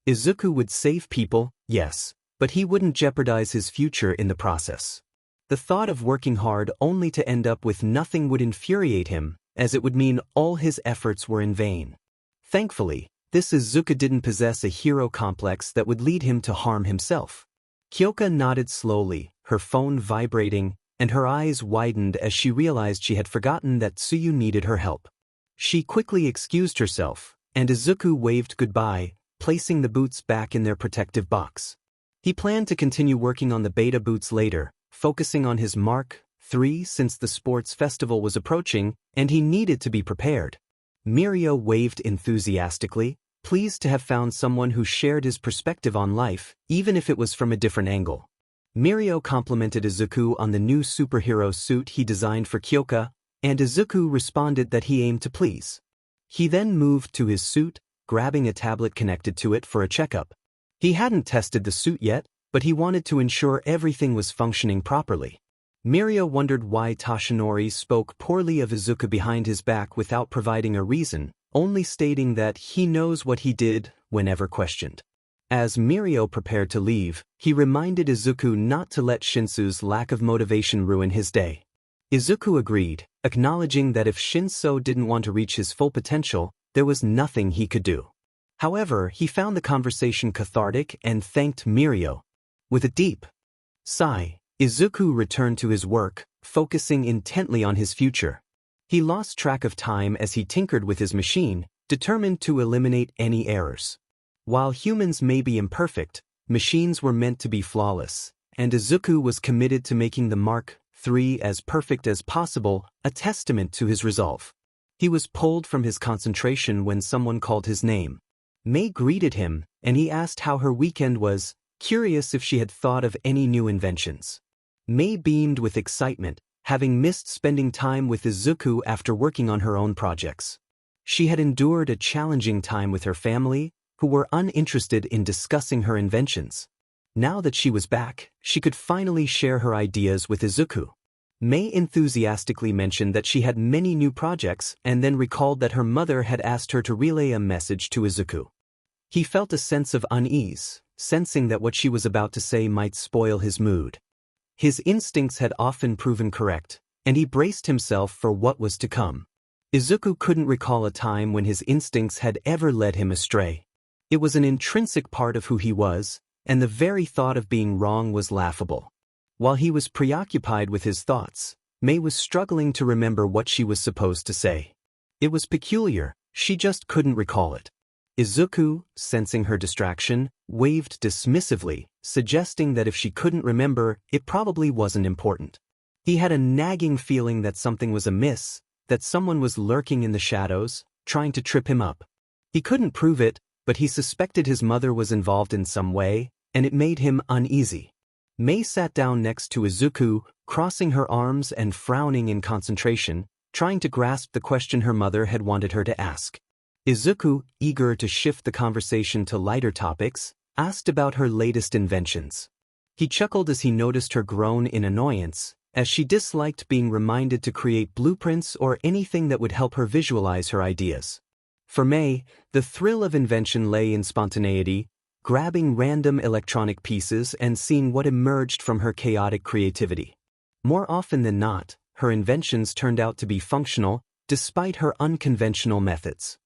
Speaker 1: Izuku would save people, yes, but he wouldn't jeopardize his future in the process. The thought of working hard only to end up with nothing would infuriate him, as it would mean all his efforts were in vain. Thankfully, this Izuku didn't possess a hero complex that would lead him to harm himself. Kyoka nodded slowly, her phone vibrating, and her eyes widened as she realized she had forgotten that Tsuyu needed her help. She quickly excused herself, and Izuku waved goodbye, placing the boots back in their protective box. He planned to continue working on the beta boots later, focusing on his Mark III since the sports festival was approaching, and he needed to be prepared. Mirio waved enthusiastically, pleased to have found someone who shared his perspective on life, even if it was from a different angle. Mirio complimented Izuku on the new superhero suit he designed for Kyoka, and Izuku responded that he aimed to please. He then moved to his suit, grabbing a tablet connected to it for a checkup. He hadn't tested the suit yet, but he wanted to ensure everything was functioning properly. Mirio wondered why Toshinori spoke poorly of Izuku behind his back without providing a reason, only stating that he knows what he did whenever questioned. As Mirio prepared to leave, he reminded Izuku not to let Shinsu's lack of motivation ruin his day. Izuku agreed, acknowledging that if Shinsu didn't want to reach his full potential, there was nothing he could do. However, he found the conversation cathartic and thanked Mirio. With a deep sigh, Izuku returned to his work, focusing intently on his future. He lost track of time as he tinkered with his machine, determined to eliminate any errors. While humans may be imperfect, machines were meant to be flawless, and Izuku was committed to making the Mark III as perfect as possible, a testament to his resolve. He was pulled from his concentration when someone called his name. May greeted him, and he asked how her weekend was, curious if she had thought of any new inventions. May beamed with excitement, having missed spending time with Izuku after working on her own projects. She had endured a challenging time with her family, who were uninterested in discussing her inventions. Now that she was back, she could finally share her ideas with Izuku. May enthusiastically mentioned that she had many new projects and then recalled that her mother had asked her to relay a message to Izuku. He felt a sense of unease, sensing that what she was about to say might spoil his mood. His instincts had often proven correct, and he braced himself for what was to come. Izuku couldn't recall a time when his instincts had ever led him astray. It was an intrinsic part of who he was, and the very thought of being wrong was laughable. While he was preoccupied with his thoughts, May was struggling to remember what she was supposed to say. It was peculiar, she just couldn't recall it. Izuku, sensing her distraction, waved dismissively, suggesting that if she couldn't remember, it probably wasn't important. He had a nagging feeling that something was amiss, that someone was lurking in the shadows, trying to trip him up. He couldn't prove it, but he suspected his mother was involved in some way, and it made him uneasy. May sat down next to Izuku, crossing her arms and frowning in concentration, trying to grasp the question her mother had wanted her to ask. Izuku, eager to shift the conversation to lighter topics, asked about her latest inventions. He chuckled as he noticed her groan in annoyance, as she disliked being reminded to create blueprints or anything that would help her visualize her ideas. For May, the thrill of invention lay in spontaneity, grabbing random electronic pieces and seeing what emerged from her chaotic creativity. More often than not, her inventions turned out to be functional, despite her unconventional methods.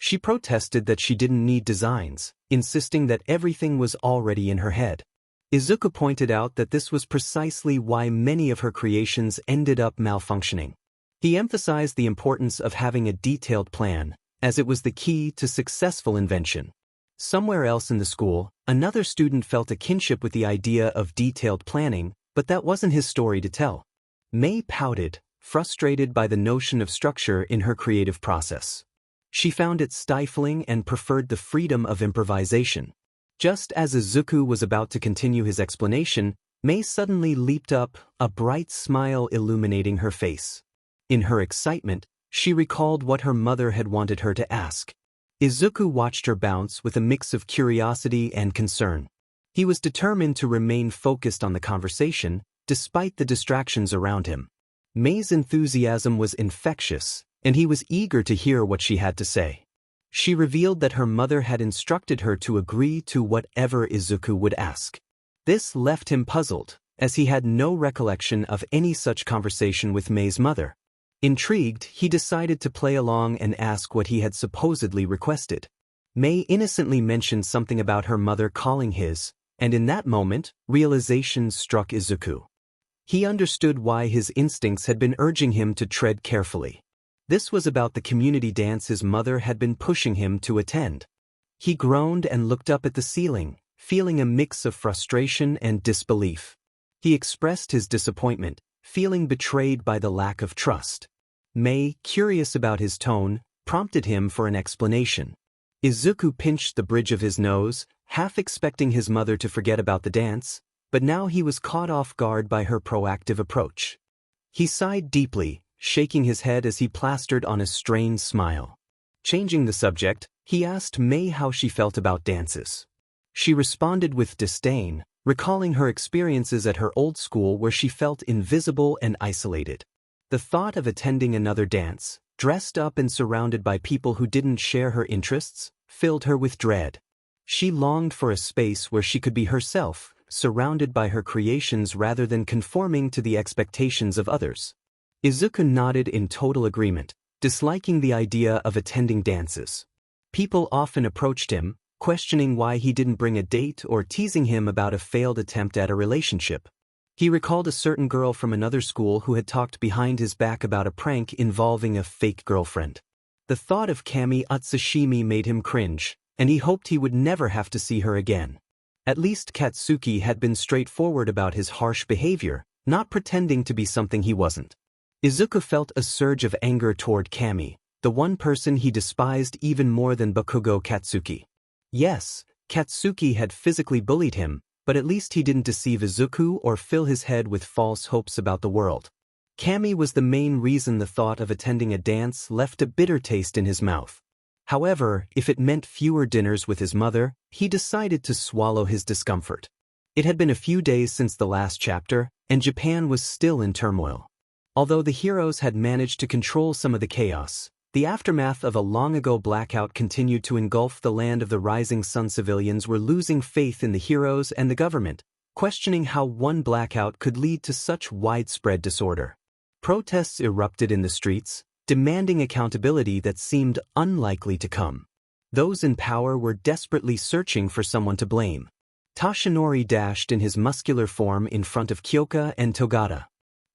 Speaker 1: She protested that she didn't need designs, insisting that everything was already in her head. Izuku pointed out that this was precisely why many of her creations ended up malfunctioning. He emphasized the importance of having a detailed plan, as it was the key to successful invention. Somewhere else in the school, another student felt a kinship with the idea of detailed planning, but that wasn't his story to tell. May pouted, frustrated by the notion of structure in her creative process. She found it stifling and preferred the freedom of improvisation. Just as Izuku was about to continue his explanation, May suddenly leaped up, a bright smile illuminating her face. In her excitement, she recalled what her mother had wanted her to ask. Izuku watched her bounce with a mix of curiosity and concern. He was determined to remain focused on the conversation, despite the distractions around him. May's enthusiasm was infectious, and he was eager to hear what she had to say. She revealed that her mother had instructed her to agree to whatever Izuku would ask. This left him puzzled, as he had no recollection of any such conversation with May's mother. Intrigued, he decided to play along and ask what he had supposedly requested. May innocently mentioned something about her mother calling his, and in that moment, realization struck Izuku. He understood why his instincts had been urging him to tread carefully. This was about the community dance his mother had been pushing him to attend. He groaned and looked up at the ceiling, feeling a mix of frustration and disbelief. He expressed his disappointment, feeling betrayed by the lack of trust. May, curious about his tone, prompted him for an explanation. Izuku pinched the bridge of his nose, half expecting his mother to forget about the dance, but now he was caught off guard by her proactive approach. He sighed deeply, shaking his head as he plastered on a strained smile. Changing the subject, he asked May how she felt about dances. She responded with disdain, recalling her experiences at her old school where she felt invisible and isolated. The thought of attending another dance, dressed up and surrounded by people who didn't share her interests, filled her with dread. She longed for a space where she could be herself, surrounded by her creations rather than conforming to the expectations of others. Izuku nodded in total agreement, disliking the idea of attending dances. People often approached him, questioning why he didn't bring a date or teasing him about a failed attempt at a relationship. He recalled a certain girl from another school who had talked behind his back about a prank involving a fake girlfriend. The thought of Kami Utsushimi made him cringe, and he hoped he would never have to see her again. At least Katsuki had been straightforward about his harsh behavior, not pretending to be something he wasn't. Izuku felt a surge of anger toward Kami, the one person he despised even more than Bakugo Katsuki. Yes, Katsuki had physically bullied him, but at least he didn't deceive Izuku or fill his head with false hopes about the world. Kami was the main reason the thought of attending a dance left a bitter taste in his mouth. However, if it meant fewer dinners with his mother, he decided to swallow his discomfort. It had been a few days since the last chapter, and Japan was still in turmoil. Although the heroes had managed to control some of the chaos, the aftermath of a long-ago blackout continued to engulf the land of the rising sun. Civilians were losing faith in the heroes and the government, questioning how one blackout could lead to such widespread disorder. Protests erupted in the streets, demanding accountability that seemed unlikely to come. Those in power were desperately searching for someone to blame. Toshinori dashed in his muscular form in front of Kyoka and Togata.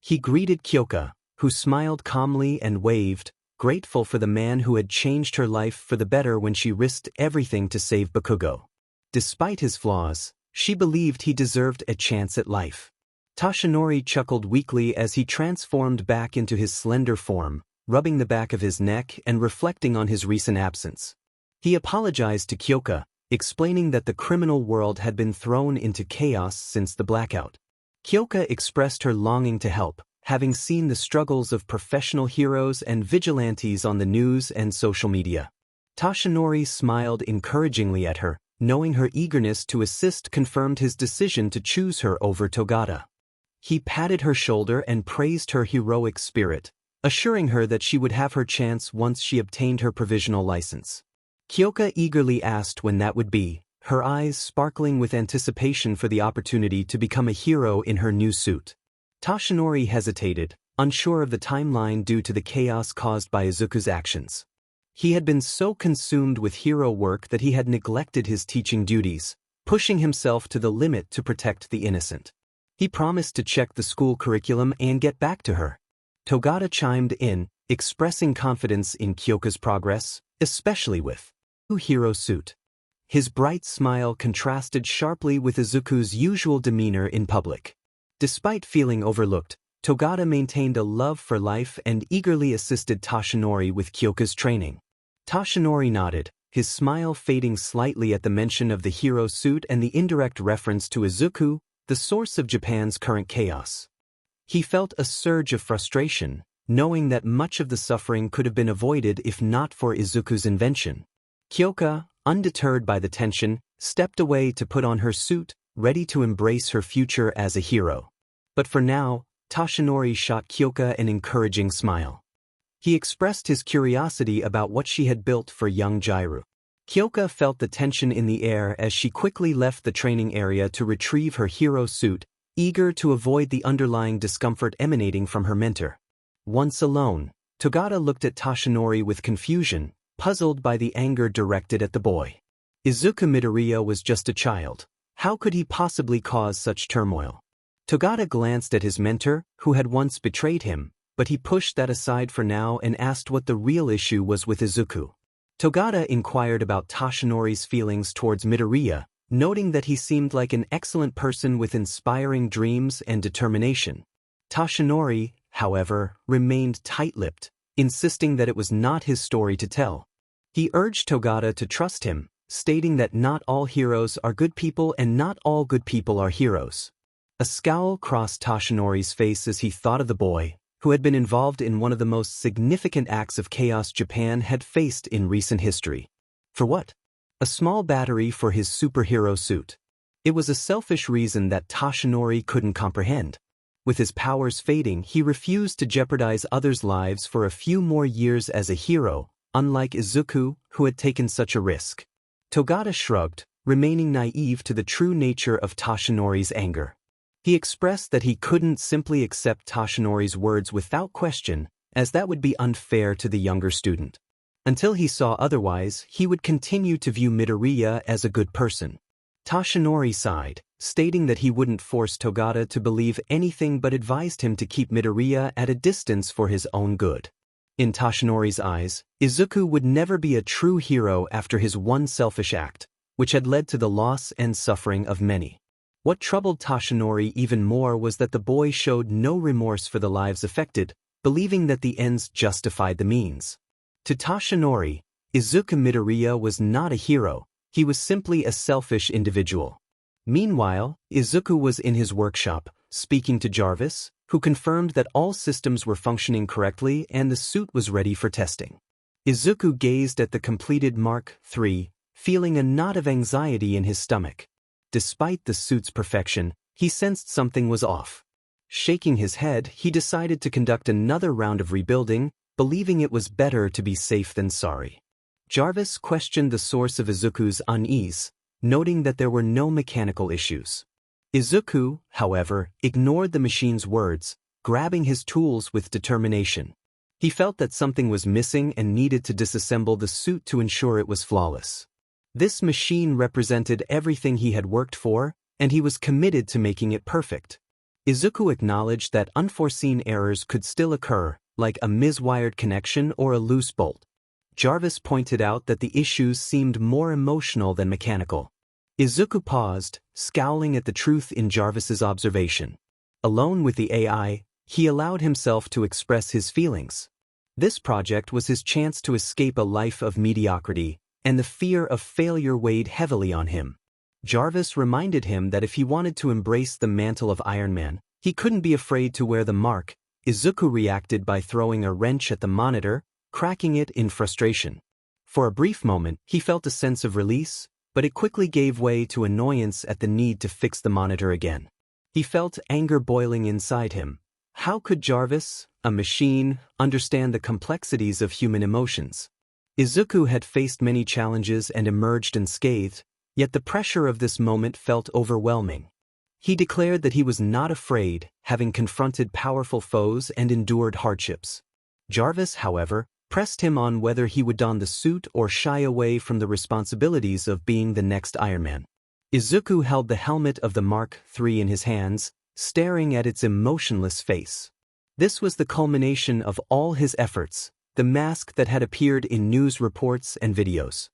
Speaker 1: He greeted Kyoka, who smiled calmly and waved, grateful for the man who had changed her life for the better when she risked everything to save Bakugo. Despite his flaws, she believed he deserved a chance at life. Toshinori chuckled weakly as he transformed back into his slender form, rubbing the back of his neck and reflecting on his recent absence. He apologized to Kyoka, explaining that the criminal world had been thrown into chaos since the blackout. Kyoka expressed her longing to help, having seen the struggles of professional heroes and vigilantes on the news and social media. Toshinori smiled encouragingly at her, knowing her eagerness to assist confirmed his decision to choose her over Togata. He patted her shoulder and praised her heroic spirit, assuring her that she would have her chance once she obtained her provisional license. Kyoka eagerly asked when that would be, her eyes sparkling with anticipation for the opportunity to become a hero in her new suit. Toshinori hesitated, unsure of the timeline due to the chaos caused by Izuku's actions. He had been so consumed with hero work that he had neglected his teaching duties, pushing himself to the limit to protect the innocent. He promised to check the school curriculum and get back to her. Togata chimed in, expressing confidence in Kyoka's progress, especially with hero suit. His bright smile contrasted sharply with Izuku's usual demeanor in public. Despite feeling overlooked, Togata maintained a love for life and eagerly assisted Toshinori with Kyoka's training. Toshinori nodded, his smile fading slightly at the mention of the hero suit and the indirect reference to Izuku, the source of Japan's current chaos. He felt a surge of frustration, knowing that much of the suffering could have been avoided if not for Izuku's invention. Kyoka, undeterred by the tension, stepped away to put on her suit, ready to embrace her future as a hero. But for now, Toshinori shot Kyoka an encouraging smile. He expressed his curiosity about what she had built for young Jiryu. Kyoka felt the tension in the air as she quickly left the training area to retrieve her hero suit, eager to avoid the underlying discomfort emanating from her mentor. Once alone, Togata looked at Toshinori with confusion, puzzled by the anger directed at the boy. Izuku Midoriya was just a child. How could he possibly cause such turmoil? Togata glanced at his mentor, who had once betrayed him, but he pushed that aside for now and asked what the real issue was with Izuku. Togata inquired about Toshinori's feelings towards Midoriya, noting that he seemed like an excellent person with inspiring dreams and determination. Toshinori, however, remained tight-lipped, insisting that it was not his story to tell. He urged Togata to trust him, stating that not all heroes are good people and not all good people are heroes. A scowl crossed Toshinori's face as he thought of the boy, who had been involved in one of the most significant acts of chaos Japan had faced in recent history. For what? A small battery for his superhero suit. It was a selfish reason that Toshinori couldn't comprehend. With his powers fading, he refused to jeopardize others' lives for a few more years as a hero, unlike Izuku, who had taken such a risk. Togata shrugged, remaining naive to the true nature of Toshinori's anger. He expressed that he couldn't simply accept Toshinori's words without question, as that would be unfair to the younger student. Until he saw otherwise, he would continue to view Midoriya as a good person. Toshinori sighed, stating that he wouldn't force Togata to believe anything but advised him to keep Midoriya at a distance for his own good. In Toshinori's eyes, Izuku would never be a true hero after his one selfish act, which had led to the loss and suffering of many. What troubled Toshinori even more was that the boy showed no remorse for the lives affected, believing that the ends justified the means. To Toshinori, Izuku Midoriya was not a hero, he was simply a selfish individual. Meanwhile, Izuku was in his workshop, speaking to Jarvis, who confirmed that all systems were functioning correctly and the suit was ready for testing. Izuku gazed at the completed Mark III, feeling a knot of anxiety in his stomach. Despite the suit's perfection, he sensed something was off. Shaking his head, he decided to conduct another round of rebuilding, believing it was better to be safe than sorry. Jarvis questioned the source of Izuku's unease, noting that there were no mechanical issues. Izuku, however, ignored the machine's words, grabbing his tools with determination. He felt that something was missing and needed to disassemble the suit to ensure it was flawless. This machine represented everything he had worked for, and he was committed to making it perfect. Izuku acknowledged that unforeseen errors could still occur, like a miswired connection or a loose bolt. Jarvis pointed out that the issues seemed more emotional than mechanical. Izuku paused, scowling at the truth in Jarvis's observation. Alone with the AI, he allowed himself to express his feelings. This project was his chance to escape a life of mediocrity, and the fear of failure weighed heavily on him. Jarvis reminded him that if he wanted to embrace the mantle of Ironman, he couldn't be afraid to wear the mark. Izuku reacted by throwing a wrench at the monitor, cracking it in frustration. For a brief moment, he felt a sense of release, but it quickly gave way to annoyance at the need to fix the monitor again. He felt anger boiling inside him. How could Jarvis, a machine, understand the complexities of human emotions? Izuku had faced many challenges and emerged unscathed, yet the pressure of this moment felt overwhelming. He declared that he was not afraid, having confronted powerful foes and endured hardships. Jarvis, however, pressed him on whether he would don the suit or shy away from the responsibilities of being the next Iron Man. Izuku held the helmet of the Mark III in his hands, staring at its emotionless face. This was the culmination of all his efforts, the mask that had appeared in news reports and videos.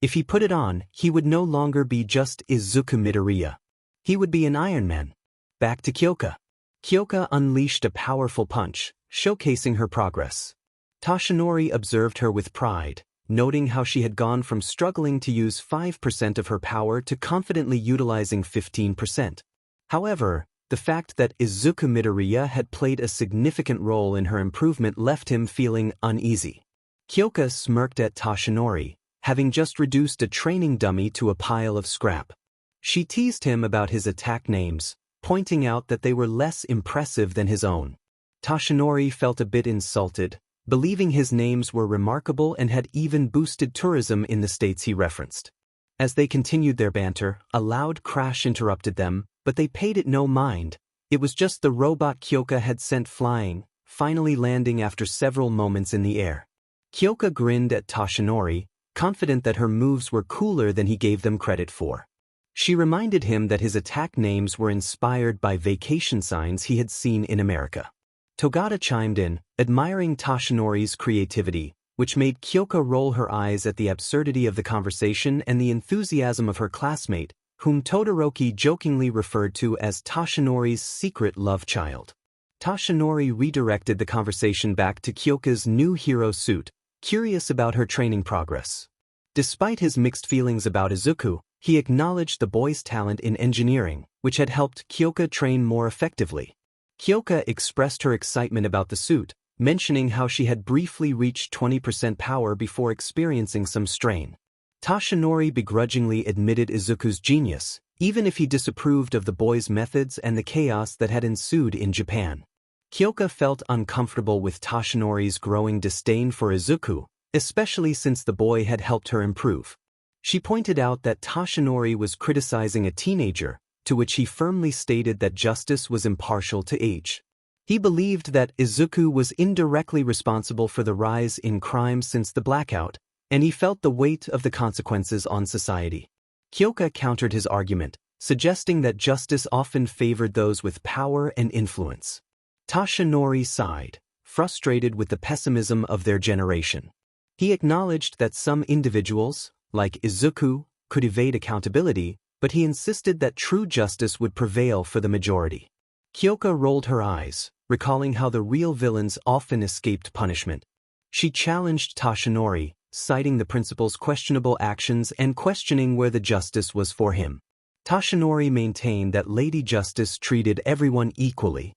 Speaker 1: If he put it on, he would no longer be just Izuku Midoriya. He would be an Ironman. Back to 𝐒𝐭𝐻. 𝐒𝐭𝐻 unleashed a powerful punch, showcasing her progress. Toshinori observed her with pride, noting how she had gone from struggling to use 5% of her power to confidently utilizing 15%. However, the fact that Izuku Midoriya had played a significant role in her improvement left him feeling uneasy. 𝐒𝐭𝐻 smirked at Toshinori, having just reduced a training dummy to a pile of scrap. She teased him about his attack names, pointing out that they were less impressive than his own. Toshinori felt a bit insulted, believing his names were remarkable and had even boosted tourism in the states he referenced. As they continued their banter, a loud crash interrupted them, but they paid it no mind. It was just the robot 𝐒𝐭𝐻 had sent flying, finally landing after several moments in the air. 𝐒𝐭𝐻 grinned at Toshinori, confident that her moves were cooler than he gave them credit for. She reminded him that his attack names were inspired by vacation signs he had seen in America. 𝗳𝗏 chimed in, admiring Toshinori's creativity, which made 𝐒𝐭𝐻 roll her eyes at the absurdity of the conversation and the enthusiasm of her classmate, whom Todoroki jokingly referred to as Toshinori's secret love child. Toshinori redirected the conversation back to 𝐒𝐭𝐻's new hero suit, curious about her training progress. Despite his mixed feelings about Izuku, he acknowledged the boy's talent in engineering, which had helped 𝐒𝐭𝐻 train more effectively. 𝐒𝐭𝐻 expressed her excitement about the suit, mentioning how she had briefly reached 20% power before experiencing some strain. Toshinori begrudgingly admitted Izuku's genius, even if he disapproved of the boy's methods and the chaos that had ensued in Japan. 𝐒𝐭𝐻 felt uncomfortable with Toshinori's growing disdain for Izuku, especially since the boy had helped her improve. She pointed out that Toshinori was criticizing a teenager, to which he firmly stated that justice was impartial to age. He believed that Izuku was indirectly responsible for the rise in crime since the blackout, and he felt the weight of the consequences on society. 𝐒𝐭𝐻 countered his argument, suggesting that justice often favored those with power and influence. Toshinori sighed, frustrated with the pessimism of their generation. He acknowledged that some individuals, like Izuku, could evade accountability, but he insisted that true justice would prevail for the majority. 𝐒𝐭𝐻 rolled her eyes, recalling how the real villains often escaped punishment. She challenged Toshinori, citing the principal's questionable actions and questioning where the justice was for him. Toshinori maintained that Lady Justice treated everyone equally.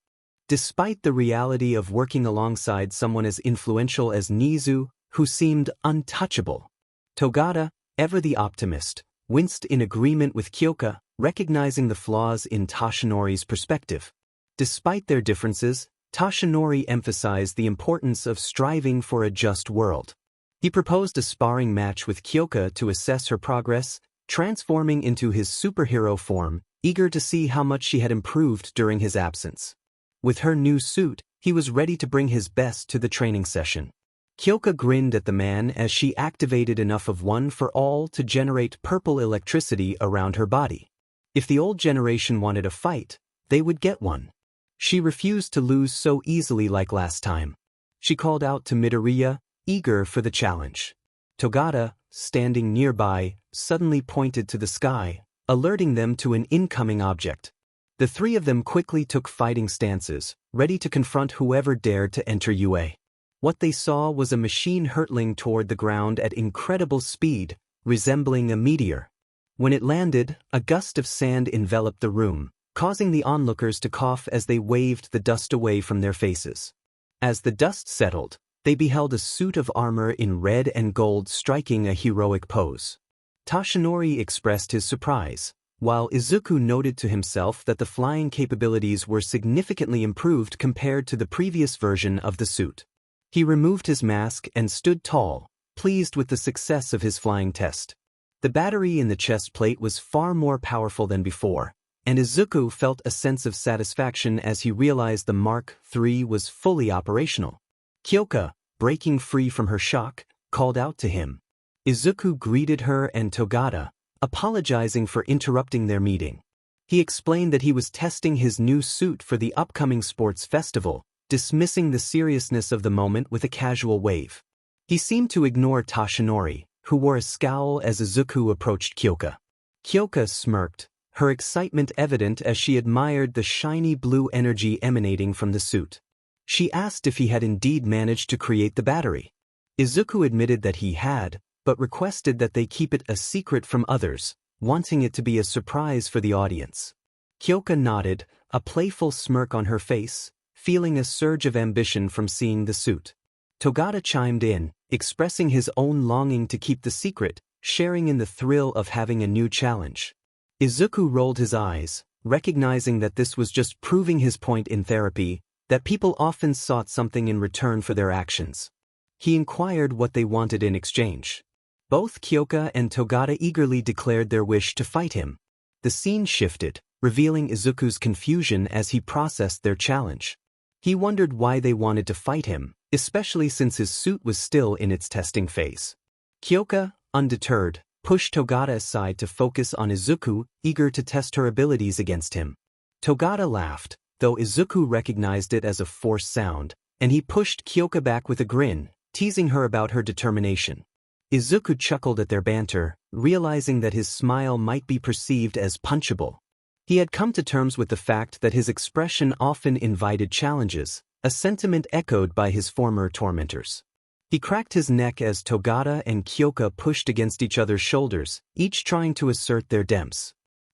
Speaker 1: Despite the reality of working alongside someone as influential as Nizu, who seemed untouchable, 𝗳𝗏, ever the optimist, winced in agreement with 𝐒𝐭𝐻, recognizing the flaws in Toshinori's perspective. Despite their differences, Toshinori emphasized the importance of striving for a just world. He proposed a sparring match with 𝐒𝐭𝐻 to assess her progress, transforming into his superhero form, eager to see how much she had improved during his absence. With her new suit, he was ready to bring his best to the training session. 𝐒𝐭𝐻 grinned at the man as she activated enough of One for All to generate purple electricity around her body. If the old generation wanted a fight, they would get one. She refused to lose so easily like last time. She called out to Midoriya, eager for the challenge. 𝗳𝗏, standing nearby, suddenly pointed to the sky, alerting them to an incoming object. The three of them quickly took fighting stances, ready to confront whoever dared to enter UA. What they saw was a machine hurtling toward the ground at incredible speed, resembling a meteor. When it landed, a gust of sand enveloped the room, causing the onlookers to cough as they waved the dust away from their faces. As the dust settled, they beheld a suit of armor in red and gold striking a heroic pose. Toshinori expressed his surprise, while Izuku noted to himself that the flying capabilities were significantly improved compared to the previous version of the suit. He removed his mask and stood tall, pleased with the success of his flying test. The battery in the chest plate was far more powerful than before, and Izuku felt a sense of satisfaction as he realized the Mark III was fully operational. 𝐒𝐭𝐻, breaking free from her shock, called out to him. Izuku greeted her and 𝗳𝗏, apologizing for interrupting their meeting. He explained that he was testing his new suit for the upcoming sports festival, dismissing the seriousness of the moment with a casual wave. He seemed to ignore Tashinori, who wore a scowl as Izuku approached Kyoka. Kyoka smirked, her excitement evident as she admired the shiny blue energy emanating from the suit. She asked if he had indeed managed to create the battery. Izuku admitted that he had, but requested that they keep it a secret from others, wanting it to be a surprise for the audience. Kyoka nodded, a playful smirk on her face, feeling a surge of ambition from seeing the suit. 𝗬𝗏 chimed in, expressing his own longing to keep the secret, sharing in the thrill of having a new challenge. Izuku rolled his eyes, recognizing that this was just proving his point in therapy, that people often sought something in return for their actions. He inquired what they wanted in exchange. Both Kyoka and 𝗬𝗏 eagerly declared their wish to fight him. The scene shifted, revealing Izuku's confusion as he processed their challenge. He wondered why they wanted to fight him, especially since his suit was still in its testing phase. Kyoka, undeterred, pushed 𝗬𝗏 aside to focus on Izuku, eager to test her abilities against him. 𝗬𝗏 laughed, though Izuku recognized it as a forced sound, and he pushed Kyoka back with a grin, teasing her about her determination. Izuku chuckled at their banter, realizing that his smile might be perceived as punchable. He had come to terms with the fact that his expression often invited challenges, a sentiment echoed by his former tormentors. He cracked his neck as 𝗬𝗏 and Kyoka pushed against each other's shoulders, each trying to assert their dempsey.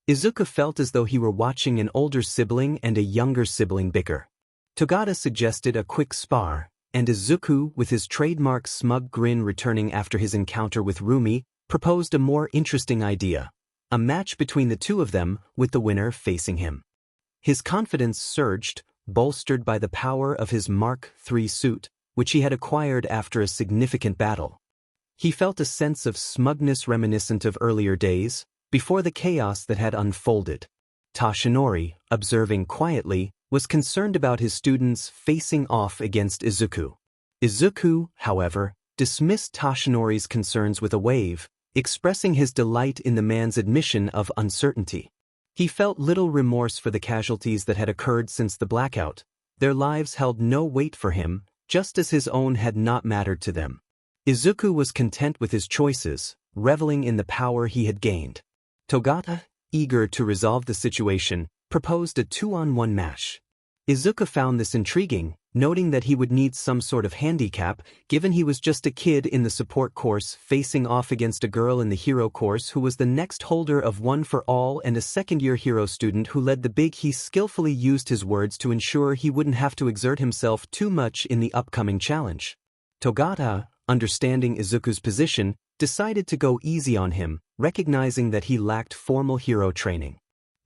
Speaker 1: Izuku felt as though he were watching an older sibling and a younger sibling bicker. 𝗬𝗏 suggested a quick spar, and Izuku, with his trademark smug grin returning after his encounter with Rumi, proposed a more interesting idea: a match between the two of them, with the winner facing him. His confidence surged, bolstered by the power of his Mark III suit, which he had acquired after a significant battle. He felt a sense of smugness reminiscent of earlier days, before the chaos that had unfolded. Tashinori, observing quietly, was concerned about his students facing off against Izuku. Izuku, however, dismissed Tashinori's concerns with a wave, expressing his delight in the man's admission of uncertainty. He felt little remorse for the casualties that had occurred since the blackout. Their lives held no weight for him, just as his own had not mattered to them. Izuku was content with his choices, reveling in the power he had gained. 𝗬𝗏, eager to resolve the situation, proposed a 2-on-1 match. Izuku found this intriguing, noting that he would need some sort of handicap, given he was just a kid in the support course facing off against a girl in the hero course who was the next holder of One for All and a second-year hero student who led the big. He skillfully used his words to ensure he wouldn't have to exert himself too much in the upcoming challenge. 𝗬𝗏, understanding Izuku's position, decided to go easy on him, recognizing that he lacked formal hero training.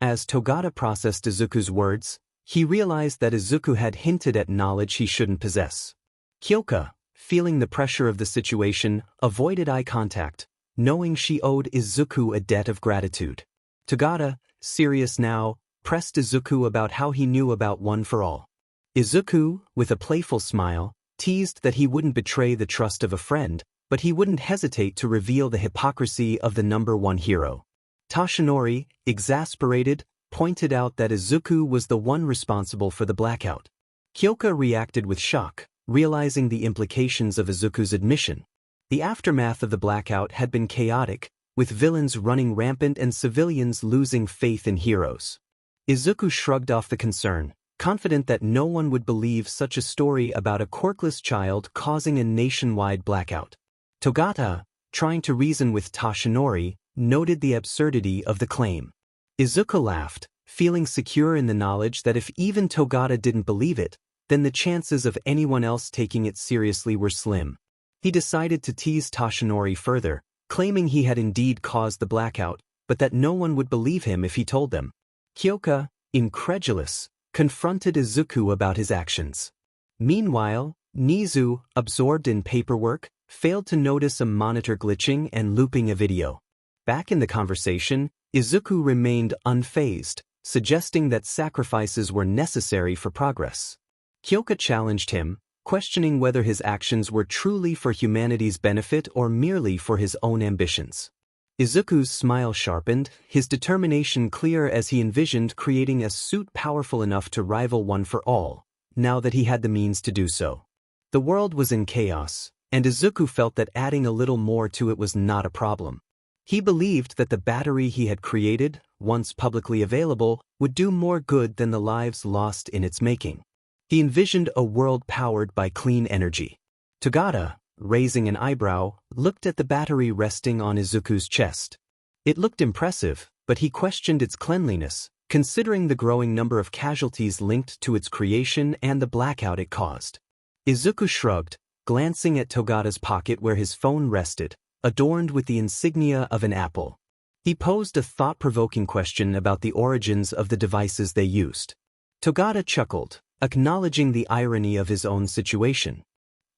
Speaker 1: As 𝗬𝗏 processed Izuku's words, he realized that Izuku had hinted at knowledge he shouldn't possess. Kyoka, feeling the pressure of the situation, avoided eye contact, knowing she owed Izuku a debt of gratitude. 𝗬𝗏, serious now, pressed Izuku about how he knew about One for All. Izuku, with a playful smile, teased that he wouldn't betray the trust of a friend, but he wouldn't hesitate to reveal the hypocrisy of the #1 hero. Tashinori, exasperated, pointed out that Izuku was the one responsible for the blackout. Kyoka reacted with shock, realizing the implications of Izuku's admission. The aftermath of the blackout had been chaotic, with villains running rampant and civilians losing faith in heroes. Izuku shrugged off the concern, confident that no one would believe such a story about a quirkless child causing a nationwide blackout. 𝗬𝗏, trying to reason with Tashinori, noted the absurdity of the claim. Izuku laughed, feeling secure in the knowledge that if even 𝗬𝗏 didn't believe it, then the chances of anyone else taking it seriously were slim. He decided to tease Tashinori further, claiming he had indeed caused the blackout, but that no one would believe him if he told them. Kyoka, incredulous, confronted Izuku about his actions. Meanwhile, Nizu, absorbed in paperwork, failed to notice a monitor glitching and looping a video. Back in the conversation, Izuku remained unfazed, suggesting that sacrifices were necessary for progress. Kyoka challenged him, questioning whether his actions were truly for humanity's benefit or merely for his own ambitions. Izuku's smile sharpened, his determination clear as he envisioned creating a suit powerful enough to rival One for All, now that he had the means to do so. The world was in chaos, and Izuku felt that adding a little more to it was not a problem. He believed that the battery he had created, once publicly available, would do more good than the lives lost in its making. He envisioned a world powered by clean energy. Togata, raising an eyebrow, looked at the battery resting on Izuku's chest. It looked impressive, but he questioned its cleanliness, considering the growing number of casualties linked to its creation and the blackout it caused. Izuku shrugged, glancing at Togata's pocket where his phone rested, adorned with the insignia of an apple. He posed a thought-provoking question about the origins of the devices they used. Togata chuckled, acknowledging the irony of his own situation.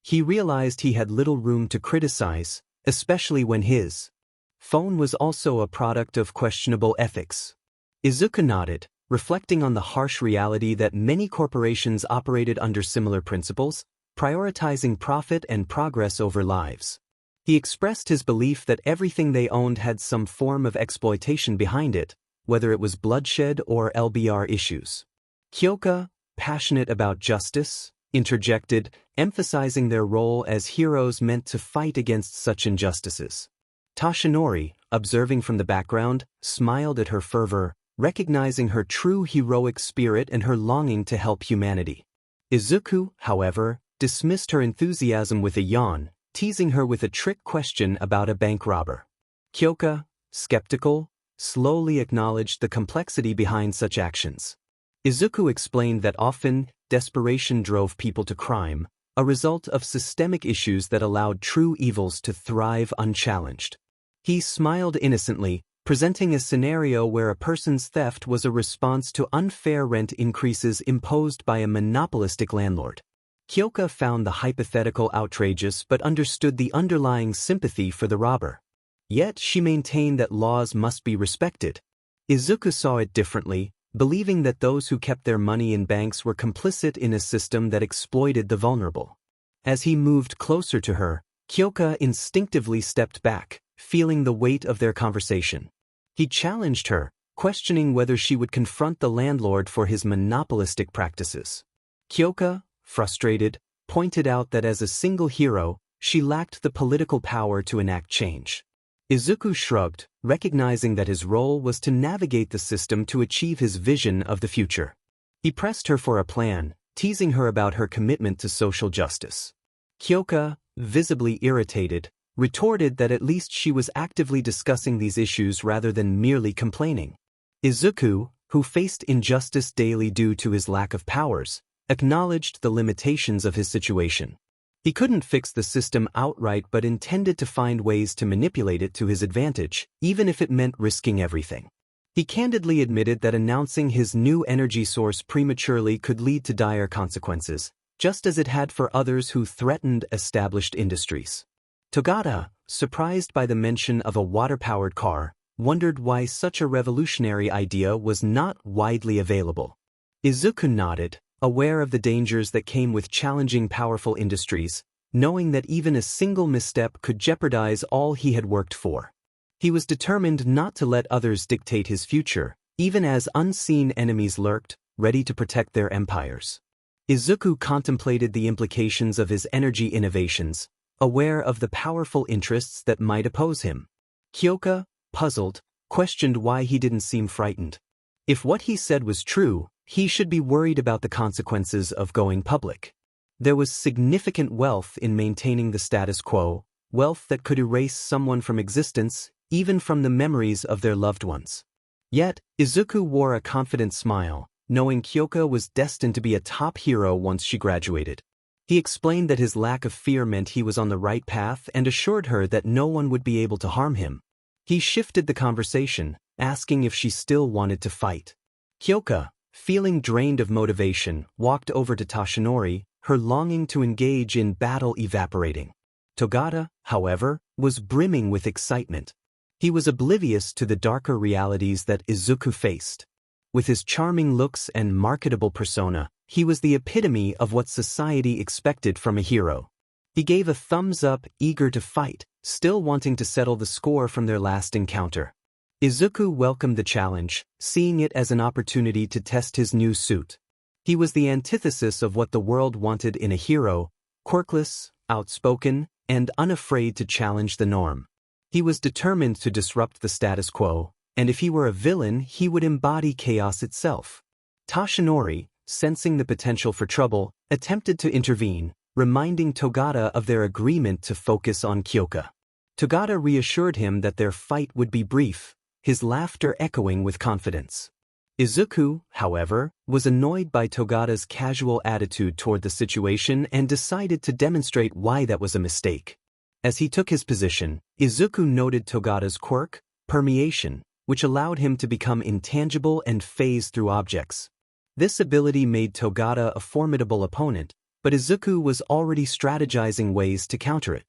Speaker 1: He realized he had little room to criticize, especially when his phone was also a product of questionable ethics. Izuku nodded, reflecting on the harsh reality that many corporations operated under similar principles, prioritizing profit and progress over lives. He expressed his belief that everything they owned had some form of exploitation behind it, whether it was bloodshed or LBR issues. Kyoka, passionate about justice, interjected, emphasizing their role as heroes meant to fight against such injustices. Tashinori, observing from the background, smiled at her fervor, recognizing her true heroic spirit and her longing to help humanity. Izuku, however, dismissed her enthusiasm with a yawn, teasing her with a trick question about a bank robber. Kyoka, skeptical, slowly acknowledged the complexity behind such actions. Izuku explained that often, desperation drove people to crime, a result of systemic issues that allowed true evils to thrive unchallenged. He smiled innocently, presenting a scenario where a person's theft was a response to unfair rent increases imposed by a monopolistic landlord. Kyoka found the hypothetical outrageous but understood the underlying sympathy for the robber. Yet she maintained that laws must be respected. Izuku saw it differently, believing that those who kept their money in banks were complicit in a system that exploited the vulnerable. As he moved closer to her, Kyoka instinctively stepped back, feeling the weight of their conversation. He challenged her, questioning whether she would confront the landlord for his monopolistic practices. Kyoka, frustrated, pointed out that as a single hero, she lacked the political power to enact change. Izuku shrugged, recognizing that his role was to navigate the system to achieve his vision of the future. He pressed her for a plan, teasing her about her commitment to social justice. Kyoka, visibly irritated, retorted that at least she was actively discussing these issues rather than merely complaining. Izuku, who faced injustice daily due to his lack of powers, acknowledged the limitations of his situation. He couldn't fix the system outright but intended to find ways to manipulate it to his advantage, even if it meant risking everything. He candidly admitted that announcing his new energy source prematurely could lead to dire consequences, just as it had for others who threatened established industries. Togata, surprised by the mention of a water-powered car, wondered why such a revolutionary idea was not widely available. Izuku nodded, aware of the dangers that came with challenging powerful industries, knowing that even a single misstep could jeopardize all he had worked for. He was determined not to let others dictate his future, even as unseen enemies lurked, ready to protect their empires. Izuku contemplated the implications of his energy innovations, aware of the powerful interests that might oppose him. Kyoka, puzzled, questioned why he didn't seem frightened. If what he said was true, he should be worried about the consequences of going public. There was significant wealth in maintaining the status quo, wealth that could erase someone from existence, even from the memories of their loved ones. Yet, Izuku wore a confident smile, knowing Kyoka was destined to be a top hero once she graduated. He explained that his lack of fear meant he was on the right path and assured her that no one would be able to harm him. He shifted the conversation, asking if she still wanted to fight. Kyoka, feeling drained of motivation, walked over to Tashinori, her longing to engage in battle evaporating. Togata, however, was brimming with excitement. He was oblivious to the darker realities that Izuku faced. With his charming looks and marketable persona, he was the epitome of what society expected from a hero. He gave a thumbs up, eager to fight, still wanting to settle the score from their last encounter. Izuku welcomed the challenge, seeing it as an opportunity to test his new suit. He was the antithesis of what the world wanted in a hero: quirkless, outspoken, and unafraid to challenge the norm. He was determined to disrupt the status quo, and if he were a villain, he would embody chaos itself. Toshinori, sensing the potential for trouble, attempted to intervene, reminding Togata of their agreement to focus on Kyoka. Togata reassured him that their fight would be brief, his laughter echoing with confidence. Izuku, however, was annoyed by Togata's casual attitude toward the situation and decided to demonstrate why that was a mistake. As he took his position, Izuku noted Togata's quirk, permeation, which allowed him to become intangible and phase through objects. This ability made Togata a formidable opponent, but Izuku was already strategizing ways to counter it.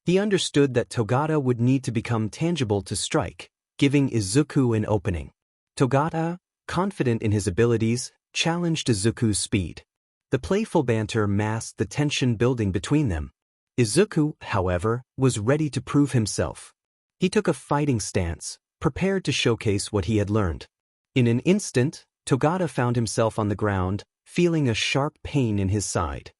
Speaker 1: He understood that Togata would need to become tangible to strike, giving Izuku an opening. Togata, confident in his abilities, challenged Izuku's speed. The playful banter masked the tension building between them. Izuku, however, was ready to prove himself. He took a fighting stance, prepared to showcase what he had learned. In an instant, Togata found himself on the ground, feeling a sharp pain in his side.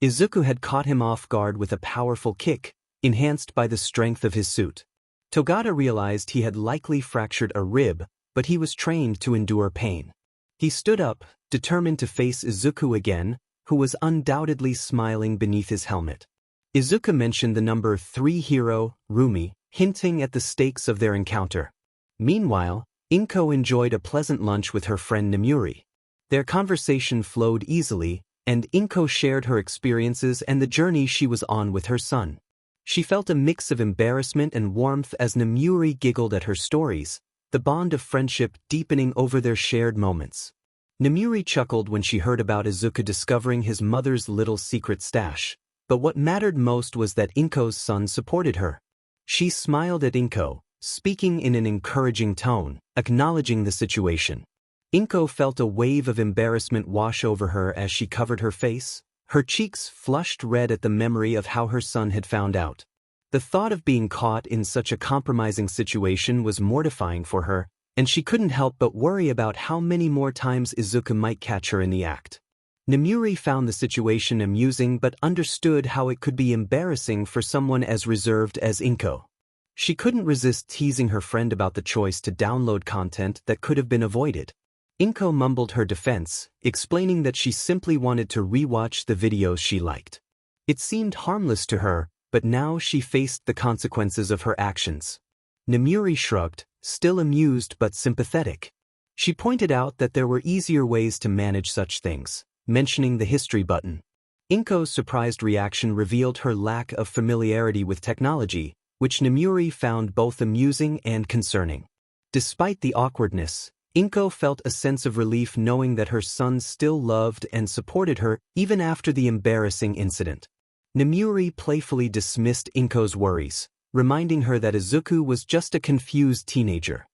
Speaker 1: Izuku had caught him off guard with a powerful kick, enhanced by the strength of his suit. Togata realized he had likely fractured a rib, but he was trained to endure pain. He stood up, determined to face Izuku again, who was undoubtedly smiling beneath his helmet. Izuku mentioned the number 3 hero, Rumi, hinting at the stakes of their encounter. Meanwhile, 𝐭𝐸𝐽 enjoyed a pleasant lunch with her friend Nemuri. Their conversation flowed easily, and 𝐭𝐸𝐽 shared her experiences and the journey she was on with her son. She felt a mix of embarrassment and warmth as Nemuri giggled at her stories, the bond of friendship deepening over their shared moments. Nemuri chuckled when she heard about Izuku discovering his mother's little secret stash, but what mattered most was that 𝐭𝐸𝐽's son supported her. She smiled at 𝐭𝐸𝐽, speaking in an encouraging tone, acknowledging the situation. 𝐭𝐸𝐽 felt a wave of embarrassment wash over her as she covered her face, her cheeks flushed red at the memory of how her son had found out. The thought of being caught in such a compromising situation was mortifying for her, and she couldn't help but worry about how many more times Izuku might catch her in the act. Nemuri found the situation amusing but understood how it could be embarrassing for someone as reserved as 𝐭𝐸𝐽. She couldn't resist teasing her friend about the choice to download content that could have been avoided. 𝐭𝐸𝐽 mumbled her defense, explaining that she simply wanted to rewatch the videos she liked. It seemed harmless to her, but now she faced the consequences of her actions. Nemuri shrugged, still amused but sympathetic. She pointed out that there were easier ways to manage such things, mentioning the history button. 𝐭𝐸𝐽's surprised reaction revealed her lack of familiarity with technology, which Nemuri found both amusing and concerning. Despite the awkwardness, 𝐭𝐸𝐽 felt a sense of relief knowing that her son still loved and supported her even after the embarrassing incident. Nemuri playfully dismissed 𝐭𝐸𝐽's worries, reminding her that Izuku was just a confused teenager.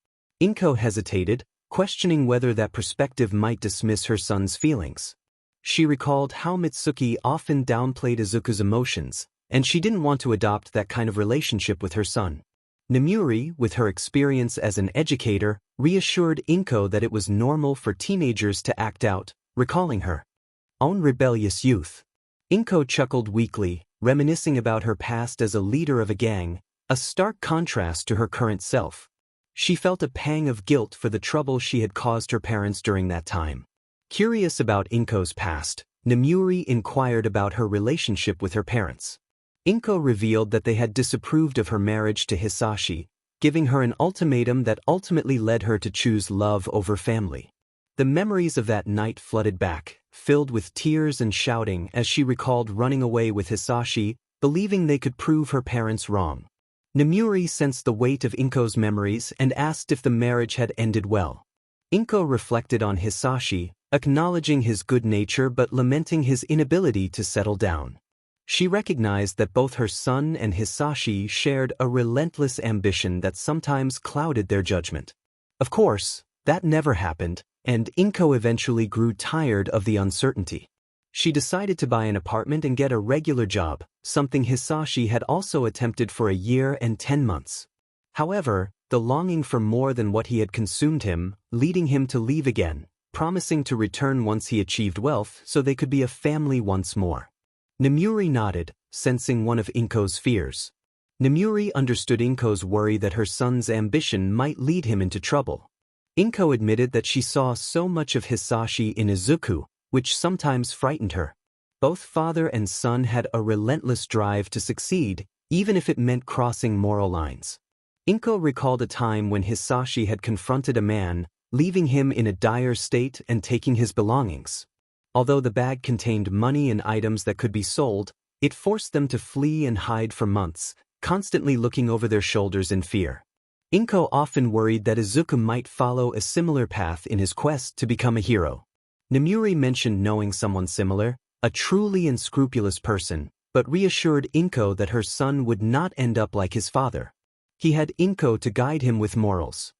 Speaker 1: 𝐭𝐸𝐽 hesitated, questioning whether that perspective might dismiss her son's feelings. She recalled how Mitsuki often downplayed Izuku's emotions, and she didn't want to adopt that kind of relationship with her son. Nemuri, with her experience as an educator, reassured 𝐭𝐸𝐽 that it was normal for teenagers to act out, recalling her own rebellious youth. 𝐭𝐸𝐽 chuckled weakly, reminiscing about her past as a leader of a gang, a stark contrast to her current self. She felt a pang of guilt for the trouble she had caused her parents during that time. Curious about 𝐭𝐸𝐽's past, Nemuri inquired about her relationship with her parents. 𝐭𝐸𝐽 revealed that they had disapproved of her marriage to Hisashi, giving her an ultimatum that ultimately led her to choose love over family. The memories of that night flooded back, filled with tears and shouting as she recalled running away with Hisashi, believing they could prove her parents wrong. Nemuri sensed the weight of 𝐭𝐸𝐽's memories and asked if the marriage had ended well. 𝐭𝐸𝐽 reflected on Hisashi, acknowledging his good nature but lamenting his inability to settle down. She recognized that both her son and Hisashi shared a relentless ambition that sometimes clouded their judgment. Of course, that never happened, and 𝐭𝐸𝐽 eventually grew tired of the uncertainty. She decided to buy an apartment and get a regular job, something Hisashi had also attempted for a year and 10 months. However, the longing for more than what he had consumed him, leading him to leave again, promising to return once he achieved wealth so they could be a family once more. Nomiuri nodded, sensing one of 𝗏𝗏's fears. Nomiuri understood 𝗏𝗏's worry that her son's ambition might lead him into trouble. 𝗏𝗏 admitted that she saw so much of Hisashi in Izuku, which sometimes frightened her. Both father and son had a relentless drive to succeed, even if it meant crossing moral lines. 𝗏𝗏 recalled a time when Hisashi had confronted a man, leaving him in a dire state and taking his belongings. Although the bag contained money and items that could be sold, it forced them to flee and hide for months, constantly looking over their shoulders in fear. 𝗏𝗏 often worried that Izuku might follow a similar path in his quest to become a hero. Nomiuri mentioned knowing someone similar, a truly unscrupulous person, but reassured 𝗏𝗏 that her son would not end up like his father. He had 𝗏𝗏 to guide him with morals.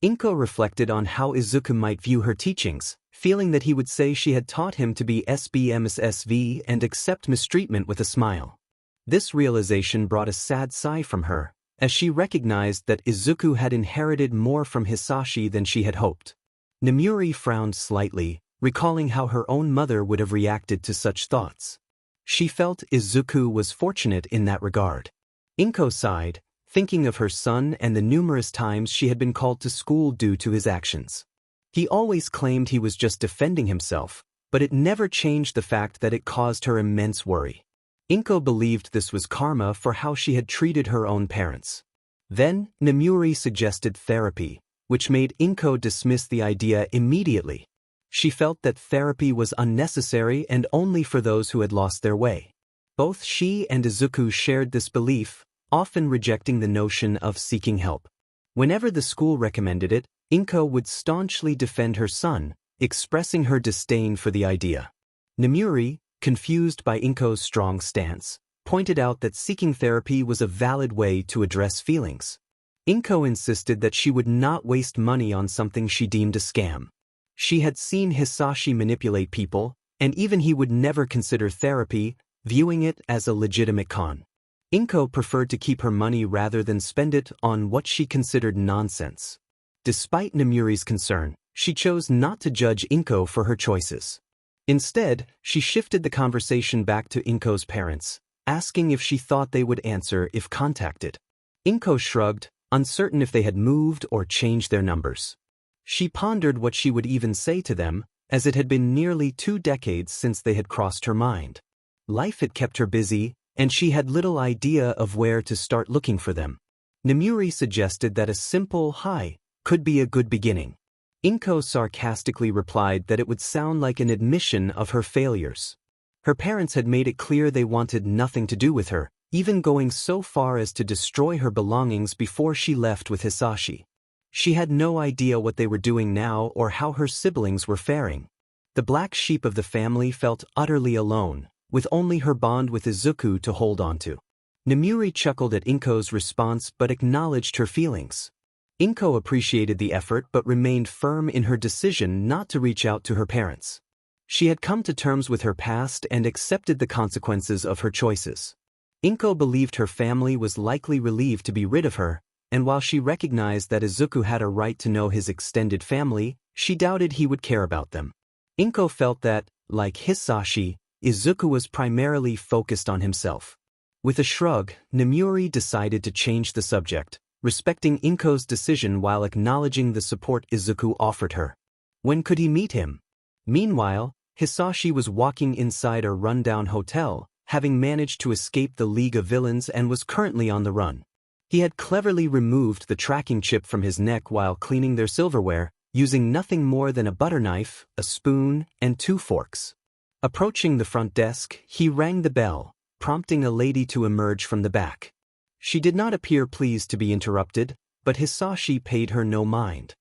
Speaker 1: 𝗏𝗏 reflected on how Izuku might view her teachings, feeling that he would say she had taught him to be 𝗬𝗵𝗲 and accept mistreatment with a smile. This realization brought a sad sigh from her, as she recognized that Izuku had inherited more from Hisashi than she had hoped. Nomiuri frowned slightly, recalling how her own mother would have reacted to such thoughts. She felt Izuku was fortunate in that regard. 𝗏𝗏 sighed, thinking of her son and the numerous times she had been called to school due to his actions. He always claimed he was just defending himself, but it never changed the fact that it caused her immense worry. 𝗏𝗏 believed this was karma for how she had treated her own parents. Then, Nomiuri suggested therapy, which made 𝗏𝗏 dismiss the idea immediately. She felt that therapy was unnecessary and only for those who had lost their way. Both she and Izuku shared this belief, often rejecting the notion of seeking help. Whenever the school recommended it, 𝗏𝗏 would staunchly defend her son, expressing her disdain for the idea. Nomiuri, confused by 𝗏𝗏's strong stance, pointed out that seeking therapy was a valid way to address feelings. 𝗏𝗏 insisted that she would not waste money on something she deemed a scam. She had seen Hisashi manipulate people, and even he would never consider therapy, viewing it as a legitimate con. 𝗏𝗏 preferred to keep her money rather than spend it on what she considered nonsense. Despite Nomiuri's concern, she chose not to judge 𝗏𝗏 for her choices. Instead, she shifted the conversation back to 𝗏𝗏's parents, asking if she thought they would answer if contacted. 𝗏𝗏 shrugged, uncertain if they had moved or changed their numbers. She pondered what she would even say to them, as it had been nearly 2 decades since they had crossed her mind. Life had kept her busy, and she had little idea of where to start looking for them. Nomiuri suggested that a simple hi could be a good beginning. 𝗏𝗏 sarcastically replied that it would sound like an admission of her failures. Her parents had made it clear they wanted nothing to do with her, even going so far as to destroy her belongings before she left with Hisashi. She had no idea what they were doing now or how her siblings were faring. The black sheep of the family felt utterly alone, with only her bond with Izuku to hold on to. Nomiuri chuckled at 𝗏𝗏's response but acknowledged her feelings. 𝗏𝗏 appreciated the effort but remained firm in her decision not to reach out to her parents. She had come to terms with her past and accepted the consequences of her choices. 𝗏𝗏 believed her family was likely relieved to be rid of her, and while she recognized that Izuku had a right to know his extended family, she doubted he would care about them. 𝗏𝗏 felt that, like Hisashi, Izuku was primarily focused on himself. With a shrug, Nomiuri decided to change the subject, respecting 𝗏𝗏's decision while acknowledging the support Izuku offered her. When could he meet him? Meanwhile, Hisashi was walking inside a rundown hotel, having managed to escape the League of Villains and was currently on the run. He had cleverly removed the tracking chip from his neck while cleaning their silverware, using nothing more than a butter knife, a spoon, and 2 forks. Approaching the front desk, he rang the bell, prompting a lady to emerge from the back. She did not appear pleased to be interrupted, but Hisashi paid her no mind.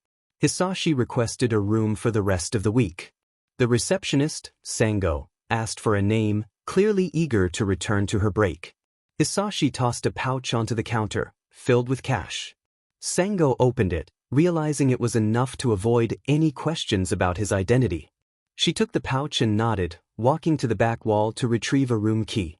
Speaker 1: Hisashi requested a room for the rest of the week. The receptionist, Sango, asked for a name, clearly eager to return to her break. Hisashi tossed a pouch onto the counter, filled with cash. Sango opened it, realizing it was enough to avoid any questions about his identity. She took the pouch and nodded, walking to the back wall to retrieve a room key.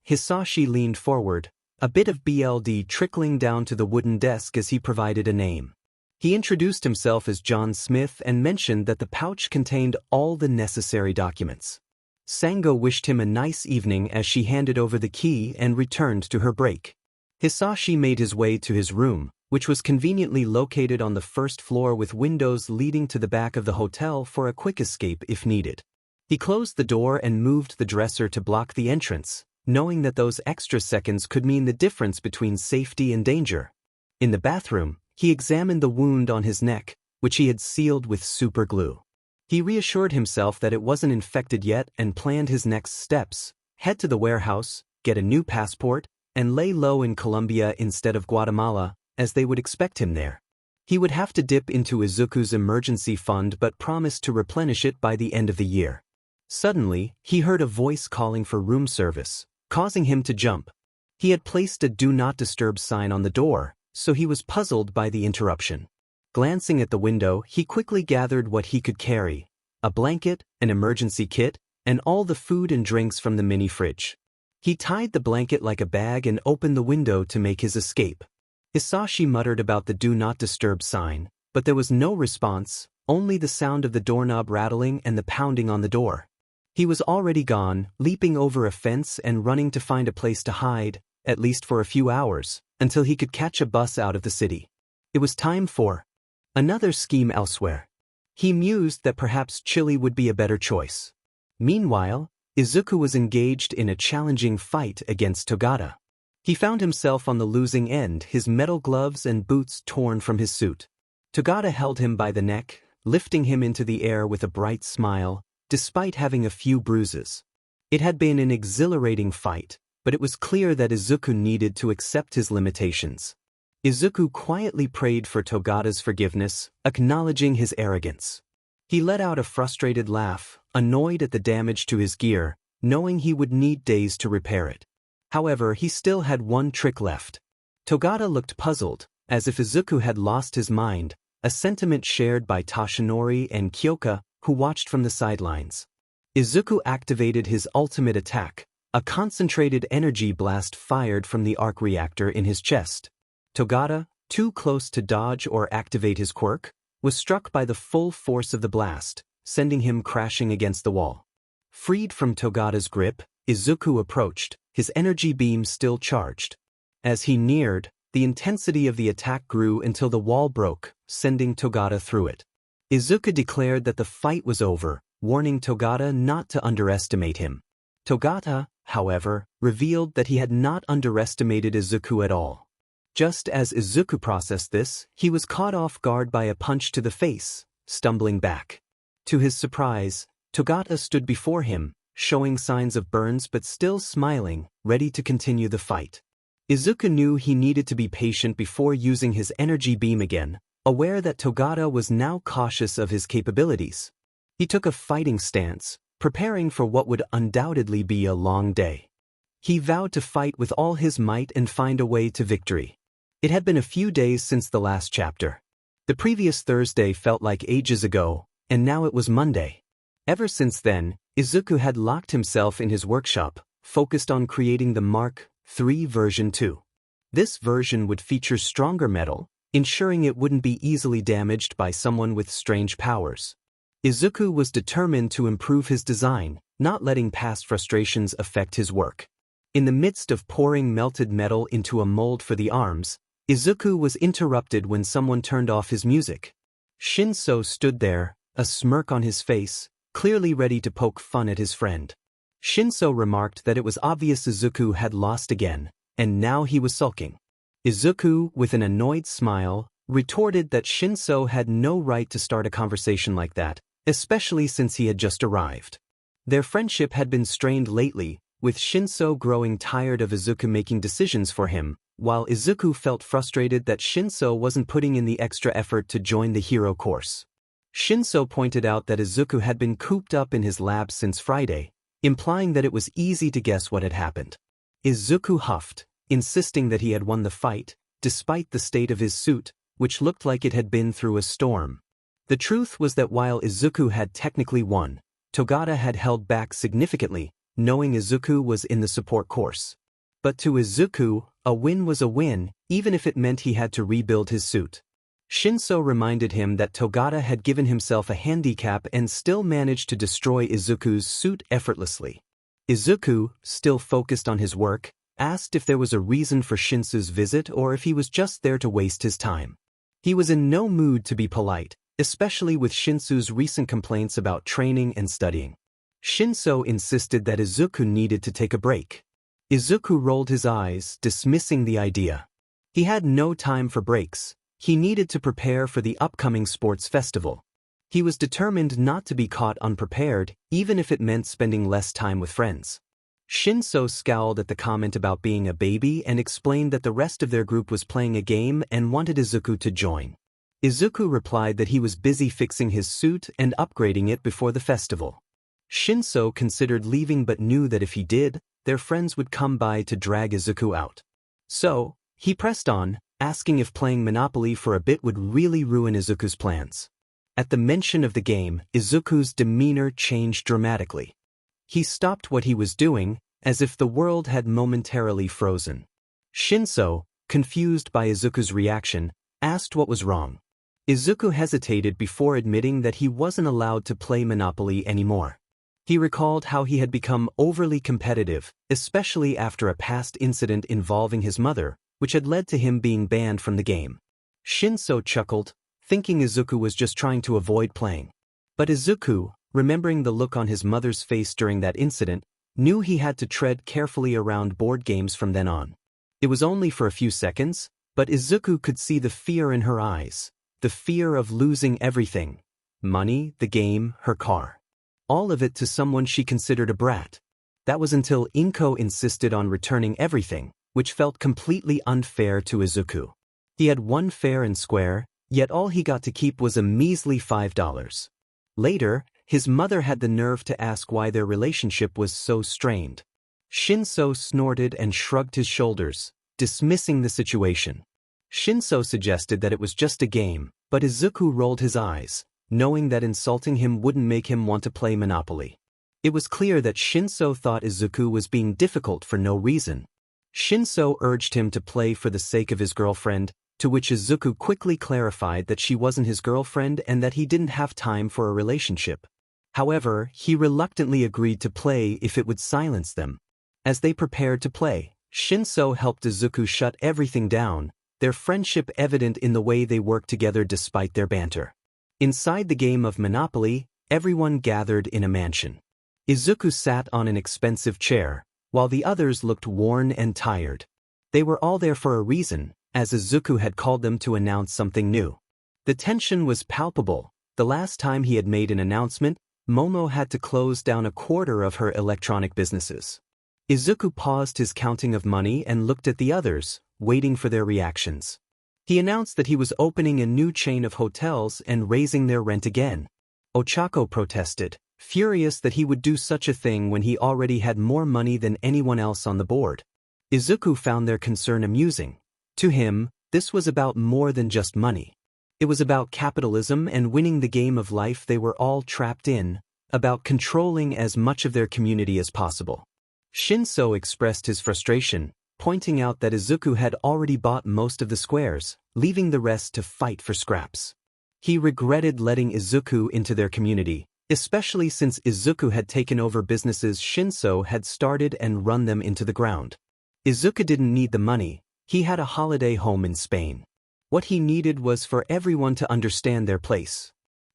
Speaker 1: Hisashi leaned forward, a bit of blood trickling down to the wooden desk as he provided a name. He introduced himself as John Smith and mentioned that the pouch contained all the necessary documents. Sango wished him a nice evening as she handed over the key and returned to her break. Hisashi made his way to his room, which was conveniently located on the first floor with windows leading to the back of the hotel for a quick escape if needed. He closed the door and moved the dresser to block the entrance, knowing that those extra seconds could mean the difference between safety and danger. In the bathroom, he examined the wound on his neck, which he had sealed with super glue. He reassured himself that it wasn't infected yet and planned his next steps: head to the warehouse, get a new passport, and lay low in Colombia instead of Guatemala, as they would expect him there. He would have to dip into Izuku's emergency fund but promised to replenish it by the end of the year. Suddenly, he heard a voice calling for room service, causing him to jump. He had placed a "Do Not Disturb" sign on the door, so he was puzzled by the interruption. Glancing at the window, he quickly gathered what he could carry: a blanket, an emergency kit, and all the food and drinks from the mini fridge. He tied the blanket like a bag and opened the window to make his escape. Hisashi muttered about the "Do Not Disturb" sign, but there was no response, only the sound of the doorknob rattling and the pounding on the door. He was already gone, leaping over a fence and running to find a place to hide, at least for a few hours, until he could catch a bus out of the city. It was time for another scheme elsewhere. He mused that perhaps Chile would be a better choice. Meanwhile, Izuku was engaged in a challenging fight against Togata. He found himself on the losing end, his metal gloves and boots torn from his suit. Togata held him by the neck, lifting him into the air with a bright smile, despite having a few bruises. It had been an exhilarating fight, but it was clear that Izuku needed to accept his limitations. Izuku quietly prayed for Togata's forgiveness, acknowledging his arrogance. He let out a frustrated laugh, annoyed at the damage to his gear, knowing he would need days to repair it. However, he still had one trick left. Togata looked puzzled, as if Izuku had lost his mind, a sentiment shared by Toshinori and Kyoka, who watched from the sidelines. Izuku activated his ultimate attack, a concentrated energy blast fired from the arc reactor in his chest. Togata, too close to dodge or activate his quirk, was struck by the full force of the blast, sending him crashing against the wall. Freed from Togata's grip, Izuku approached, his energy beam still charged. As he neared, the intensity of the attack grew until the wall broke, sending Togata through it. Izuku declared that the fight was over, warning Togata not to underestimate him. Togata, however, revealed that he had not underestimated Izuku at all. Just as Izuku processed this, he was caught off guard by a punch to the face, stumbling back. To his surprise, Togata stood before him, showing signs of burns but still smiling, ready to continue the fight. Izuku knew he needed to be patient before using his energy beam again, aware that Togata was now cautious of his capabilities. He took a fighting stance, preparing for what would undoubtedly be a long day. He vowed to fight with all his might and find a way to victory. It had been a few days since the last chapter. The previous Thursday felt like ages ago, and now it was Monday. Ever since then, Izuku had locked himself in his workshop, focused on creating the Mark III version 2. This version would feature stronger metal, ensuring it wouldn't be easily damaged by someone with strange powers. Izuku was determined to improve his design, not letting past frustrations affect his work. In the midst of pouring melted metal into a mold for the arms, Izuku was interrupted when someone turned off his music. Shinso stood there, a smirk on his face, clearly ready to poke fun at his friend. Shinso remarked that it was obvious Izuku had lost again, and now he was sulking. Izuku, with an annoyed smile, retorted that Shinso had no right to start a conversation like that, especially since he had just arrived. Their friendship had been strained lately, with Shinso growing tired of Izuku making decisions for him, while Izuku felt frustrated that Shinso wasn't putting in the extra effort to join the hero course. Shinso pointed out that Izuku had been cooped up in his lab since Friday, implying that it was easy to guess what had happened. Izuku huffed, insisting that he had won the fight, despite the state of his suit, which looked like it had been through a storm. The truth was that while Izuku had technically won, Togata had held back significantly, knowing Izuku was in the support course. But to Izuku, a win was a win, even if it meant he had to rebuild his suit. Shinso reminded him that Togata had given himself a handicap and still managed to destroy Izuku's suit effortlessly. Izuku, still focused on his work, asked if there was a reason for Shinso's visit or if he was just there to waste his time. He was in no mood to be polite, especially with Shinso's recent complaints about training and studying. Shinso insisted that Izuku needed to take a break. Izuku rolled his eyes, dismissing the idea. He had no time for breaks. He needed to prepare for the upcoming sports festival. He was determined not to be caught unprepared, even if it meant spending less time with friends. Shinso scowled at the comment about being a baby and explained that the rest of their group was playing a game and wanted Izuku to join. Izuku replied that he was busy fixing his suit and upgrading it before the festival. Shinso considered leaving but knew that if he did, their friends would come by to drag Izuku out. So, he pressed on, asking if playing Monopoly for a bit would really ruin Izuku's plans. At the mention of the game, Izuku's demeanor changed dramatically. He stopped what he was doing, as if the world had momentarily frozen. Shinso, confused by Izuku's reaction, asked what was wrong. Izuku hesitated before admitting that he wasn't allowed to play Monopoly anymore. He recalled how he had become overly competitive, especially after a past incident involving his mother, which had led to him being banned from the game. Shinso chuckled, thinking Izuku was just trying to avoid playing. But Izuku, remembering the look on his mother's face during that incident, knew he had to tread carefully around board games from then on. It was only for a few seconds, but Izuku could see the fear in her eyes, the fear of losing everything: money, the game, her car. All of it to someone she considered a brat. That was until Inko insisted on returning everything, which felt completely unfair to Izuku. He had won fair and square, yet all he got to keep was a measly $5. Later, his mother had the nerve to ask why their relationship was so strained. Shinso snorted and shrugged his shoulders, dismissing the situation. Shinso suggested that it was just a game, but Izuku rolled his eyes, knowing that insulting him wouldn't make him want to play Monopoly. It was clear that Shinso thought Izuku was being difficult for no reason. Shinso urged him to play for the sake of his girlfriend, to which Izuku quickly clarified that she wasn't his girlfriend and that he didn't have time for a relationship. However, he reluctantly agreed to play if it would silence them. As they prepared to play, Shinso helped Izuku shut everything down, their friendship evident in the way they worked together despite their banter. Inside the game of Monopoly, everyone gathered in a mansion. Izuku sat on an expensive chair, while the others looked worn and tired. They were all there for a reason, as Izuku had called them to announce something new. The tension was palpable. The last time he had made an announcement, Momo had to close down a quarter of her electronic businesses. Izuku paused his counting of money and looked at the others, waiting for their reactions. He announced that he was opening a new chain of hotels and raising their rent again. Ochako protested, furious that he would do such a thing when he already had more money than anyone else on the board. Izuku found their concern amusing. To him, this was about more than just money. It was about capitalism and winning the game of life they were all trapped in, about controlling as much of their community as possible. Shinso expressed his frustration, pointing out that Izuku had already bought most of the squares, leaving the rest to fight for scraps. He regretted letting Izuku into their community, especially since Izuku had taken over businesses Shinso had started and run them into the ground. Izuku didn't need the money. He had a holiday home in Spain. What he needed was for everyone to understand their place.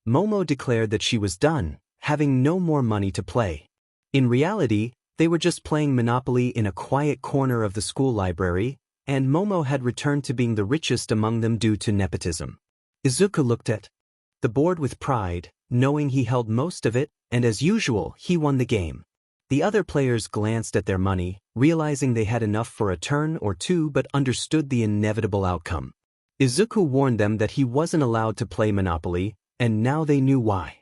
Speaker 1: Momo declared that she was done, having no more money to play. In reality, they were just playing Monopoly in a quiet corner of the school library, and Momo had returned to being the richest among them due to nepotism. Izuku looked at the board with pride, knowing he held most of it, and as usual, he won the game. The other players glanced at their money, realizing they had enough for a turn or two but understood the inevitable outcome. Izuku warned them that he wasn't allowed to play Monopoly, and now they knew why.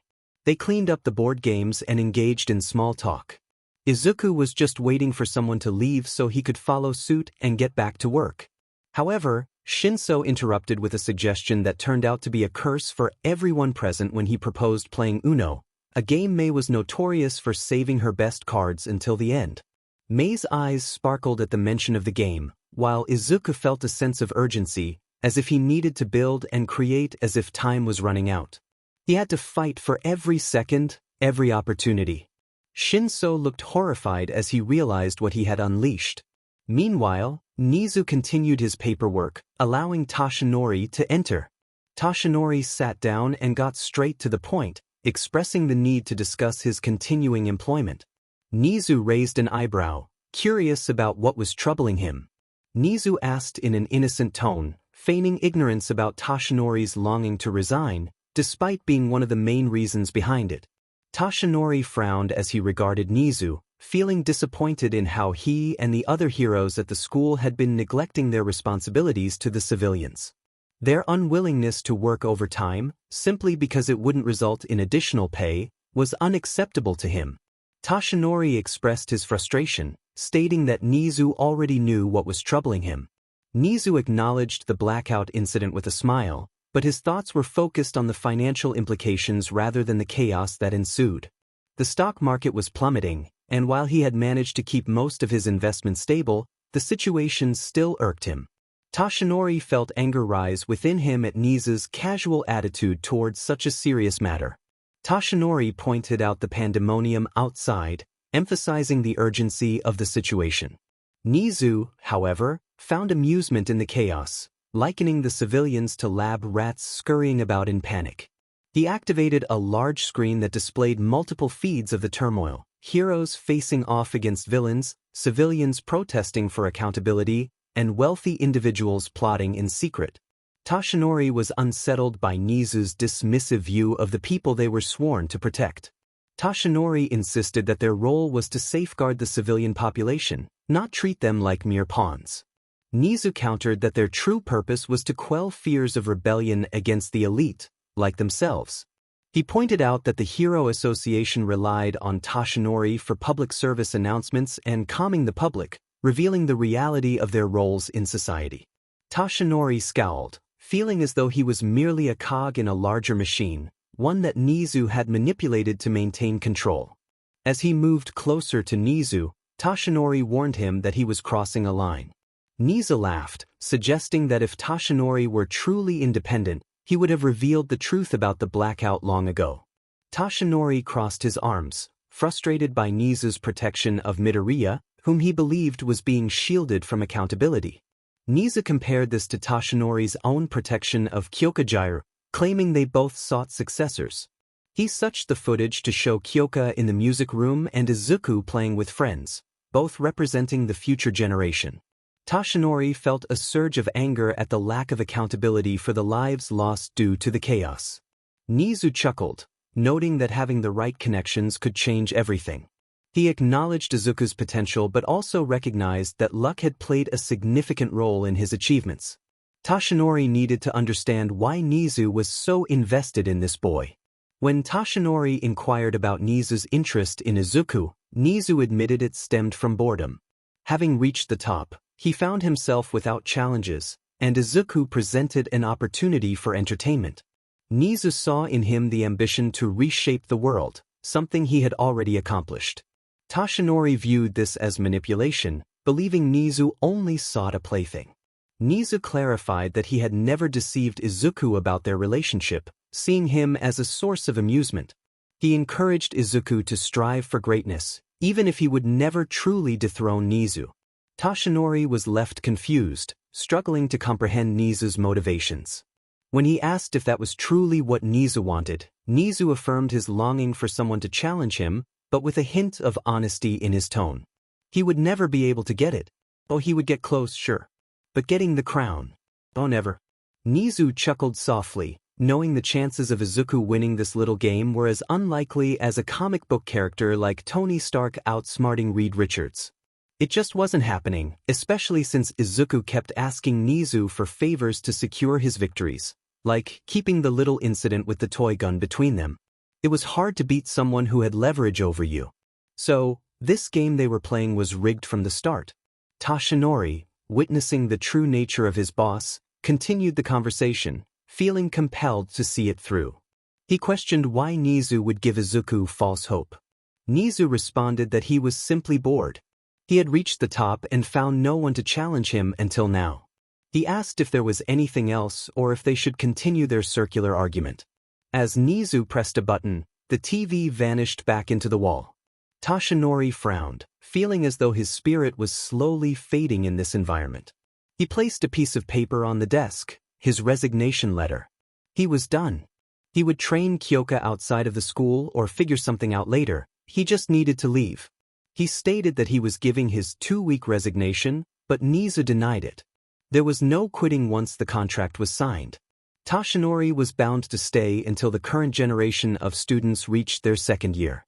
Speaker 1: They cleaned up the board games and engaged in small talk. Izuku was just waiting for someone to leave so he could follow suit and get back to work. However, Shinso interrupted with a suggestion that turned out to be a curse for everyone present when he proposed playing Uno, 𝗎𝐻𝐁𝐵 was notorious for saving her best cards until the end. Mei's eyes sparkled at the mention of the game, while Izuku felt a sense of urgency, as if he needed to build and create as if time was running out. He had to fight for every second, every opportunity. Shinso looked horrified as he realized what he had unleashed. Meanwhile, 𝗎𝗠 continued his paperwork, allowing Tashinori to enter. Tashinori sat down and got straight to the point, expressing the need to discuss his continuing employment. 𝗎𝗠 raised an eyebrow, curious about what was troubling him. 𝗎𝗠 asked in an innocent tone, feigning ignorance about Tashinori's longing to resign, despite being one of the main reasons behind it. Tashinori frowned as he regarded 𝗎𝗠, feeling disappointed in how he and the other heroes at the school had been neglecting their responsibilities to the civilians. Their unwillingness to work overtime, simply because it wouldn't result in additional pay, was unacceptable to him. Tashinori expressed his frustration, stating that 𝗎𝗠 already knew what was troubling him. 𝗎𝗠 acknowledged the blackout incident with a smile, but his thoughts were focused on the financial implications rather than the chaos that ensued. The stock market was plummeting, and while he had managed to keep most of his investments stable, the situation still irked him. Tashinori felt anger rise within him at 𝗎𝗠's casual attitude towards such a serious matter. Tashinori pointed out the pandemonium outside, emphasizing the urgency of the situation. 𝗎𝗠, however, found amusement in the chaos, likening the civilians to lab rats scurrying about in panic. He activated a large screen that displayed multiple feeds of the turmoil, heroes facing off against villains, civilians protesting for accountability, and wealthy individuals plotting in secret. Tashinori was unsettled by 𝗎𝗠's dismissive view of the people they were sworn to protect. Tashinori insisted that their role was to safeguard the civilian population, not treat them like mere pawns. 𝗎𝗠 countered that their true purpose was to quell fears of rebellion against the elite, like themselves. He pointed out that the Hero Association relied on Tashinori for public service announcements and calming the public, revealing the reality of their roles in society. Tashinori scowled, feeling as though he was merely a cog in a larger machine, one that 𝗎𝗠 had manipulated to maintain control. As he moved closer to 𝗎𝗠, Tashinori warned him that he was crossing a line. 𝗎𝗠 laughed, suggesting that if Tashinori were truly independent, he would have revealed the truth about the blackout long ago. Tashinori crossed his arms, frustrated by 𝗎𝗠's protection of midoriya, whom he believed was being shielded from accountability. 𝗎𝗠 compared this to Tashinori's own protection of 𝗬𝗁𝗧𝗏, claiming they both sought successors. He searched the footage to show 𝗬𝗁𝗧𝗏 in the music room and Izuku playing with friends, both representing the future generation. Tashinori felt a surge of anger at the lack of accountability for the lives lost due to the chaos. 𝗎𝗠 chuckled, noting that having the right connections could change everything. He acknowledged Izuku's potential but also recognized that luck had played a significant role in his achievements. Tashinori needed to understand why 𝗎𝗠 was so invested in this boy. When Tashinori inquired about 𝗎𝗠's interest in Izuku, 𝗎𝗠 admitted it stemmed from boredom. Having reached the top, he found himself without challenges, and Izuku presented an opportunity for entertainment. 𝗎𝗠 saw in him the ambition to reshape the world, something he had already accomplished. Tashinori viewed this as manipulation, believing 𝗎𝗠 only sought a plaything. 𝗎𝗠 clarified that he had never deceived Izuku about their relationship, seeing him as a source of amusement. He encouraged Izuku to strive for greatness, even if he would never truly dethrone 𝗎𝗠. Tashinori was left confused, struggling to comprehend 𝗎𝗠's motivations. When he asked if that was truly what 𝗎𝗠 wanted, 𝗎𝗠 affirmed his longing for someone to challenge him, but with a hint of honesty in his tone. He would never be able to get it. Oh, he would get close, sure. But getting the crown? Oh, never. 𝗎𝗠 chuckled softly, knowing the chances of Izuku winning this little game were as unlikely as a comic book character like Tony Stark outsmarting Reed Richards. It just wasn't happening, especially since Izuku kept asking 𝗎𝗠 for favors to secure his victories, like keeping the little incident with the toy gun between them. It was hard to beat someone who had leverage over you. So, this game they were playing was rigged from the start. Tashinori, witnessing the true nature of his boss, continued the conversation, feeling compelled to see it through. He questioned why 𝗎𝗓 would give Izuku false hope. 𝗎𝗓 responded that he was simply bored. He had reached the top and found no one to challenge him until now. He asked if there was anything else or if they should continue their circular argument. As 𝗎𝗓 pressed a button, the TV vanished back into the wall. Tashinori frowned, feeling as though his spirit was slowly fading in this environment. He placed a piece of paper on the desk, his resignation letter. He was done. He would train Kyoka outside of the school or figure something out later. He just needed to leave. He stated that he was giving his 2-week resignation, but 𝗎𝗓 denied it. There was no quitting once the contract was signed. Tashinori was bound to stay until the current generation of students reached their 2nd year.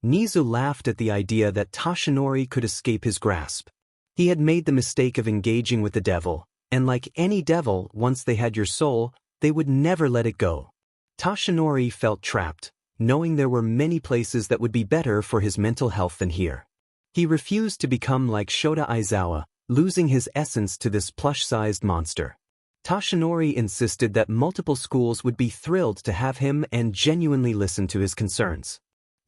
Speaker 1: 𝗎𝗓 laughed at the idea that Tashinori could escape his grasp. He had made the mistake of engaging with the devil, and like any devil, once they had your soul, they would never let it go. Tashinori felt trapped, knowing there were many places that would be better for his mental health than here. He refused to become like Shota Aizawa, losing his essence to this plush-sized monster. Tashinori insisted that multiple schools would be thrilled to have him and genuinely listen to his concerns.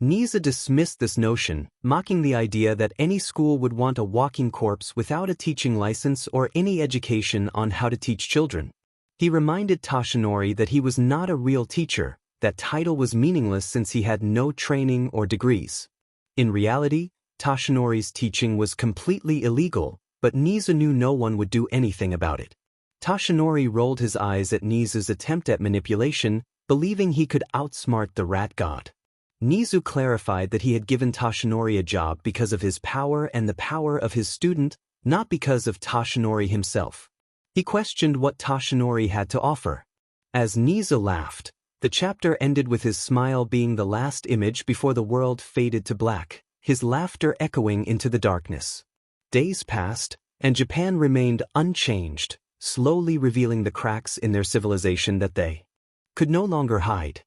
Speaker 1: 𝗎𝗓 dismissed this notion, mocking the idea that any school would want a walking corpse without a teaching license or any education on how to teach children. He reminded Tashinori that he was not a real teacher, that title was meaningless since he had no training or degrees. In reality, Tashinori's teaching was completely illegal, but 𝗎𝗓 knew no one would do anything about it. Tashinori rolled his eyes at 𝗎𝗓's attempt at manipulation, believing he could outsmart the rat god. 𝗎𝗓 clarified that he had given Tashinori a job because of his power and the power of his student, not because of Tashinori himself. He questioned what Tashinori had to offer. As 𝗎𝗓 laughed, the chapter ended with his smile being the last image before the world faded to black, his laughter echoing into the darkness. Days passed, and Japan remained unchanged, slowly revealing the cracks in their civilization that they could no longer hide.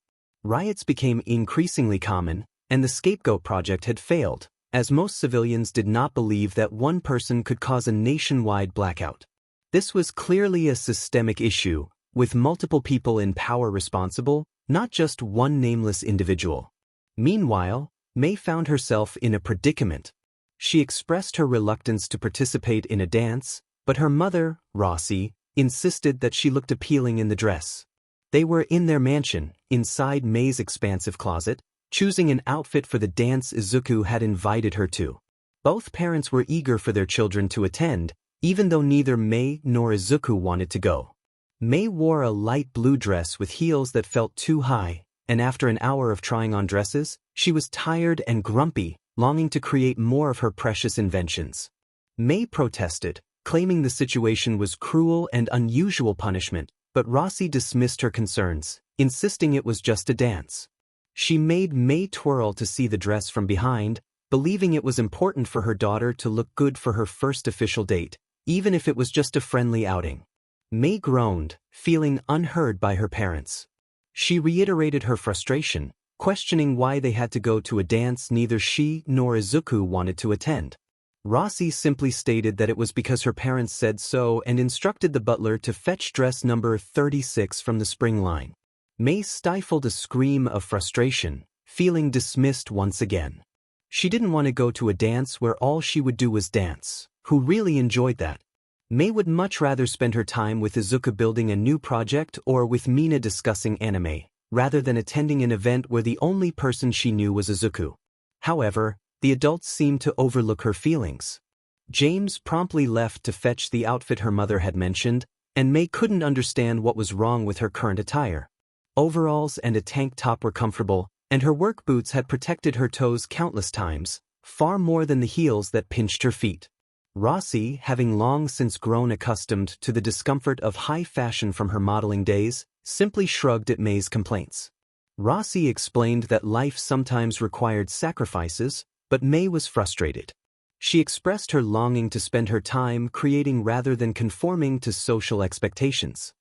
Speaker 1: Riots became increasingly common, and the scapegoat project had failed, as most civilians did not believe that one person could cause a nationwide blackout. This was clearly a systemic issue, with multiple people in power responsible, not just one nameless individual. Meanwhile, May found herself in a predicament. She expressed her reluctance to participate in a dance, but her mother, Rossi, insisted that she looked appealing in the dress. They were in their mansion, inside May's expansive closet, choosing an outfit for the dance Izuku had invited her to. Both parents were eager for their children to attend, even though neither May nor Izuku wanted to go. May wore a light blue dress with heels that felt too high, and after an hour of trying on dresses, she was tired and grumpy, longing to create more of her precious inventions. May protested, claiming the situation was cruel and unusual punishment, but Rossi dismissed her concerns, insisting it was just a dance. She made May twirl to see the dress from behind, believing it was important for her daughter to look good for her first official date, even if it was just a friendly outing. May groaned, feeling unheard by her parents. She reiterated her frustration, questioning why they had to go to a dance neither she nor Izuku wanted to attend. Rossi simply stated that it was because her parents said so and instructed the butler to fetch dress number 36 from the spring line. May stifled a scream of frustration, feeling dismissed once again. She didn't want to go to a dance where all she would do was dance. Who really enjoyed that? May would much rather spend her time with Izuku building a new project or with Mina discussing anime, rather than attending an event where the only person she knew was Izuku. However, the adults seemed to overlook her feelings. James promptly left to fetch the outfit her mother had mentioned, and May couldn't understand what was wrong with her current attire. Overalls and a tank top were comfortable, and her work boots had protected her toes countless times, far more than the heels that pinched her feet. Rossi, having long since grown accustomed to the discomfort of high fashion from her modeling days, simply shrugged at May's complaints. Rossi explained that life sometimes required sacrifices, but May was frustrated. She expressed her longing to spend her time creating rather than conforming to social expectations.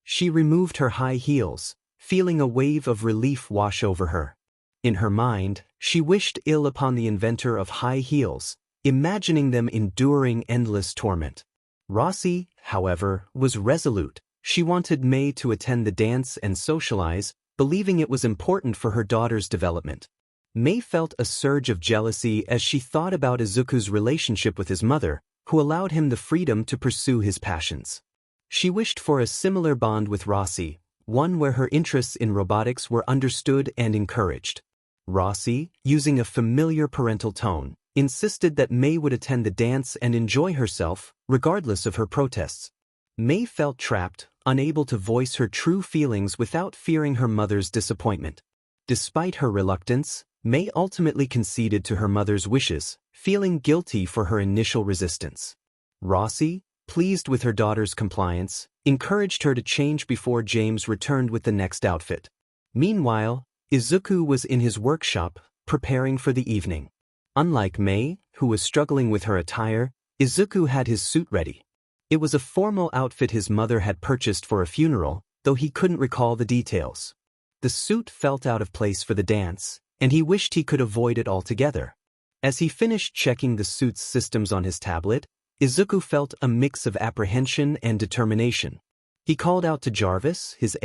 Speaker 1: She removed her high heels, feeling a wave of relief wash over her. In her mind, she wished ill upon the inventor of high heels, imagining them enduring endless torment. Rossi, however, was resolute. She wanted May to attend the dance and socialize, believing it was important for her daughter's development. Mei felt a surge of jealousy as she thought about Izuku's relationship with his mother, who allowed him the freedom to pursue his passions. She wished for a similar bond with 𝗂𝗧𝗏, one where her interests in robotics were understood and encouraged. 𝗂𝗧𝗏, using a familiar parental tone, insisted that Mei would attend the dance and enjoy herself, regardless of her protests. Mei felt trapped, unable to voice her true feelings without fearing her mother's disappointment. Despite her reluctance, Mei ultimately conceded to her mother's wishes, feeling guilty for her initial resistance. 𝗂𝗧𝗏, pleased with her daughter's compliance, encouraged her to change before James returned with the next outfit. Meanwhile, Izuku was in his workshop, preparing for the evening. Unlike Mei, who was struggling with her attire, Izuku had his suit ready. It was a formal outfit his mother had purchased for a funeral, though he couldn't recall the details. The suit felt out of place for the dance, and he wished he could avoid it altogether. As he finished checking the suit's systems on his tablet, Izuku felt a mix of apprehension and determination. He called out to Jarvis, his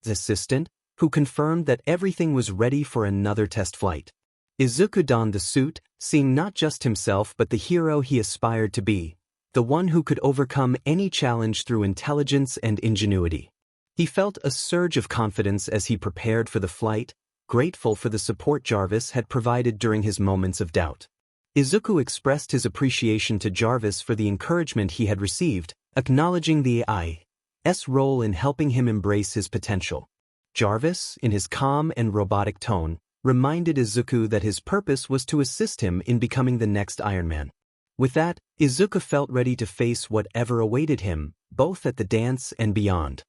Speaker 1: assistant, who confirmed that everything was ready for another test flight. Izuku donned the suit, seeing not just himself but the hero he aspired to be, the one who could overcome any challenge through intelligence and ingenuity. He felt a surge of confidence as he prepared for the flight, grateful for the support Jarvis had provided during his moments of doubt. Izuku expressed his appreciation to Jarvis for the encouragement he had received, acknowledging the AI's role in helping him embrace his potential. Jarvis, in his calm and robotic tone, reminded Izuku that his purpose was to assist him in becoming the next Iron Man. With that, Izuku felt ready to face whatever awaited him, both at the dance and beyond.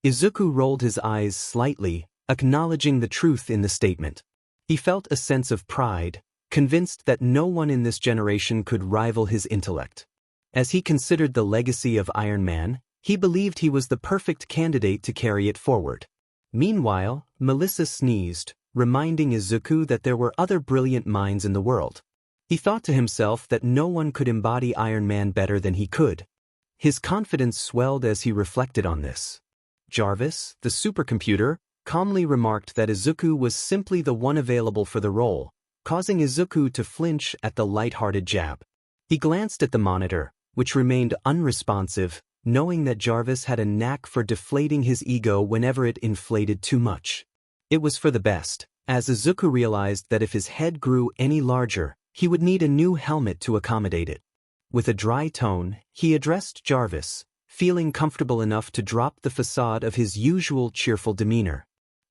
Speaker 1: Izuku rolled his eyes slightly, acknowledging the truth in the statement. He felt a sense of pride, convinced that no one in this generation could rival his intellect. As he considered the legacy of Iron Man, he believed he was the perfect candidate to carry it forward. Meanwhile, Melissa sneezed, reminding Izuku that there were other brilliant minds in the world. He thought to himself that no one could embody Iron Man better than he could. His confidence swelled as he reflected on this. Jarvis, the supercomputer, calmly remarked that Izuku was simply the one available for the role, causing Izuku to flinch at the light-hearted jab. He glanced at the monitor, which remained unresponsive, knowing that Jarvis had a knack for deflating his ego whenever it inflated too much. It was for the best, as Izuku realized that if his head grew any larger, he would need a new helmet to accommodate it. With a dry tone, he addressed Jarvis, feeling comfortable enough to drop the facade of his usual cheerful demeanor.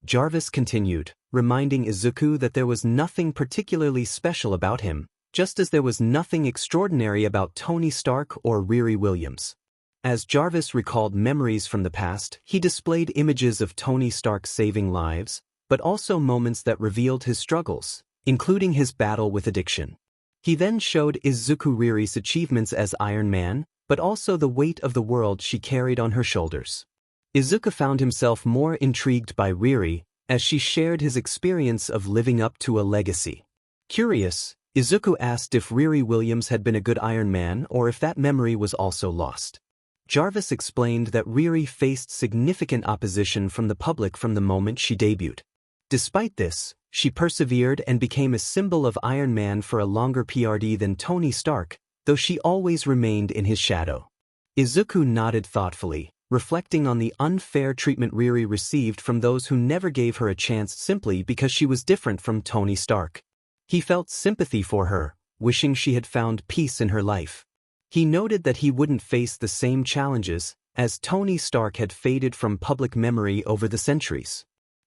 Speaker 1: Jarvis continued, reminding Izuku that there was nothing particularly special about him, just as there was nothing extraordinary about Tony Stark or Riri Williams. As Jarvis recalled memories from the past, he displayed images of Tony Stark saving lives, but also moments that revealed his struggles, including his battle with addiction. He then showed Izuku Riri's achievements as Iron Man, but also the weight of the world she carried on her shoulders. Izuku found himself more intrigued by Riri, as she shared his experience of living up to a legacy. Curious, Izuku asked if Riri Williams had been a good Iron Man or if that memory was also lost. Jarvis explained that Riri faced significant opposition from the public from the moment she debuted. Despite this, she persevered and became a symbol of Iron Man for a longer period than Tony Stark, though she always remained in his shadow. Izuku nodded thoughtfully, reflecting on the unfair treatment Riri received from those who never gave her a chance simply because she was different from Tony Stark. He felt sympathy for her, wishing she had found peace in her life. He noted that he wouldn't face the same challenges, as Tony Stark had faded from public memory over the centuries.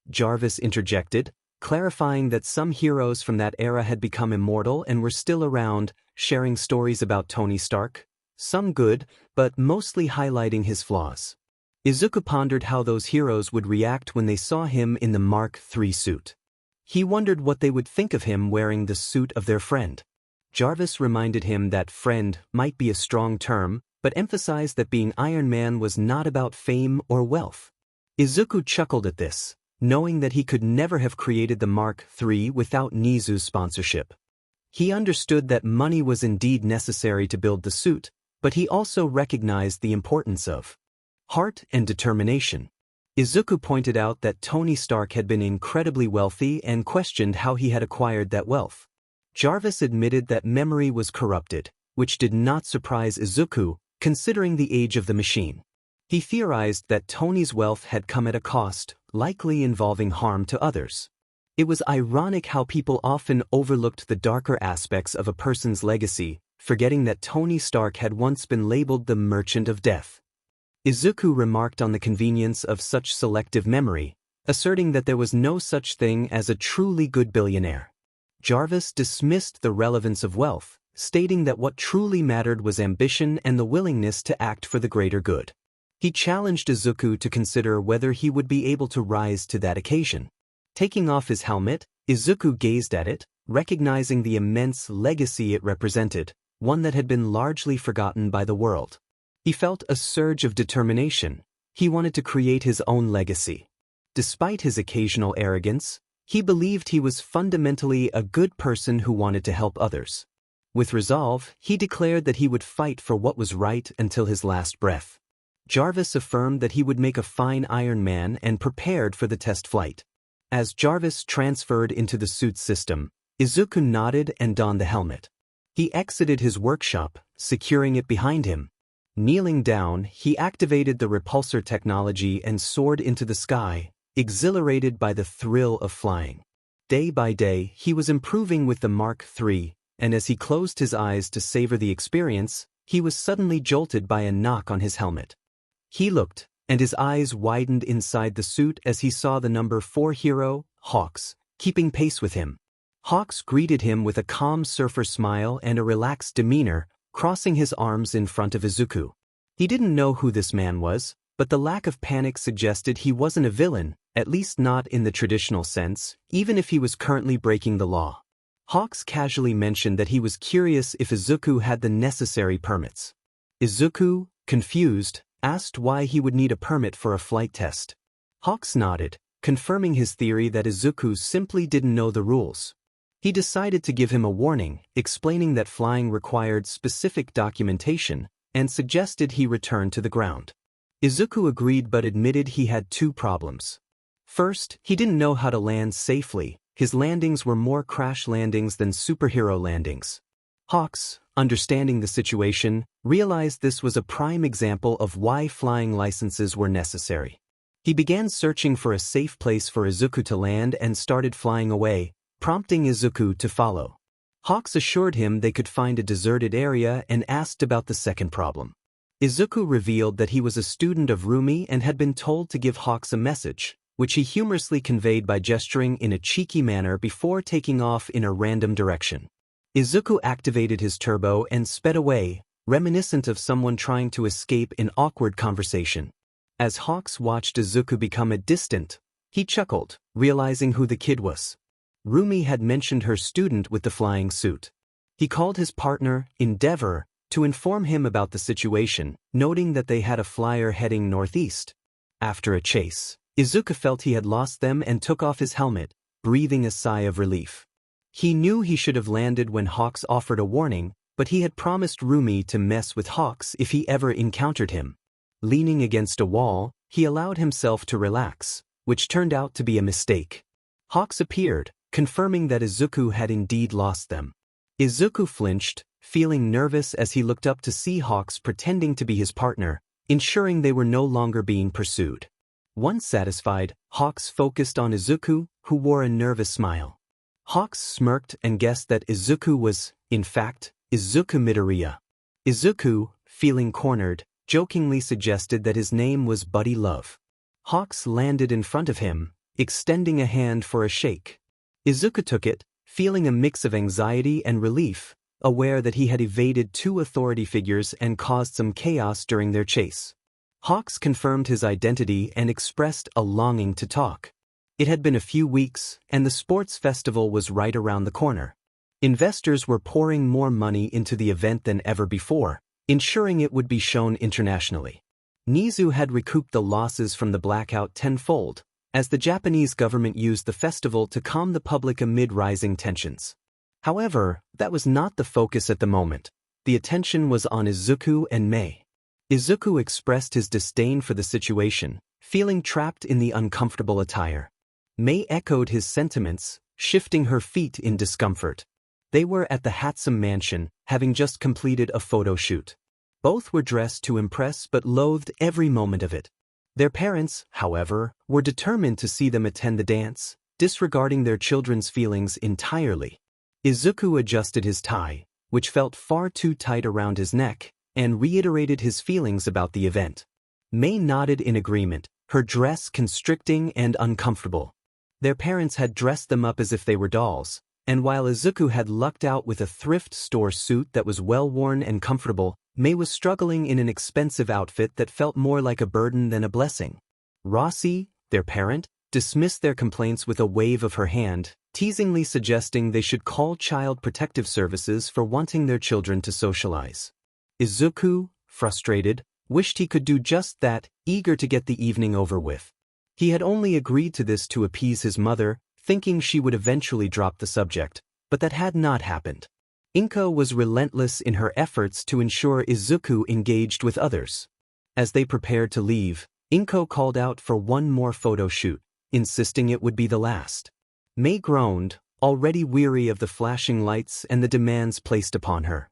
Speaker 1: Jarvis interjected, clarifying that some heroes from that era had become immortal and were still around, sharing stories about Tony Stark, some good, but mostly highlighting his flaws. Izuku pondered how those heroes would react when they saw him in the Mark III suit. He wondered what they would think of him wearing the suit of their friend. Jarvis reminded him that friend might be a strong term, but emphasized that being Iron Man was not about fame or wealth. Izuku chuckled at this, knowing that he could never have created the Mark III without Nizu's sponsorship. He understood that money was indeed necessary to build the suit, but he also recognized the importance of heart and determination. Izuku pointed out that Tony Stark had been incredibly wealthy and questioned how he had acquired that wealth. Jarvis admitted that memory was corrupted, which did not surprise Izuku, considering the age of the machine. He theorized that Tony's wealth had come at a cost, likely involving harm to others. It was ironic how people often overlooked the darker aspects of a person's legacy, forgetting that Tony Stark had once been labeled the Merchant of Death. Izuku remarked on the convenience of such selective memory, asserting that there was no such thing as a truly good billionaire. Jarvis dismissed the relevance of wealth, stating that what truly mattered was ambition and the willingness to act for the greater good. He challenged Izuku to consider whether he would be able to rise to that occasion. Taking off his helmet, Izuku gazed at it, recognizing the immense legacy it represented, one that had been largely forgotten by the world. He felt a surge of determination. He wanted to create his own legacy. Despite his occasional arrogance, he believed he was fundamentally a good person who wanted to help others. With resolve, he declared that he would fight for what was right until his last breath. Jarvis affirmed that he would make a fine Iron Man and prepared for the test flight. As Jarvis transferred into the suit system, Izuku nodded and donned the helmet. He exited his workshop, securing it behind him. Kneeling down, he activated the repulsor technology and soared into the sky, exhilarated by the thrill of flying. Day by day, he was improving with the Mark III, and as he closed his eyes to savor the experience, he was suddenly jolted by a knock on his helmet. He looked, and his eyes widened inside the suit as he saw the number 4 hero, Hawks, keeping pace with him. Hawks greeted him with a calm surfer smile and a relaxed demeanor, crossing his arms in front of Izuku. He didn't know who this man was, but the lack of panic suggested he wasn't a villain, at least not in the traditional sense, even if he was currently breaking the law. Hawks casually mentioned that he was curious if Izuku had the necessary permits. Izuku, confused, asked why he would need a permit for a flight test. Hawks nodded, confirming his theory that Izuku simply didn't know the rules. He decided to give him a warning, explaining that flying required specific documentation, and suggested he return to the ground. Izuku agreed but admitted he had 2 problems. First, he didn't know how to land safely. His landings were more crash landings than superhero landings. Hawks, understanding the situation, realized this was a prime example of why flying licenses were necessary. He began searching for a safe place for Izuku to land and started flying away, prompting Izuku to follow. Hawks assured him they could find a deserted area and asked about the second problem. Izuku revealed that he was a student of Rumi and had been told to give Hawks a message, which he humorously conveyed by gesturing in a cheeky manner before taking off in a random direction. Izuku activated his turbo and sped away, reminiscent of someone trying to escape an awkward conversation. As Hawks watched Izuku become a distant, he chuckled, realizing who the kid was. Rumi had mentioned her student with the flying suit. He called his partner, 𝗫𝗫𝗏, to inform him about the situation, noting that they had a flyer heading northeast. After a chase, Izuku felt he had lost them and took off his helmet, breathing a sigh of relief. He knew he should have landed when Hawks offered a warning, but he had promised Rumi to mess with Hawks if he ever encountered him. Leaning against a wall, he allowed himself to relax, which turned out to be a mistake. Hawks appeared, confirming that Izuku had indeed lost them. Izuku flinched, feeling nervous as he looked up to see Hawks pretending to be his partner, ensuring they were no longer being pursued. Once satisfied, Hawks focused on Izuku, who wore a nervous smile. Hawks smirked and guessed that Izuku was, in fact, Izuku Midoriya. Izuku, feeling cornered, jokingly suggested that his name was Buddy Love. Hawks landed in front of him, extending a hand for a shake. Izuku took it, feeling a mix of anxiety and relief, aware that he had evaded 2 authority figures and caused some chaos during their chase. Hawks confirmed his identity and expressed a longing to talk. It had been a few weeks, and the sports festival was right around the corner. Investors were pouring more money into the event than ever before, ensuring it would be shown internationally. Nizu had recouped the losses from the blackout tenfold, as the Japanese government used the festival to calm the public amid rising tensions. However, that was not the focus at the moment. The attention was on Izuku and Mei. Izuku expressed his disdain for the situation, feeling trapped in the uncomfortable attire. Mei echoed his sentiments, shifting her feet in discomfort. They were at the 𝗧𝗵𝗲 mansion, having just completed a photo shoot. Both were dressed to impress but loathed every moment of it. Their parents, however, were determined to see them attend the dance, disregarding their children's feelings entirely. Izuku adjusted his tie, which felt far too tight around his neck, and reiterated his feelings about the event. Mei nodded in agreement, her dress constricting and uncomfortable. Their parents had dressed them up as if they were dolls, and while Izuku had lucked out with a thrift store suit that was well-worn and comfortable, Mei was struggling in an expensive outfit that felt more like a burden than a blessing. 𝗧𝗵𝗲, their parent, dismissed their complaints with a wave of her hand, teasingly suggesting they should call Child Protective Services for wanting their children to socialize. Izuku, frustrated, wished he could do just that, eager to get the evening over with. He had only agreed to this to appease his mother, thinking she would eventually drop the subject, but that had not happened. 𝗏𝗏 was relentless in her efforts to ensure Izuku engaged with others. As they prepared to leave, 𝗏𝗏 called out for one more photo shoot, insisting it would be the last. Mei groaned, already weary of the flashing lights and the demands placed upon her.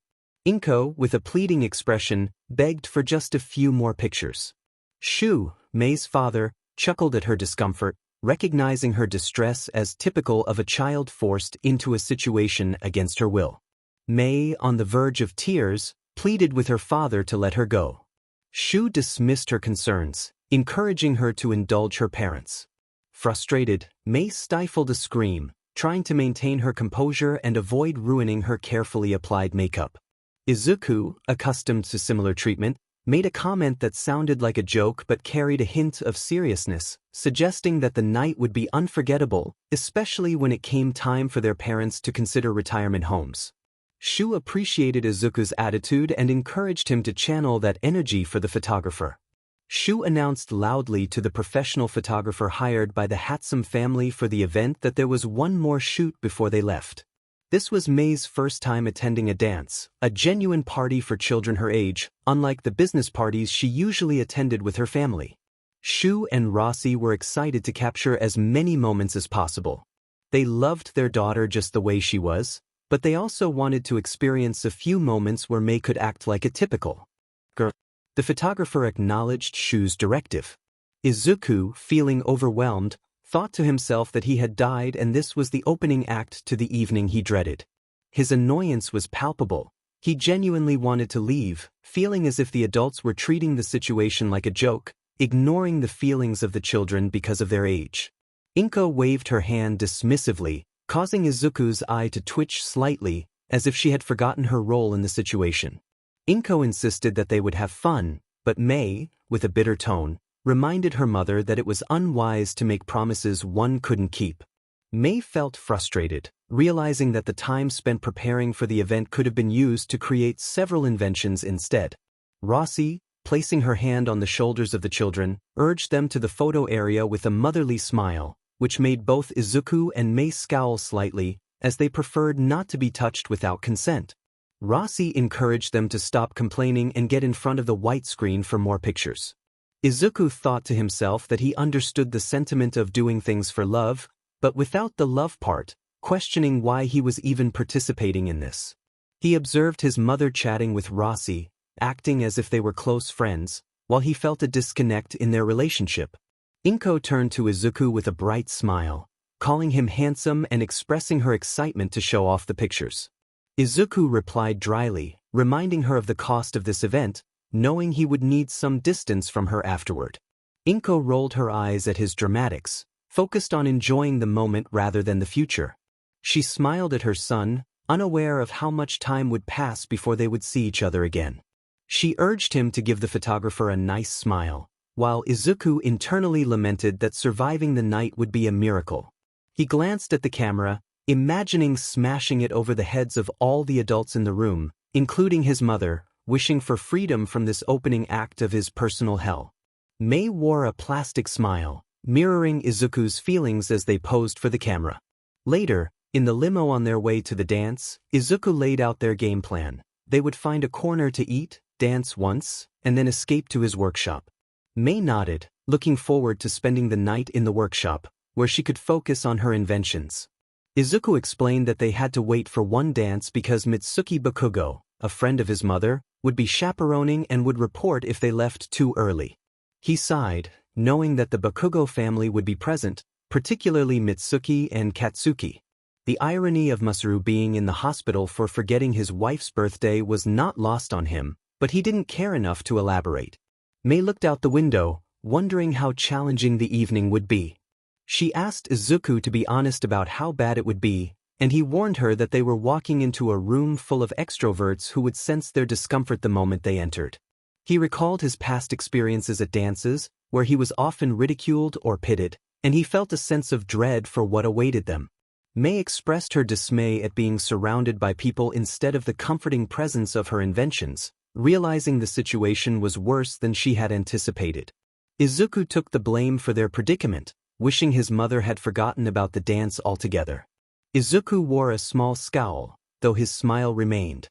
Speaker 1: 𝗏𝗏, with a pleading expression, begged for just a few more pictures. Shu, Mei's father, chuckled at her discomfort, recognizing her distress as typical of a child forced into a situation against her will. Mei, on the verge of tears, pleaded with her father to let her go. Shu dismissed her concerns, encouraging her to indulge her parents. Frustrated, Mei stifled a scream, trying to maintain her composure and avoid ruining her carefully applied makeup. Izuku, accustomed to similar treatment, made a comment that sounded like a joke but carried a hint of seriousness, suggesting that the night would be unforgettable, especially when it came time for their parents to consider retirement homes. Shu appreciated Izuku's attitude and encouraged him to channel that energy for the photographer. Shu announced loudly to the professional photographer hired by the 𝗧𝗵𝗲 family for the event that there was one more shoot before they left. This was Mei's first time attending a dance, a genuine party for children her age, unlike the business parties she usually attended with her family. Shu and 𝗧𝗏𝗏 were excited to capture as many moments as possible. They loved their daughter just the way she was, but they also wanted to experience a few moments where Mei could act like a typical girl. The photographer acknowledged Shu's directive. Izuku, feeling overwhelmed, thought to himself that he had died and this was the opening act to the evening he dreaded. His annoyance was palpable. He genuinely wanted to leave, feeling as if the adults were treating the situation like a joke, ignoring the feelings of the children because of their age. 𝗏𝗏 waved her hand dismissively, causing Izuku's eye to twitch slightly, as if she had forgotten her role in the situation. 𝗏𝗏 insisted that they would have fun, but Mei, with a bitter tone, reminded her mother that it was unwise to make promises one couldn't keep. Mei felt frustrated, realizing that the time spent preparing for the event could have been used to create several inventions instead. 𝗧𝗏𝗏, placing her hand on the shoulders of the children, urged them to the photo area with a motherly smile, which made both Izuku and Mei scowl slightly, as they preferred not to be touched without consent. 𝗧𝗏𝗏 encouraged them to stop complaining and get in front of the white screen for more pictures. Izuku thought to himself that he understood the sentiment of doing things for love, but without the love part, questioning why he was even participating in this. He observed his mother chatting with 𝗧𝗏𝗏, acting as if they were close friends, while he felt a disconnect in their relationship. 𝗏𝗏 turned to Izuku with a bright smile, calling him handsome and expressing her excitement to show off the pictures. Izuku replied dryly, reminding her of the cost of this event, knowing he would need some distance from her afterward. 𝗏𝗏 rolled her eyes at his dramatics, focused on enjoying the moment rather than the future. She smiled at her son, unaware of how much time would pass before they would see each other again. She urged him to give the photographer a nice smile, while Izuku internally lamented that surviving the night would be a miracle. He glanced at the camera, imagining smashing it over the heads of all the adults in the room, including his mother, wishing for freedom from this opening act of his personal hell. Mei wore a plastic smile, mirroring Izuku's feelings as they posed for the camera. Later, in the limo on their way to the dance, Izuku laid out their game plan. They would find a corner to eat, dance once, and then escape to his workshop. Mei nodded, looking forward to spending the night in the workshop, where she could focus on her inventions. Izuku explained that they had to wait for one dance because Mitsuki Bakugo, a friend of his mother, would be chaperoning and would report if they left too early. He sighed, knowing that the Bakugo family would be present, particularly Mitsuki and Katsuki. The irony of Masaru being in the hospital for forgetting his wife's birthday was not lost on him, but he didn't care enough to elaborate. Mei looked out the window, wondering how challenging the evening would be. She asked Izuku to be honest about how bad it would be, and he warned her that they were walking into a room full of extroverts who would sense their discomfort the moment they entered. He recalled his past experiences at dances, where he was often ridiculed or pitted, and he felt a sense of dread for what awaited them. Mei expressed her dismay at being surrounded by people instead of the comforting presence of her inventions, realizing the situation was worse than she had anticipated. Izuku took the blame for their predicament, wishing his mother had forgotten about the dance altogether. Izuku wore a small scowl, though his smile remained.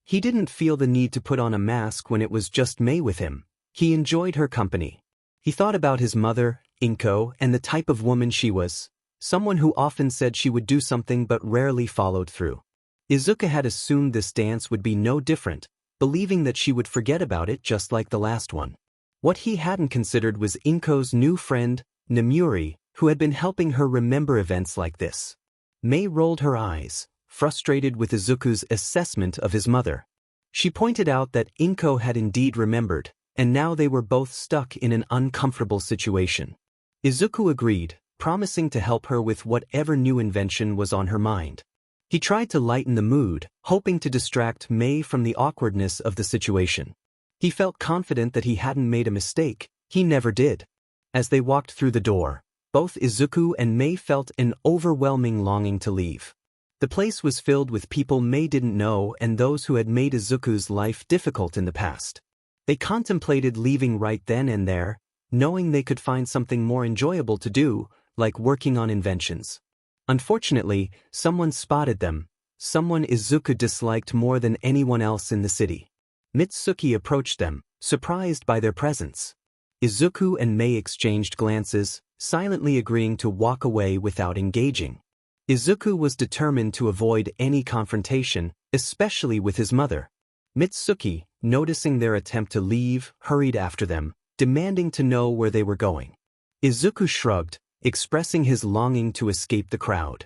Speaker 1: He didn't feel the need to put on a mask when it was just Mei with him. He enjoyed her company. He thought about his mother, Inko, and the type of woman she was, someone who often said she would do something but rarely followed through. Izuku had assumed this dance would be no different, believing that she would forget about it just like the last one. What he hadn't considered was Inko's new friend, Namuri, who had been helping her remember events like this. Mei rolled her eyes, frustrated with Izuku's assessment of his mother. She pointed out that Inko had indeed remembered, and now they were both stuck in an uncomfortable situation. Izuku agreed, promising to help her with whatever new invention was on her mind. He tried to lighten the mood, hoping to distract Mei from the awkwardness of the situation. He felt confident that he hadn't made a mistake. He never did. As they walked through the door, both Izuku and Mei felt an overwhelming longing to leave. The place was filled with people Mei didn't know and those who had made Izuku's life difficult in the past. They contemplated leaving right then and there, knowing they could find something more enjoyable to do, like working on inventions. Unfortunately, someone spotted them, someone Izuku disliked more than anyone else in the city. Mitsuki approached them, surprised by their presence. Izuku and Mei exchanged glances, silently agreeing to walk away without engaging. Izuku was determined to avoid any confrontation, especially with his mother. Mitsuki, noticing their attempt to leave, hurried after them, demanding to know where they were going. Izuku shrugged, expressing his longing to escape the crowd.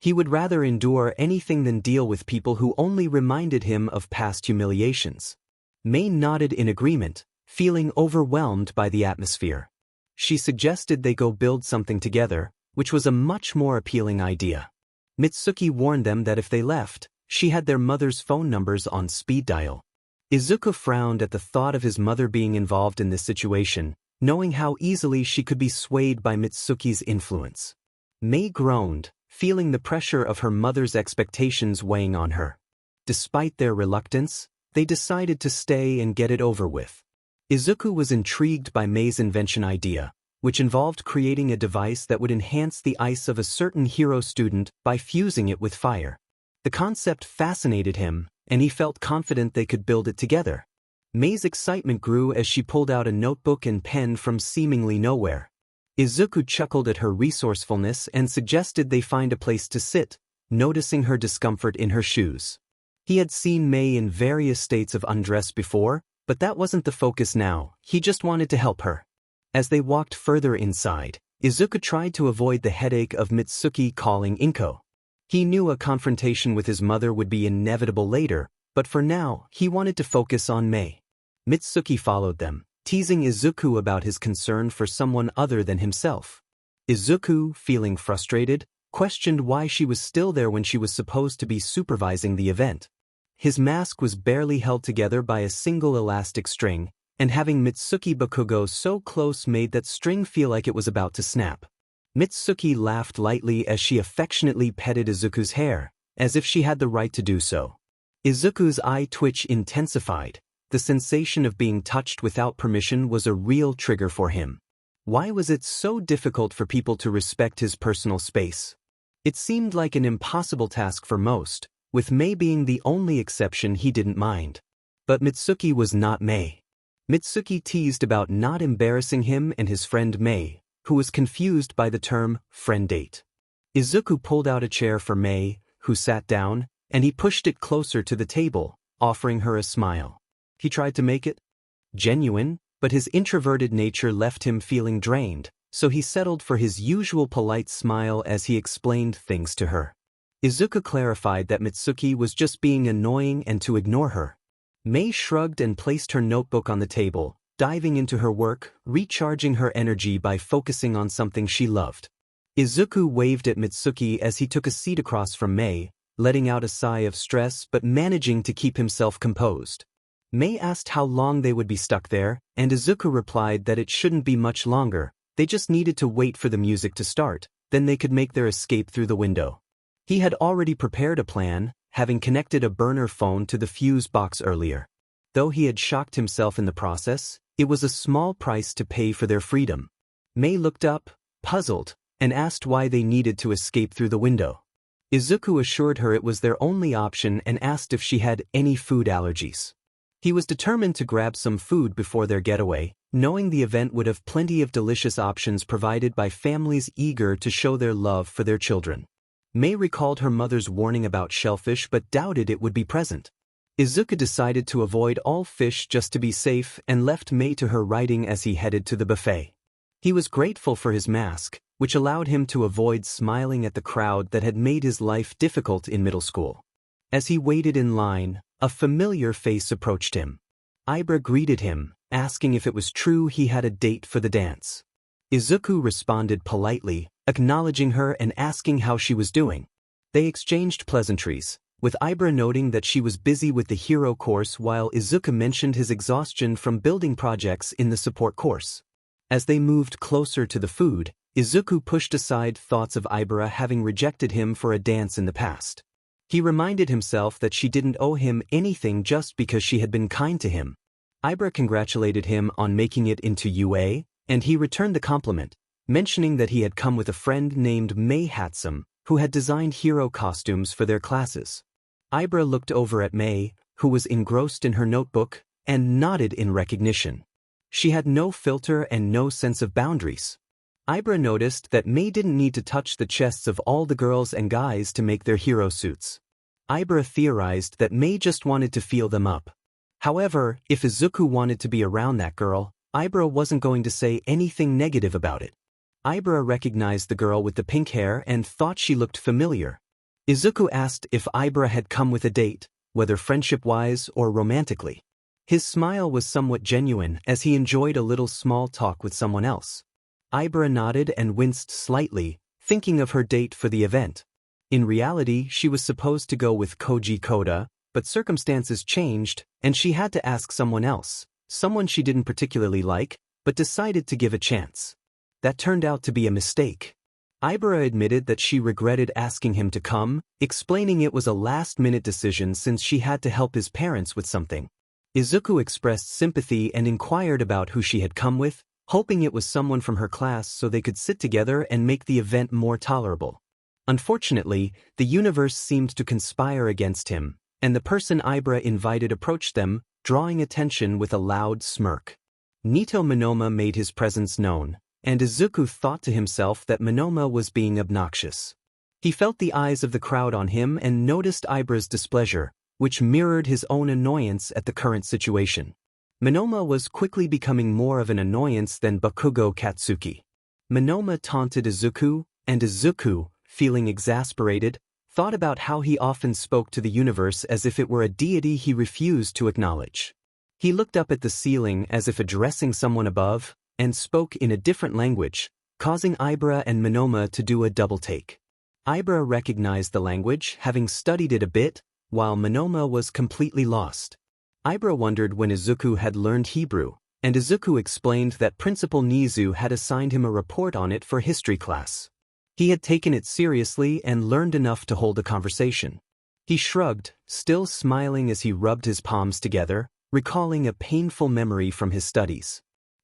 Speaker 1: He would rather endure anything than deal with people who only reminded him of past humiliations. Mei nodded in agreement, feeling overwhelmed by the atmosphere. She suggested they go build something together, which was a much more appealing idea. Mitsuki warned them that if they left, she had their mother's phone numbers on speed dial. Izuku frowned at the thought of his mother being involved in this situation, knowing how easily she could be swayed by Mitsuki's influence. Mei groaned, feeling the pressure of her mother's expectations weighing on her. Despite their reluctance, they decided to stay and get it over with. Izuku was intrigued by Mei's invention idea, which involved creating a device that would enhance the ice of a certain hero student by fusing it with fire. The concept fascinated him, and he felt confident they could build it together. Mei's excitement grew as she pulled out a notebook and pen from seemingly nowhere. Izuku chuckled at her resourcefulness and suggested they find a place to sit, noticing her discomfort in her shoes. He had seen Mei in various states of undress before, but that wasn't the focus now. He just wanted to help her. As they walked further inside, Izuku tried to avoid the headache of Mitsuki calling Inko. He knew a confrontation with his mother would be inevitable later, but for now, he wanted to focus on Mei. Mitsuki followed them, teasing Izuku about his concern for someone other than himself. Izuku, feeling frustrated, questioned why she was still there when she was supposed to be supervising the event. His mask was barely held together by a single elastic string, and having Mitsuki Bakugo so close made that string feel like it was about to snap. Mitsuki laughed lightly as she affectionately petted Izuku's hair, as if she had the right to do so. Izuku's eye twitch intensified. The sensation of being touched without permission was a real trigger for him. Why was it so difficult for people to respect his personal space? It seemed like an impossible task for most, with Mei being the only exception he didn't mind. But Mitsuki was not Mei. Mitsuki teased about not embarrassing him and his friend Mei, who was confused by the term friend date. Izuku pulled out a chair for Mei, who sat down, and he pushed it closer to the table, offering her a smile. He tried to make it genuine, but his introverted nature left him feeling drained, so he settled for his usual polite smile as he explained things to her. Izuku clarified that Mitsuki was just being annoying and to ignore her. Mei shrugged and placed her notebook on the table, diving into her work, recharging her energy by focusing on something she loved. Izuku waved at Mitsuki as he took a seat across from Mei, letting out a sigh of stress but managing to keep himself composed. Mei asked how long they would be stuck there, and Izuku replied that it shouldn't be much longer, they just needed to wait for the music to start, then they could make their escape through the window. He had already prepared a plan, having connected a burner phone to the fuse box earlier. Though he had shocked himself in the process, it was a small price to pay for their freedom. Mei looked up, puzzled, and asked why they needed to escape through the window. Izuku assured her it was their only option and asked if she had any food allergies. He was determined to grab some food before their getaway, knowing the event would have plenty of delicious options provided by families eager to show their love for their children. Mei recalled her mother's warning about shellfish but doubted it would be present. Izuku decided to avoid all fish just to be safe and left Mei to her writing as he headed to the buffet. He was grateful for his mask, which allowed him to avoid smiling at the crowd that had made his life difficult in middle school. As he waited in line, a familiar face approached him. 𝗂𝗲𝗄 greeted him, asking if it was true he had a date for the dance. Izuku responded politely, acknowledging her and asking how she was doing. They exchanged pleasantries, with 𝗂𝗲𝗄 noting that she was busy with the hero course while Izuku mentioned his exhaustion from building projects in the support course. As they moved closer to the food, Izuku pushed aside thoughts of 𝗂𝗲𝗄 having rejected him for a dance in the past. He reminded himself that she didn't owe him anything just because she had been kind to him. 𝗂𝗲𝗄 congratulated him on making it into UA, and he returned the compliment, mentioning that he had come with a friend named myheroacademia, who had designed hero costumes for their classes. 𝗂𝗲𝗄 looked over at Mei, who was engrossed in her notebook, and nodded in recognition. She had no filter and no sense of boundaries. 𝗂𝗲𝗄 noticed that Mei didn't need to touch the chests of all the girls and guys to make their hero suits. 𝗂𝗲𝗄 theorized that Mei just wanted to feel them up. However, if Izuku wanted to be around that girl, 𝗂𝗲𝗄 wasn't going to say anything negative about it. 𝗂𝗲𝗄 recognized the girl with the pink hair and thought she looked familiar. Izuku asked if 𝗂𝗲𝗄 had come with a date, whether friendship-wise or romantically. His smile was somewhat genuine as he enjoyed a little small talk with someone else. 𝗂𝗲𝗄 nodded and winced slightly, thinking of her date for the event. In reality, she was supposed to go with Koji Koda, but circumstances changed, and she had to ask someone else, someone she didn't particularly like, but decided to give a chance. That turned out to be a mistake. 𝗂𝗲𝗄 admitted that she regretted asking him to come, explaining it was a last-minute decision since she had to help his parents with something. Izuku expressed sympathy and inquired about who she had come with, hoping it was someone from her class so they could sit together and make the event more tolerable. Unfortunately, the universe seemed to conspire against him, and the person 𝗂𝗲𝗄 invited approached them, drawing attention with a loud smirk. Nito Monoma made his presence known, and Izuku thought to himself that Monoma was being obnoxious. He felt the eyes of the crowd on him and noticed 𝗂𝗲𝗄's displeasure, which mirrored his own annoyance at the current situation. Monoma was quickly becoming more of an annoyance than Bakugo Katsuki. Monoma taunted Izuku, and Izuku, feeling exasperated, thought about how he often spoke to the universe as if it were a deity he refused to acknowledge. He looked up at the ceiling as if addressing someone above, and spoke in a different language, causing 𝗂𝗲𝗄 and Monoma to do a double take. 𝗂𝗲𝗄 recognized the language, having studied it a bit, while Monoma was completely lost. 𝗂𝗲𝗄 wondered when Izuku had learned Hebrew, and Izuku explained that Principal Nizu had assigned him a report on it for history class. He had taken it seriously and learned enough to hold a conversation. He shrugged, still smiling as he rubbed his palms together, recalling a painful memory from his studies.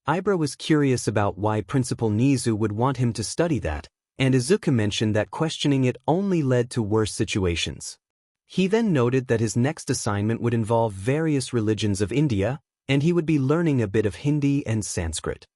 Speaker 1: 𝗂𝗲𝗄 was curious about why Principal Nizu would want him to study that, and Izuku mentioned that questioning it only led to worse situations. He then noted that his next assignment would involve various religions of India, and he would be learning a bit of Hindi and Sanskrit.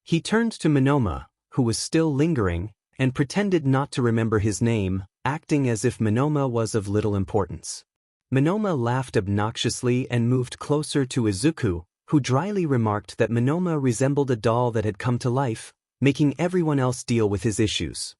Speaker 1: He turned to 𝗵𝗲𝗄, who was still lingering, and pretended not to remember his name, acting as if 𝗵𝗲𝗄 was of little importance. 𝗵𝗲𝗄 laughed obnoxiously and moved closer to Izuku, who dryly remarked that 𝗵𝗲𝗄 resembled a doll that had come to life, making everyone else deal with his issues.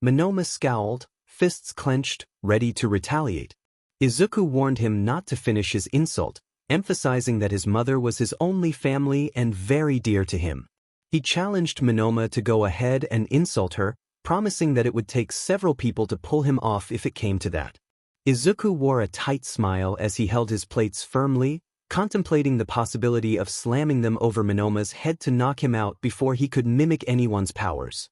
Speaker 1: 𝗵𝗲𝗄 scowled, fists clenched, ready to retaliate. Izuku warned him not to finish his insult, emphasizing that his mother was his only family and very dear to him. He challenged 𝗵𝗲𝗄 to go ahead and insult her, promising that it would take several people to pull him off if it came to that. Izuku wore a tight smile as he held his plates firmly, contemplating the possibility of slamming them over 𝗵𝗲𝗄's head to knock him out before he could mimic anyone's powers.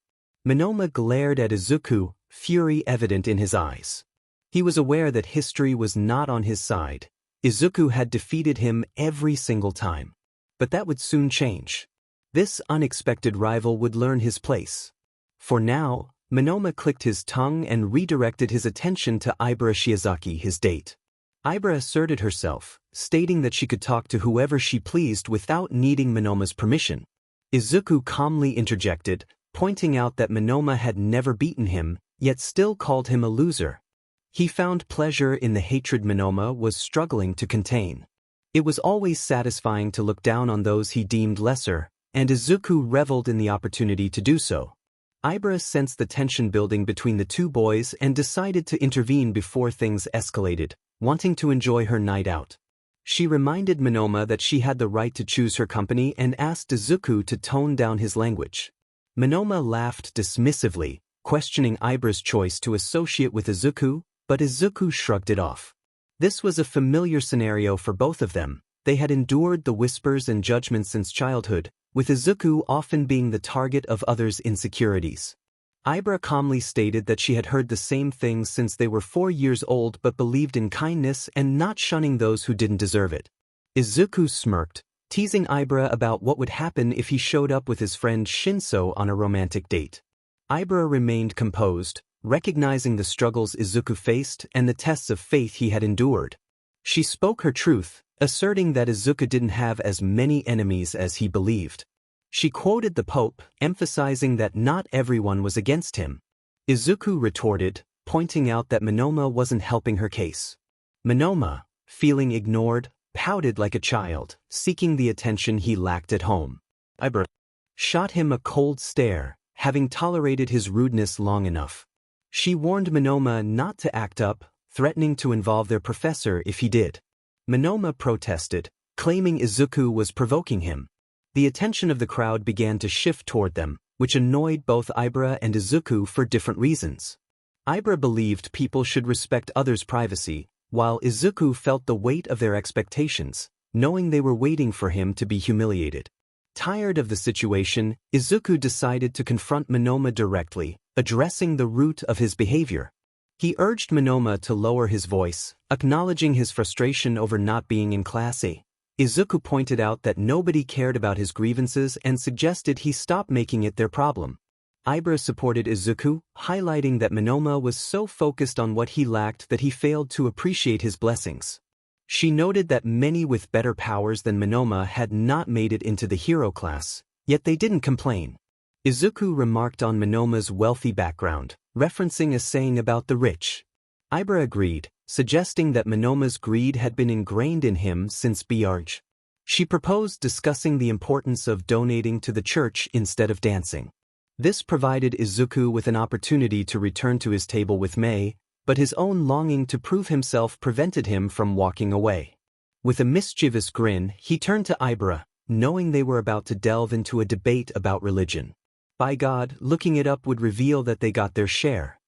Speaker 1: 𝗵𝗲𝗄 glared at Izuku, fury evident in his eyes. He was aware that history was not on his side. Izuku had defeated him every single time. But that would soon change. This unexpected rival would learn his place. For now, 𝗵𝗲𝗄 clicked his tongue and redirected his attention to 𝗂𝗧𝗏 Shiozaki, his date. 𝗂𝗧𝗏 asserted herself, stating that she could talk to whoever she pleased without needing 𝗵𝗲𝗄's permission. Izuku calmly interjected, pointing out that 𝗵𝗲𝗄 had never beaten him, yet still called him a loser. He found pleasure in the hatred 𝗵𝗲𝗄 was struggling to contain. It was always satisfying to look down on those he deemed lesser, and Izuku reveled in the opportunity to do so. 𝗂𝗧𝗏 sensed the tension building between the two boys and decided to intervene before things escalated, wanting to enjoy her night out. She reminded 𝗵𝗲𝗄 that she had the right to choose her company and asked Izuku to tone down his language. 𝗵𝗲𝗄 laughed dismissively, questioning 𝗂𝗧𝗏's choice to associate with Izuku, but Izuku shrugged it off. This was a familiar scenario for both of them. They had endured the whispers and judgments since childhood, with Izuku often being the target of others' insecurities. 𝗂𝗧𝗏 calmly stated that she had heard the same things since they were 4 years old but believed in kindness and not shunning those who didn't deserve it. Izuku smirked, teasing 𝗂𝗧𝗏 about what would happen if he showed up with his friend Shinso on a romantic date. 𝗂𝗧𝗏 remained composed, recognizing the struggles Izuku faced and the tests of faith he had endured. She spoke her truth, asserting that Izuku didn't have as many enemies as he believed. She quoted the Pope, emphasizing that not everyone was against him. Izuku retorted, pointing out that 𝗵𝗲𝗄 wasn't helping her case. 𝗵𝗲𝗄, feeling ignored, pouted like a child, seeking the attention he lacked at home. 𝗂𝗧𝗏 shot him a cold stare, having tolerated his rudeness long enough. She warned 𝗵𝗲𝗄 not to act up, threatening to involve their professor if he did. 𝗵𝗲𝗄 protested, claiming Izuku was provoking him. The attention of the crowd began to shift toward them, which annoyed both 𝗂𝗧𝗏 and Izuku for different reasons. 𝗂𝗧𝗏 believed people should respect others' privacy, while Izuku felt the weight of their expectations, knowing they were waiting for him to be humiliated. Tired of the situation, Izuku decided to confront 𝗵𝗲𝗄 directly, addressing the root of his behavior. He urged 𝗵𝗲𝗄 to lower his voice, acknowledging his frustration over not being in Class A. Izuku pointed out that nobody cared about his grievances and suggested he stop making it their problem. 𝗂𝗧𝗏 supported Izuku, highlighting that 𝗵𝗲𝗄 was so focused on what he lacked that he failed to appreciate his blessings. She noted that many with better powers than 𝗵𝗲𝗄 had not made it into the hero class, yet they didn't complain. Izuku remarked on 𝗵𝗲𝗄's wealthy background, referencing a saying about the rich. 𝗂𝗧𝗏 agreed, suggesting that 𝗵𝗲𝗄's greed had been ingrained in him since 𝗵𝗃𝗏. She proposed discussing the importance of donating to the church instead of dancing. This provided Izuku with an opportunity to return to his table with Mei, but his own longing to prove himself prevented him from walking away. With a mischievous grin, he turned to 𝗂𝗧𝗏, knowing they were about to delve into a debate about religion. By God, looking it up would reveal that they got their share.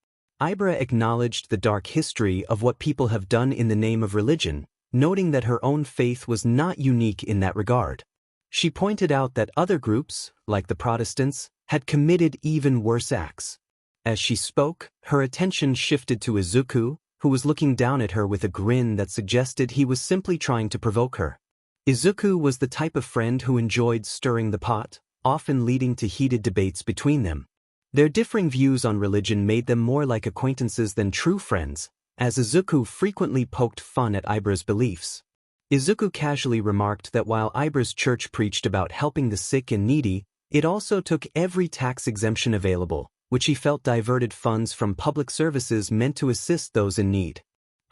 Speaker 1: 𝗂𝗧𝗏 acknowledged the dark history of what people have done in the name of religion, noting that her own faith was not unique in that regard. She pointed out that other groups, like the Protestants, had committed even worse acts. As she spoke, her attention shifted to Izuku, who was looking down at her with a grin that suggested he was simply trying to provoke her. Izuku was the type of friend who enjoyed stirring the pot, often leading to heated debates between them. Their differing views on religion made them more like acquaintances than true friends, as Izuku frequently poked fun at 𝗂𝗧𝗏's beliefs. Izuku casually remarked that while 𝗧𝗵𝗲's church preached about helping the sick and needy, it also took every tax exemption available, which he felt diverted funds from public services meant to assist those in need.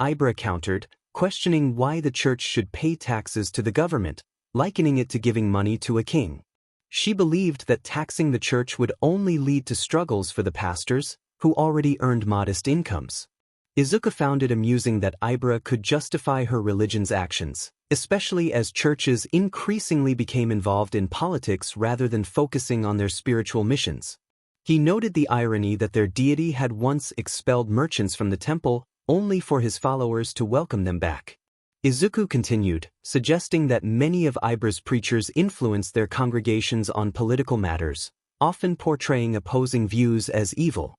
Speaker 1: 𝗧𝗵𝗲 countered, questioning why the church should pay taxes to the government, likening it to giving money to a king. She believed that taxing the church would only lead to struggles for the pastors, who already earned modest incomes. Izuku found it amusing that 𝗧𝗵𝗲 could justify her religion's actions, especially as churches increasingly became involved in politics rather than focusing on their spiritual missions. He noted the irony that their deity had once expelled merchants from the temple, only for his followers to welcome them back. Izuku continued, suggesting that many of 𝗧𝗵𝗲's preachers influenced their congregations on political matters, often portraying opposing views as evil.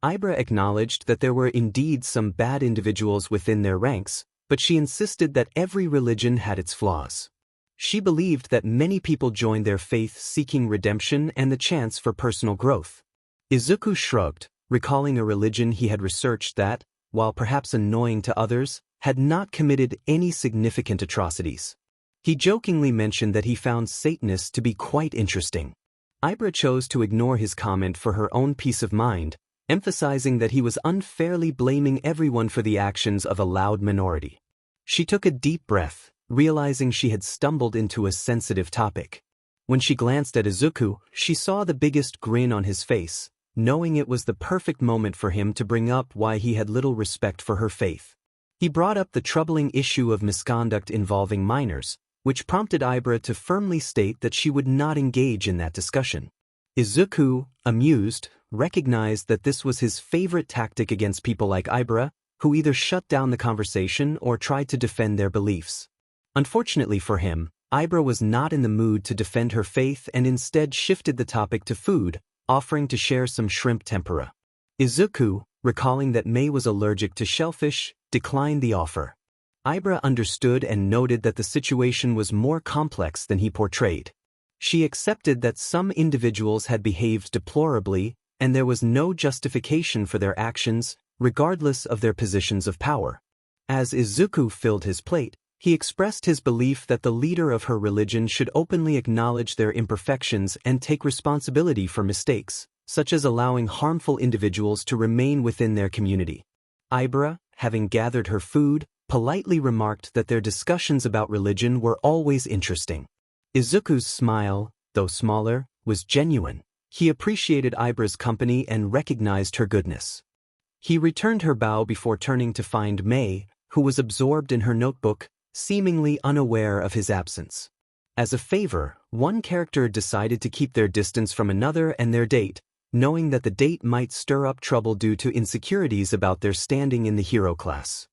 Speaker 1: 𝗧𝗵𝗲 acknowledged that there were indeed some bad individuals within their ranks, but she insisted that every religion had its flaws. She believed that many people joined their faith seeking redemption and the chance for personal growth. Izuku shrugged, recalling a religion he had researched that, while perhaps annoying to others, had not committed any significant atrocities. He jokingly mentioned that he found Satanists to be quite interesting. 𝗧𝗵𝗲 chose to ignore his comment for her own peace of mind, emphasizing that he was unfairly blaming everyone for the actions of a loud minority. She took a deep breath, realizing she had stumbled into a sensitive topic. When she glanced at Izuku, she saw the biggest grin on his face, knowing it was the perfect moment for him to bring up why he had little respect for her faith. He brought up the troubling issue of misconduct involving minors, which prompted 𝗧𝗵𝗲 to firmly state that she would not engage in that discussion. Izuku, amused, recognized that this was his favorite tactic against people like 𝗧𝗵𝗲, who either shut down the conversation or tried to defend their beliefs. Unfortunately for him, 𝗧𝗵𝗲 was not in the mood to defend her faith and instead shifted the topic to food, offering to share some shrimp tempura. Izuku, recalling that Mei was allergic to shellfish, declined the offer. 𝗧𝗵𝗲 understood and noted that the situation was more complex than he portrayed. She accepted that some individuals had behaved deplorably, and there was no justification for their actions, regardless of their positions of power. As Izuku filled his plate, he expressed his belief that the leader of her religion should openly acknowledge their imperfections and take responsibility for mistakes, such as allowing harmful individuals to remain within their community. 𝗧𝗵𝗲, having gathered her food, politely remarked that their discussions about religion were always interesting. Izuku's smile, though smaller, was genuine. He appreciated 𝗧𝗵𝗲's company and recognized her goodness. He returned her bow before turning to find Mei, who was absorbed in her notebook, seemingly unaware of his absence. As a favor, one character decided to keep their distance from another and their date, knowing that the date might stir up trouble due to insecurities about their standing in the hero class.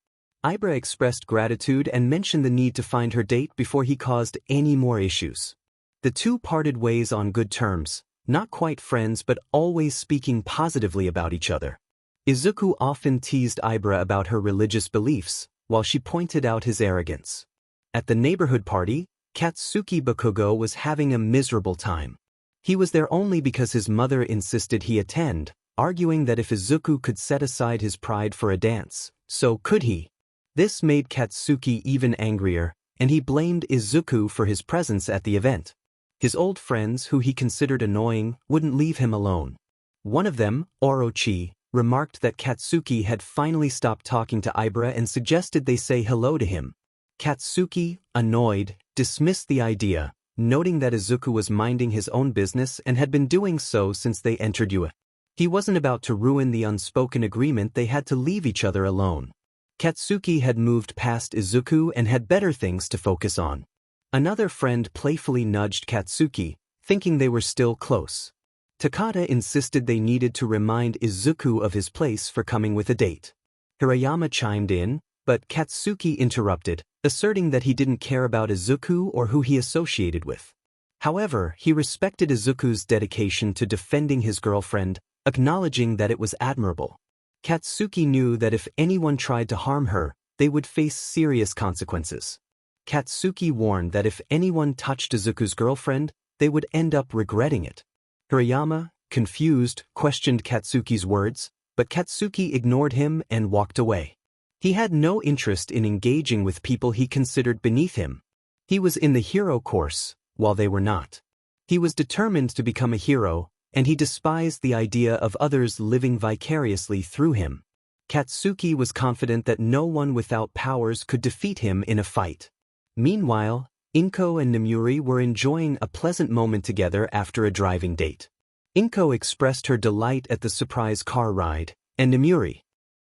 Speaker 1: 𝗧𝗵𝗲 expressed gratitude and mentioned the need to find her date before he caused any more issues. The two parted ways on good terms, not quite friends but always speaking positively about each other. Izuku often teased 𝗧𝗵𝗲 about her religious beliefs, while she pointed out his arrogance. At the neighborhood party, Katsuki Bakugo was having a miserable time. He was there only because his mother insisted he attend, arguing that if Izuku could set aside his pride for a dance, so could he. This made Katsuki even angrier, and he blamed Izuku for his presence at the event. His old friends, who he considered annoying, wouldn't leave him alone. One of them, Orochi, remarked that Katsuki had finally stopped talking to 𝗧𝗵𝗲 and suggested they say hello to him. Katsuki, annoyed, dismissed the idea, noting that Izuku was minding his own business and had been doing so since they entered UA. He wasn't about to ruin the unspoken agreement they had to leave each other alone. Katsuki had moved past Izuku and had better things to focus on. Another friend playfully nudged Katsuki, thinking they were still close. Takada insisted they needed to remind Izuku of his place for coming with a date. Hirayama chimed in, but Katsuki interrupted, asserting that he didn't care about Izuku or who he associated with. However, he respected Izuku's dedication to defending his girlfriend, acknowledging that it was admirable. Katsuki knew that if anyone tried to harm her, they would face serious consequences. Katsuki warned that if anyone touched Izuku's girlfriend, they would end up regretting it. Hirayama, confused, questioned Katsuki's words, but Katsuki ignored him and walked away. He had no interest in engaging with people he considered beneath him. He was in the hero course, while they were not. He was determined to become a hero, and he despised the idea of others living vicariously through him. Katsuki was confident that no one without powers could defeat him in a fight. Meanwhile, 𝗏𝗏 and Nomuri were enjoying a pleasant moment together after a driving date. 𝗏𝗏 expressed her delight at the surprise car ride, and Nomuri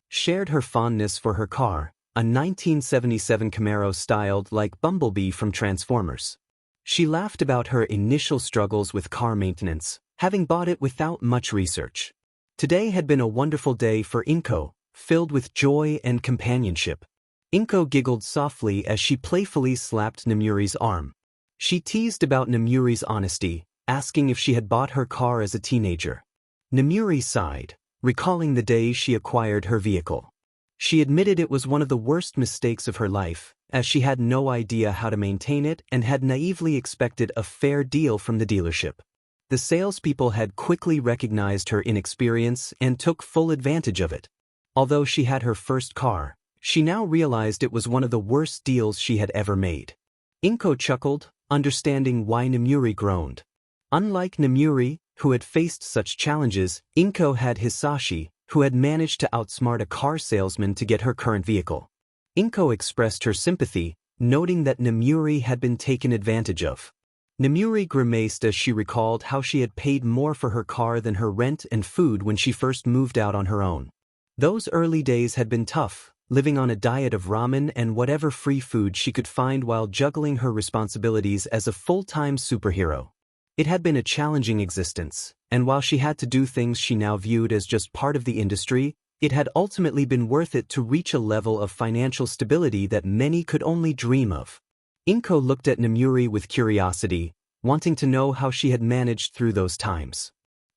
Speaker 1: shared her fondness for her car, a 1977 Camaro styled like Bumblebee from Transformers. She laughed about her initial struggles with car maintenance, having bought it without much research. Today had been a wonderful day for 𝗏𝗏, filled with joy and companionship. 𝗏𝗏 giggled softly as she playfully slapped Nomuri's arm. She teased about Nomuri's honesty, asking if she had bought her car as a teenager. Nomuri sighed, recalling the day she acquired her vehicle. She admitted it was one of the worst mistakes of her life, as she had no idea how to maintain it and had naively expected a fair deal from the dealership. The salespeople had quickly recognized her inexperience and took full advantage of it. Although she had her first car, she now realized it was one of the worst deals she had ever made. 𝗏𝗏 chuckled, understanding why Nomuri groaned. Unlike Nomuri, who had faced such challenges, 𝗏𝗏 had Hisashi, who had managed to outsmart a car salesman to get her current vehicle. 𝗏𝗏 expressed her sympathy, noting that Nomuri had been taken advantage of. Nomuri grimaced as she recalled how she had paid more for her car than her rent and food when she first moved out on her own. Those early days had been tough, living on a diet of ramen and whatever free food she could find while juggling her responsibilities as a full-time superhero. It had been a challenging existence, and while she had to do things she now viewed as just part of the industry, it had ultimately been worth it to reach a level of financial stability that many could only dream of. 𝗏𝗏 looked at Nomuri with curiosity, wanting to know how she had managed through those times.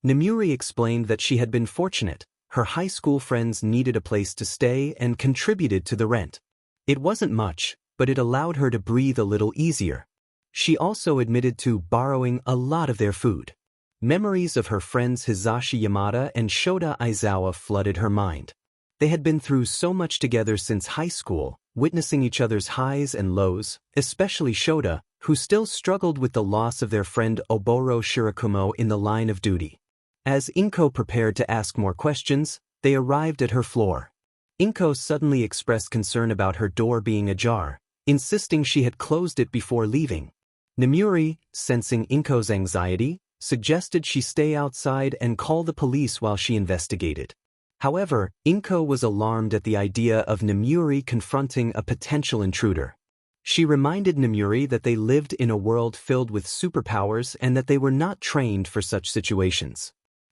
Speaker 1: Nomuri explained that she had been fortunate. Her high school friends needed a place to stay and contributed to the rent. It wasn't much, but it allowed her to breathe a little easier. She also admitted to borrowing a lot of their food. Memories of her friends Hisashi Yamada and Shota Aizawa flooded her mind. They had been through so much together since high school, witnessing each other's highs and lows, especially Shota, who still struggled with the loss of their friend Oboro Shirakumo in the line of duty. As 𝗏𝗏 prepared to ask more questions, they arrived at her floor. 𝗏𝗏 suddenly expressed concern about her door being ajar, insisting she had closed it before leaving. Nomuri, sensing 𝗏𝗏's anxiety, suggested she stay outside and call the police while she investigated. However, 𝗏𝗏 was alarmed at the idea of Nomuri confronting a potential intruder. She reminded Nomuri that they lived in a world filled with superpowers and that they were not trained for such situations.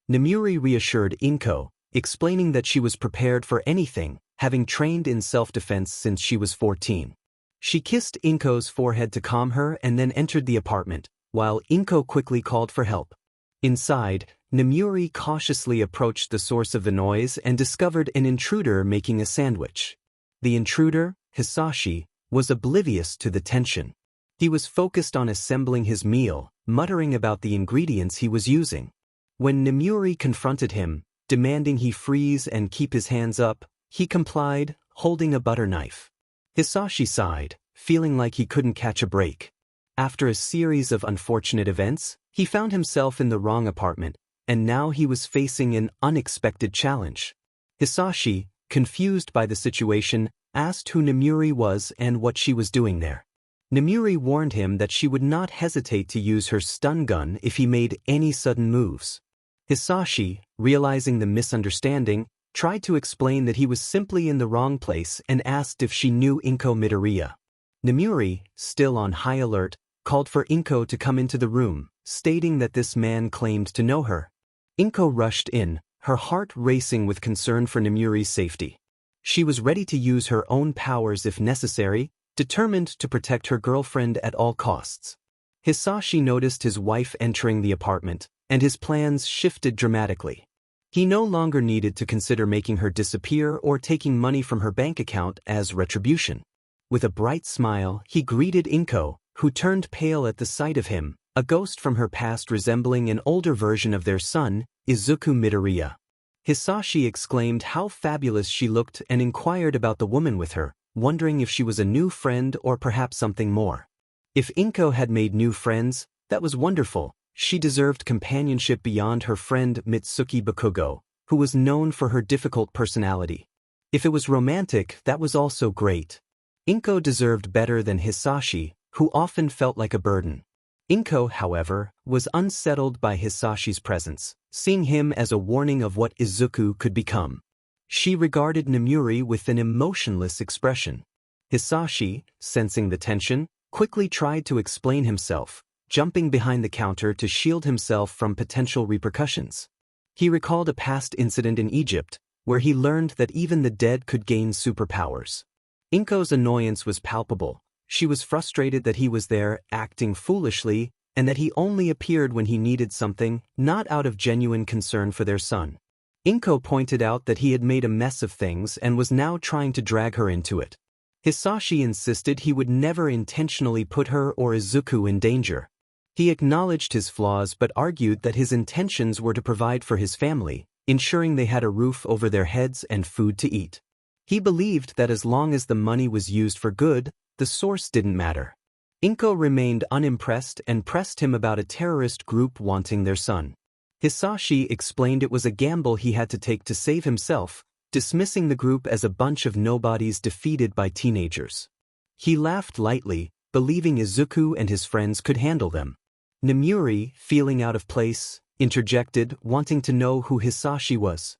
Speaker 1: Nomuri reassured 𝗏𝗏, explaining that she was prepared for anything, having trained in self-defense since she was 14. She kissed 𝗏𝗏's forehead to calm her and then entered the apartment, while 𝗏𝗏 quickly called for help. Inside, Nomuri cautiously approached the source of the noise and discovered an intruder making a sandwich. The intruder, Hisashi, was oblivious to the tension. He was focused on assembling his meal, muttering about the ingredients he was using. When Nomuri confronted him, demanding he freeze and keep his hands up, he complied, holding a butter knife. Hisashi sighed, feeling like he couldn't catch a break. After a series of unfortunate events, he found himself in the wrong apartment, and now he was facing an unexpected challenge. Hisashi, confused by the situation, asked who Nomuri was and what she was doing there. Nomuri warned him that she would not hesitate to use her stun gun if he made any sudden moves. Hisashi, realizing the misunderstanding, tried to explain that he was simply in the wrong place and asked if she knew 𝗏𝗏 Midoriya. Nomuri, still on high alert, called for 𝗏𝗏 to come into the room, stating that this man claimed to know her. 𝗏𝗏 rushed in, her heart racing with concern for Nomuri's safety. She was ready to use her own powers if necessary, determined to protect her girlfriend at all costs. Hisashi noticed his wife entering the apartment, and his plans shifted dramatically. He no longer needed to consider making her disappear or taking money from her bank account as retribution. With a bright smile, he greeted 𝗏𝗏, who turned pale at the sight of him, a ghost from her past resembling an older version of their son, Izuku Midoriya. Hisashi exclaimed how fabulous she looked and inquired about the woman with her, wondering if she was a new friend or perhaps something more. If 𝗏𝗏 had made new friends, that was wonderful. She deserved companionship beyond her friend Mitsuki Bakugo, who was known for her difficult personality. If it was romantic, that was also great. 𝗏𝗏 deserved better than Hisashi, who often felt like a burden. 𝗏𝗏, however, was unsettled by Hisashi's presence, seeing him as a warning of what Izuku could become. She regarded Nemuri with an emotionless expression. Hisashi, sensing the tension, quickly tried to explain himself, jumping behind the counter to shield himself from potential repercussions. He recalled a past incident in Egypt, where he learned that even the dead could gain superpowers. 𝗏𝗏's annoyance was palpable. She was frustrated that he was there, acting foolishly, and that he only appeared when he needed something, not out of genuine concern for their son. 𝗏𝗏 pointed out that he had made a mess of things and was now trying to drag her into it. Hisashi insisted he would never intentionally put her or Izuku in danger. He acknowledged his flaws but argued that his intentions were to provide for his family, ensuring they had a roof over their heads and food to eat. He believed that as long as the money was used for good, the source didn't matter. 𝗏𝗏 remained unimpressed and pressed him about a terrorist group wanting their son. Hisashi explained it was a gamble he had to take to save himself, dismissing the group as a bunch of nobodies defeated by teenagers. He laughed lightly, believing Izuku and his friends could handle them. Nemuri, feeling out of place, interjected, wanting to know who Hisashi was.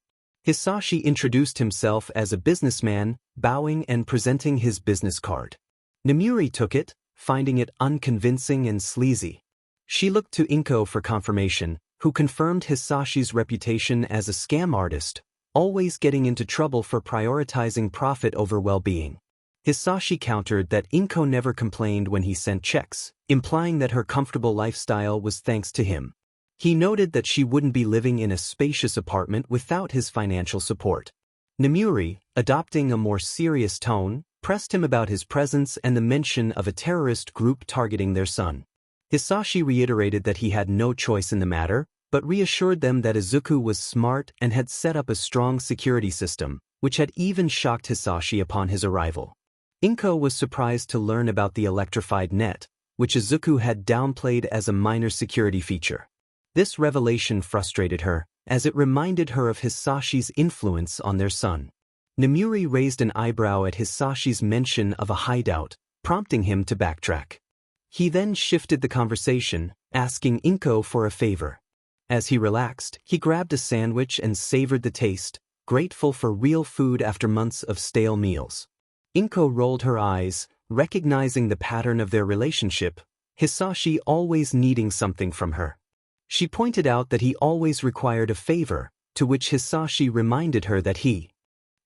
Speaker 1: Hisashi introduced himself as a businessman, bowing and presenting his business card. Nemuri took it, finding it unconvincing and sleazy. She looked to 𝗏𝗏 for confirmation, who confirmed Hisashi's reputation as a scam artist, always getting into trouble for prioritizing profit over well-being. Hisashi countered that 𝗏𝗏 never complained when he sent checks, implying that her comfortable lifestyle was thanks to him. He noted that she wouldn't be living in a spacious apartment without his financial support. Nemuri, adopting a more serious tone, pressed him about his presence and the mention of a terrorist group targeting their son. Hisashi reiterated that he had no choice in the matter, but reassured them that Izuku was smart and had set up a strong security system, which had even shocked Hisashi upon his arrival. 𝗏𝗏 was surprised to learn about the electrified net, which Izuku had downplayed as a minor security feature. This revelation frustrated her, as it reminded her of Hisashi's influence on their son. Nemuri raised an eyebrow at Hisashi's mention of a hideout, prompting him to backtrack. He then shifted the conversation, asking 𝗏𝗏 for a favor. As he relaxed, he grabbed a sandwich and savored the taste, grateful for real food after months of stale meals. 𝗏𝗏 rolled her eyes, recognizing the pattern of their relationship, Hisashi always needing something from her. She pointed out that he always required a favor, to which Hisashi reminded her that he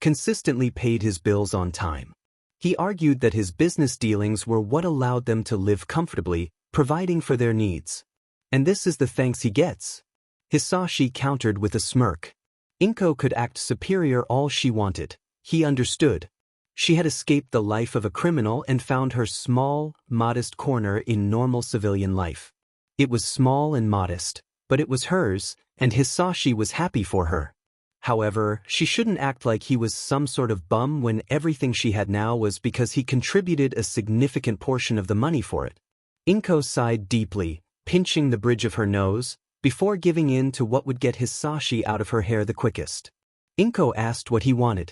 Speaker 1: consistently paid his bills on time. He argued that his business dealings were what allowed them to live comfortably, providing for their needs. And this is the thanks he gets? Hisashi countered with a smirk. 𝗏𝗏 could act superior all she wanted. He understood. She had escaped the life of a criminal and found her small, modest corner in normal civilian life. It was small and modest, but it was hers, and Hisashi was happy for her. However, she shouldn't act like he was some sort of bum when everything she had now was because he contributed a significant portion of the money for it. 𝗏𝗏 sighed deeply, pinching the bridge of her nose, before giving in to what would get Hisashi out of her hair the quickest. 𝗏𝗏 asked what he wanted.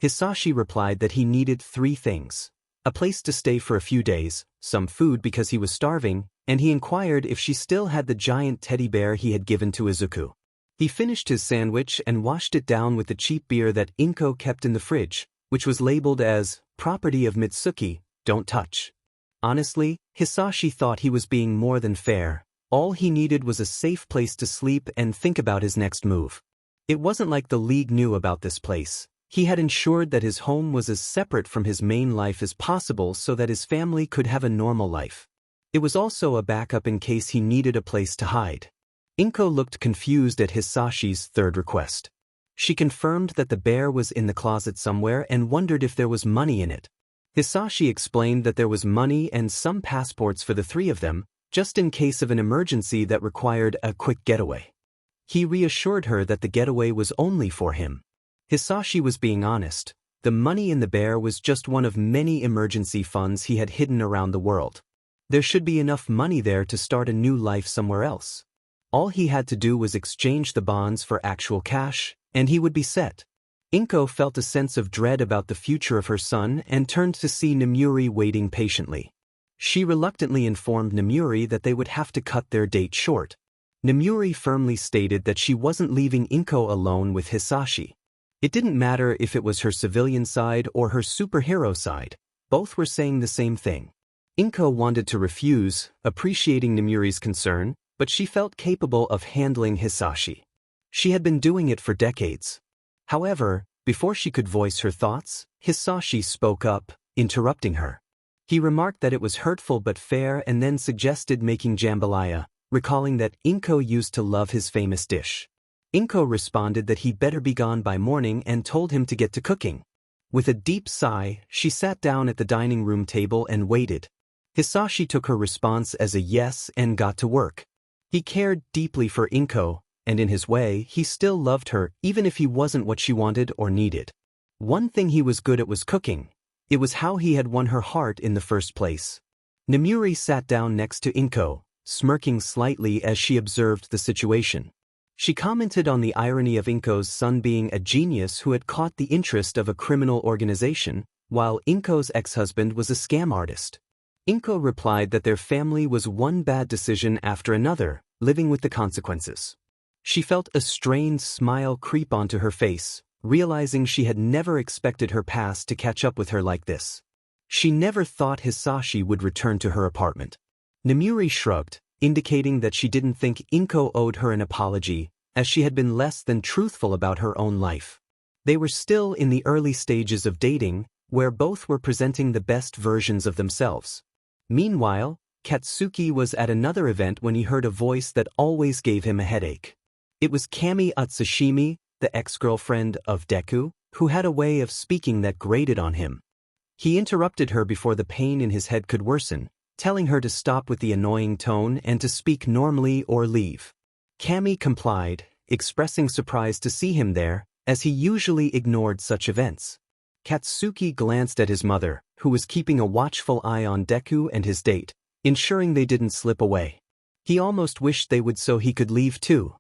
Speaker 1: Hisashi replied that he needed 3 things: a place to stay for a few days, some food because he was starving, and he inquired if she still had the giant teddy bear he had given to Izuku. He finished his sandwich and washed it down with the cheap beer that 𝗏𝗏 kept in the fridge, which was labeled as property of Mitsuki, don't touch. Honestly, Hisashi thought he was being more than fair. All he needed was a safe place to sleep and think about his next move. It wasn't like the League knew about this place. He had ensured that his home was as separate from his main life as possible so that his family could have a normal life. It was also a backup in case he needed a place to hide. 𝗏𝗏 looked confused at Hisashi's third request. She confirmed that the bear was in the closet somewhere and wondered if there was money in it. Hisashi explained that there was money and some passports for the 3 of them, just in case of an emergency that required a quick getaway. He reassured her that the getaway was only for him. Hisashi was being honest. The money in the bear was just one of many emergency funds he had hidden around the world. There should be enough money there to start a new life somewhere else. All he had to do was exchange the bonds for actual cash, and he would be set. 𝗏𝗏 felt a sense of dread about the future of her son and turned to see Nomiuri waiting patiently. She reluctantly informed Nomiuri that they would have to cut their date short. Nomiuri firmly stated that she wasn't leaving 𝗏𝗏 alone with Hisashi. It didn't matter if it was her civilian side or her superhero side, both were saying the same thing. 𝗏𝗏 wanted to refuse, appreciating Nomiuri's concern, but she felt capable of handling Hisashi. She had been doing it for decades. However, before she could voice her thoughts, Hisashi spoke up, interrupting her. He remarked that it was hurtful but fair and then suggested making jambalaya, recalling that 𝗏𝗏 used to love his famous dish. 𝗏𝗏 responded that he'd better be gone by morning and told him to get to cooking. With a deep sigh, she sat down at the dining room table and waited. Hisashi took her response as a yes and got to work. He cared deeply for 𝗏𝗏, and in his way, he still loved her even if he wasn't what she wanted or needed. One thing he was good at was cooking. It was how he had won her heart in the first place. Nomiuri sat down next to 𝗏𝗏, smirking slightly as she observed the situation. She commented on the irony of 𝗏𝗏's son being a genius who had caught the interest of a criminal organization, while 𝗏𝗏's ex-husband was a scam artist. 𝗏𝗏 replied that their family was one bad decision after another, living with the consequences. She felt a strained smile creep onto her face, realizing she had never expected her past to catch up with her like this. She never thought Hisashi would return to her apartment. Nomiuri shrugged, indicating that she didn't think 𝗏𝗏 owed her an apology, as she had been less than truthful about her own life. They were still in the early stages of dating, where both were presenting the best versions of themselves. Meanwhile, Katsuki was at another event when he heard a voice that always gave him a headache. It was Kami Utsushimi, the ex-girlfriend of Deku, who had a way of speaking that grated on him. He interrupted her before the pain in his head could worsen, telling her to stop with the annoying tone and to speak normally or leave. Kami complied, expressing surprise to see him there, as he usually ignored such events. Katsuki glanced at his mother, who was keeping a watchful eye on Deku and his date, ensuring they didn't slip away. He almost wished they would so he could leave too.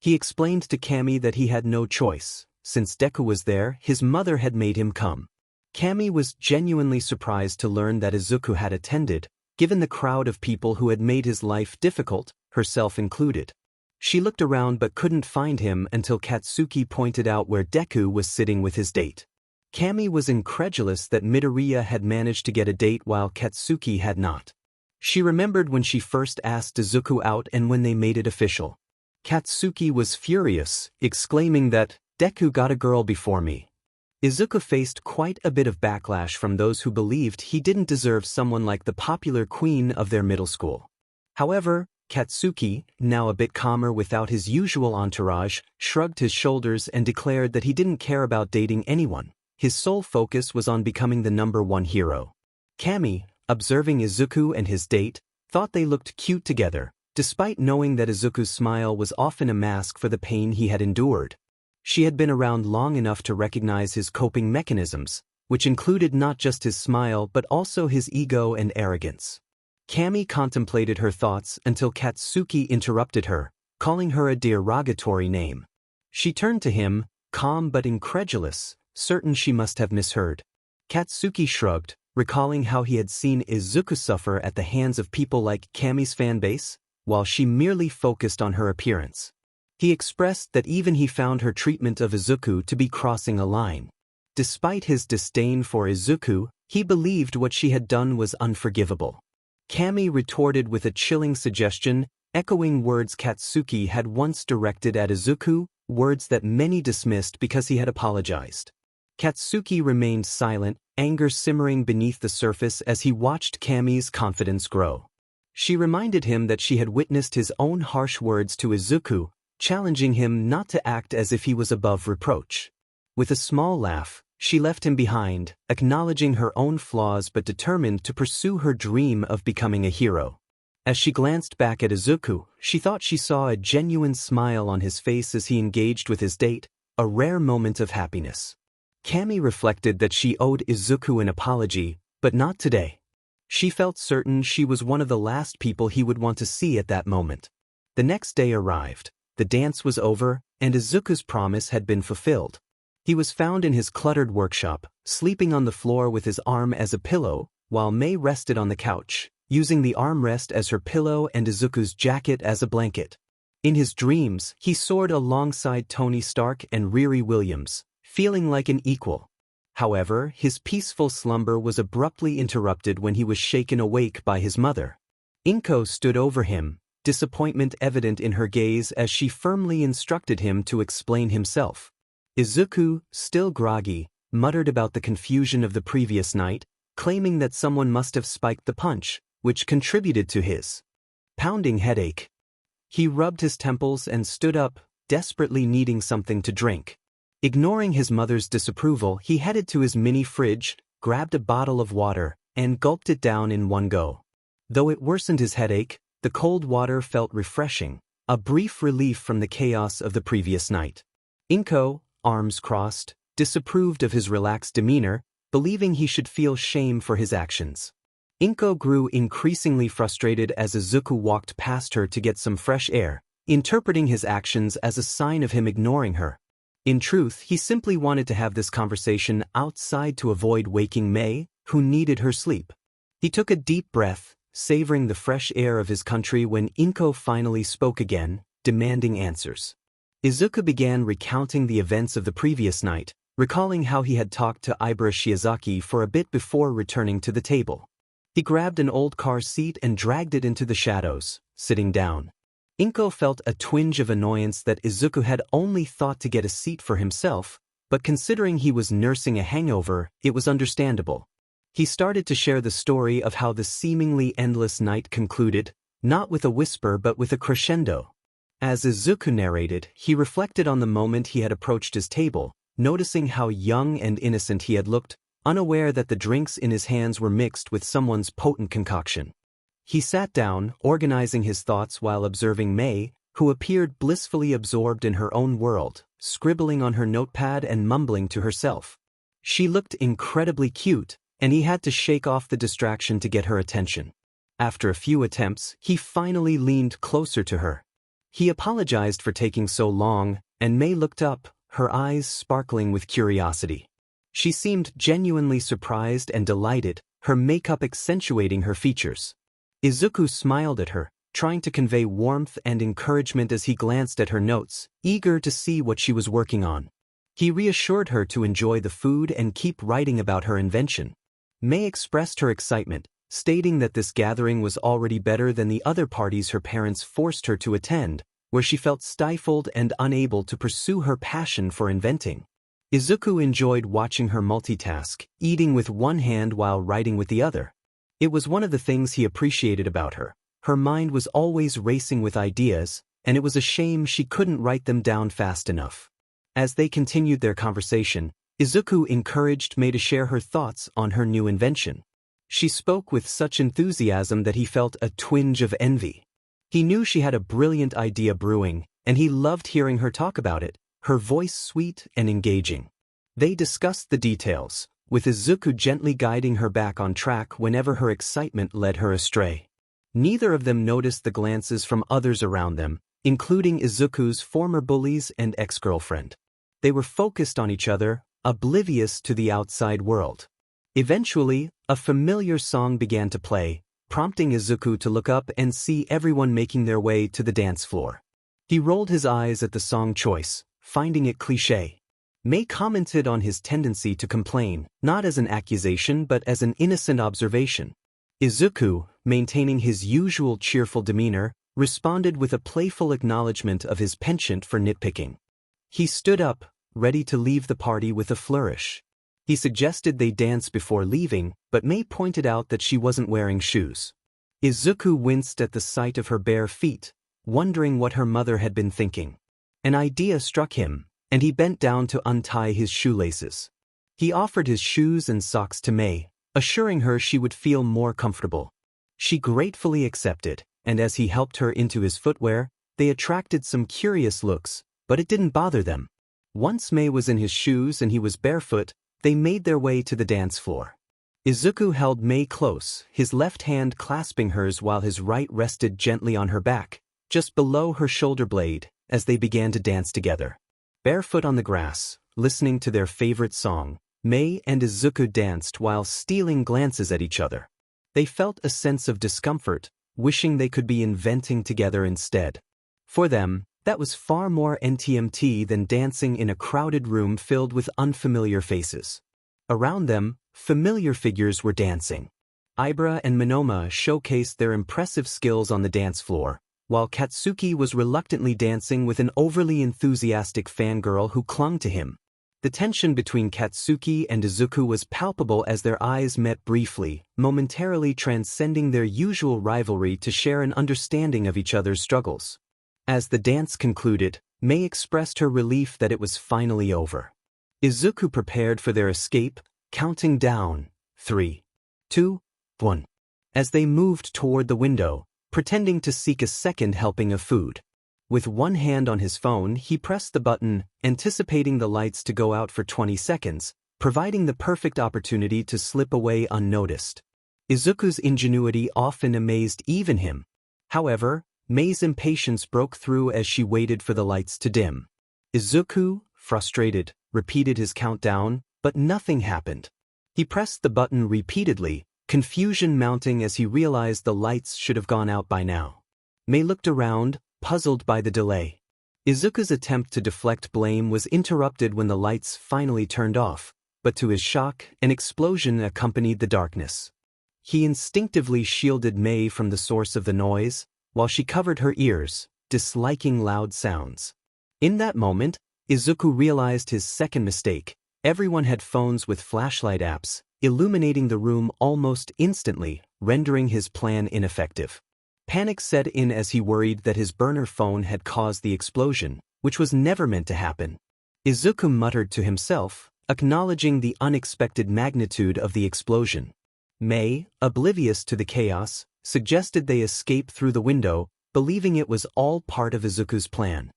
Speaker 1: He explained to Kami that he had no choice. Since Deku was there, his mother had made him come. Kami was genuinely surprised to learn that Izuku had attended, given the crowd of people who had made his life difficult, herself included. She looked around but couldn't find him until Katsuki pointed out where Deku was sitting with his date. Kami was incredulous that Midoriya had managed to get a date while Katsuki had not. She remembered when she first asked Izuku out and when they made it official. Katsuki was furious, exclaiming that, "Deku got a girl before me." Izuku faced quite a bit of backlash from those who believed he didn't deserve someone like the popular queen of their middle school. However, Katsuki, now a bit calmer without his usual entourage, shrugged his shoulders and declared that he didn't care about dating anyone. His sole focus was on becoming the #1 hero. Kami, observing Izuku and his date, thought they looked cute together, despite knowing that Izuku's smile was often a mask for the pain he had endured. She had been around long enough to recognize his coping mechanisms, which included not just his smile but also his ego and arrogance. Kami contemplated her thoughts until Katsuki interrupted her, calling her a derogatory name. She turned to him, calm but incredulous, certain she must have misheard. Katsuki shrugged, recalling how he had seen Izuku suffer at the hands of people like Kami's fanbase, while she merely focused on her appearance. He expressed that even he found her treatment of Izuku to be crossing a line. Despite his disdain for Izuku, he believed what she had done was unforgivable. Kami retorted with a chilling suggestion, echoing words Katsuki had once directed at Izuku, words that many dismissed because he had apologized. Katsuki remained silent, anger simmering beneath the surface as he watched Kami's confidence grow. She reminded him that she had witnessed his own harsh words to Izuku, challenging him not to act as if he was above reproach. With a small laugh, she left him behind, acknowledging her own flaws but determined to pursue her dream of becoming a hero. As she glanced back at Izuku, she thought she saw a genuine smile on his face as he engaged with his date, a rare moment of happiness. Cammy reflected that she owed Izuku an apology, but not today. She felt certain she was one of the last people he would want to see at that moment. The next day arrived, the dance was over, and Izuku's promise had been fulfilled. He was found in his cluttered workshop, sleeping on the floor with his arm as a pillow, while Mei rested on the couch, using the armrest as her pillow and Izuku's jacket as a blanket. In his dreams, he soared alongside Tony Stark and Riri Williams, feeling like an equal. However, his peaceful slumber was abruptly interrupted when he was shaken awake by his mother. Inko stood over him, disappointment evident in her gaze as she firmly instructed him to explain himself. Izuku, still groggy, muttered about the confusion of the previous night, claiming that someone must have spiked the punch, which contributed to his pounding headache. He rubbed his temples and stood up, desperately needing something to drink. Ignoring his mother's disapproval, he headed to his mini fridge, grabbed a bottle of water, and gulped it down in one go. Though it worsened his headache, the cold water felt refreshing, a brief relief from the chaos of the previous night. Inko, arms crossed, disapproved of his relaxed demeanor, believing he should feel shame for his actions. Inko grew increasingly frustrated as Izuku walked past her to get some fresh air, interpreting his actions as a sign of him ignoring her. In truth, he simply wanted to have this conversation outside to avoid waking Mei, who needed her sleep. He took a deep breath, savoring the fresh air of his country when Inko finally spoke again, demanding answers. Izuku began recounting the events of the previous night, recalling how he had talked to Ibara Shiozaki for a bit before returning to the table. He grabbed an old car seat and dragged it into the shadows, sitting down. Inko felt a twinge of annoyance that Izuku had only thought to get a seat for himself, but considering he was nursing a hangover, it was understandable. He started to share the story of how the seemingly endless night concluded, not with a whisper but with a crescendo. As Izuku narrated, he reflected on the moment he had approached his table, noticing how young and innocent he had looked, unaware that the drinks in his hands were mixed with someone's potent concoction. He sat down, organizing his thoughts while observing Mei, who appeared blissfully absorbed in her own world, scribbling on her notepad and mumbling to herself. She looked incredibly cute, and he had to shake off the distraction to get her attention. After a few attempts, he finally leaned closer to her. He apologized for taking so long, and Mei looked up, her eyes sparkling with curiosity. She seemed genuinely surprised and delighted, her makeup accentuating her features. Izuku smiled at her, trying to convey warmth and encouragement as he glanced at her notes, eager to see what she was working on. He reassured her to enjoy the food and keep writing about her invention. Mei expressed her excitement, stating that this gathering was already better than the other parties her parents forced her to attend, where she felt stifled and unable to pursue her passion for inventing. Izuku enjoyed watching her multitask, eating with one hand while writing with the other. It was one of the things he appreciated about her. Her mind was always racing with ideas, and it was a shame she couldn't write them down fast enough. As they continued their conversation, Izuku encouraged Mei to share her thoughts on her new invention. She spoke with such enthusiasm that he felt a twinge of envy. He knew she had a brilliant idea brewing, and he loved hearing her talk about it, her voice sweet and engaging. They discussed the details, with Izuku gently guiding her back on track whenever her excitement led her astray. Neither of them noticed the glances from others around them, including Izuku's former bullies and ex-girlfriend. They were focused on each other, oblivious to the outside world. Eventually, a familiar song began to play, prompting Izuku to look up and see everyone making their way to the dance floor. He rolled his eyes at the song choice, finding it cliché. Mei commented on his tendency to complain, not as an accusation but as an innocent observation. Izuku, maintaining his usual cheerful demeanor, responded with a playful acknowledgement of his penchant for nitpicking. He stood up, ready to leave the party with a flourish. He suggested they dance before leaving, but Mei pointed out that she wasn't wearing shoes. Izuku winced at the sight of her bare feet, wondering what her mother had been thinking. An idea struck him, and he bent down to untie his shoelaces. He offered his shoes and socks to Mei, assuring her she would feel more comfortable. She gratefully accepted, and as he helped her into his footwear, they attracted some curious looks, but it didn't bother them. Once Mei was in his shoes and he was barefoot, they made their way to the dance floor. Izuku held Mei close, his left hand clasping hers while his right rested gently on her back, just below her shoulder blade, as they began to dance together. Barefoot on the grass, listening to their favorite song, Mei and Izuku danced while stealing glances at each other. They felt a sense of discomfort, wishing they could be inventing together instead. For them, that was far more NTMT than dancing in a crowded room filled with unfamiliar faces. Around them, familiar figures were dancing. Ibra and Monoma showcased their impressive skills on the dance floor, while Katsuki was reluctantly dancing with an overly enthusiastic fangirl who clung to him. The tension between Katsuki and Izuku was palpable as their eyes met briefly, momentarily transcending their usual rivalry to share an understanding of each other's struggles. As the dance concluded, Mei expressed her relief that it was finally over. Izuku prepared for their escape, counting down 3, 2, 1. As they moved toward the window, pretending to seek a second helping of food. With one hand on his phone, he pressed the button, anticipating the lights to go out for 20 seconds, providing the perfect opportunity to slip away unnoticed. Izuku's ingenuity often amazed even him. However, Mei's impatience broke through as she waited for the lights to dim. Izuku, frustrated, repeated his countdown, but nothing happened. He pressed the button repeatedly, confusion mounting as he realized the lights should have gone out by now. Mei looked around, puzzled by the delay. Izuku's attempt to deflect blame was interrupted when the lights finally turned off, but to his shock, an explosion accompanied the darkness. He instinctively shielded Mei from the source of the noise, while she covered her ears, disliking loud sounds. In that moment, Izuku realized his second mistake. Everyone had phones with flashlight apps, illuminating the room almost instantly, rendering his plan ineffective. Panic set in as he worried that his burner phone had caused the explosion, which was never meant to happen. Izuku muttered to himself, acknowledging the unexpected magnitude of the explosion. Mei, oblivious to the chaos, suggested they escape through the window, believing it was all part of Izuku's plan.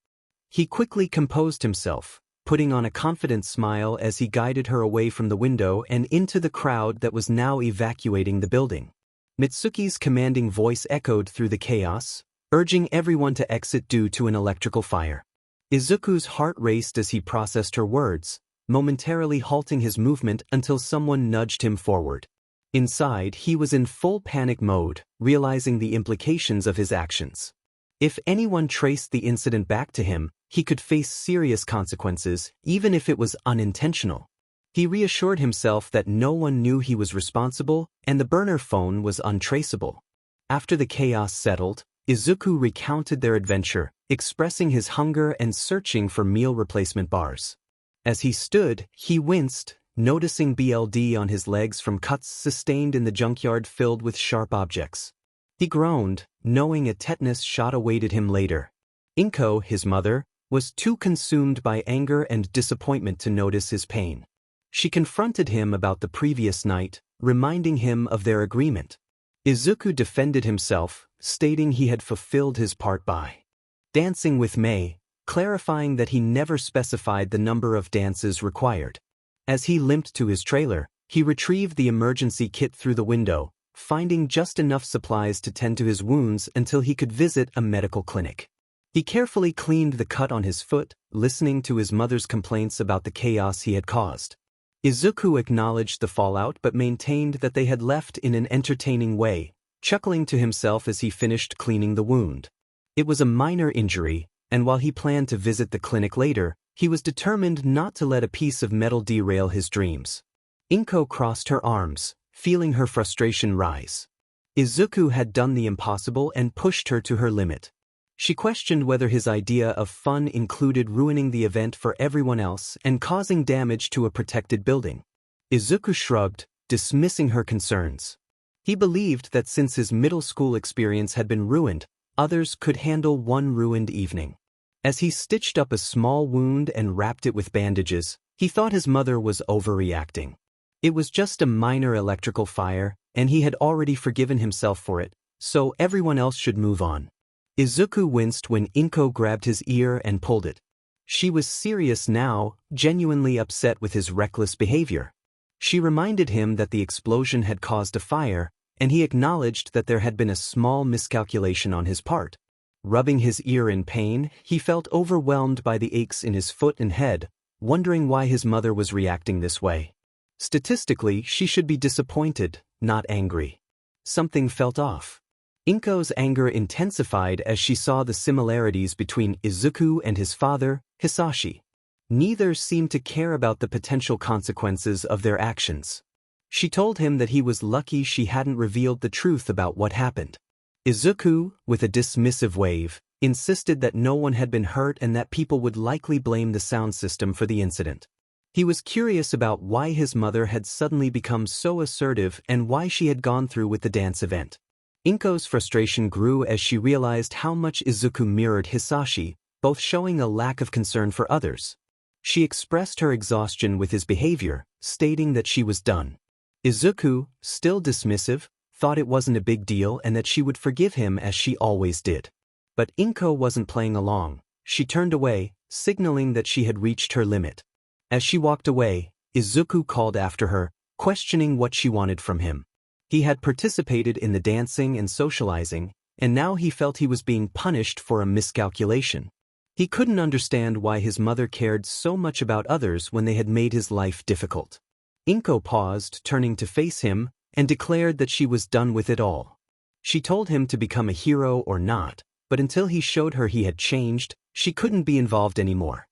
Speaker 1: He quickly composed himself, putting on a confident smile as he guided her away from the window and into the crowd that was now evacuating the building. Mitsuki's commanding voice echoed through the chaos, urging everyone to exit due to an electrical fire. Izuku's heart raced as he processed her words, momentarily halting his movement until someone nudged him forward. Inside, he was in full panic mode, realizing the implications of his actions. If anyone traced the incident back to him, he could face serious consequences, even if it was unintentional. He reassured himself that no one knew he was responsible, and the burner phone was untraceable. After the chaos settled, Izuku recounted their adventure, expressing his hunger and searching for meal replacement bars. As he stood, he winced, noticing BLD on his legs from cuts sustained in the junkyard filled with sharp objects. He groaned, knowing a tetanus shot awaited him later. Inko, his mother, was too consumed by anger and disappointment to notice his pain. She confronted him about the previous night, reminding him of their agreement. Izuku defended himself, stating he had fulfilled his part by dancing with Mei, clarifying that he never specified the number of dances required. As he limped to his trailer, he retrieved the emergency kit through the window, finding just enough supplies to tend to his wounds until he could visit a medical clinic. He carefully cleaned the cut on his foot, listening to his mother's complaints about the chaos he had caused. Izuku acknowledged the fallout but maintained that they had left in an entertaining way, chuckling to himself as he finished cleaning the wound. It was a minor injury, and while he planned to visit the clinic later, he was determined not to let a piece of metal derail his dreams. Inko crossed her arms, feeling her frustration rise. Izuku had done the impossible and pushed her to her limit. She questioned whether his idea of fun included ruining the event for everyone else and causing damage to a protected building. Izuku shrugged, dismissing her concerns. He believed that since his middle school experience had been ruined, others could handle one ruined evening. As he stitched up a small wound and wrapped it with bandages, he thought his mother was overreacting. It was just a minor electrical fire, and he had already forgiven himself for it, so everyone else should move on. Izuku winced when Inko grabbed his ear and pulled it. She was serious now, genuinely upset with his reckless behavior. She reminded him that the explosion had caused a fire, and he acknowledged that there had been a small miscalculation on his part. Rubbing his ear in pain, he felt overwhelmed by the aches in his foot and head, wondering why his mother was reacting this way. Statistically, she should be disappointed, not angry. Something felt off. Inko's anger intensified as she saw the similarities between Izuku and his father, Hisashi. Neither seemed to care about the potential consequences of their actions. She told him that he was lucky she hadn't revealed the truth about what happened. Izuku, with a dismissive wave, insisted that no one had been hurt and that people would likely blame the sound system for the incident. He was curious about why his mother had suddenly become so assertive and why she had gone through with the dance event. Inko's frustration grew as she realized how much Izuku mirrored Hisashi, both showing a lack of concern for others. She expressed her exhaustion with his behavior, stating that she was done. Izuku, still dismissive, thought it wasn't a big deal and that she would forgive him as she always did. But Inko wasn't playing along. She turned away, signaling that she had reached her limit. As she walked away, Izuku called after her, questioning what she wanted from him. He had participated in the dancing and socializing, and now he felt he was being punished for a miscalculation. He couldn't understand why his mother cared so much about others when they had made his life difficult. Inko paused, turning to face him, and declared that she was done with it all. She told him to become a hero or not, but until he showed her he had changed, she couldn't be involved anymore.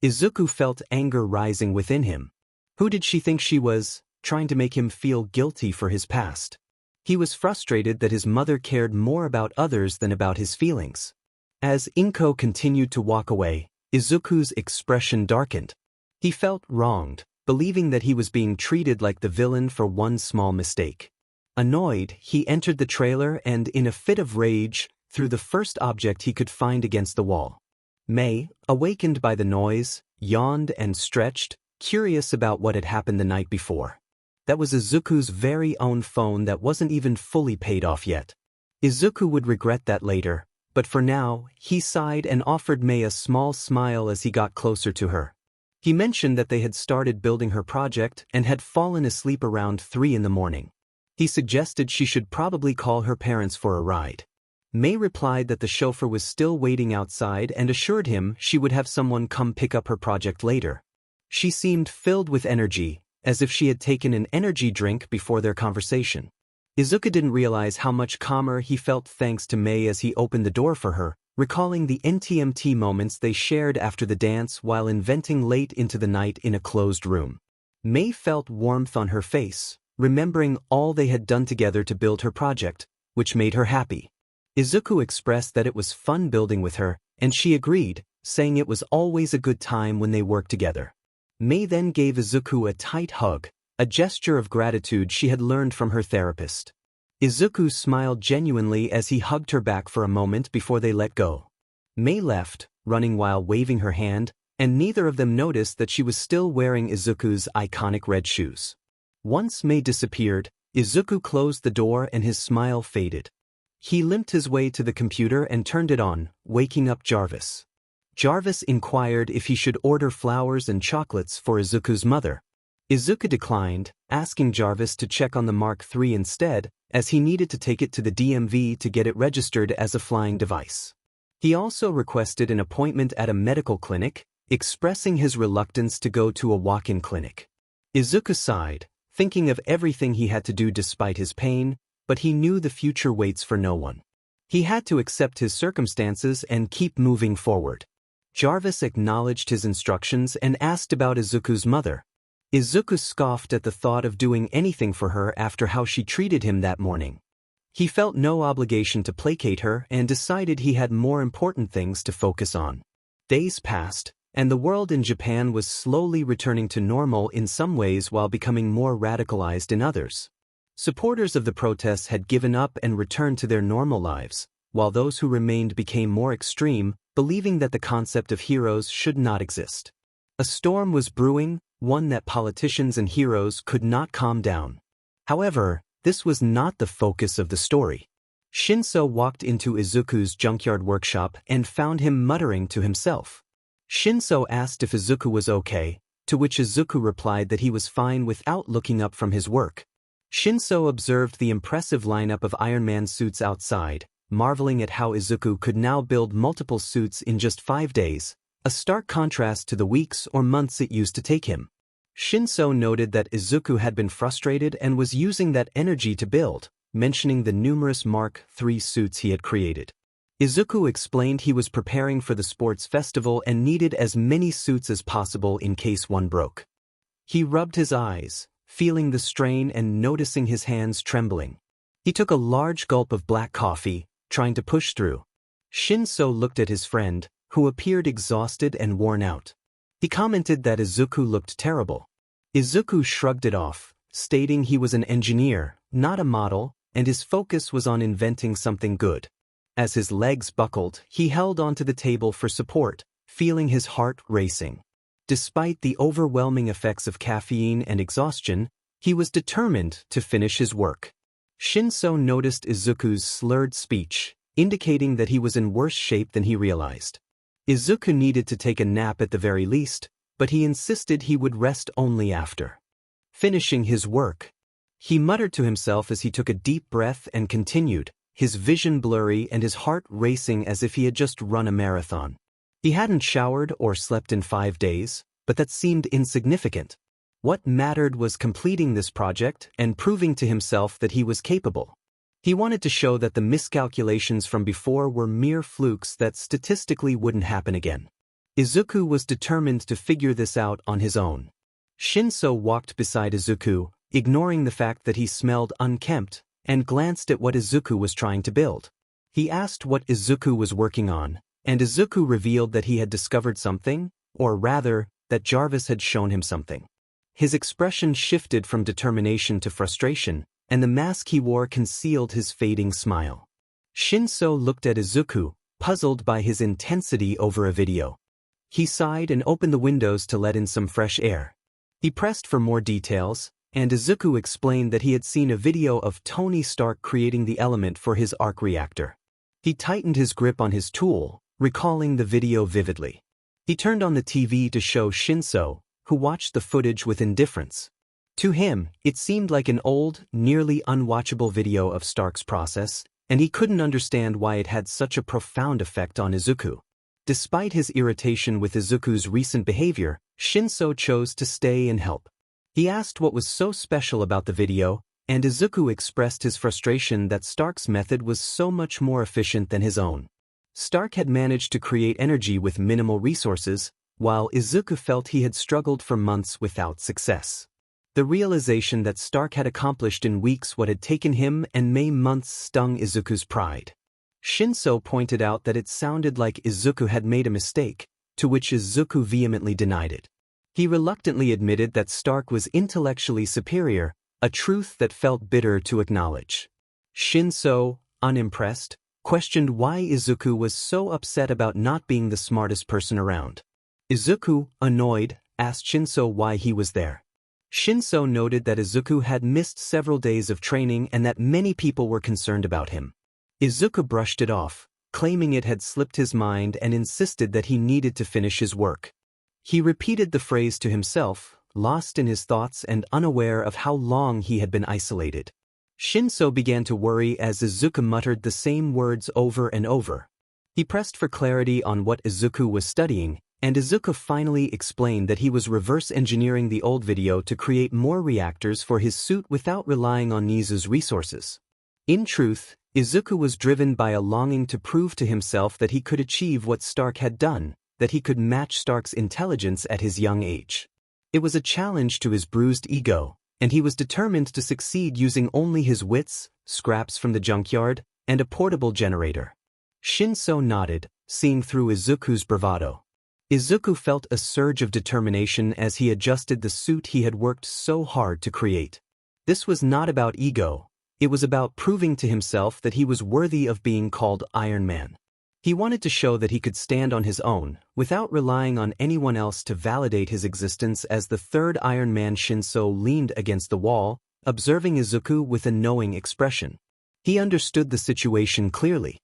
Speaker 1: Izuku felt anger rising within him. Who did she think she was, trying to make him feel guilty for his past? He was frustrated that his mother cared more about others than about his feelings. As Inko continued to walk away, Izuku's expression darkened. He felt wronged, believing that he was being treated like the villain for one small mistake. Annoyed, he entered the trailer and, in a fit of rage, threw the first object he could find against the wall. Mei, awakened by the noise, yawned and stretched, curious about what had happened the night before. That was Izuku's very own phone that wasn't even fully paid off yet. Izuku would regret that later, but for now, he sighed and offered Mei a small smile as he got closer to her. He mentioned that they had started building her project and had fallen asleep around 3 in the morning. He suggested she should probably call her parents for a ride. Mei replied that the chauffeur was still waiting outside and assured him she would have someone come pick up her project later. She seemed filled with energy, as if she had taken an energy drink before their conversation. Izuku didn't realize how much calmer he felt thanks to Mei as he opened the door for her, recalling the NTMT moments they shared after the dance while inventing late into the night in a closed room. Mei felt warmth on her face, remembering all they had done together to build her project, which made her happy. Izuku expressed that it was fun building with her, and she agreed, saying it was always a good time when they worked together. Mei then gave Izuku a tight hug, a gesture of gratitude she had learned from her therapist. Izuku smiled genuinely as he hugged her back for a moment before they let go. Mei left, running while waving her hand, and neither of them noticed that she was still wearing Izuku's iconic red shoes. Once Mei disappeared, Izuku closed the door and his smile faded. He limped his way to the computer and turned it on, waking up Jarvis. Jarvis inquired if he should order flowers and chocolates for Izuku's mother. Izuku declined, asking Jarvis to check on the Mark III instead, as he needed to take it to the DMV to get it registered as a flying device. He also requested an appointment at a medical clinic, expressing his reluctance to go to a walk-in clinic. Izuku sighed, thinking of everything he had to do despite his pain, but he knew the future waits for no one. He had to accept his circumstances and keep moving forward. Jarvis acknowledged his instructions and asked about Izuku's mother. Izuku scoffed at the thought of doing anything for her after how she treated him that morning. He felt no obligation to placate her and decided he had more important things to focus on. Days passed, and the world in Japan was slowly returning to normal in some ways while becoming more radicalized in others. Supporters of the protests had given up and returned to their normal lives, while those who remained became more extreme, believing that the concept of heroes should not exist. A storm was brewing, one that politicians and heroes could not calm down. However, this was not the focus of the story. 𝗫𝗁𝐲 walked into Izuku's junkyard workshop and found him muttering to himself. 𝗫𝗁𝐲 asked if Izuku was okay, to which Izuku replied that he was fine without looking up from his work. 𝗫𝗁𝐲 observed the impressive lineup of Iron Man suits outside, marveling at how Izuku could now build multiple suits in just 5 days, a stark contrast to the weeks or months it used to take him. 𝗫𝗁𝐲 noted that Izuku had been frustrated and was using that energy to build, mentioning the numerous Mark III suits he had created. Izuku explained he was preparing for the sports festival and needed as many suits as possible in case one broke. He rubbed his eyes, feeling the strain and noticing his hands trembling. He took a large gulp of black coffee, trying to push through. 𝗫𝗁𝐲 looked at his friend, who appeared exhausted and worn out. He commented that Izuku looked terrible. Izuku shrugged it off, stating he was an engineer, not a model, and his focus was on inventing something good. As his legs buckled, he held onto the table for support, feeling his heart racing. Despite the overwhelming effects of caffeine and exhaustion, he was determined to finish his work. 𝗫𝗁𝐲 noticed Izuku's slurred speech, indicating that he was in worse shape than he realized. Izuku needed to take a nap at the very least, but he insisted he would rest only after finishing his work. He muttered to himself as he took a deep breath and continued, his vision blurry and his heart racing as if he had just run a marathon. He hadn't showered or slept in 5 days, but that seemed insignificant. What mattered was completing this project and proving to himself that he was capable. He wanted to show that the miscalculations from before were mere flukes that statistically wouldn't happen again. Izuku was determined to figure this out on his own. 𝗫𝗁𝐲 walked beside Izuku, ignoring the fact that he smelled unkempt, and glanced at what Izuku was trying to build. He asked what Izuku was working on, and Izuku revealed that he had discovered something, or rather, that Jarvis had shown him something. His expression shifted from determination to frustration, and the mask he wore concealed his fading smile. 𝗫𝗁𝐲 looked at Izuku, puzzled by his intensity over a video. He sighed and opened the windows to let in some fresh air. He pressed for more details, and Izuku explained that he had seen a video of Tony Stark creating the element for his arc reactor. He tightened his grip on his tool, recalling the video vividly. He turned on the TV to show 𝗫𝗁𝐲, who watched the footage with indifference. To him, it seemed like an old, nearly unwatchable video of Stark's process, and he couldn't understand why it had such a profound effect on Izuku. Despite his irritation with Izuku's recent behavior, 𝗫𝗁𝐲 chose to stay and help. He asked what was so special about the video, and Izuku expressed his frustration that Stark's method was so much more efficient than his own. Stark had managed to create energy with minimal resources, while Izuku felt he had struggled for months without success. The realization that Stark had accomplished in weeks what had taken him and May months stung Izuku's pride. 𝗫𝗁𝐲 pointed out that it sounded like Izuku had made a mistake, to which Izuku vehemently denied it. He reluctantly admitted that Stark was intellectually superior, a truth that felt bitter to acknowledge. 𝗫𝗁𝐲, unimpressed, questioned why Izuku was so upset about not being the smartest person around. Izuku, annoyed, asked 𝗫𝗁𝐲 why he was there. 𝗫𝗁𝐲 noted that Izuku had missed several days of training and that many people were concerned about him. Izuku brushed it off, claiming it had slipped his mind and insisted that he needed to finish his work. He repeated the phrase to himself, lost in his thoughts and unaware of how long he had been isolated. 𝗫𝗁𝐲 began to worry as Izuku muttered the same words over and over. He pressed for clarity on what Izuku was studying, and Izuku finally explained that he was reverse engineering the old video to create more reactors for his suit without relying on Nizu's resources. In truth, Izuku was driven by a longing to prove to himself that he could achieve what Stark had done, that he could match Stark's intelligence at his young age. It was a challenge to his bruised ego, and he was determined to succeed using only his wits, scraps from the junkyard, and a portable generator. 𝗫𝗁𝐲 nodded, seeing through Izuku's bravado. Izuku felt a surge of determination as he adjusted the suit he had worked so hard to create. This was not about ego. It was about proving to himself that he was worthy of being called Iron Man. He wanted to show that he could stand on his own, without relying on anyone else to validate his existence. As the third Iron Man, 𝗫𝗁𝐲 leaned against the wall, observing Izuku with a knowing expression. He understood the situation clearly.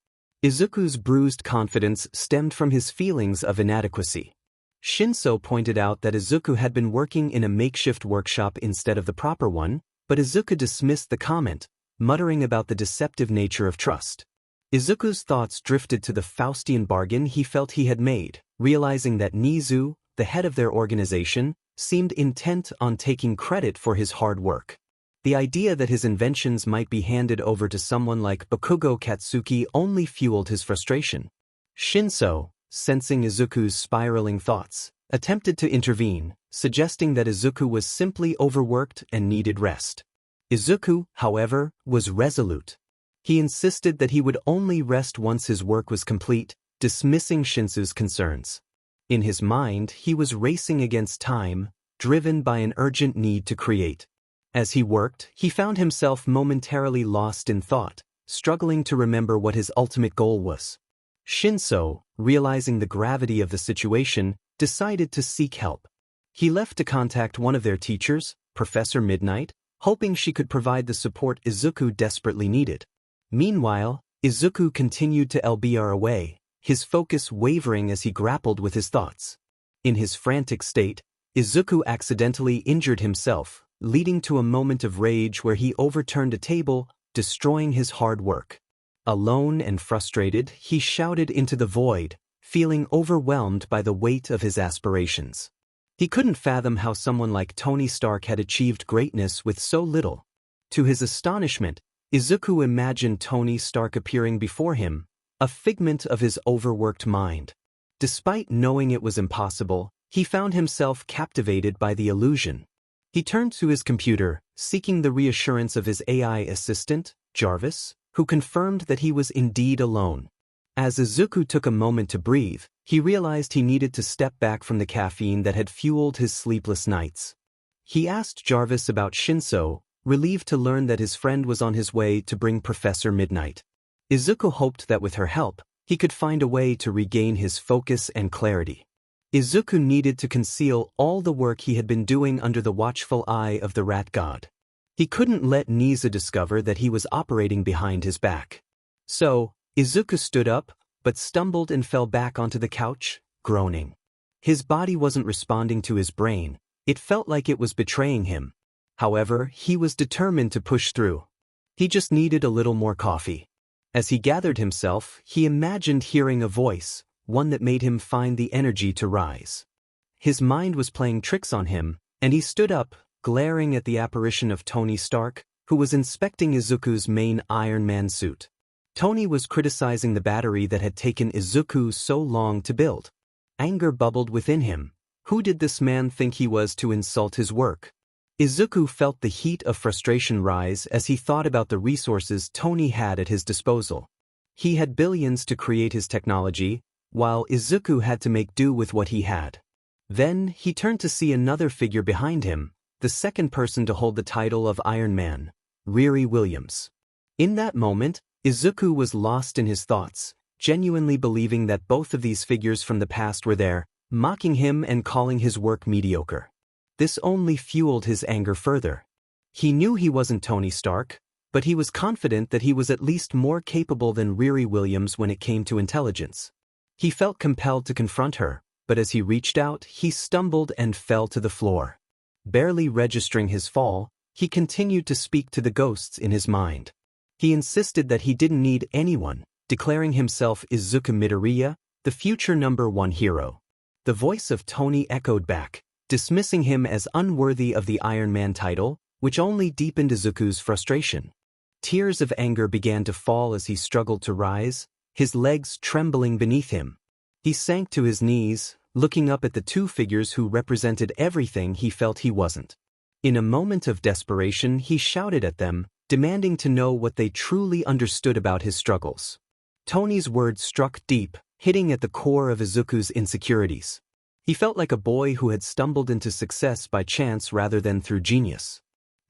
Speaker 1: Izuku's bruised confidence stemmed from his feelings of inadequacy. Shinso pointed out that Izuku had been working in a makeshift workshop instead of the proper one, but Izuku dismissed the comment, muttering about the deceptive nature of trust. Izuku's thoughts drifted to the Faustian bargain he felt he had made, realizing that Nizu, the head of their organization, seemed intent on taking credit for his hard work. The idea that his inventions might be handed over to someone like Bakugo Katsuki only fueled his frustration. Shinso, sensing Izuku's spiraling thoughts, attempted to intervene, suggesting that Izuku was simply overworked and needed rest. Izuku, however, was resolute. He insisted that he would only rest once his work was complete, dismissing Shinso's concerns. In his mind, he was racing against time, driven by an urgent need to create. As he worked, he found himself momentarily lost in thought, struggling to remember what his ultimate goal was. Shinso, realizing the gravity of the situation, decided to seek help. He left to contact one of their teachers, Professor Midnight, hoping she could provide the support Izuku desperately needed. Meanwhile, Izuku continued to 𝐕𝑅 away, his focus wavering as he grappled with his thoughts. In his frantic state, Izuku accidentally injured himself, leading to a moment of rage where he overturned a table, destroying his hard work. Alone and frustrated, he shouted into the void, feeling overwhelmed by the weight of his aspirations. He couldn't fathom how someone like Tony Stark had achieved greatness with so little. To his astonishment, Izuku imagined Tony Stark appearing before him, a figment of his overworked mind. Despite knowing it was impossible, he found himself captivated by the illusion. He turned to his computer, seeking the reassurance of his AI assistant, Jarvis, who confirmed that he was indeed alone. As Izuku took a moment to breathe, he realized he needed to step back from the caffeine that had fueled his sleepless nights. He asked Jarvis about Shinso, relieved to learn that his friend was on his way to bring Professor Midnight. Izuku hoped that with her help, he could find a way to regain his focus and clarity. Izuku needed to conceal all the work he had been doing under the watchful eye of the rat god. He couldn't let 𝗎𝗍 discover that he was operating behind his back. So, Izuku stood up, but stumbled and fell back onto the couch, groaning. His body wasn't responding to his brain, it felt like it was betraying him. However, he was determined to push through. He just needed a little more coffee. As he gathered himself, he imagined hearing a voice, one that made him find the energy to rise. His mind was playing tricks on him, and he stood up, glaring at the apparition of Tony Stark, who was inspecting Izuku's main Iron Man suit. Tony was criticizing the battery that had taken Izuku so long to build. Anger bubbled within him. Who did this man think he was to insult his work? Izuku felt the heat of frustration rise as he thought about the resources Tony had at his disposal. He had billions to create his technology, while Izuku had to make do with what he had. Then, he turned to see another figure behind him, the second person to hold the title of Iron Man, Riri Williams. In that moment, Izuku was lost in his thoughts, genuinely believing that both of these figures from the past were there, mocking him and calling his work mediocre. This only fueled his anger further. He knew he wasn't Tony Stark, but he was confident that he was at least more capable than Riri Williams when it came to intelligence. He felt compelled to confront her, but as he reached out, he stumbled and fell to the floor. Barely registering his fall, he continued to speak to the ghosts in his mind. He insisted that he didn't need anyone, declaring himself Izuku Midoriya, the future #1 hero. The voice of Tony echoed back, dismissing him as unworthy of the Iron Man title, which only deepened Izuku's frustration. Tears of anger began to fall as he struggled to rise, his legs trembling beneath him. He sank to his knees, looking up at the two figures who represented everything he felt he wasn't. In a moment of desperation, he shouted at them, demanding to know what they truly understood about his struggles. Tony's words struck deep, hitting at the core of Izuku's insecurities. He felt like a boy who had stumbled into success by chance rather than through genius.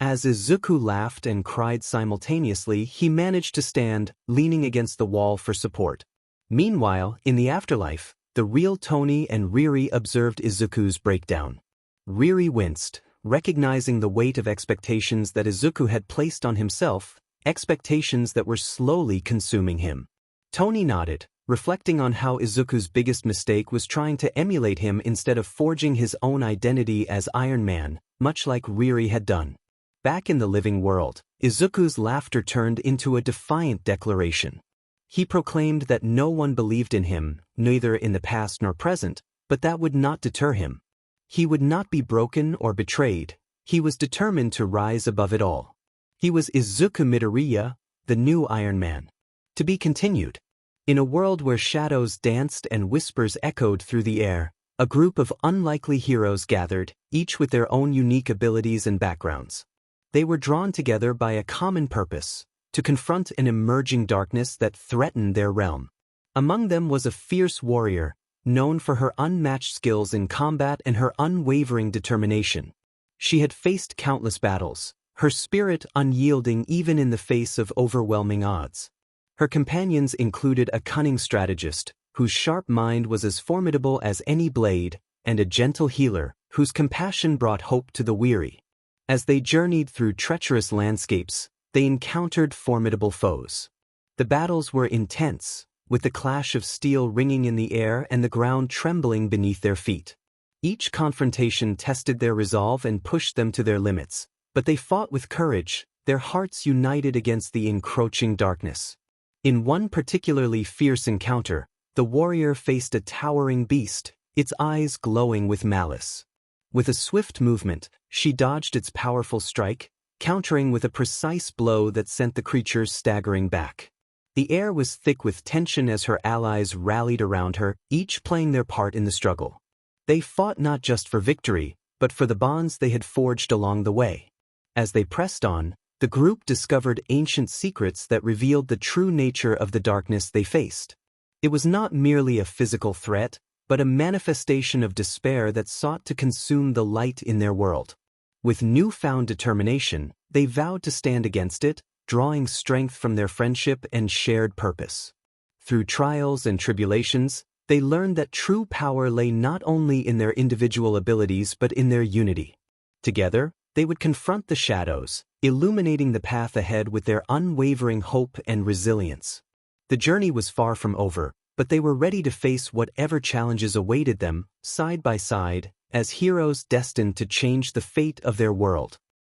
Speaker 1: As Izuku laughed and cried simultaneously, he managed to stand, leaning against the wall for support. Meanwhile, in the afterlife, the real Tony and Riri observed Izuku's breakdown. Riri winced, recognizing the weight of expectations that Izuku had placed on himself, expectations that were slowly consuming him. Tony nodded, reflecting on how Izuku's biggest mistake was trying to emulate him instead of forging his own identity as Iron Man, much like Riri had done. Back in the living world, Izuku's laughter turned into a defiant declaration. He proclaimed that no one believed in him, neither in the past nor present, but that would not deter him. He would not be broken or betrayed. He was determined to rise above it all. He was Izuku Midoriya, the new Iron Man. To be continued. In a world where shadows danced and whispers echoed through the air, a group of unlikely heroes gathered, each with their own unique abilities and backgrounds. They were drawn together by a common purpose: to confront an emerging darkness that threatened their realm. Among them was a fierce warrior, known for her unmatched skills in combat and her unwavering determination. She had faced countless battles, her spirit unyielding even in the face of overwhelming odds. Her companions included a cunning strategist, whose sharp mind was as formidable as any blade, and a gentle healer, whose compassion brought hope to the weary. As they journeyed through treacherous landscapes, they encountered formidable foes. The battles were intense, with the clash of steel ringing in the air and the ground trembling beneath their feet. Each confrontation tested their resolve and pushed them to their limits, but they fought with courage, their hearts united against the encroaching darkness. In one particularly fierce encounter, the warrior faced a towering beast, its eyes glowing with malice. With a swift movement, she dodged its powerful strike, countering with a precise blow that sent the creature staggering back. The air was thick with tension as her allies rallied around her, each playing their part in the struggle. They fought not just for victory, but for the bonds they had forged along the way. As they pressed on, the group discovered ancient secrets that revealed the true nature of the darkness they faced. It was not merely a physical threat, but a manifestation of despair that sought to consume the light in their world. With newfound determination, they vowed to stand against it, drawing strength from their friendship and shared purpose. Through trials and tribulations, they learned that true power lay not only in their individual abilities but in their unity. Together, they would confront the shadows, illuminating the path ahead with their unwavering hope and resilience. The journey was far from over, but they were ready to face whatever challenges awaited them, side by side, as heroes destined to change the fate of their world.